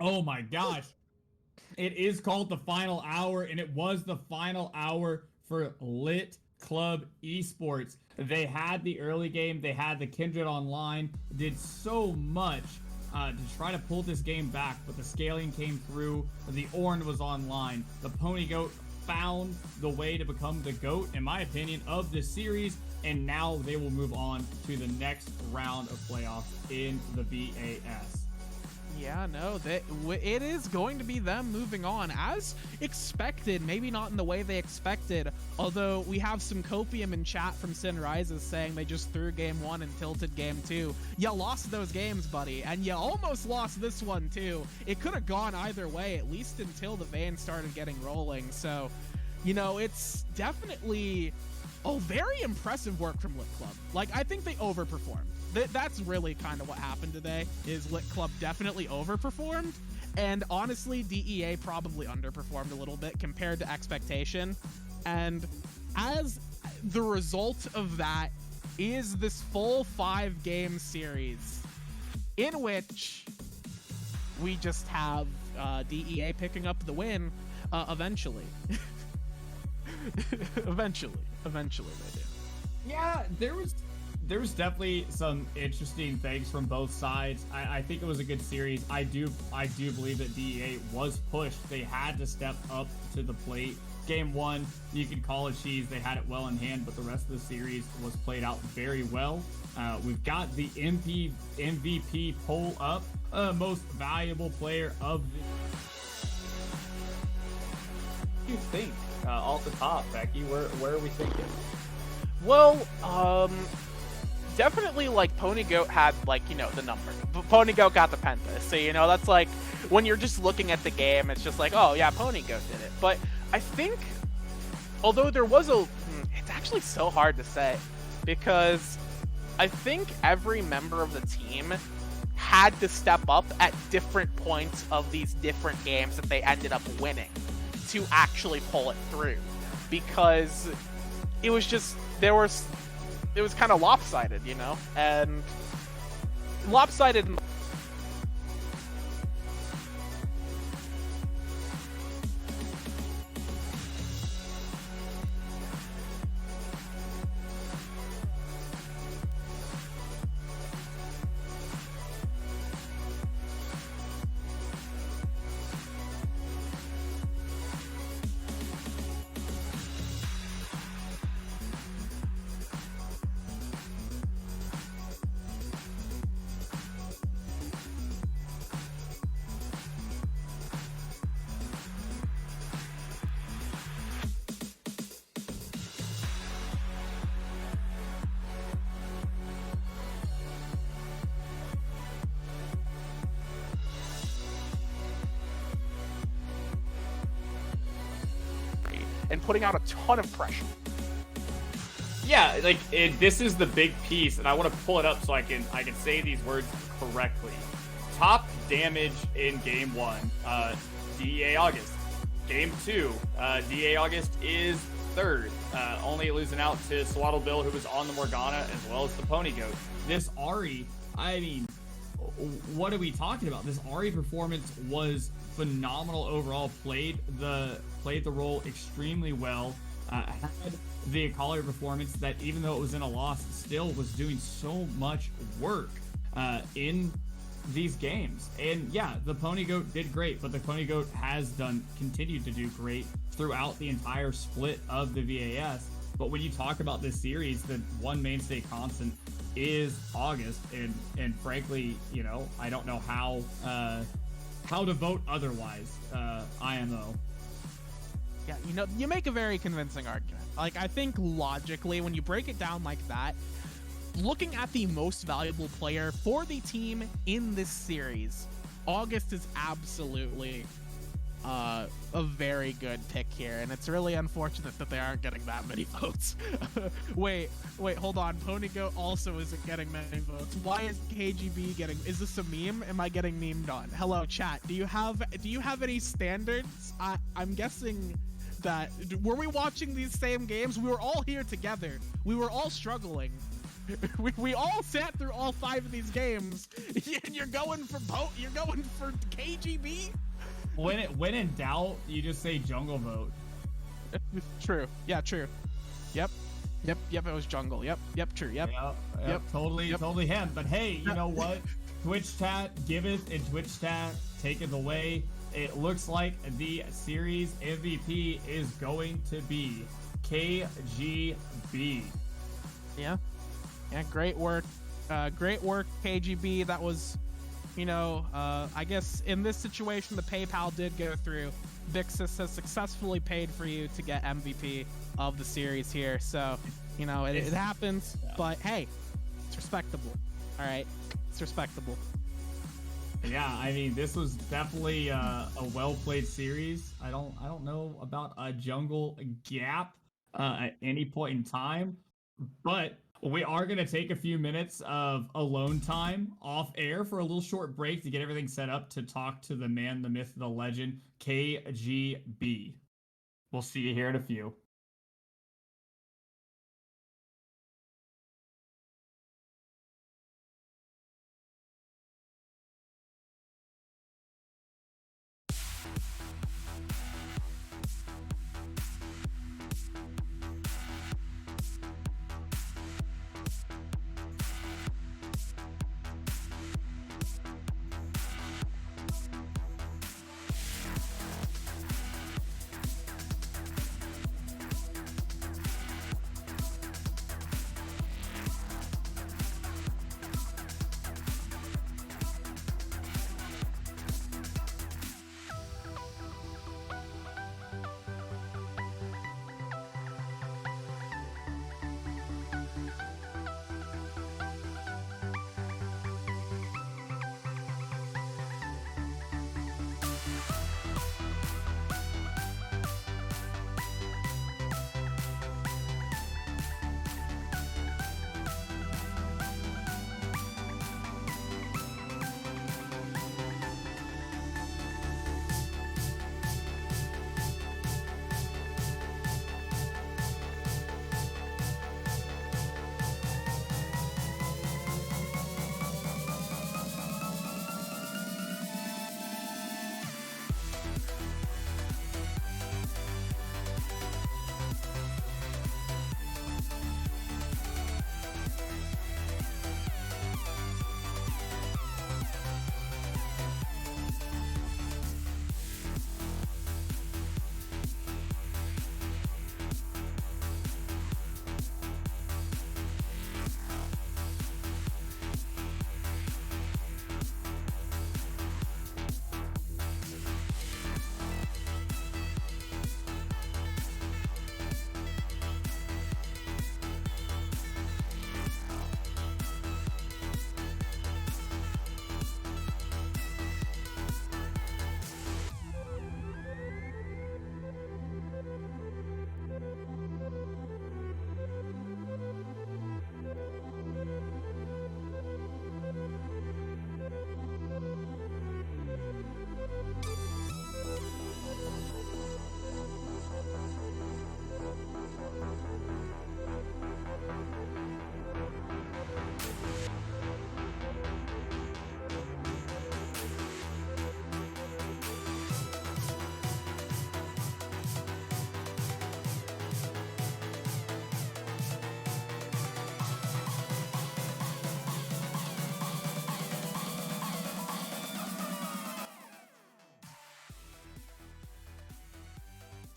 Oh my gosh. It is called the final hour, and it was the final hour for Lit Club Esports. They had the early game, they had the Kindred online, did so much to try to pull this game back, but the scaling came through, the Ornn was online, the Ponygoat found the way to become the GOAT, in my opinion, of this series, and now they will move on to the next round of playoffs in the VAS. Yeah, no, it is going to be them moving on as expected, maybe not in the way they expected, although we have some copium in chat from Sin Rises saying they just threw game 1 and tilted game 2. You lost those games, buddy, and you almost lost this one too. It could have gone either way, at least until the Vayne started getting rolling. So, you know, it's definitely Oh, very impressive work from Lit Club. Like, I think they overperformed. That's really kind of what happened today, is Lit Club definitely overperformed. And honestly, DEA probably underperformed a little bit compared to expectation. And as the result of that is this full 5-game series in which we just have DEA picking up the win eventually. Eventually they do. Yeah, there was definitely some interesting things from both sides. I think it was a good series. I do believe that DEA was pushed. They had to step up to the plate. Game 1, you could call it cheese. They had it well in hand, but the rest of the series was played out very well. We've got the MVP poll up. Most valuable player of the... What do you think? Off the top, Becky, where are we thinking? Well, definitely, like, Pony Goat had, like, you know, the number. Pony Goat got the penta. So, you know, that's like, when you're just looking at the game, it's just like, oh, yeah, Pony Goat did it. But I think, although there was it's actually so hard to say, because I think every member of the team had to step up at different points of these different games that they ended up winning to actually pull it through, because it was just, it was kind of lopsided, you know, and lopsided. And putting out a ton of pressure. Yeah, like this is the big piece, and I want to pull it up so I can say these words correctly. Top damage in Game 1, DEA August. Game 2, DEA August is third, only losing out to Swaddle Bill, who was on the Morgana, as well as the Pony Goat. This Ari, I mean, what are we talking about? This Ari performance was phenomenal overall. Played the role extremely well. Had the Akali performance that, even though it was in a loss, still was doing so much work in these games. And yeah, the Pony Goat did great, but the Pony Goat has continued to do great throughout the entire split of the VAS. But when you talk about this series, the one mainstay constant is August, and frankly, you know, I don't know how to vote otherwise. IMO. Yeah, you know, you make a very convincing argument. Like, I think logically, when you break it down like that, looking at the most valuable player for the team in this series, August is absolutely a very good pick here, and it's really unfortunate that they aren't getting that many votes. wait, hold on. Pony Goat also isn't getting many votes. Why is KGB getting? Is this a meme? Am I getting memed on? Hello, chat. Do you have any standards? I'm guessing that, were we watching these same games? We were all here together. We were all struggling. We all sat through all 5 of these games. And you're going for KGB? When in doubt, you just say jungle vote. True. Yeah, true. Yep, it was jungle. Yep, true. Yep. Totally him. But hey, you know what? Twitch chat giveth and Twitch chat taketh away. It looks like the series MVP is going to be KGB. Yeah, great work. KGB. That was, you know, I guess in this situation, the PayPal did go through. Vixus has successfully paid for you to get MVP of the series here. So, you know, it happens, but hey, it's respectable. All right, it's respectable. Yeah, I mean, this was definitely a well-played series. I don't know about a jungle gap. at any point in time. But we are going to take a few minutes of alone time off air for a little short break to get everything set up to talk to the man, the myth, the legend, KGB. We'll see you here in a few.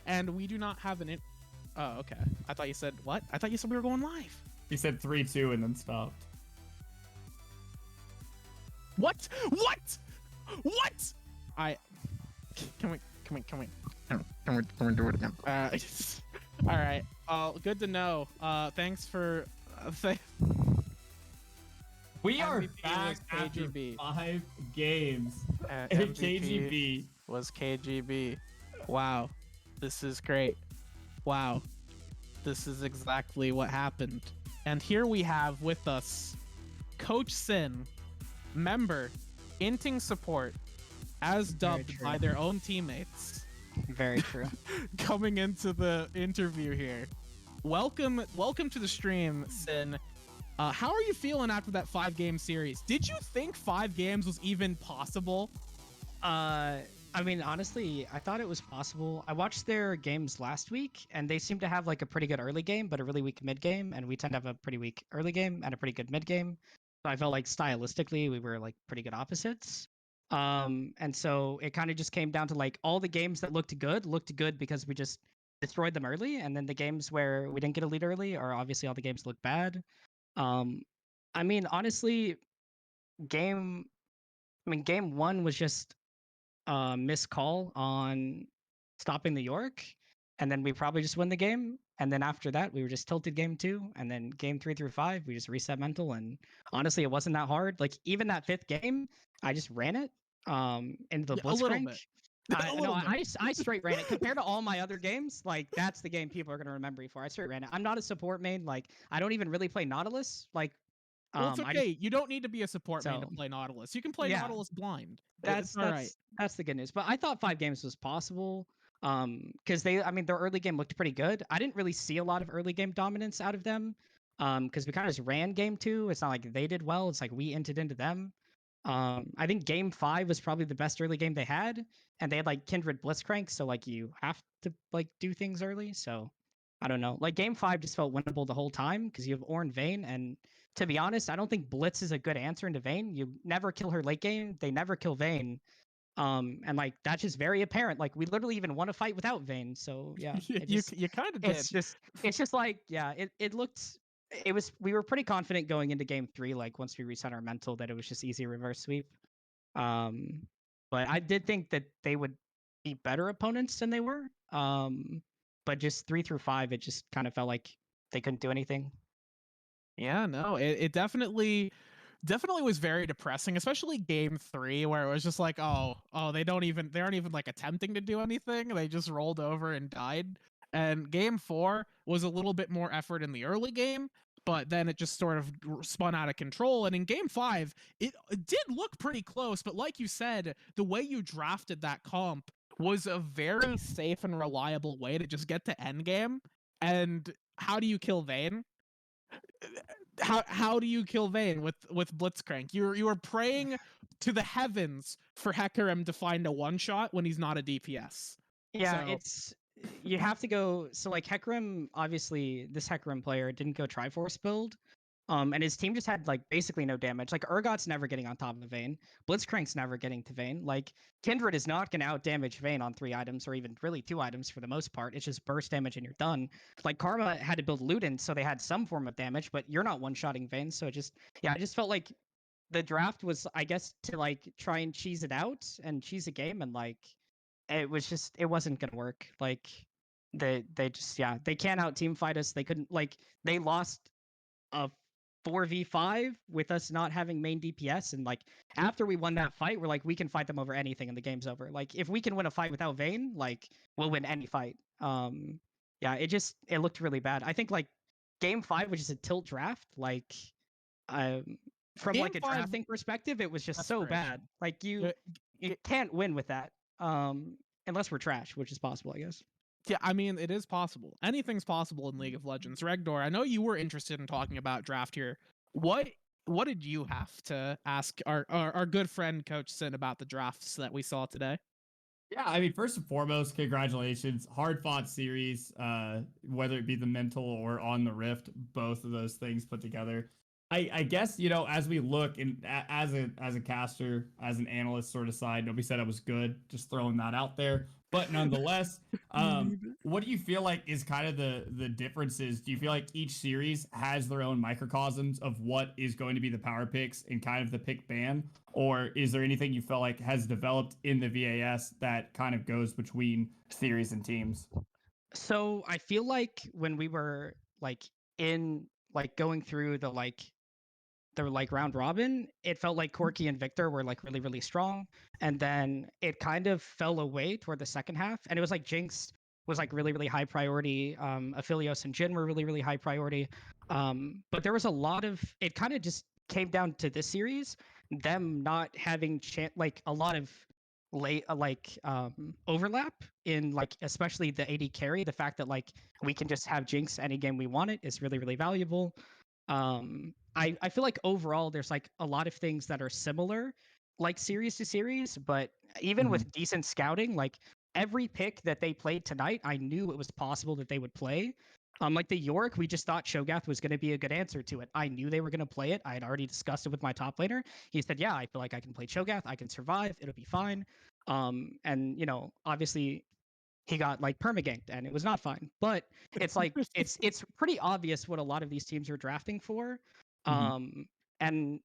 And we do not have an. Oh, okay. I thought you said what? I thought you said we were going live. He said 3-2 and then stopped. What? What? What? Can we do it again? All right. Good to know. Thanks for. We are MVP back was after KGB. 5 games. MVP KGB. was KGB. Wow. This is great. Wow. This is exactly what happened. And here we have with us Coach Sin, member, Inting support, as dubbed by their own teammates. Very true. Coming into the interview here. Welcome to the stream, Sin. How are you feeling after that 5-game series? Did you think 5 games was even possible? I mean, honestly, I thought it was possible. I watched their games last week, and they seem to have like a pretty good early game, but a really weak mid game, and we tend to have a pretty weak early game and a pretty good mid game. So I felt like stylistically we were like pretty good opposites. And so it kind of just came down to like all the games that looked good because we just destroyed them early, and then the games where we didn't get a lead early are obviously all the games look bad. I mean, honestly, game 1 was just missed call on stopping the York, and then we probably just win the game. And then after that, we were just tilted game 2, and then game 3 through 5, we just reset mental. And honestly, it wasn't that hard. Like even that 5th game, I just ran it into the Yeah, a little blitzcrank. bit. A little bit. I straight ran it compared to all my other games. Like that's the game people are gonna remember me for. I straight ran it. I'm not a support main. Like I don't even really play Nautilus. Like Well, it's I okay. You don't need to be a support main to So, play Nautilus. You can play yeah. Nautilus blind. that's It's all right. that's the good news. But I thought 5 games was possible. Because I mean, their early game looked pretty good. I didn't really see a lot of early game dominance out of them. Because we kind of just ran game 2. It's not like they did well. It's like we entered into them. I think game 5 was probably the best early game they had, and they had like Kindred Blitzcrank, so like you have to like do things early. So I don't know. Like game 5 just felt winnable the whole time because you have Ornn Vayne, and to be honest, I don't think Blitz is a good answer into Vayne. You never kill her late game. They never kill Vayne. And like that's just very apparent. Like we literally even won a fight without Vayne. So yeah, You kind of did. it's just like yeah, it looked we were pretty confident going into game 3, like once we reset our mental that it was just easy reverse sweep. But I did think that they would be better opponents than they were. But just 3 through 5, it just kind of felt like they couldn't do anything. Yeah, no, it definitely was very depressing, especially game 3 where it was just like, oh, they aren't even like attempting to do anything. They just rolled over and died. And game 4 was a little bit more effort in the early game, but then it just sort of spun out of control. And in game 5, it did look pretty close, but like you said, the way you drafted that comp was a very safe and reliable way to just get to endgame. And how do you kill Vayne? How do you kill Vayne with Blitzcrank? You were praying to the heavens for Hecarim to find a one shot when he's not a DPS. Yeah, So- you have to go. So like Hecarim, obviously this Hecarim player didn't go Triforce build, and his team just had like basically no damage. Like Urgot's never getting on top of Vayne, Blitzcrank's never getting to Vayne. Like Kindred is not gonna out damage Vayne on 3 items or even really 2 items for the most part. It's just burst damage and you're done. Like Karma had to build Ludens, so they had some form of damage, but you're not one-shotting Vayne. So it just I just felt like the draft was, I guess, to like try and cheese it out and cheese a game, and like it wasn't gonna work. Like they just they can't out team fight us. They couldn't, like they lost a 4v5 with us not having main DPS, and like after we won that fight, we're like we can fight them over anything and the game's over. Like if we can win a fight without Vayne, like we'll win any fight. It looked really bad. I think like game 5 was just a tilt draft. Like from Game like a 5 drafting perspective, it was just so desperation. bad. Like you can't win with that. Unless we're trash, which is possible, I guess. Yeah, I mean, it is possible. Anything's possible in League of Legends. Regdor, I know you were interested in talking about draft here. What did you have to ask our good friend Coach Sin about the drafts that we saw today? Yeah, I mean, first and foremost, congratulations. Hard fought series, whether it be the mental or on the Rift, both of those things put together. I guess, as we look and as a caster, as an analyst sort of side, nobody said I was good, just throwing that out there. But nonetheless, what do you feel like is kind of the differences? Do you feel like each series has their own microcosms of what is going to be the power picks and kind of the pick ban? Or is there anything you feel like has developed in the VAS that kind of goes between series and teams? So I feel like when we were like in like going through the round robin, it felt like Corki and Victor were like really, really strong. And then it kind of fell away toward the second half. And it was like Jinx was like really, really high priority. Aphelios and Jhin were really, really high priority. But there was a lot of, it kind of just came down to this series, them not having like a lot of overlap in like especially the AD carry. The fact that like we can just have Jinx any game we want it is really, really valuable. I feel like overall there's like a lot of things that are similar, like series to series, but even with decent scouting, like every pick that they played tonight, I knew it was possible that they would play. Like the Yorick, we just thought Shogath was going to be a good answer to it. I knew they were going to play it. I had already discussed it with my top laner. He said, "Yeah, I feel like I can play Shogath. I can survive. It'll be fine." And obviously he got like permaganked and it was not fine. But it's like it's pretty obvious what a lot of these teams are drafting for. And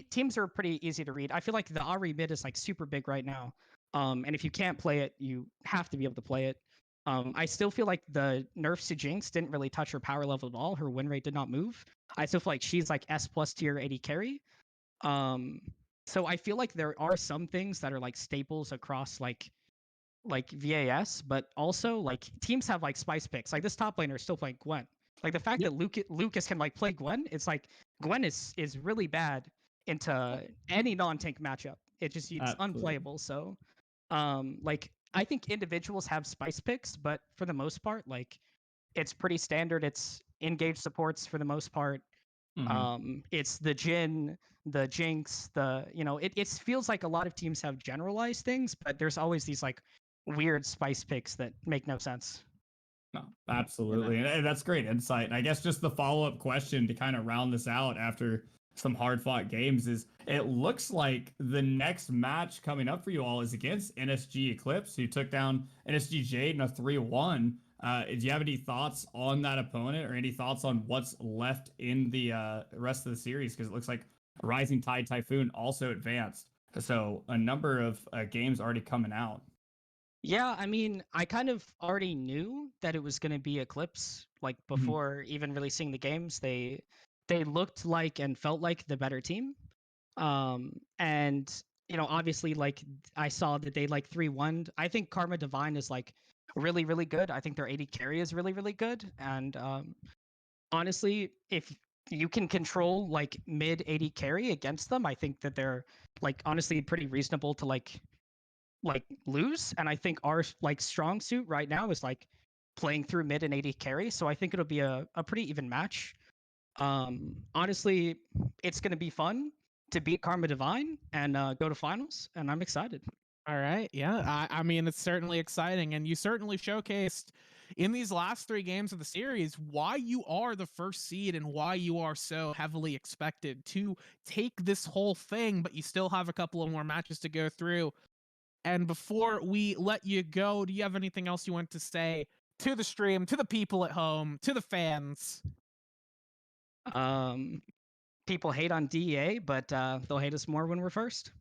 teams are pretty easy to read. I feel like the Ahri mid is like super big right now. And if you can't play it, you have to be able to play it. I still feel like the nerfs to Jinx didn't really touch her power level at all. Her win rate did not move. I still feel like she's like S+ tier AD carry. So I feel like there are some things that are like staples across like VAS, but also like teams have like spice picks. Like this top laner is still playing Gwen. Like the fact that Lucas can like play Gwen, it's like Gwen is really bad into any non-tank matchup. It's Absolutely. unplayable. So like I think individuals have spice picks, but for the most part, like it's pretty standard. It's engage supports for the most part. It's the Jhin, the Jinx, it feels like a lot of teams have generalized things, but there's always these like weird spice picks that make no sense. No, absolutely. And that's great insight. And I guess just the follow-up question to kind of round this out after some hard-fought games is it looks like the next match coming up for you all is against NSG Eclipse, who took down NSG Jade in a 3-1. Do you have any thoughts on that opponent or any thoughts on what's left in the rest of the series? Because it looks like Rising Tide Typhoon also advanced. So a number of games already coming out. Yeah, I mean, I kind of already knew that it was going to be Eclipse, like before even really seeing the games. They looked like and felt like the better team. And obviously, like I saw that they like 3-1. I think Karma Divine is like really, really good. I think their AD carry is really, really good. And honestly, if you can control like mid AD carry against them, I think that they're like honestly pretty reasonable to like lose. And I think our like strong suit right now is like playing through mid and AD carry. So I think it'll be a pretty even match. Honestly, it's gonna be fun to beat Karma Divine and go to finals, and I'm excited. All right. Yeah. I mean, it's certainly exciting. And you certainly showcased in these last 3 games of the series why you are the first seed and why you are so heavily expected to take this whole thing, but you still have a couple of more matches to go through. And before we let you go, do you have anything else you want to say to the stream, to the people at home, to the fans? People hate on DEA, but they'll hate us more when we're first.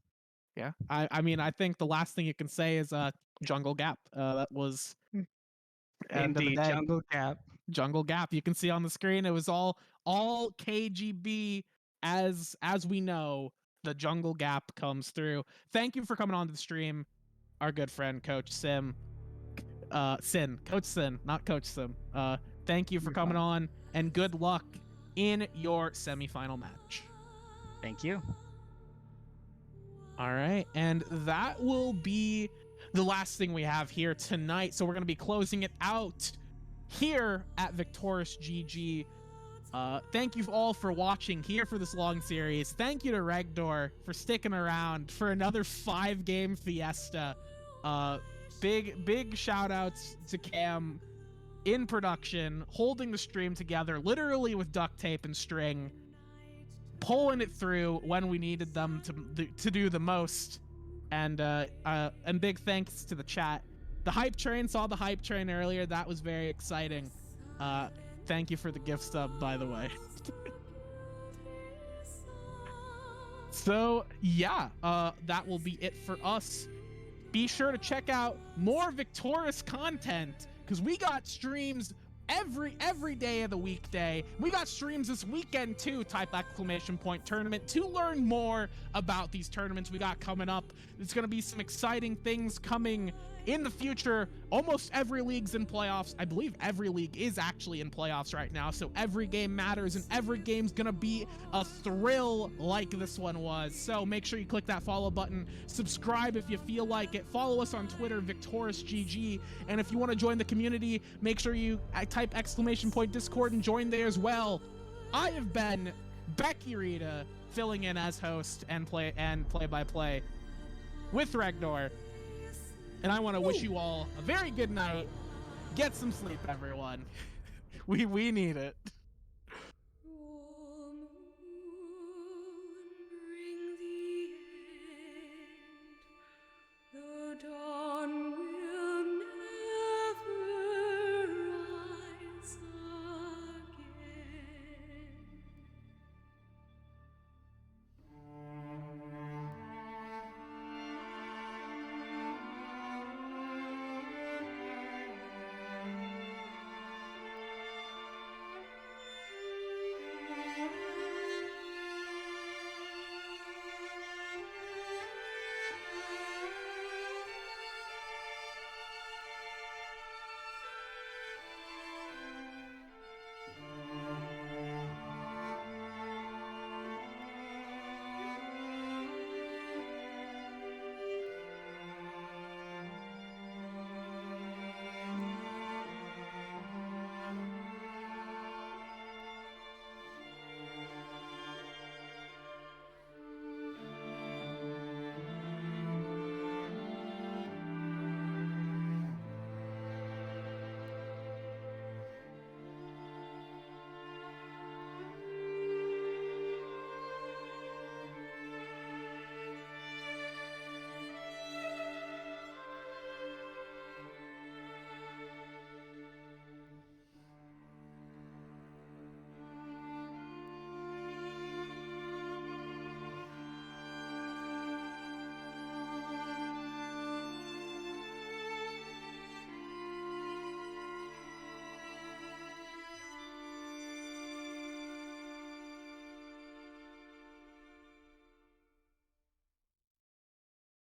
Yeah. I mean, I think the last thing you can say is Jungle Gap. That was Indeed, Jungle Gap. Jungle Gap. You can see on the screen it was all KGB as we know. The Jungle Gap comes through. Thank you for coming on to the stream, our good friend Coach Sim. Coach Sin, not Coach Sim. Thank you for coming on, and good luck in your semifinal match. Thank you. All right, and that will be the last thing we have here tonight. So we're going to be closing it out here at Victoris GG. Thank you all for watching here for this long series. Thank you to Regdor for sticking around for another 5-game fiesta. Big shout outs to Cam in production, holding the stream together literally with duct tape and string, pulling it through when we needed them to do the most. And big thanks to the chat. The hype train, saw the hype train earlier. That was very exciting. Thank you for the gift sub, by the way. So yeah, that will be it for us. Be sure to check out more Victoris content, because we got streams every day of the weekday. We got streams this weekend too, type exclamation point tournament, to learn more about these tournaments we got coming up. There's going to be some exciting things coming in the future. Almost every league's in playoffs. I believe every league is actually in playoffs right now, so every game matters, and every game's gonna be a thrill like this one was. So make sure you click that follow button, subscribe if you feel like it, follow us on Twitter, VictorisGG, and if you want to join the community, make sure you type exclamation point Discord and join there as well. I have been Becky Rita, filling in as host and play-by-play with Regdor. And I want to wish you all a very good night. Get some sleep, everyone. We need it.